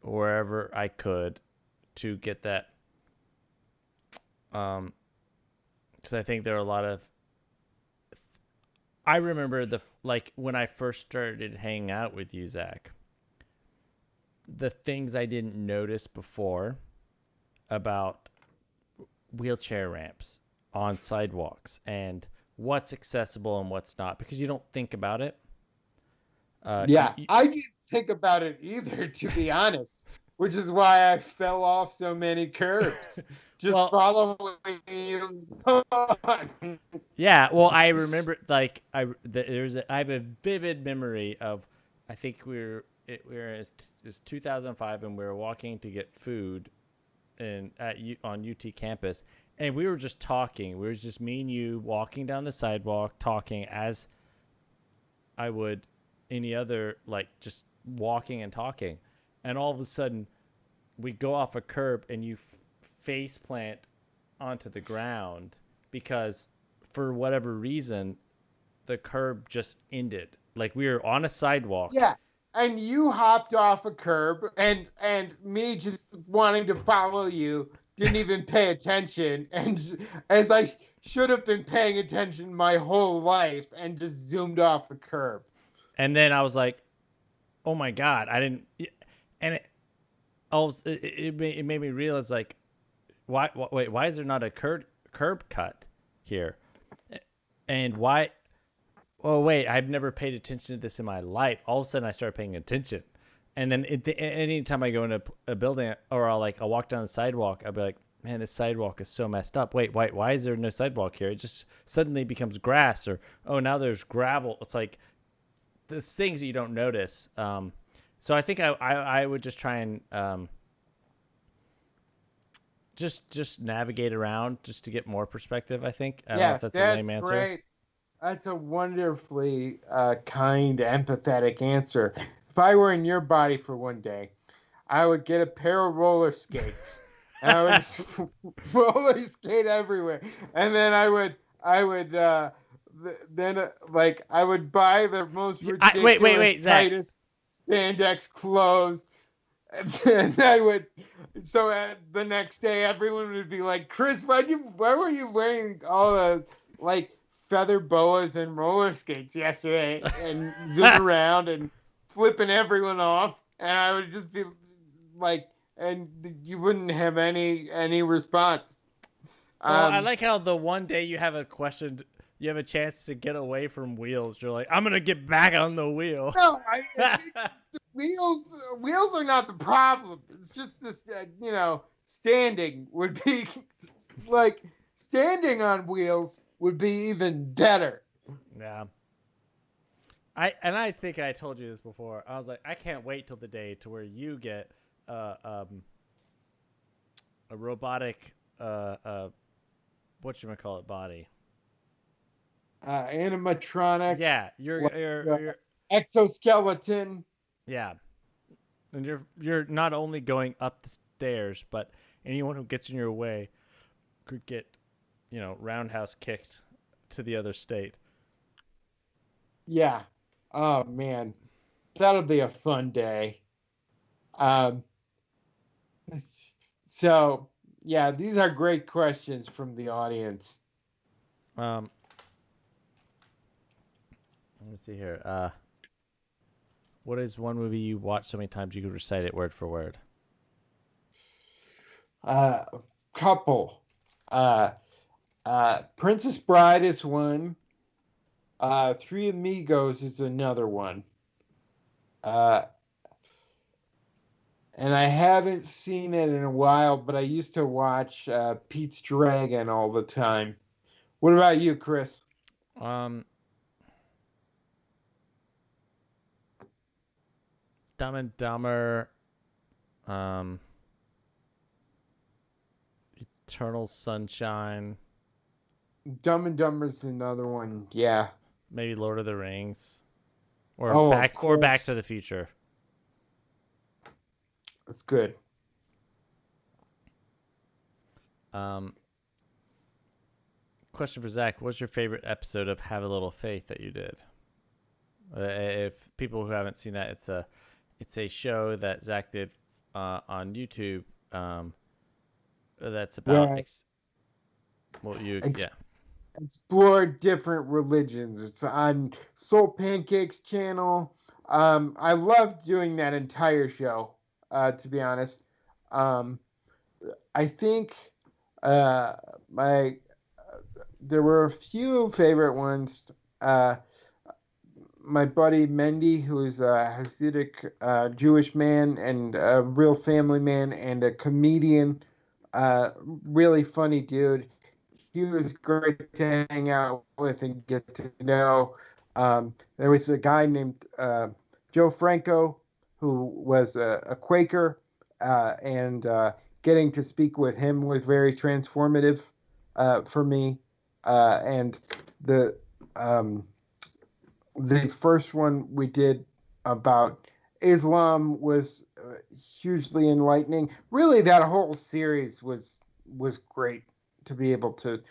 wherever I could to get that. Because I think there are a lot of. I remember when I first started hanging out with you, Zach, the things I didn't notice before about wheelchair ramps on sidewalks and what's accessible and what's not, because you don't think about it. I didn't think about it either, to be honest, which is why I fell off so many curbs. Just following you. Yeah, well, I remember I have a vivid memory of, I think it was 2005, and we were walking to get food on UT campus, and we were just talking. We were just me and you walking down the sidewalk, talking as I would any other, just walking and talking. And all of a sudden, we go off a curb, and you face plant onto the ground because, for whatever reason, the curb just ended. Like, we were on a sidewalk. Yeah. And you hopped off a curb, and me just wanting to follow you didn't even pay attention, and as I should have been paying attention my whole life, and just zoomed off the curb. And then I was like, "Oh my god, I didn't." And it made me realize, like, why is there not a curb cut here? And why? Oh wait, I've never paid attention to this in my life. All of a sudden, I started paying attention, and then anytime I go into a building or I'll walk down the sidewalk, I'll be like, man, this sidewalk is so messed up. Wait, why is there no sidewalk here? It just suddenly becomes grass, or oh, now there's gravel. It's like there's things that you don't notice. So I think I would just try and just navigate around just to get more perspective. I think. I don't know if that's a lame answer. Great. That's a wonderfully kind, empathetic answer. If I were in your body for one day, I would get a pair of roller skates, and I would just roller skate everywhere. And then I would I would buy the most ridiculous, tightest spandex clothes, and then I would. So the next day, everyone would be like, "Chris, why were you wearing all the feather boas and roller skates yesterday?" And zoom around and flipping everyone off, and I would just be like, and you wouldn't have any response. Well, I like how the one day you have a question, you have a chance to get away from wheels. You're like, I'm gonna get back on the wheel. No, the wheels are not the problem. It's just this, standing would be standing on wheels would be even better. Yeah. I think I told you this before. I was like, I can't wait till the day to where you get a robotic whatchamacallit body. Animatronic. Yeah, your exoskeleton. Yeah. And you're not only going up the stairs, but anyone who gets in your way could get roundhouse kicked to the other state. Yeah. Oh man, that'll be a fun day. So yeah, these are great questions from the audience. Let me see here. What is one movie you watched so many times you could recite it word for word? Couple. Princess Bride is one. Three Amigos is another one. And I haven't seen it in a while, but I used to watch Pete's Dragon all the time. What about you, Chris? Dumb and Dumber, Eternal Sunshine. Dumb and Dumber's another one, yeah. Maybe Lord of the Rings, or Back to the Future. That's good. Question for Zach: what's your favorite episode of Have a Little Faith that you did? If people who haven't seen that, it's a show that Zach did on YouTube. That's about explore different religions. It's on Soul Pancake's channel. I love doing that entire show. To be honest, I think there were a few favorite ones. My buddy Mendy, who is a Hasidic Jewish man and a real family man and a comedian, really funny dude. He was great to hang out with and get to know. There was a guy named Joe Franco, who was a Quaker, and getting to speak with him was very transformative for me. And the first one we did about Islam was hugely enlightening. Really, that whole series was great to be able to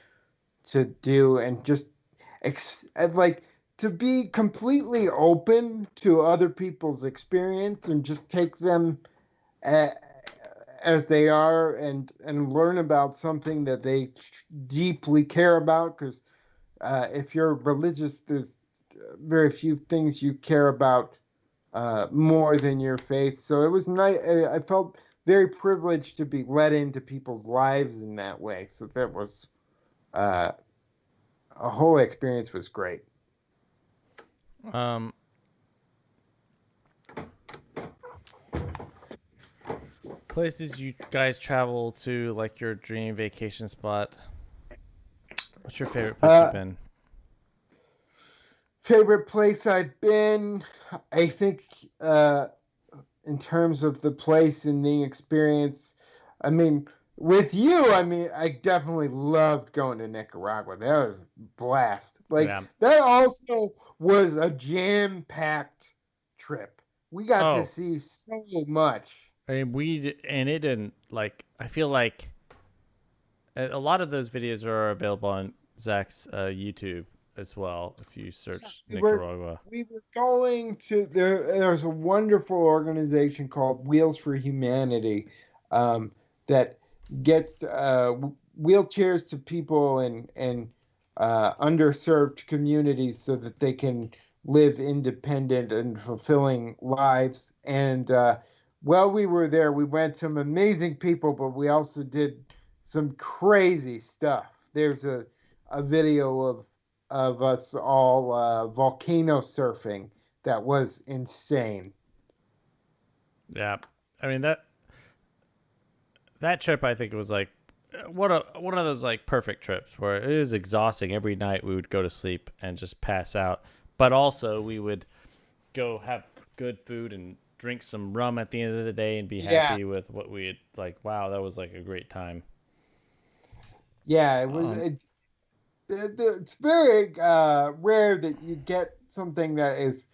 do, and just to be completely open to other people's experience and just take them as they are and learn about something that they deeply care about. Because if you're religious, there's very few things you care about more than your faith. So it was nice. I felt very privileged to be let into people's lives in that way. So that was a whole experience was great. Places you guys travel to, like your dream vacation spot. What's your favorite place you've been? Favorite place I've been, I think, in terms of the place and the experience, I mean, with you, I mean, I definitely loved going to Nicaragua. That was a blast. Like, that also was a jam-packed trip. We got to see so much. And it didn't, like, I feel like a lot of those videos are available on Zach's YouTube as well, if you search Nicaragua. We were going to there's a wonderful organization called Wheels for Humanity that gets wheelchairs to people in underserved communities so that they can live independent and fulfilling lives. And while we were there, we met some amazing people, but we also did some crazy stuff. There's a video of us all volcano surfing that was insane. Yeah, I mean that trip, I think it was like one of those like perfect trips where it was exhausting. Every night we would go to sleep and just pass out, but also we would go have good food and drink some rum at the end of the day and be happy with what we had. Like, wow, that was like a great time. Yeah, it was. It's very rare that you get something that is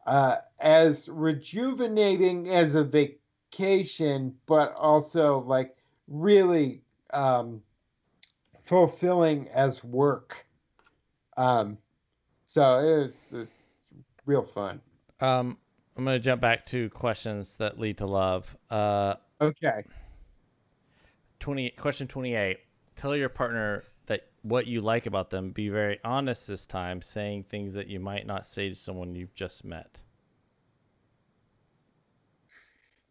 as rejuvenating as a vacation, but also like really fulfilling as work. So it's real fun. I'm gonna jump back to questions that lead to love. Okay. Question 28. Tell your partner that what you like about them. Be very honest this time, saying things that you might not say to someone you've just met.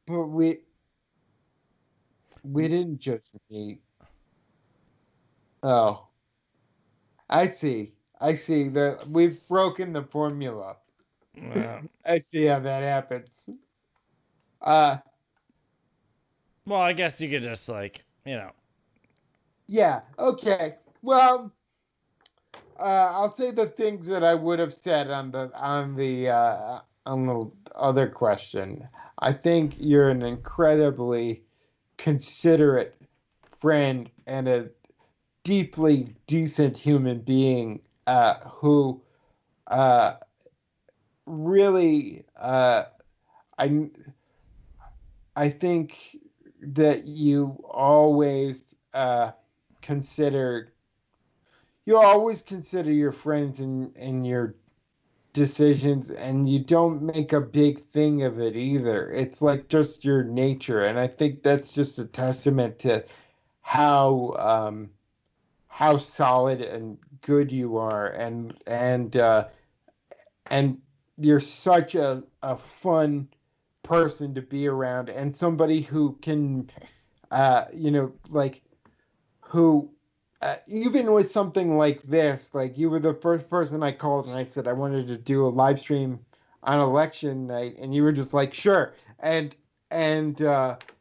But we didn't just meet. Oh, I see that we've broken the formula. I see how that happens. Well, I guess you could just like, Yeah. Okay. Well, I'll say the things that I would have said on the other question. I think you're an incredibly considerate friend and a deeply decent human being who really I think that you always consider your friends in your decisions, and you don't make a big thing of it either. It's like just your nature, and I think that's just a testament to how solid and good you are, and you're such a fun person to be around, and somebody who can who even with something like this, like you were the first person I called and I said I wanted to do a live stream on election night, and you were just like, sure. And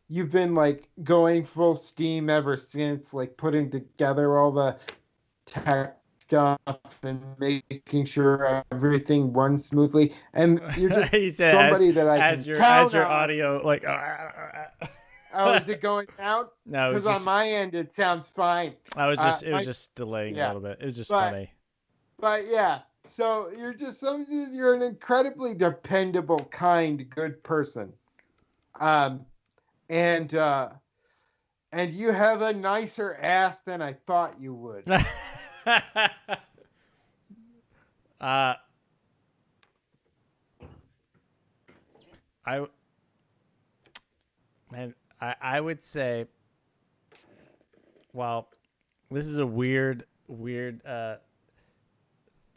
you've been like going full steam ever since, like putting together all the tech stuff and making sure everything runs smoothly. And you're just somebody that I can count as your on. audio like. Oh, is it going down? No, because on my end it sounds fine. It was just delaying a little bit. It was just funny. But yeah, so you're an incredibly dependable, kind, good person, and you have a nicer ass than I thought you would. I would say, well, this is a weird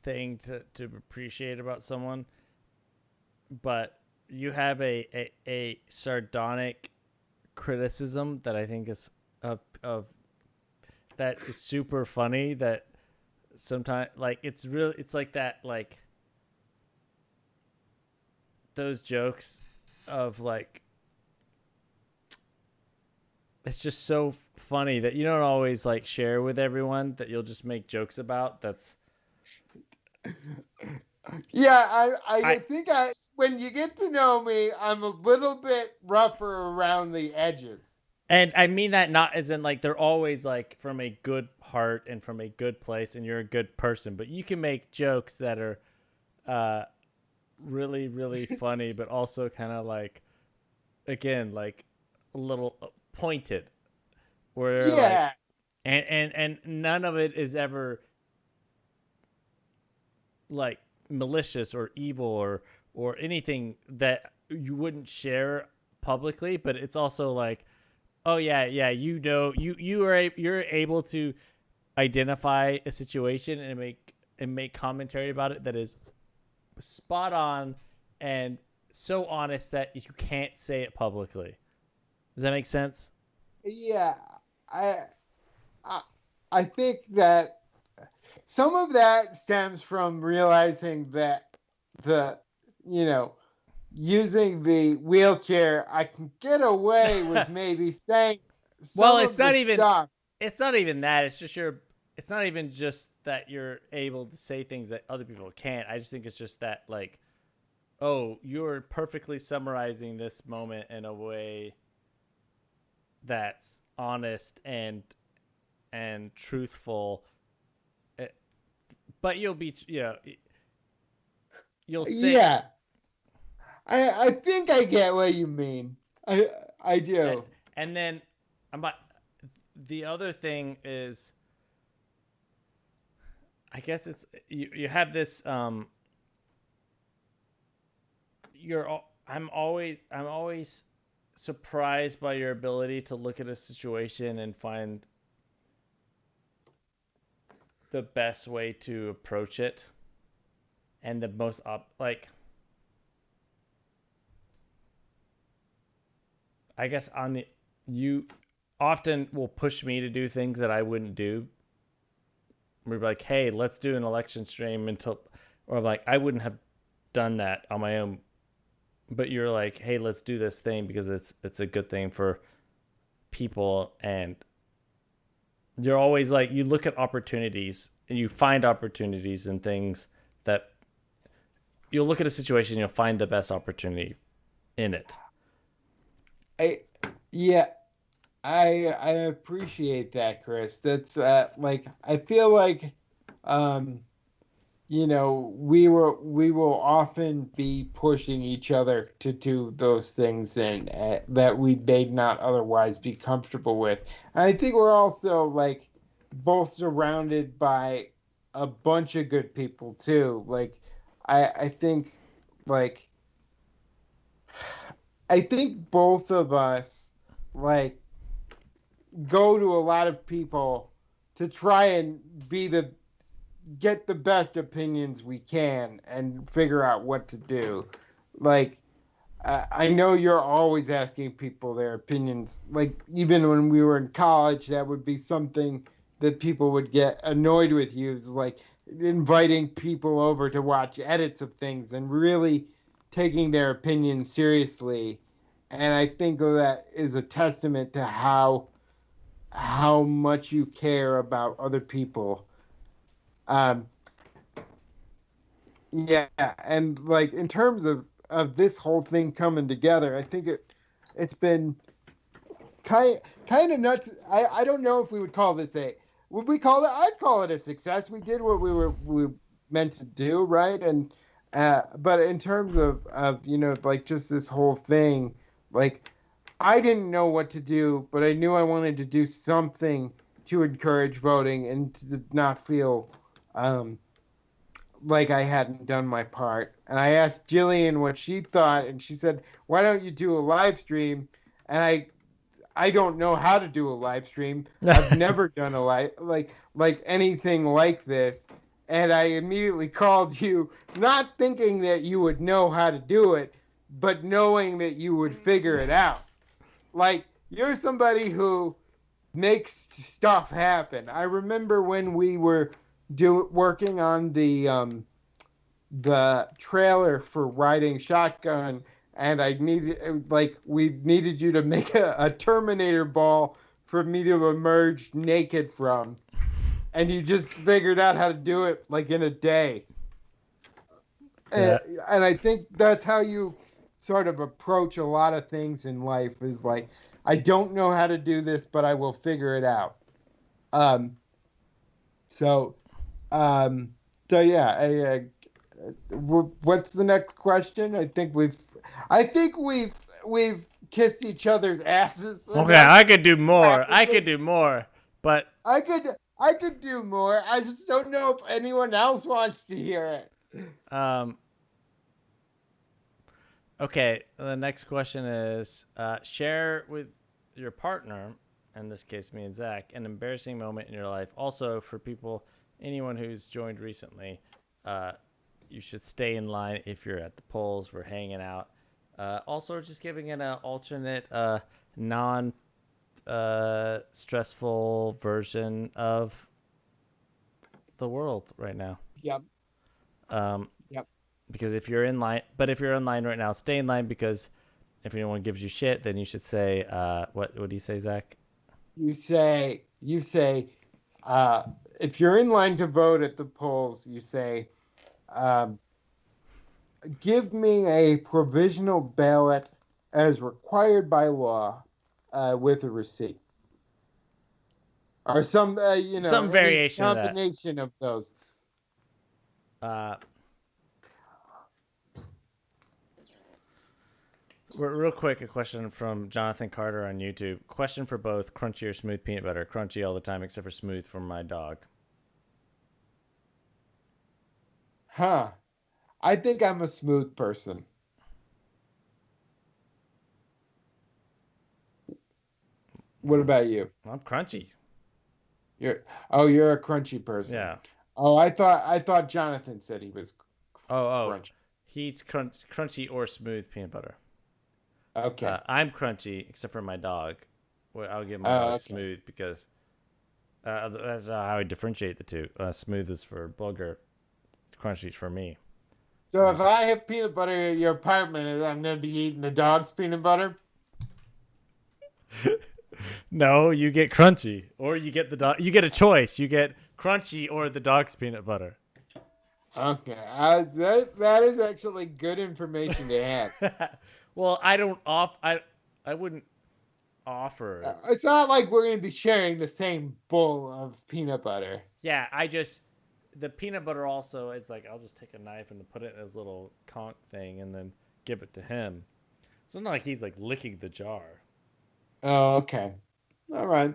thing to appreciate about someone, but you have a sardonic criticism that I think is of that is super funny, that sometimes like it's like that, like those jokes of like, it's just so funny that you don't always like share with everyone, that you'll just make jokes about. That's Yeah, I think when you get to know me, I'm a little bit rougher around the edges. And I mean that not as in like they're always like from a good heart and from a good place and you're a good person, but you can make jokes that are really, really funny, but also kind of like, again, like a little pointed, where Yeah. like, and none of it is ever like malicious or evil or anything that you wouldn't share publicly, but it's also like, oh yeah, you're able to identify a situation and make commentary about it that is spot on and so honest that you can't say it publicly. Does that make sense? Yeah, I think that some of that stems from realizing that using the wheelchair, I can get away with maybe saying some well, of the stuff. It's not even that. It's just it's not even just that you're able to say things that other people can't. I just think it's just that, like, oh, you're perfectly summarizing this moment in a way that's honest and truthful. But you'll be, you'll say. Yeah, I think I get what you mean. I do. And then, the other thing is, I guess it's you have this I'm always surprised by your ability to look at a situation and find the best way to approach it, and the most I guess you often will push me to do things that I wouldn't do. We're like, hey, let's do an election stream or I'm like, I wouldn't have done that on my own, but you're like, hey, let's do this thing because it's a good thing for people. And you're always like, you look at opportunities and you find opportunities in things that you'll look at a situation, you'll find the best opportunity in it. I appreciate that, Chris. That's like, I feel like we will often be pushing each other to do those things and that we may not otherwise be comfortable with. And I think we're also like both surrounded by a bunch of good people too. Like I think both of us like go to a lot of people to try and get the best opinions we can and figure out what to do. Like, I know you're always asking people their opinions. Like, even when we were in college, that would be something that people would get annoyed with you, is like inviting people over to watch edits of things and really taking their opinions seriously. And I think that is a testament to how much you care about other people. Yeah, and like in terms of this whole thing coming together, I think it's been kind of nuts. I don't know if we would call this I'd call it a success. We did what we meant to do, right? And but in terms of like just this whole thing, like I didn't know what to do, but I knew I wanted to do something to encourage voting and to not feel like I hadn't done my part. And I asked Jillian what she thought, and she said, "Why don't you do a live stream?" And I don't know how to do a live stream. I've never done a like anything like this. And I immediately called you, not thinking that you would know how to do it, but knowing that you would figure it out. Like, you're somebody who makes stuff happen. I remember when we were working on the trailer for Riding Shotgun, and we needed you to make a Terminator ball for me to emerge naked from. And you just figured out how to do it like in a day. Yeah. And I think that's how you sort of approach a lot of things in life, is like, I don't know how to do this, but I will figure it out. So yeah. What's the next question? I think we've kissed each other's asses. Okay, I could do more. But I could do more. I just don't know if anyone else wants to hear it. Okay, the next question is share with your partner, in this case me and Zach, an embarrassing moment in your life. Also, for anyone who's joined recently, you should stay in line if you're at the polls. We're hanging out. Also, just giving an alternate, stressful version of the world right now. Yep. Yep. Because if you're in line right now, stay in line, because if anyone gives you shit, then you should say, what do you say, Zach? You say, if you're in line to vote at the polls, you say, give me a provisional ballot as required by law, with a receipt. Or some variation combination of those. Real quick, a question from Jonathan Carter on YouTube. Question for both: crunchy or smooth peanut butter? Crunchy all the time, except for smooth for my dog. Huh. I think I'm a smooth person. What about you? I'm crunchy. You're a crunchy person. Yeah. Oh, I thought Jonathan said he was crunchy. He's crunchy or smooth peanut butter. Okay. I'm crunchy, except for my dog. Well, I'll give my dog smooth, because that's how I differentiate the two. Smooth is for Booger, crunchy is for me. So if I have peanut butter at your apartment, I'm going to be eating the dog's peanut butter? No, you get crunchy, or you get the dog. You get a choice. You get crunchy or the dog's peanut butter. Okay, that is actually good information to have. Well, I wouldn't offer. It's not like we're going to be sharing the same bowl of peanut butter. Yeah, the peanut butter also, it's like, I'll just take a knife and put it in his little conch thing and then give it to him. So it's not like he's like licking the jar. Oh, okay. All right.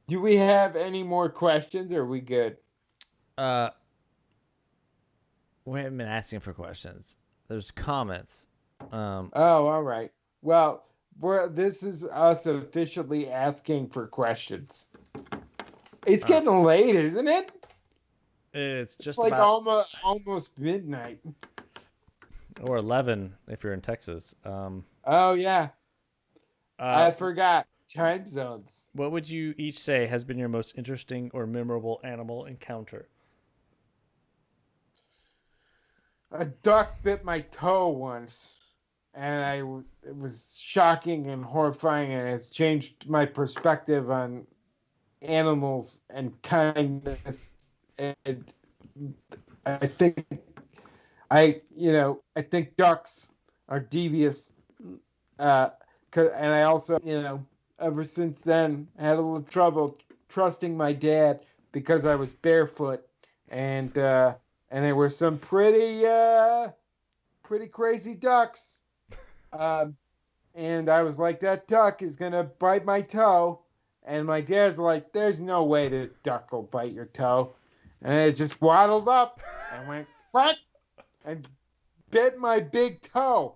Do we have any more questions, or are we good? We haven't been asking for questions. There's comments. All right. Well, this is us officially asking for questions. It's getting late, isn't it? It's just like about almost midnight. Or 11 if you're in Texas. Oh yeah. I forgot time zones. What would you each say has been your most interesting or memorable animal encounter? A duck bit my toe once, and it was shocking and horrifying, and it's changed my perspective on animals and kindness. And I think ducks are devious, and I also, ever since then, had a little trouble trusting my dad because I was barefoot, and there were some pretty crazy ducks, and I was like, that duck is gonna bite my toe, and my dad's like, there's no way this duck will bite your toe, and it just waddled up and went what, and bit my big toe.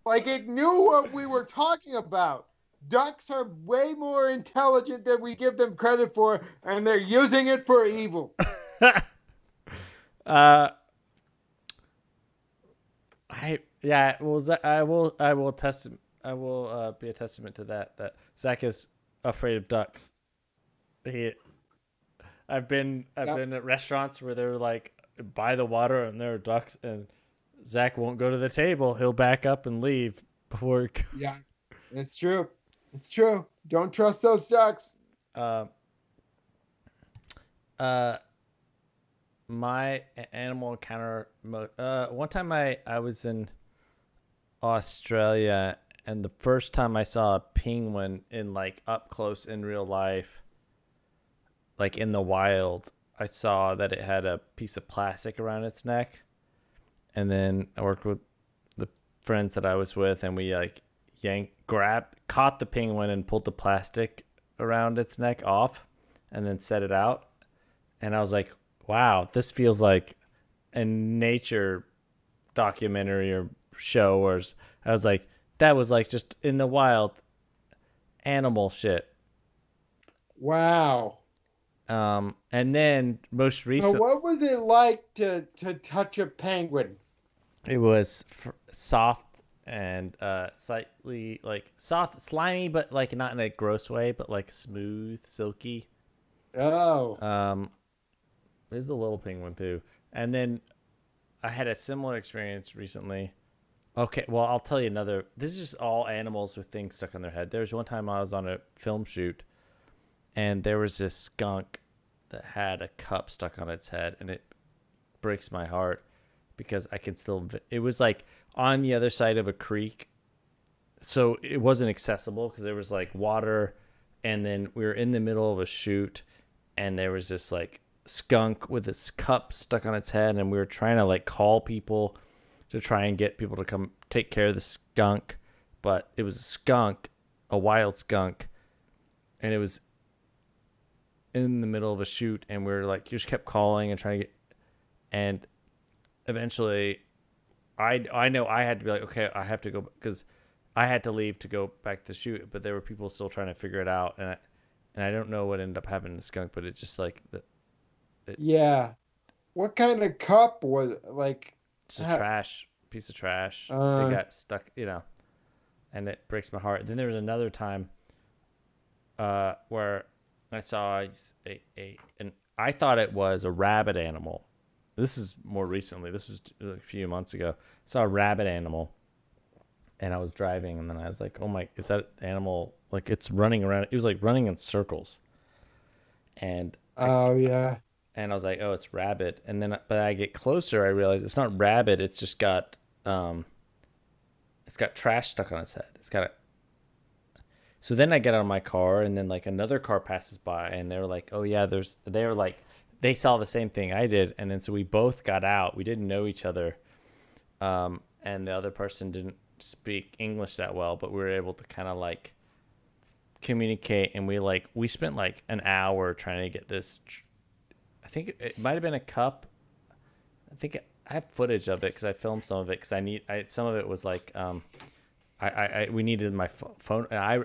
Like it knew what we were talking about. Ducks are way more intelligent than we give them credit for, and they're using it for evil. I will be a testament to that Zach is afraid of ducks. I've been at restaurants where they're like by the water and there are ducks, and Zach won't go to the table. He'll back up and leave before. Yeah, it's true. It's true. Don't trust those ducks. My animal encounter. One time I was in Australia, and the first time I saw a penguin in like up close in real life, like in the wild, I saw that it had a piece of plastic around its neck. And then I worked with the friends that I was with, and we like caught the penguin and pulled the plastic around its neck off and then set it out. And I was like, wow, this feels like a nature documentary or show. Or I was like, that was like just in the wild animal shit. Wow. And then most recently, so what was it like to touch a penguin? It was soft and slightly like soft, slimy, but like not in a gross way, but like smooth, silky. Oh. There's a little penguin too. And then I had a similar experience recently. Okay, well, I'll tell you another. This is just all animals with things stuck on their head. There was one time I was on a film shoot, and there was this skunk that had a cup stuck on its head, and it breaks my heart because I can still. It was like on the other side of a creek, so it wasn't accessible because there was like water, and then we were in the middle of a shoot, and there was this like skunk with this cup stuck on its head, and we were trying to like call people to try and get people to come take care of the skunk, but it was a skunk, a wild skunk, and it was in the middle of a shoot, and we were like, you just kept calling and trying to get, and eventually I know I had to be like, okay, I have to go, because I had to leave to go back to shoot, but there were people still trying to figure it out, and I don't know what ended up happening to the skunk, but it just like yeah. What kind of cup was it? Like just a piece of trash. It got stuck, and it breaks my heart. Then there was another time where I saw and I thought it was a rabbit animal. This is more recently. This was a few months ago. I saw a rabbit animal, and I was driving, and then I was like, oh my, is that animal, like it's running around. It was like running in circles. And yeah. And I was like, oh, it's rabbit. And then, but I get closer, I realize it's not rabbit. It's just got, it's got trash stuck on its head. So then I get out of my car, and then like another car passes by, and they're like, oh yeah, they saw the same thing I did. And then, so we both got out. We didn't know each other. And the other person didn't speak English that well, but we were able to kind of like communicate. And we spent like an hour trying to get this, I think it might have been a cup. I think I have footage of it because I filmed some of it because some of it was like we needed my phone, and I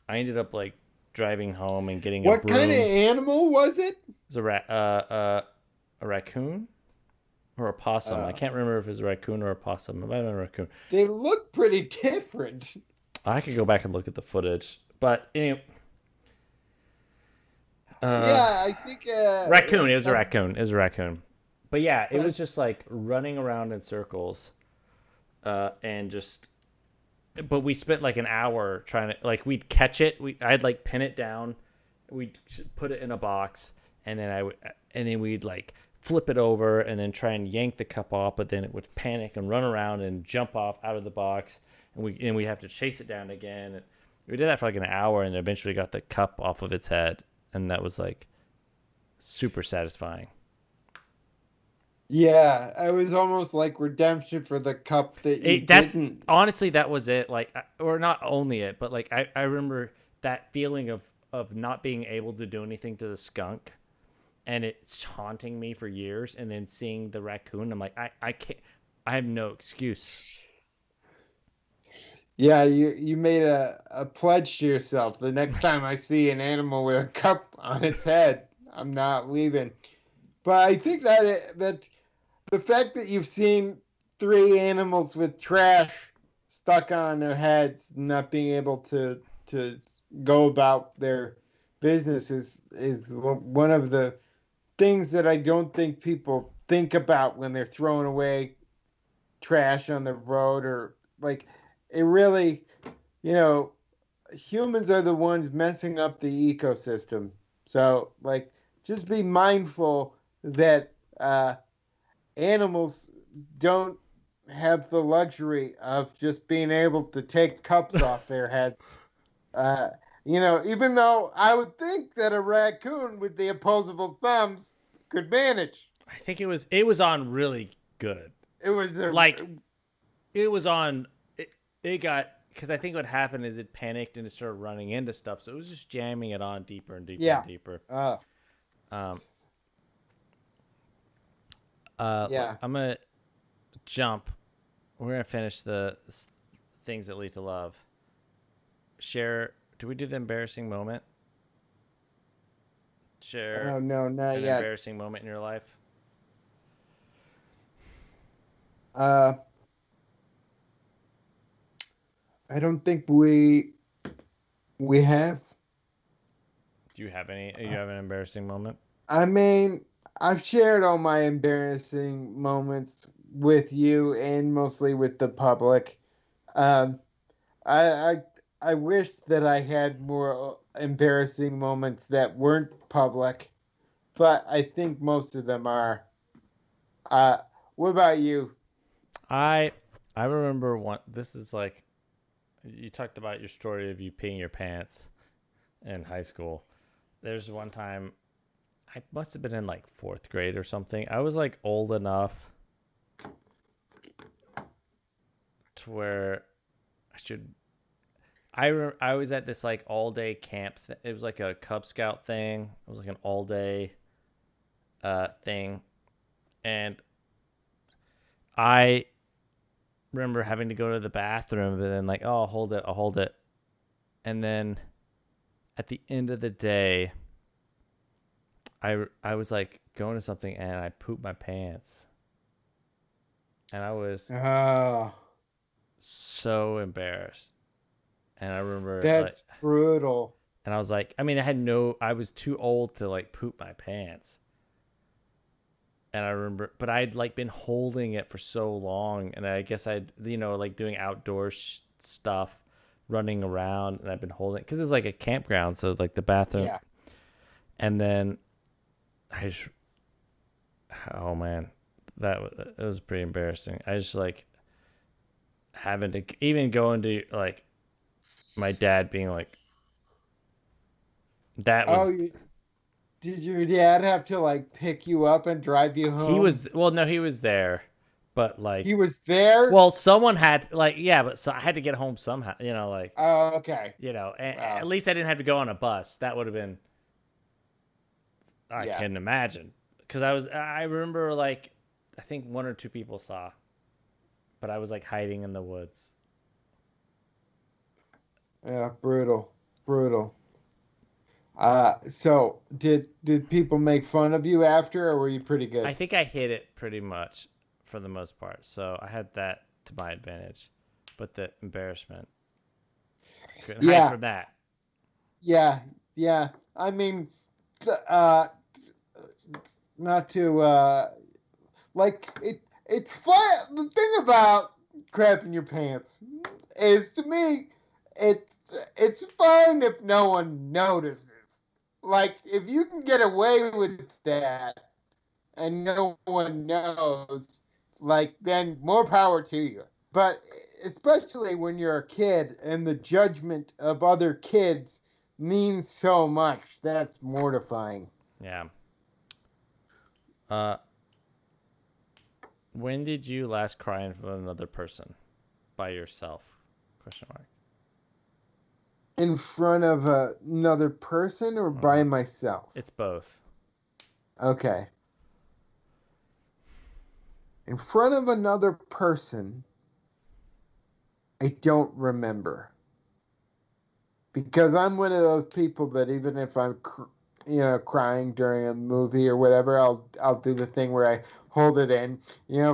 ended up like driving home and getting what kind of animal was it? It was a raccoon or a possum. I can't remember if it was a raccoon or a possum. It might have been a raccoon. They look pretty different. I could go back and look at the footage, but anyway. Yeah, I think raccoon. It was a raccoon. It was a raccoon. But yeah, it was just like running around in circles, and just. But we spent like an hour trying to we'd catch it. I'd like pin it down, we'd put it in a box, and then we'd like flip it over and then try and yank the cup off. But then it would panic and run around and jump off out of the box, and we have to chase it down again. And we did that for like an hour, and eventually got the cup off of its head. And that was like super satisfying. Yeah, it was almost like redemption for the cup that you didn't. Honestly, that was it. Like, or not only it, but like I remember that feeling of not being able to do anything to the skunk, and it's haunting me for years. And then seeing the raccoon, I'm like, I can't. I have no excuse. Yeah, you made a pledge to yourself. The next time I see an animal with a cup on its head, I'm not leaving. But I think that the fact that you've seen 3 animals with trash stuck on their heads, not being able to go about their business is one of the things that I don't think people think about when they're throwing away trash on the road, or like it really, you know, humans are the ones messing up the ecosystem. So like just be mindful that animals don't have the luxury of just being able to take cups off their heads. Uh, even though I would think that a raccoon with the opposable thumbs could manage. I think it was on really good. It was Like it was on. It got, because I think what happened is it panicked and it started running into stuff, so it was just jamming it on deeper and deeper and deeper. Um. Yeah. I'm gonna jump. We're gonna finish the things that lead to love. Share. Do we do the embarrassing moment? Share. Oh no, not an yet. embarrassing moment in your life. I don't think we have. Do you have any? You have an embarrassing moment? I mean, I've shared all my embarrassing moments with you and mostly with the public. Um, I I wished that I had more embarrassing moments that weren't public, but I think most of them are. Uh, what about you? I remember one. This is like, you talked about your story of you peeing your pants in high school. There's one time, I must have been in like 4th grade or something. I was like old enough to where I should. I was at this like all day camp. It was like a Cub Scout thing. It was like an all day thing, and I remember having to go to the bathroom, but then like, oh, I'll hold it. And then at the end of the day, I was like going to something and I pooped my pants. And I was so embarrassed. And I remember That's brutal. And I was like, I mean, I was too old to like poop my pants. And I remember, but I'd like been holding it for so long, and I guess I'd, like doing outdoor stuff, running around, and I've been holding it because it's like a campground, so like the bathroom. Yeah. And then oh man, it was pretty embarrassing. I just like having to even go into like my dad being like, that was. Did your dad have to like pick you up and drive you home? He was there, but like he was there. Well, someone had but so I had to get home somehow. Like. Oh, okay. At least I didn't have to go on a bus. That would have been. I can imagine, because I remember like, I think 1 or 2 people saw, but I was like hiding in the woods. Yeah, brutal. So did people make fun of you after, or were you pretty good? I think I hid it pretty much for the most part, so I had that to my advantage, but the embarrassment, I couldn't hide from that. Yeah. I mean, not to like it. It's fun. The thing about crapping your pants is, to me, it's fine if no one notices. Like, if you can get away with that and no one knows, like, then more power to you. But especially when you're a kid and the judgment of other kids means so much, that's mortifying. Yeah. When did you last cry in front of another person by yourself? ? In front of another person or by myself? It's both. Okay. In front of another person I don't remember. Because I'm one of those people that even if I'm, crying during a movie or whatever, I'll do the thing where I hold it in,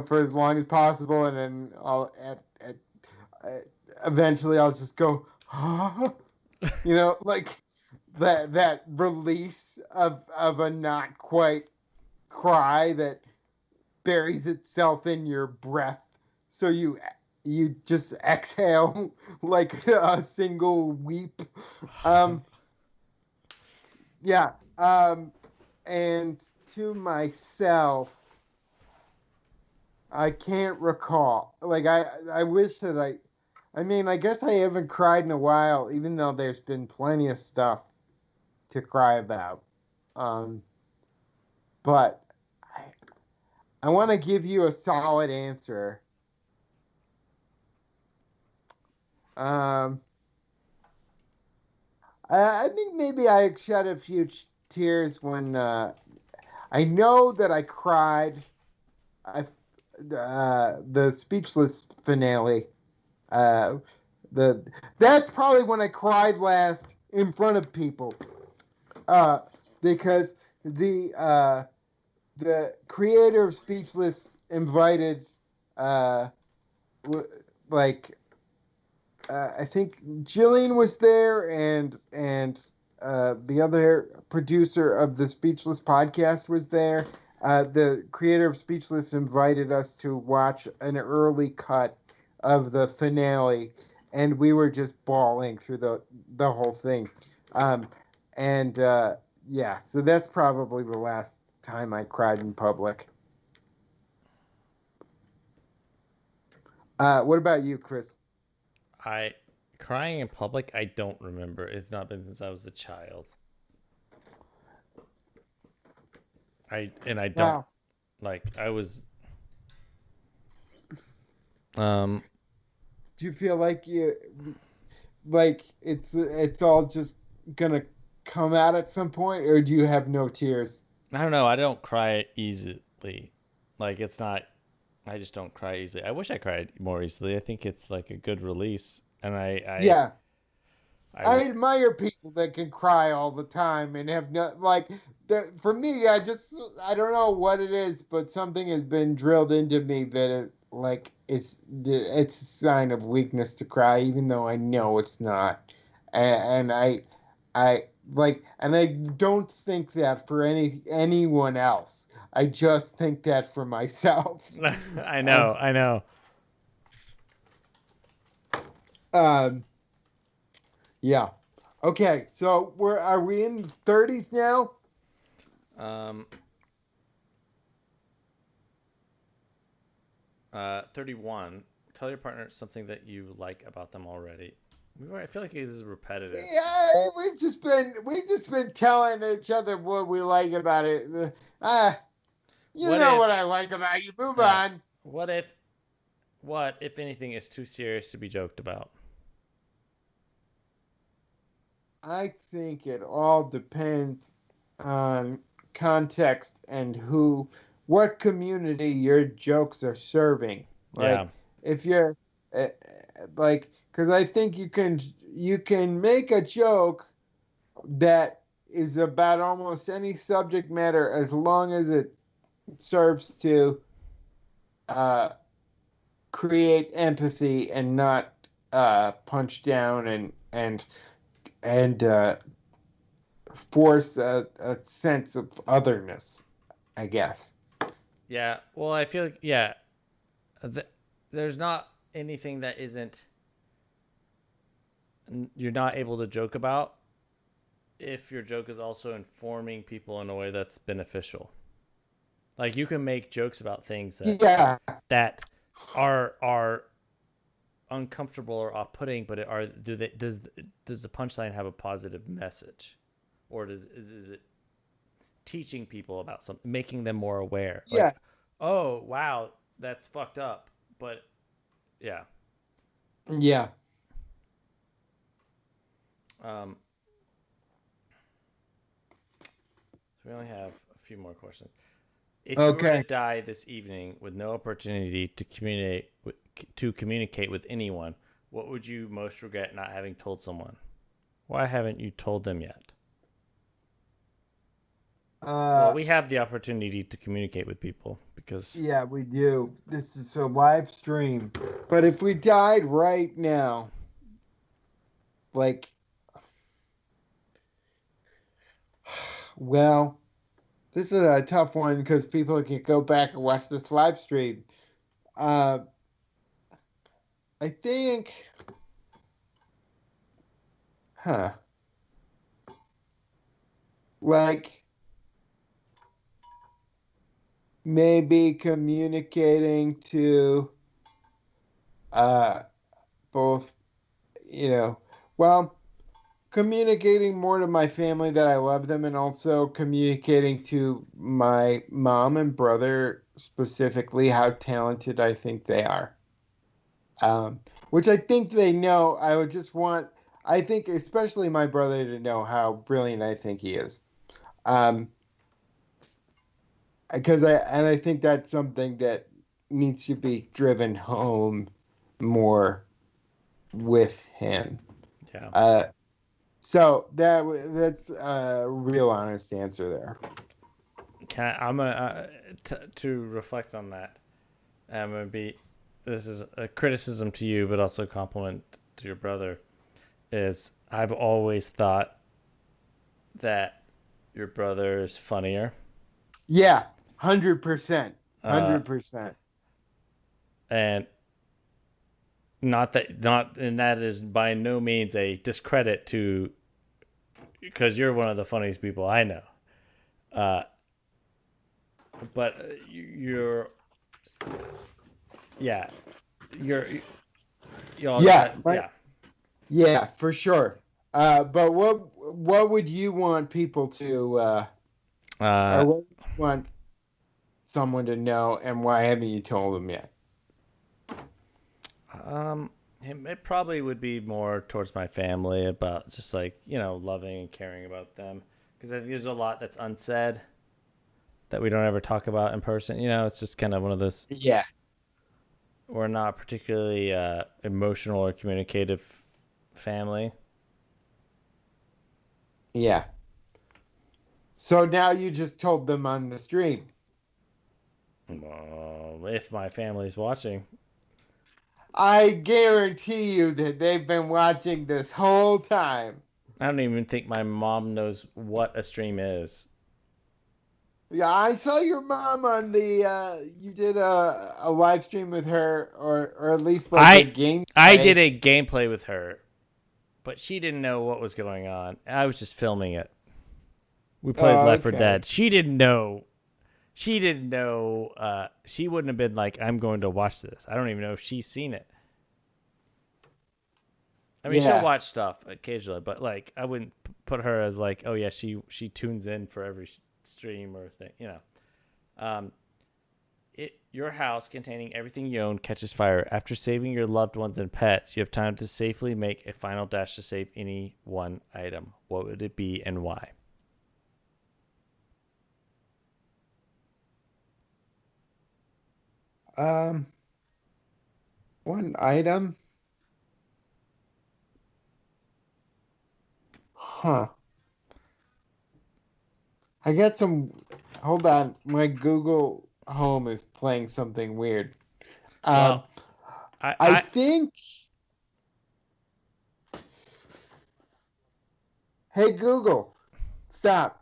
for as long as possible, and then eventually I'll just go, like that release of a not quite cry that buries itself in your breath, so you just exhale like a single weep. Yeah. And to myself, I can't recall. Like I wish that I mean, I guess I haven't cried in a while, even though there's been plenty of stuff to cry about. But I want to give you a solid answer. I think maybe I shed a few tears when I know that I cried. The Speechless finale. That's probably when I cried last in front of people. Because the creator of Speechless invited I think Jillian was there, and the other producer of the Speechless podcast was there. The creator of Speechless invited us to watch an early cut of the finale, and we were just bawling through the whole thing. Yeah, so that's probably the last time I cried in public. What about you, Chris? Crying in public, I don't remember. It's not been since I was a child. I don't Wow. I was Do you feel like it's all just gonna come out at some point, or do you have no tears? I don't know. I don't cry easily. Like, it's not. I just don't cry easily. I wish I cried more easily. I think it's like a good release, and I admire people that can cry all the time and have no for me, I don't know what it is, but something has been drilled into me that it's a sign of weakness to cry, even though I know it's not, and I don't think that for anyone else. I just think that for myself. I know. Yeah. Okay, so are we in the 30s now? 31. Tell your partner something that you like about them already. I feel like this is repetitive. Yeah, we've just been telling each other what we like about it. What I like about you. Move on. What if anything is too serious to be joked about? I think it all depends on context and what community your jokes are serving. If you're because I think you can make a joke that is about almost any subject matter as long as it serves to create empathy and not punch down and force a sense of otherness, I guess. Yeah, well, I feel like, there's not anything that you're not able to joke about if your joke is also informing people in a way that's beneficial. Like, you can make jokes about things that are uncomfortable or off-putting, but does the punchline have a positive message, or is it teaching people about something, making them more aware? Yeah. Oh wow, that's fucked up, but yeah. Yeah. So we only have a few more questions. If you were to die this evening with no opportunity to communicate with anyone, what would you most regret not having told someone? Why haven't you told them yet? Well, we have the opportunity to communicate with people because... Yeah, we do. This is a live stream. But if we died right now, like, well, this is a tough one because people can go back and watch this live stream. I think, like, maybe communicating to both, communicating more to my family that I love them, and also communicating to my mom and brother specifically how talented I think they are. Which I think they know. I think especially my brother to know how brilliant I think he is. Because I think that's something that needs to be driven home more with him. Yeah. So that's a real honest answer there. I'm gonna to reflect on that. I'm gonna be. This is a criticism to you, but also a compliment to your brother. Is I've always thought that your brother is funnier. Yeah, 100%, 100%. And that is by no means a discredit to, because you're one of the funniest people I know. But yeah, for sure. But what would you want people to or what would you want someone to know, and why haven't you told them yet? It probably would be more towards my family, about just like, loving and caring about them, because I think there's a lot that's unsaid that we don't ever talk about in person. It's just kind of one of those. Yeah. We're not particularly emotional or communicative family. Yeah. So now you just told them on the stream. If my family's watching. I guarantee you that they've been watching this whole time. I don't even think my mom knows what a stream is. Yeah, I saw your mom on the, you did a live stream with her, or at least like a game. I did a gameplay with her, but she didn't know what was going on. I was just filming it. We played Left 4 Dead. She didn't know. She wouldn't have been like, I'm going to watch this. I don't even know if she's seen it. I mean, she'll watch stuff occasionally, but like, I wouldn't put her as like, oh yeah, she tunes in for every stream or thing, Your house containing everything you own catches fire. After saving your loved ones and pets, you have time to safely make a final dash to save any one item. What would it be and why? One item? Huh. I got some. Hold on. My Google Home is playing something weird. I think. Hey, Google. Stop.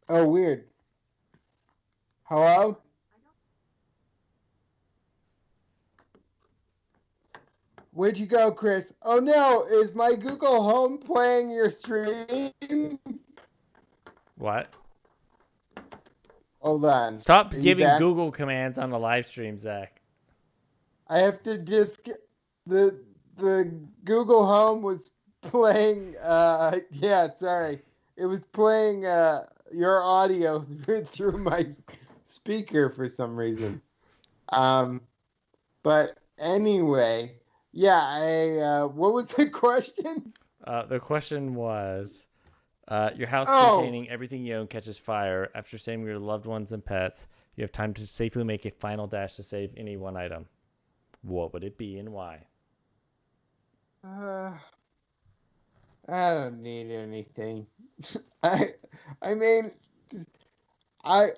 Oh, weird. Hello? Where'd you go, Chris? Oh no, is my Google Home playing your stream? What? Hold on. Stop giving Google commands on the live stream, Zach. I have to just get the Google Home was playing sorry. It was playing your audio through my speaker for some reason. But anyway, what was the question? The question was, Your house Oh. containing everything you own catches fire. After saving your loved ones and pets, you have time to safely make a final dash to save any one item. What would it be and why? I don't need anything. I mean, I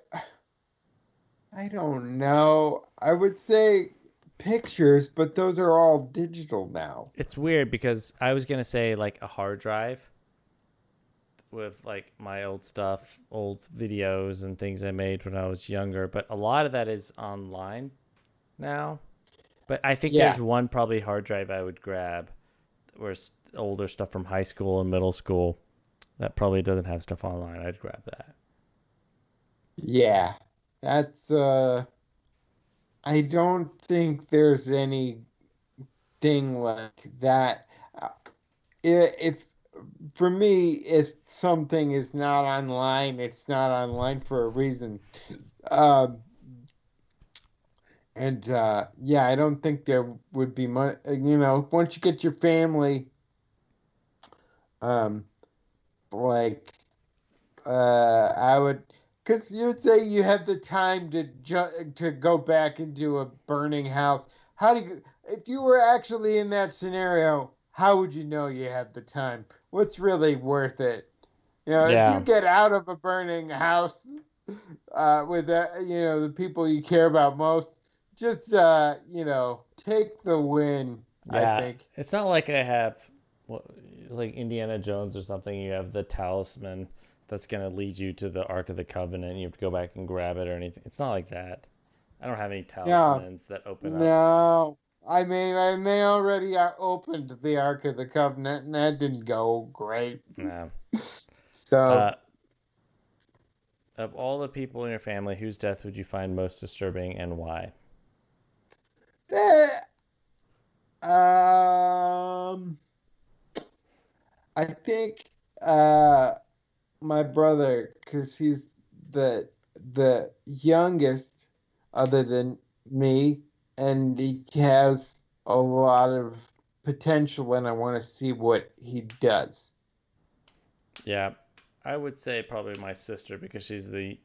don't know. I would say pictures, but those are all digital now. It's weird because I was going to say like a hard drive with like my old stuff, old videos and things I made when I was younger, but a lot of that is online now. But I think there's one probably hard drive I would grab where it's older stuff from high school and middle school that probably doesn't have stuff online. I'd grab that. Yeah. That's I don't think there's anything like that. If for me, if something is not online, it's not online for a reason. Yeah, I don't think there would be much. Once you get your family, like, I would, because you'd say you have the time to go back into a burning house. If you were actually in that scenario, how would you know you had the time? What's really worth it? If you get out of a burning house, with the people you care about most, just take the win. Yeah, I think it's not like I have like Indiana Jones or something. You have the talisman that's going to lead you to the Ark of the Covenant. You have to go back and grab it or anything. It's not like that. I don't have any talismans that open up. No, I mean, they already opened the Ark of the Covenant, and that didn't go great. No. So, of all the people in your family, whose death would you find most disturbing and why? I think my brother, because he's the youngest other than me, and he has a lot of potential, and I want to see what he does. Yeah, I would say probably my sister because she's the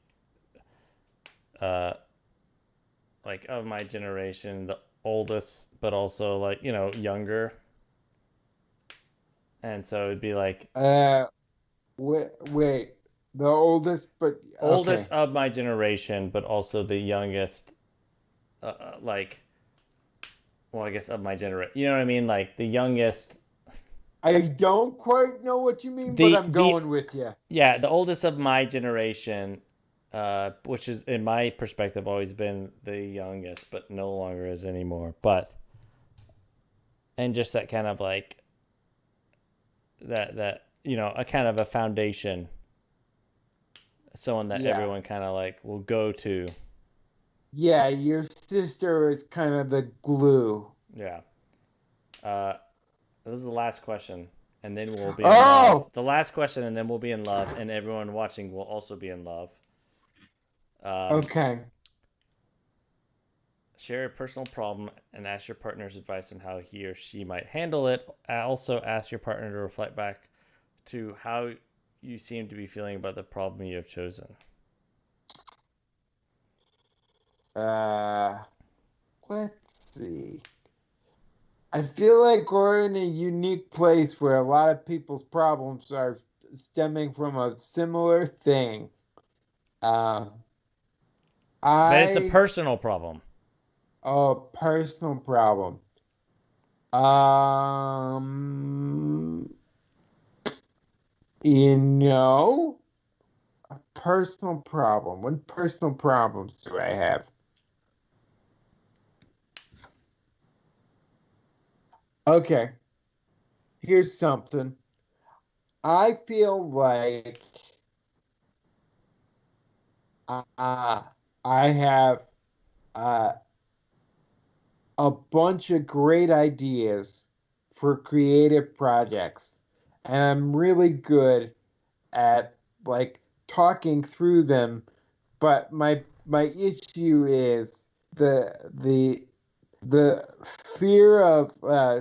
like of my generation, the oldest, but also like, younger. And so it'd be like wait, the oldest, but oldest okay. of my generation, but also the youngest, like, well, I guess of my generation. You know what I mean? Like the youngest. I don't quite know what you mean, but I'm going with you. Yeah, the oldest of my generation, which is, in my perspective, always been the youngest, but no longer is anymore. And just that kind of like, that a kind of a foundation, someone that everyone kind of like will go to. Yeah, your sister is kind of the glue. Yeah. This is the last question, and then we'll be in love. The last question, and then we'll be in love, and everyone watching will also be in love. Okay. Share a personal problem and ask your partner's advice on how he or she might handle it. Also, ask your partner to reflect back to how you seem to be feeling about the problem you have chosen. Let's see. I feel like we're in a unique place where a lot of people's problems are stemming from a similar thing. But it's a personal problem. A personal problem. A personal problem. What personal problems do I have? Okay. Here's something. I feel like I have a bunch of great ideas for creative projects, and I'm really good at like talking through them, but my issue is the fear of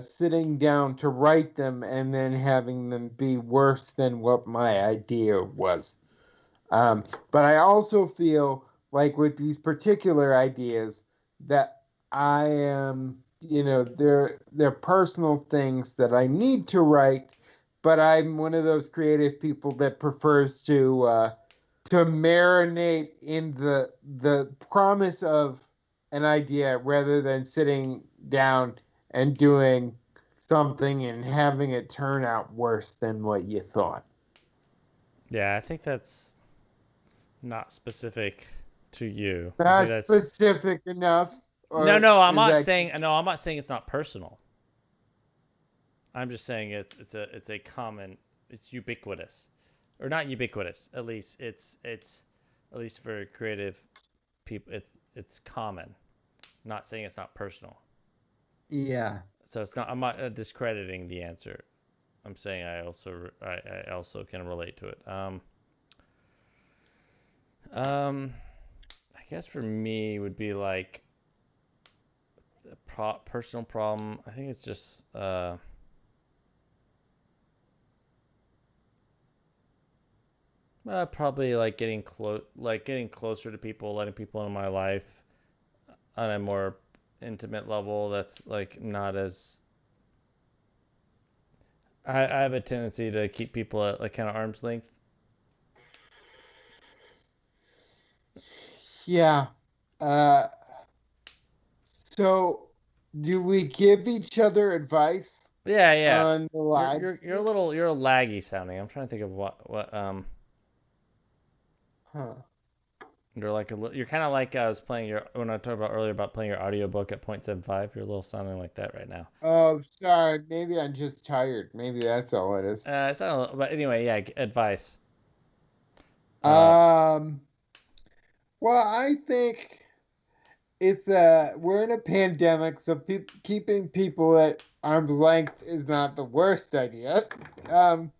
sitting down to write them and then having them be worse than what my idea was. But I also feel like with these particular ideas that I am, they're personal things that I need to write, but I'm one of those creative people that prefers to marinate in the promise of an idea rather than sitting down and doing something and having it turn out worse than what you thought. Yeah, I think that's not specific to you. I Not think that's specific enough. no. I'm not saying it's not personal. I'm just saying it's a common, it's ubiquitous, or not ubiquitous. At least it's at least for creative people, it's common. I'm not saying it's not personal. Yeah. So it's not. I'm not discrediting the answer. I'm saying I also can relate to it. I guess for me would be like a personal problem. I think it's just probably like getting closer to people, letting people in my life on a more intimate level. That's like not as. I have a tendency to keep people at like kind of arm's length. Yeah. So do we give each other advice? Yeah. On the live? You're laggy sounding. I'm trying to think of what Huh. You're kind of like I was playing when I talked about earlier about playing your audiobook at 0.75. You're a little sounding like that right now. Oh, sorry. Maybe I'm just tired. Maybe that's all it is. But anyway, yeah, advice. Well, I think it's we're in a pandemic, so keeping people at arm's length is not the worst idea. But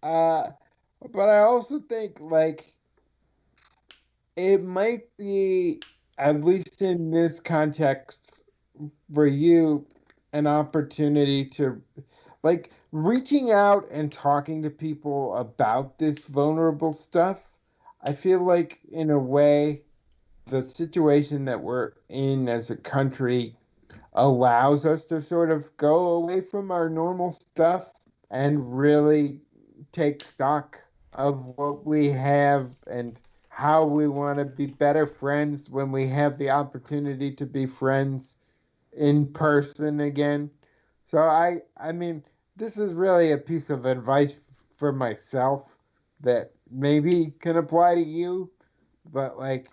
I also think like it might be, at least in this context, for you, an opportunity to like reaching out and talking to people about this vulnerable stuff. I feel like in a way the situation that we're in as a country allows us to sort of go away from our normal stuff and really take stock of what we have and how we want to be better friends when we have the opportunity to be friends in person again. So I mean, this is really a piece of advice for myself that maybe can apply to you, but like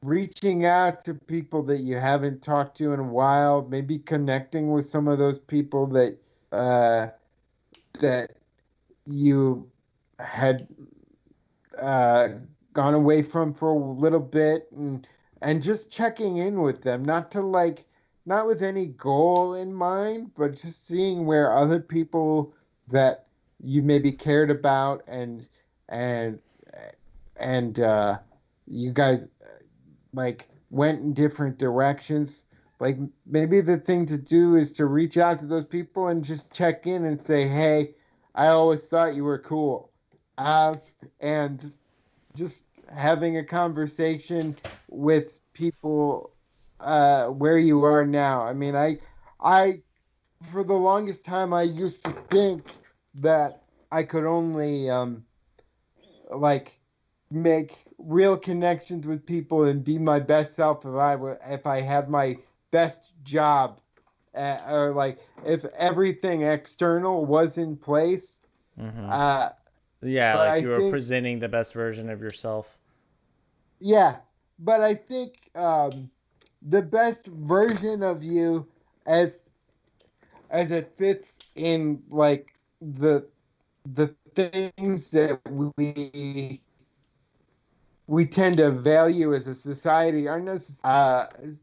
reaching out to people that you haven't talked to in a while, maybe connecting with some of those people that that you had gone away from for a little bit, and just checking in with them, not with any goal in mind, but just seeing where other people that you maybe cared about and you guys like went in different directions. Like maybe the thing to do is to reach out to those people and just check in and say, hey, I always thought you were cool. And just having a conversation with people where you are now. I mean, I for the longest time I used to think that I could only like make real connections with people and be my best self if I had my best job, or like if everything external was in place. Mm-hmm. Yeah, like you were presenting the best version of yourself. Yeah, but I think the best version of you as it fits in like the things that we tend to value as a society aren't necessarily.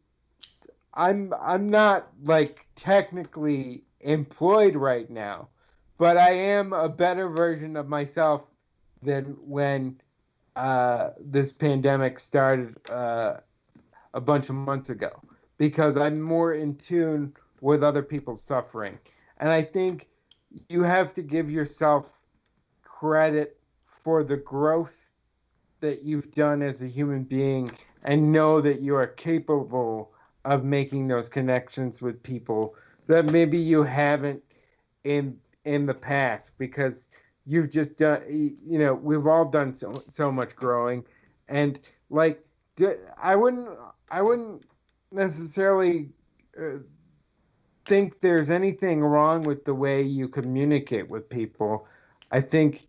I'm not like technically employed right now, but I am a better version of myself than when this pandemic started a bunch of months ago. because I'm more in tune with other people's suffering. And I think you have to give yourself credit for the growth that you've done as a human being and know that you are capable of making those connections with people that maybe you haven't in the past, because you've just done, we've all done so much growing. And like, I wouldn't necessarily think there's anything wrong with the way you communicate with people. I think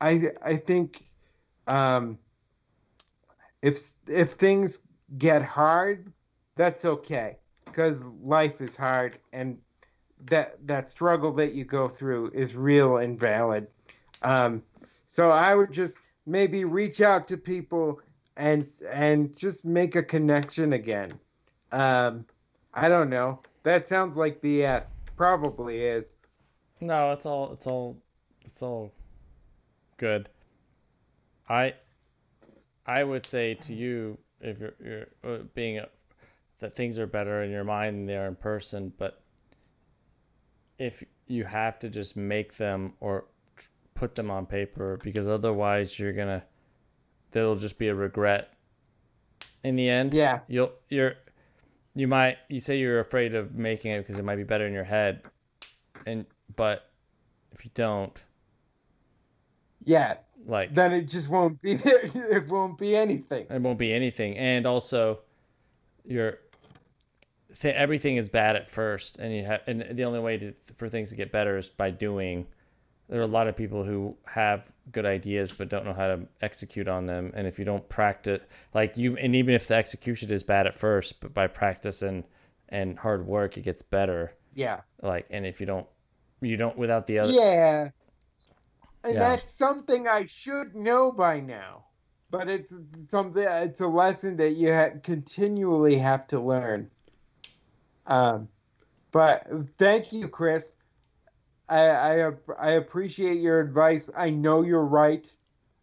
I think if things get hard, that's okay, because life is hard, and that struggle that you go through is real and valid. So I would just maybe reach out to people and just make a connection again. I don't know. That sounds like BS. Probably is. No, it's all good. I would say to you, if you're being that things are better in your mind than they are in person, but if you have to just make them or put them on paper, because otherwise that'll just be a regret in the end. Yeah. You say you're afraid of making it because it might be better in your head, but if you don't, yeah, like, then it just won't be there. It won't be anything. It won't be anything. And also everything is bad at first, and the only way for things to get better is by doing. There are a lot of people who have good ideas but don't know how to execute on them. And if you don't practice, and even if the execution is bad at first, but by practice and hard work, it gets better. Yeah. And if you don't without the other. Yeah. And that's something I should know by now. But it's a lesson that you continually have to learn. But thank you, Chris. I appreciate your advice. I know you're right,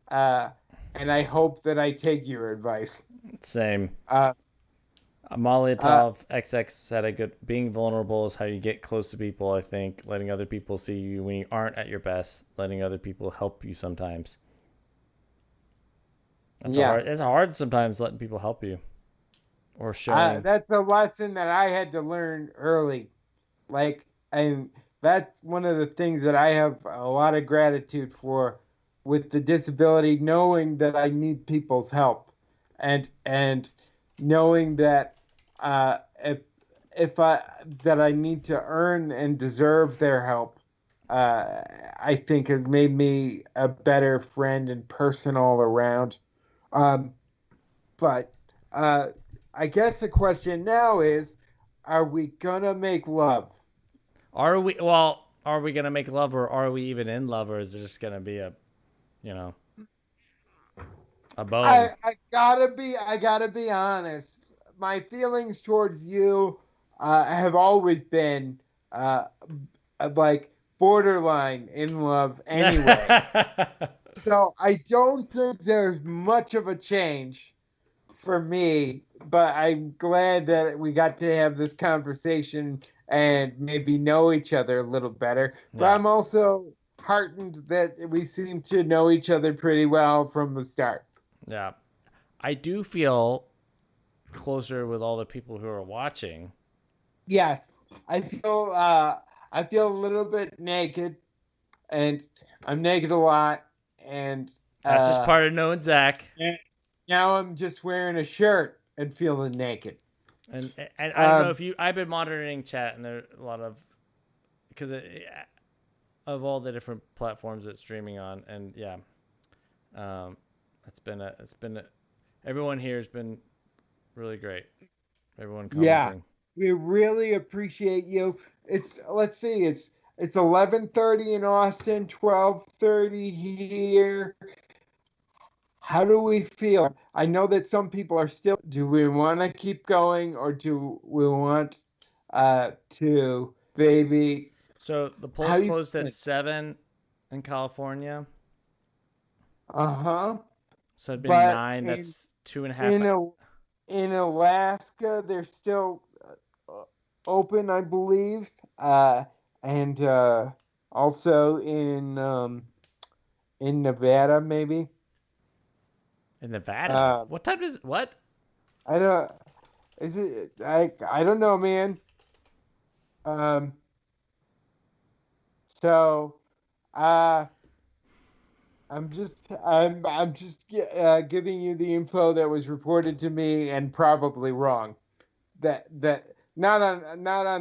and I hope that I take your advice. Same. Molotov XX said being vulnerable is how you get close to people. I think letting other people see you when you aren't at your best, letting other people help you sometimes. It's hard sometimes letting people help you, or showing. That's a lesson that I had to learn early, and that's one of the things that I have a lot of gratitude for with the disability, knowing that I need people's help, and knowing that that I need to earn and deserve their help, I think has made me a better friend and person all around. But I guess the question now is, are we gonna make love? Are we gonna make love, or are we even in love, or is it just gonna be a bone? I gotta be honest. My feelings towards you have always been like borderline in love anyway. So I don't think there's much of a change for me, but I'm glad that we got to have this conversation and maybe know each other a little better. But I'm also heartened that we seem to know each other pretty well from the start. Yeah. I do feel closer with all the people who are watching. Yes. I feel a little bit naked, and I'm naked a lot, and that's just part of knowing Zach. Now I'm just wearing a shirt and feeling naked. And I don't know if I've been monitoring chat, and there are a lot of, because of all the different platforms it's streaming on, and it's been everyone here has been really great. Everyone commenting. Yeah, we really appreciate you. It's 11:30 in Austin, 12:30 here. How do we feel? I know that some people are still. Do we want to keep going, or do we want to maybe? So the polls closed at 7 in California. So it'd been 9. That's 2.5. in Alaska, they're still open, I believe, and also in Nevada, maybe. In Nevada? What time does what? I don't. Is it? I don't know, man. So, I'm just giving you the info that was reported to me and probably wrong. That not on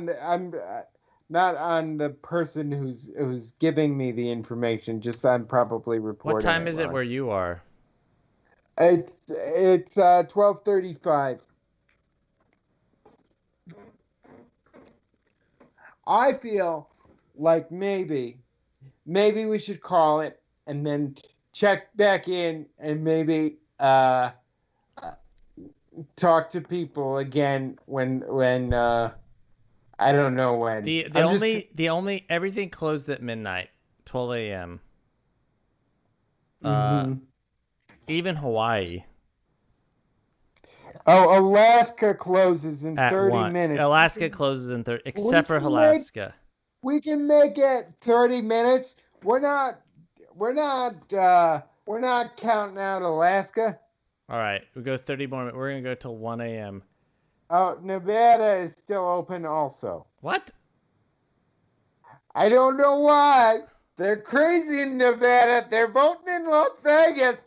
the not on the person who's giving me the information. Just I'm probably reporting. What time is it wrong. where you are? It's 12:35. I feel like maybe we should call it and then check back in and maybe talk to people again when I don't know when. The only everything closed at midnight, 12 a.m. Even Hawaii. Oh, Alaska closes in at 30 1. minutes. Alaska closes in 30, except for Alaska. We can make it 30 minutes. We're not counting out Alaska. All right, we go 30 more minutes. We're gonna go till 1 a.m. Oh, Nevada is still open also. What? I don't know why. They're crazy in Nevada. They're voting in Las Vegas.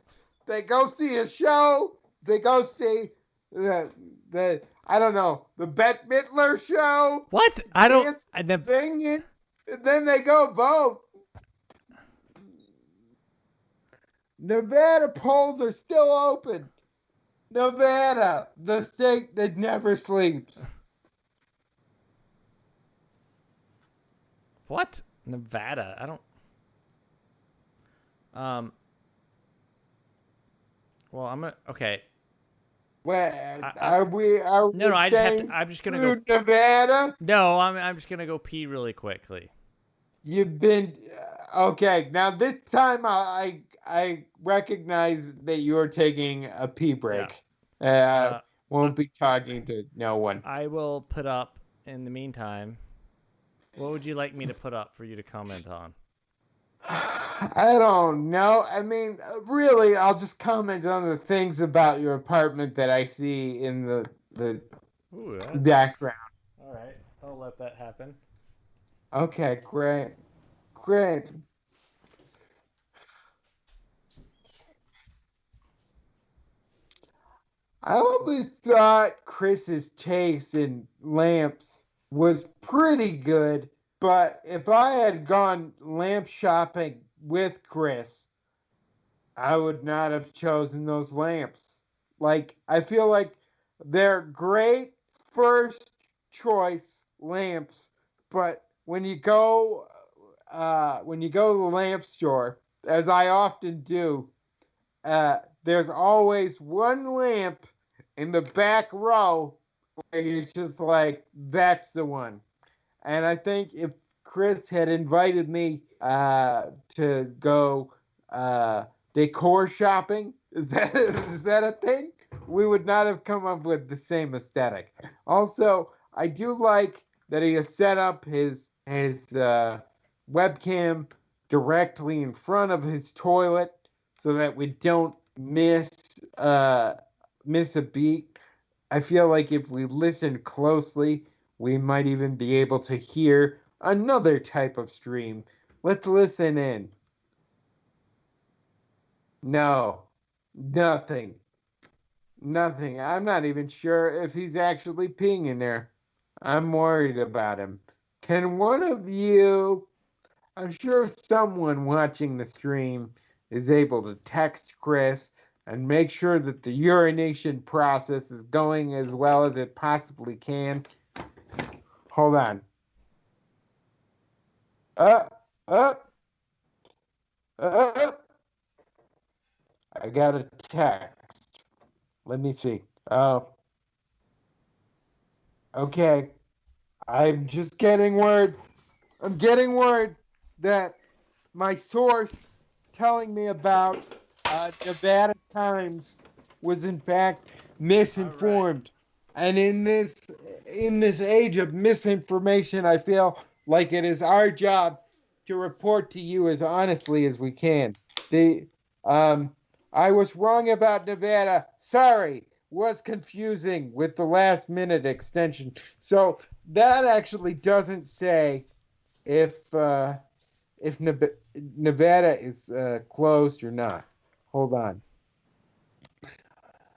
They go see a show. They go see the I don't know, the Bette Midler show. What? I don't. Thing, and then they go vote. Nevada polls are still open. Nevada, the state that never sleeps. What? Nevada? I don't. Well, I'm gonna. Okay. Well, are we no, I just have to. I'm just gonna go. Nevada. No, I'm just gonna go pee really quickly. You've been okay. Now this time, I recognize that you're taking a pee break. Yeah. Won't be talking to no one. I will put up in the meantime. What would you like me to put up for you to comment on? I don't know. I mean, really, I'll just comment on the things about your apartment that I see in the background. All right, I'll let that happen. Okay, great. I always thought Chris's taste in lamps was pretty good, but if I had gone lamp shopping with Chris, I would not have chosen those lamps. Like, I feel like they're great first choice lamps, but when you go to the lamp store, as I often do, there's always one lamp in the back row where it's just like, that's the one. And I think if Chris had invited me to go decor shopping, is that a thing? We would not have come up with the same aesthetic. Also, I do like that he has set up his webcam directly in front of his toilet so that we don't miss a beat. I feel like if we listen closely, we might even be able to hear another type of stream. Let's listen in. No, nothing. I'm not even sure if he's actually peeing in there. I'm worried about him. Can one of you, I'm sure someone watching the stream is able to text Chris and make sure that the urination process is going as well as it possibly can. Hold on. I got a text. Let me see. Oh. Okay. I'm just getting word. I'm getting word that my source telling me about Nevada Times was in fact misinformed. And in this age of misinformation, I feel like it is our job to report to you as honestly as we can. I was wrong about Nevada. Sorry, was confusing with the last minute extension. So that actually doesn't say if Nevada is closed or not. Hold on.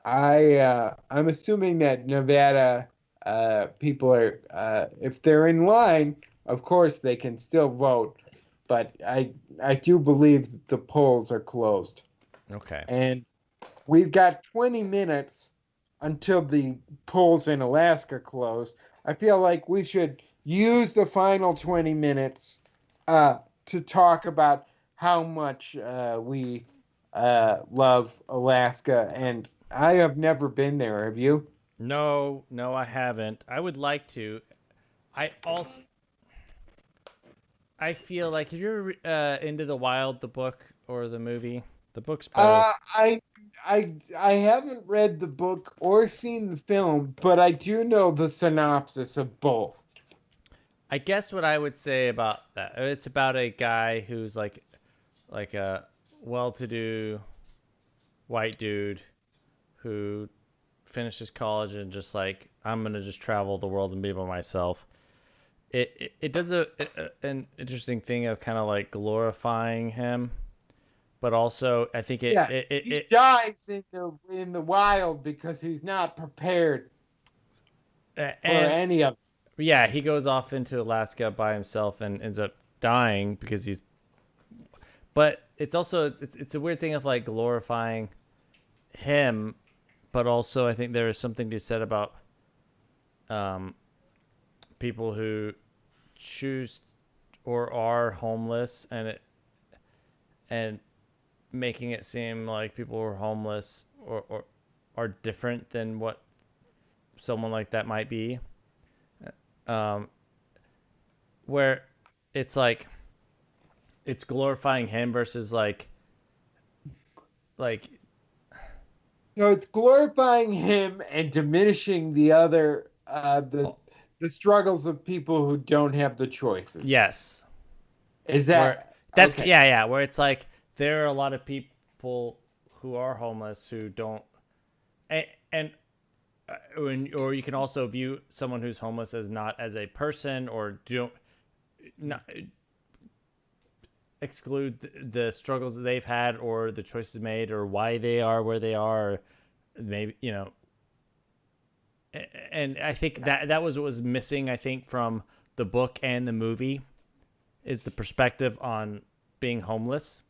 I'm assuming that Nevada people are if they're in line, of course they can still vote, but I do believe that the polls are closed. Okay. And we've got 20 minutes until the polls in Alaska close. I feel like we should use the final 20 minutes to talk about how much we love Alaska. And I have never been there. Have you? No, I haven't. I would like to. I feel like if you're Into the Wild, the book or the movie, the book's better. I haven't read the book or seen the film, but I do know the synopsis of both. I guess what I would say about that, it's about a guy who's like a well-to-do white dude who finishes college and just like, I'm gonna just travel the world and be by myself. It does an interesting thing of kind of like glorifying him, but also I think he dies in the wild because he's not prepared for any of it. Yeah, he goes off into Alaska by himself and ends up dying because he's. But it's also it's a weird thing of like glorifying him, but also I think there is something to be said about people who choose or are homeless and making it seem like people who are homeless or are different than what someone like that might be. Where it's like it's glorifying him versus like it's glorifying him and diminishing the other the struggles of people who don't have the choices. Yes. Is that that's okay. Yeah, where it's like there are a lot of people who are homeless who don't or you can also view someone who's homeless as not as a person or not exclude the struggles that they've had or the choices made or why they are where they are, or maybe and I think that was what was missing, I think, from the book and the movie, is the perspective on being homeless.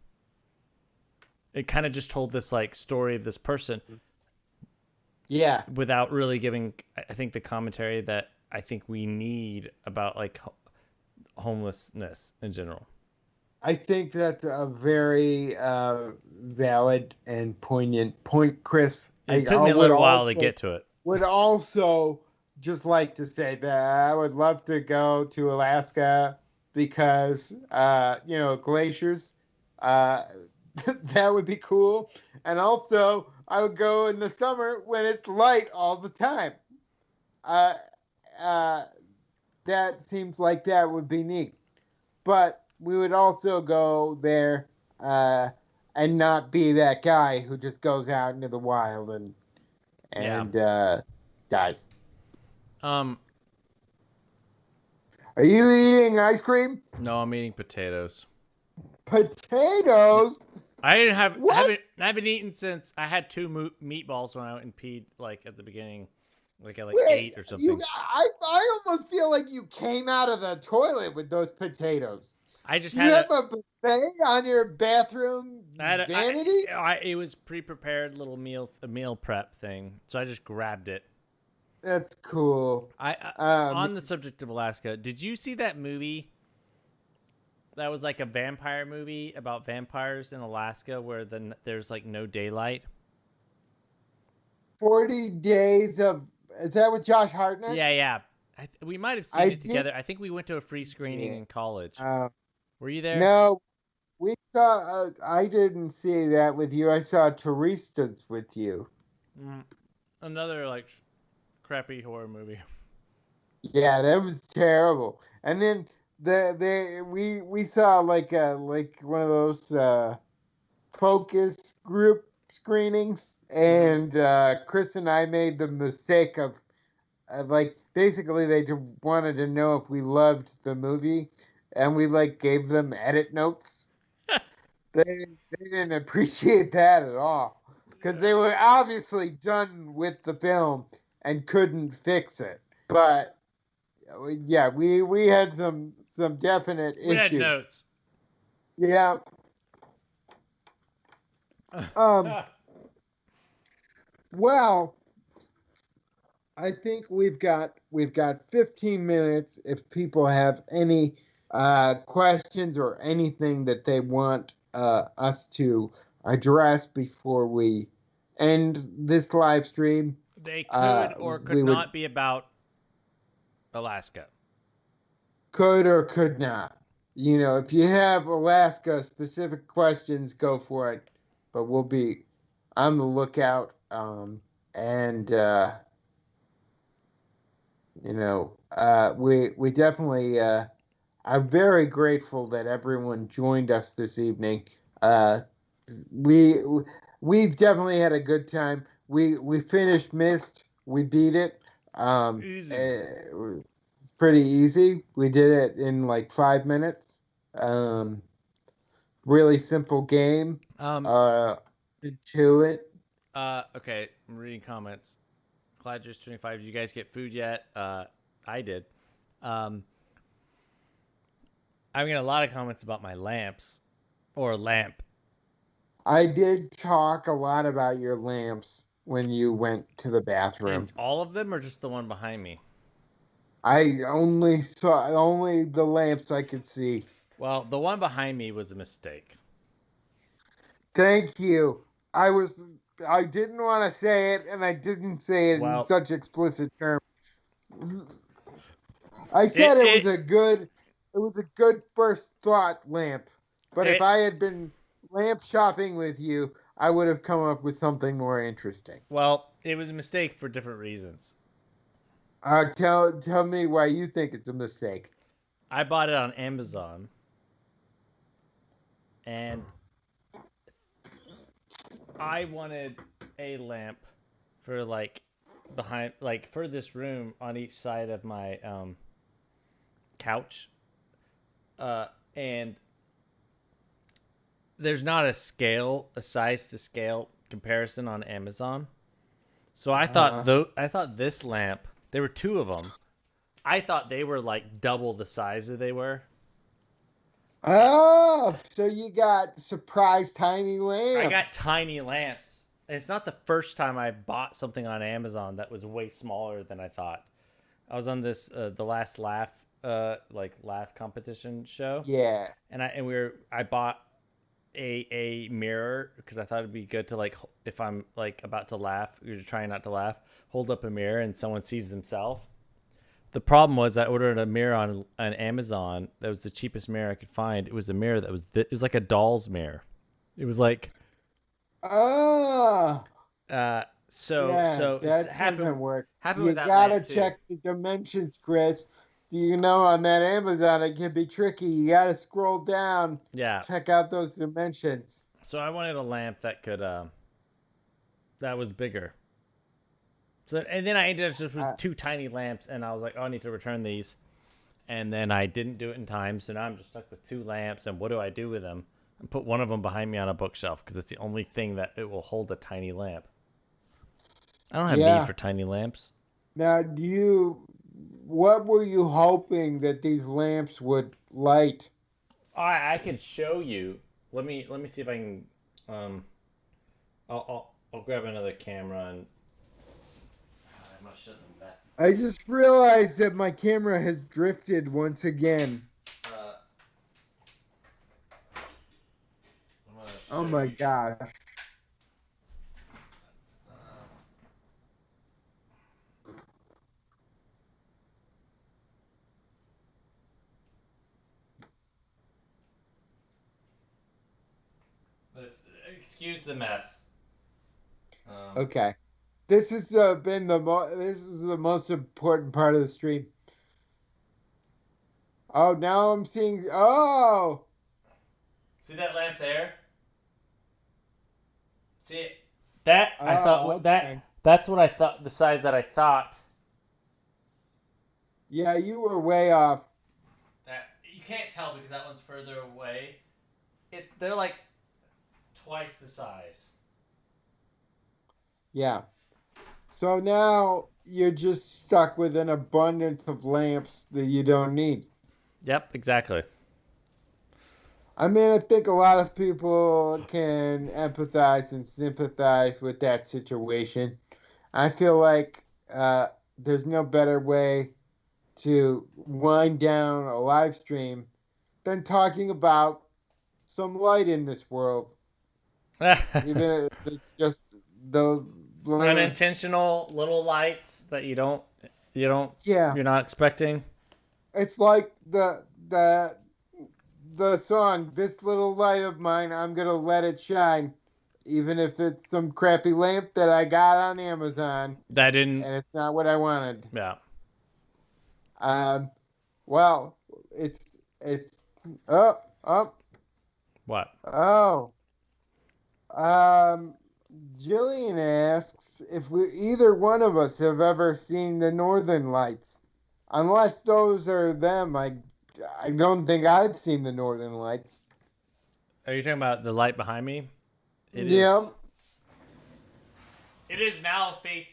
It kind of just told this like story of this person. Yeah. Without really giving, I think, the commentary that I think we need about like homelessness in general. I think that's a very valid and poignant point, Chris. It took me a little while to get to it. Would also just like to say that I would love to go to Alaska because, glaciers, that would be cool. And also, I would go in the summer when it's light all the time. That seems like that would be neat. But we would also go there and not be that guy who just goes out into the wild and dies. Are you eating ice cream? No, I'm eating potatoes. Potatoes? I haven't eaten since I had two meatballs when I went and peed like at the beginning, like at 8 or something. I almost feel like you came out of the toilet with those potatoes. I just you have a buffet on your bathroom vanity? It was pre-prepared little meal prep thing, so I just grabbed it. That's cool. On the subject of Alaska, did you see that movie? That was like a vampire movie about vampires in Alaska where there's like no daylight. 40 Days of... Is that with Josh Hartnett? Yeah. We might have seen it together. I think we went to a free screening in college. Were you there? No, we saw. I didn't see that with you. I saw Turistas with you. another like crappy horror movie. Yeah, that was terrible. And then we saw like one of those focus group screenings, and Chris and I made the mistake of like basically they wanted to know if we loved the movie, and we like gave them edit notes. They didn't appreciate that at all because they were obviously done with the film and couldn't fix it. But yeah, we had some definite We issues. had notes. Yeah. Well, I think we've got 15 minutes if people have any questions or anything that they want us to address before we end this live stream. They could or could not be about Alaska. Could or could not. You know, if you have Alaska specific questions, go for it. But we'll be on the lookout. We definitely are very grateful that everyone joined us this evening. We've definitely had a good time. We finished Mist. We beat it. Easy. Pretty easy. We did it in like 5 minutes. Really simple game. Into it. Okay, I'm reading comments. Cladger's 25. Did you guys get food yet? I did. I'm getting a lot of comments about my lamps or lamp. I did talk a lot about your lamps when you went to the bathroom. And all of them or just the one behind me? I only saw the lamps I could see. Well, the one behind me was a mistake. Thank you. I didn't want to say it, and I didn't say it in such explicit terms. I said it was a good first thought lamp. But if I had been lamp shopping with you, I would have come up with something more interesting. Well, it was a mistake for different reasons. Tell me why you think it's a mistake. I bought it on Amazon, and I wanted a lamp for like behind, like for this room on each side of my couch, and there's not a size to scale comparison on Amazon. So I thought this lamp, there were two of them. I thought they were like double the size that they were. Oh, so you got surprise tiny lamps. I got tiny lamps. And it's not the first time I bought something on Amazon that was way smaller than I thought. I was on this the last laugh competition show. Yeah. And I bought a mirror because I thought it'd be good to like if I'm like about to laugh, you're trying not to laugh, hold up a mirror and someone sees themselves. The problem was I ordered a mirror on Amazon that was the cheapest mirror I could find. It was a mirror that was it was like a doll's mirror. It was like so that doesn't work. You gotta check the dimensions, Chris. You know, on that Amazon it can be tricky. You gotta scroll down. Yeah. Check out those dimensions. So I wanted a lamp that could that was bigger. So and then I ended up just with two tiny lamps, and I was like, oh, I need to return these. And then I didn't do it in time, so now I'm just stuck with two lamps. And what do I do with them? I put one of them behind me on a bookshelf because it's the only thing that it will hold a tiny lamp. I don't have need for tiny lamps. Now, what were you hoping that these lamps would light? I can show you. Let me see if I can. I'll grab another camera and. I just realized that my camera has drifted once again. Oh my gosh. Excuse the mess. Okay. This has been this is the most important part of the stream. Oh, now I'm seeing. Oh, See that lamp there? See it? That I Oh, thought okay. that's what I thought. The size that I thought. Yeah, you were way off. That you can't tell because that one's further away. They're like twice the size. Yeah. So now you're just stuck with an abundance of lamps that you don't need. Yep, exactly. I mean, I think a lot of people can empathize and sympathize with that situation. I feel like there's no better way to wind down a live stream than talking about some light in this world. Even if it's just the lamps. Unintentional little lights that you don't Yeah. you're not expecting. It's like the song, "This Little Light of Mine, I'm Gonna Let It Shine," even if it's some crappy lamp that I got on Amazon That didn't. and it's not what I wanted. Yeah. Well, it's oh What? oh. Jillian asks if either one of us have ever seen the Northern Lights. Unless those are them, I don't think I've seen the Northern Lights. Are you talking about the light behind me? Yeah. It is now I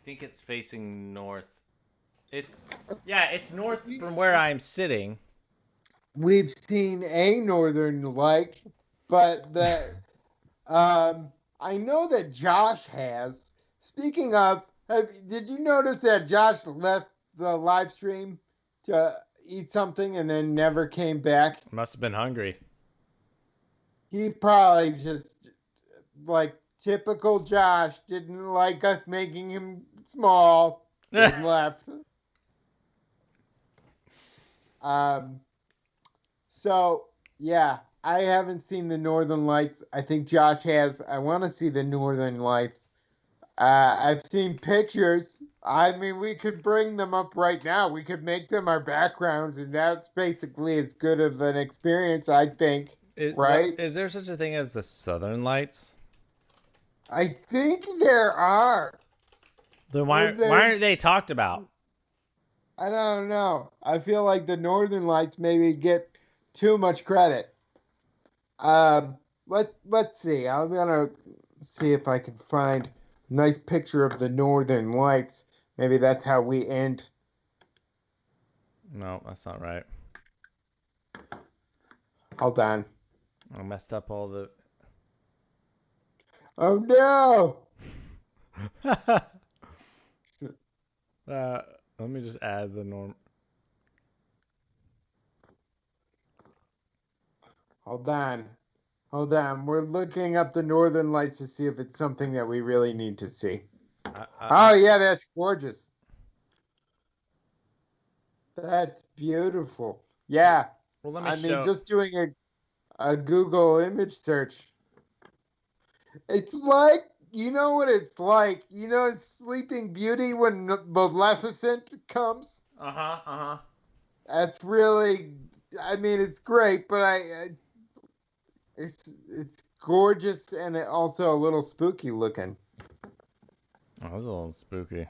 think it's facing north. It's north from where I'm sitting. We've seen a Northern Light, but I know that Josh has. Speaking of, did you notice that Josh left the live stream to eat something and then never came back? Must have been hungry. He probably just, like typical Josh, didn't like us making him small and left. So, yeah, I haven't seen the Northern Lights. I think Josh has. I want to see the Northern Lights. I've seen pictures. I mean, we could bring them up right now. We could make them our backgrounds, and that's basically as good of an experience, I think. Right? Is there such a thing as the Southern Lights? I think there are. Then why aren't they talked about? I don't know. I feel like the Northern Lights maybe get too much credit. Let's see. I'm gonna see if I can find a nice picture of the Northern Lights. Maybe that's how we end. No, that's not right. Hold on. I messed up all the. Oh no! Let me just add the norm. Hold on. We're looking up the Northern Lights to see if it's something that we really need to see. Oh yeah, that's gorgeous. That's beautiful. Yeah. Well, let me show. Just doing a Google image search. It's like, you know what it's like? You know Sleeping Beauty when Maleficent comes? Uh-huh. That's really, it's great, but it's gorgeous and also a little spooky looking. Oh, that's a little spooky.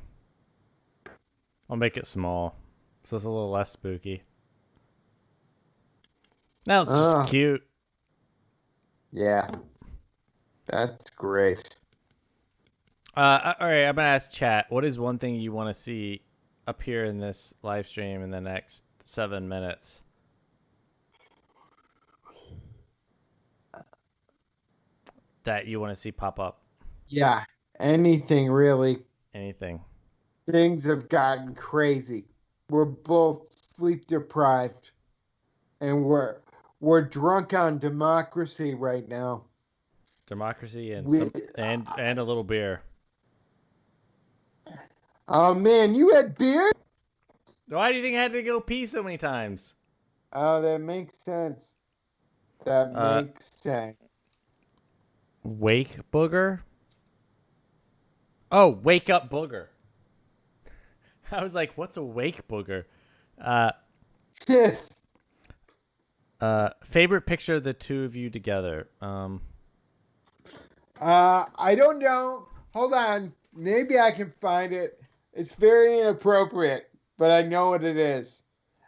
I'll make it small, so it's a little less spooky. Now it's just cute. Yeah. That's great. All right, I'm gonna ask chat. What is one thing you want to see appear in this live stream in the next 7 minutes? That you want to see pop up? Yeah, anything really. Anything. Things have gotten crazy. We're both sleep deprived, and we're drunk on democracy right now. Democracy and and a little beer. Oh man, you had beer? Why do you think I had to go pee so many times? Oh, that makes sense. That makes sense. Wake booger? Oh, wake up booger. I was like, what's a wake booger? Favorite picture of the two of you together. I don't know. Hold on. Maybe I can find it. It's very inappropriate, but I know what it is.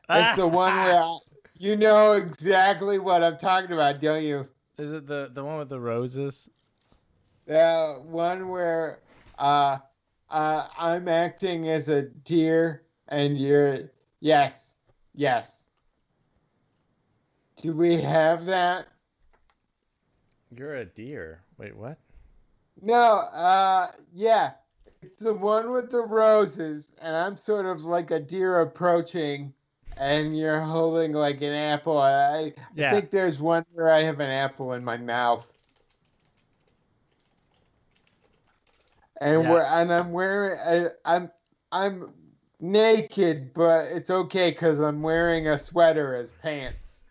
It's the one where you know exactly what I'm talking about, don't you? Is it the one with the roses? The one where I'm acting as a deer and you're yes. Do we have that? You're a deer. Wait, what? No, yeah. It's the one with the roses, and I'm sort of like a deer approaching, and you're holding like an apple. I think there's one where I have an apple in my mouth. And I'm wearing I'm naked, but it's okay because I'm wearing a sweater as pants.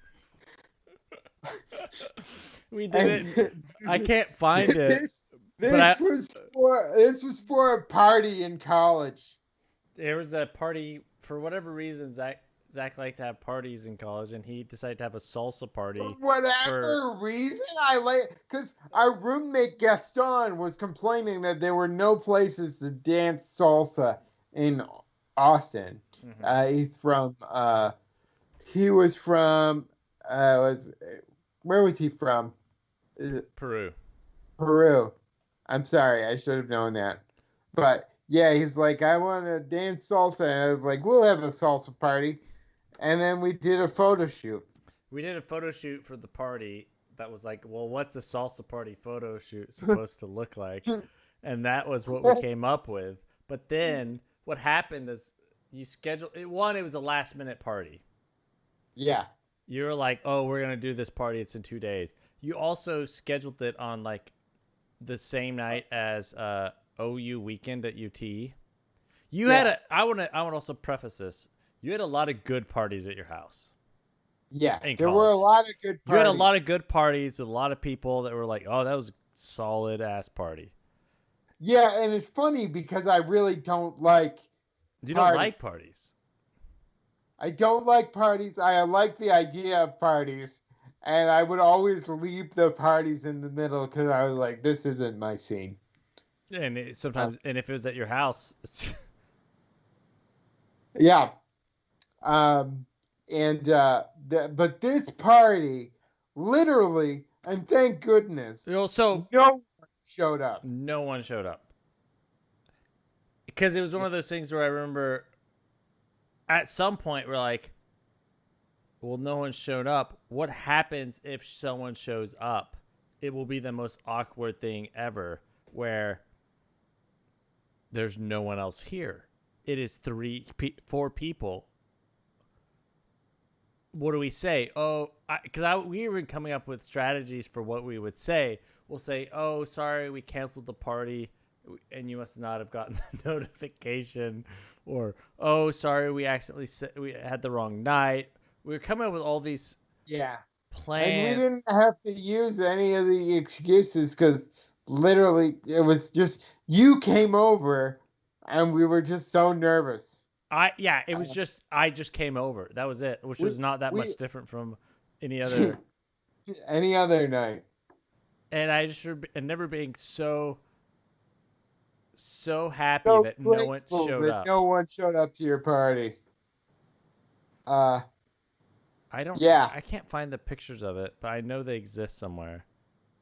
We did it. I can't find it. This was for a party in college. There was a party for whatever reason. Zach liked to have parties in college, and he decided to have a salsa party. For whatever reason, because our roommate Gaston was complaining that there were no places to dance salsa in Austin. Mm-hmm. He was from, where was he from? Peru. I'm sorry, I should have known that. But yeah, he's like, I want to dance salsa. And I was like, we'll have a salsa party. And then we did a photo shoot. We did a photo shoot for the party that was like, well, what's a salsa party photo shoot supposed to look like? And that was what we came up with. But then what happened is you scheduled it. One, it was a last minute party. Yeah. You were like, oh, we're going to do this party. It's in 2 days. You also scheduled it on like the same night as OU weekend at UT. You had I want to also preface this. You had a lot of good parties at your house. Yeah, there were a lot of good parties. You had a lot of good parties with a lot of people that were like, oh, that was a solid ass party. Yeah, and it's funny because I really don't like You don't like parties. I don't like parties. I like the idea of parties. And I would always leave the parties in the middle because I was like, this isn't my scene. And sometimes, and if it was at your house. Yeah. But this party, literally, and thank goodness, no one showed up. No one showed up. Because it was one of those things where I remember at some point we're like, well, no one showed up. What happens if someone shows up? It will be the most awkward thing ever where there's no one else here. It is 4 people. What do we say? Oh, because we were coming up with strategies for what we would say. We'll say, oh, sorry, we canceled the party and you must not have gotten the notification. Or, oh, sorry, we had the wrong night. We were coming up with all these plans. And we didn't have to use any of the excuses because literally it was just you came over and we were just so nervous. It was just I just came over. That was it, which was not that much different from any other night. And I just remember never being so happy that no one showed up. No one showed up to your party. I can't find the pictures of it, but I know they exist somewhere.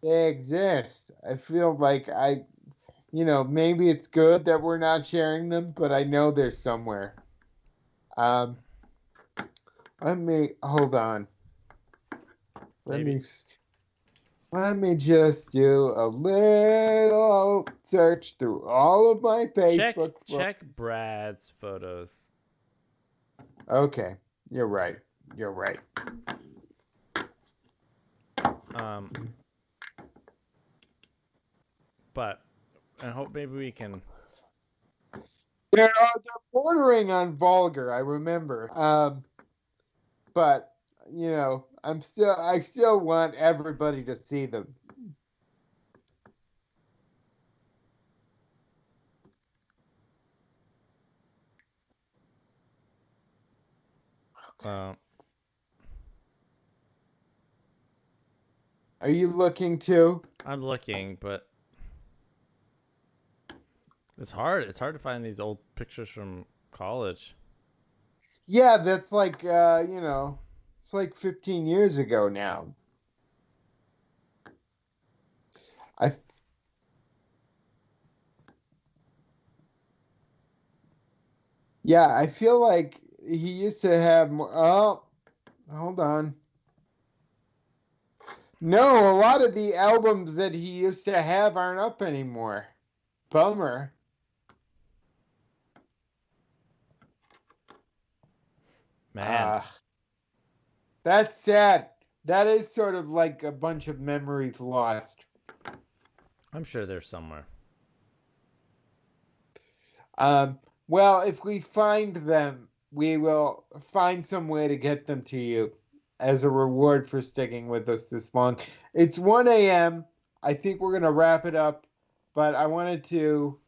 They exist. I feel like maybe it's good that we're not sharing them, but I know they're somewhere. Hold on. Let me just do a little search through all of my Facebook. Check Brad's photos. Okay, you're right. But I hope maybe we can. They're bordering on vulgar. I remember. But I still want everybody to see them. Uh, Are you looking too? I'm looking, but it's hard. It's hard to find these old pictures from college. Yeah, that's like it's like 15 years ago now. I Yeah, I feel like he used to have more. Oh, hold on. No, a lot of the albums that he used to have aren't up anymore. Bummer. Man, That's sad. That is sort of like a bunch of memories lost. I'm sure they're somewhere. Well, if we find them, we will find some way to get them to you as a reward for sticking with us this long. It's 1 a.m. I think we're going to wrap it up, but I wanted to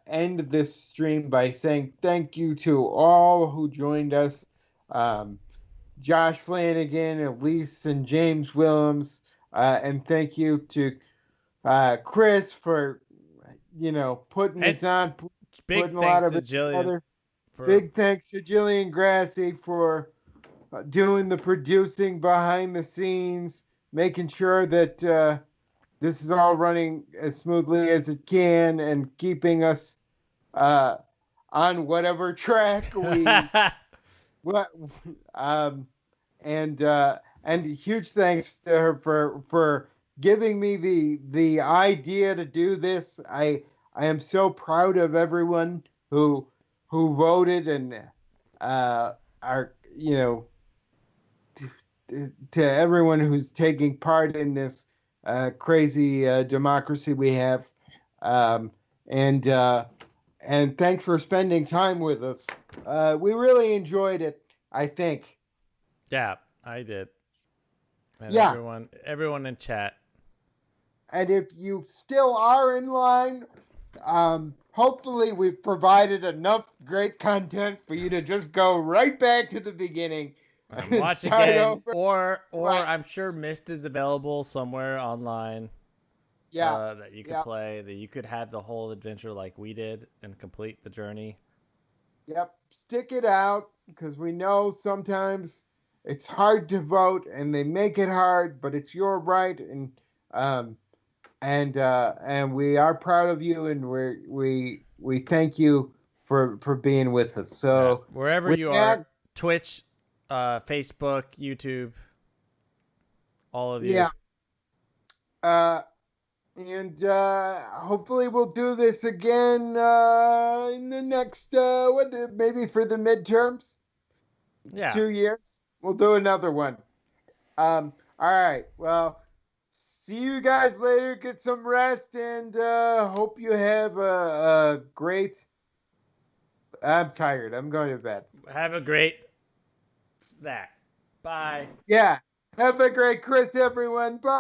end this stream by saying thank you to all who joined us. Josh Flanagan, Elise, and James Willems. And thank you to Chris for, putting this on, Big putting a lot thanks of to it Jillian. together. Big thanks to Jillian Grassi for doing the producing behind the scenes, making sure that this is all running as smoothly as it can, and keeping us on whatever track we what and huge thanks to her for giving me the idea to do this. I am so proud of everyone who voted and are to everyone who's taking part in this crazy democracy we have, and thanks for spending time with us. We really enjoyed it, I think. Yeah, I did. And Yeah. everyone in chat. And if you still are in line, hopefully we've provided enough great content for you to just go right back to the beginning and Watch start again, over. or Right. I'm sure Mist is available somewhere online. Yeah. That you could play, that you could have the whole adventure like we did and complete the journey. Yep. Stick it out, because we know sometimes it's hard to vote and they make it hard, but it's your right, and we are proud of you, and we thank you for being with us. So wherever you are, Twitch, Facebook, YouTube, all of you. Yeah. And hopefully we'll do this again in the next maybe for the midterms. Yeah. 2 years. We'll do another one. All right. Well, see you guys later. Get some rest, and hope you have a great. I'm tired. I'm going to bed. Have a great Bye. Yeah. Have a great Chris, everyone. Bye.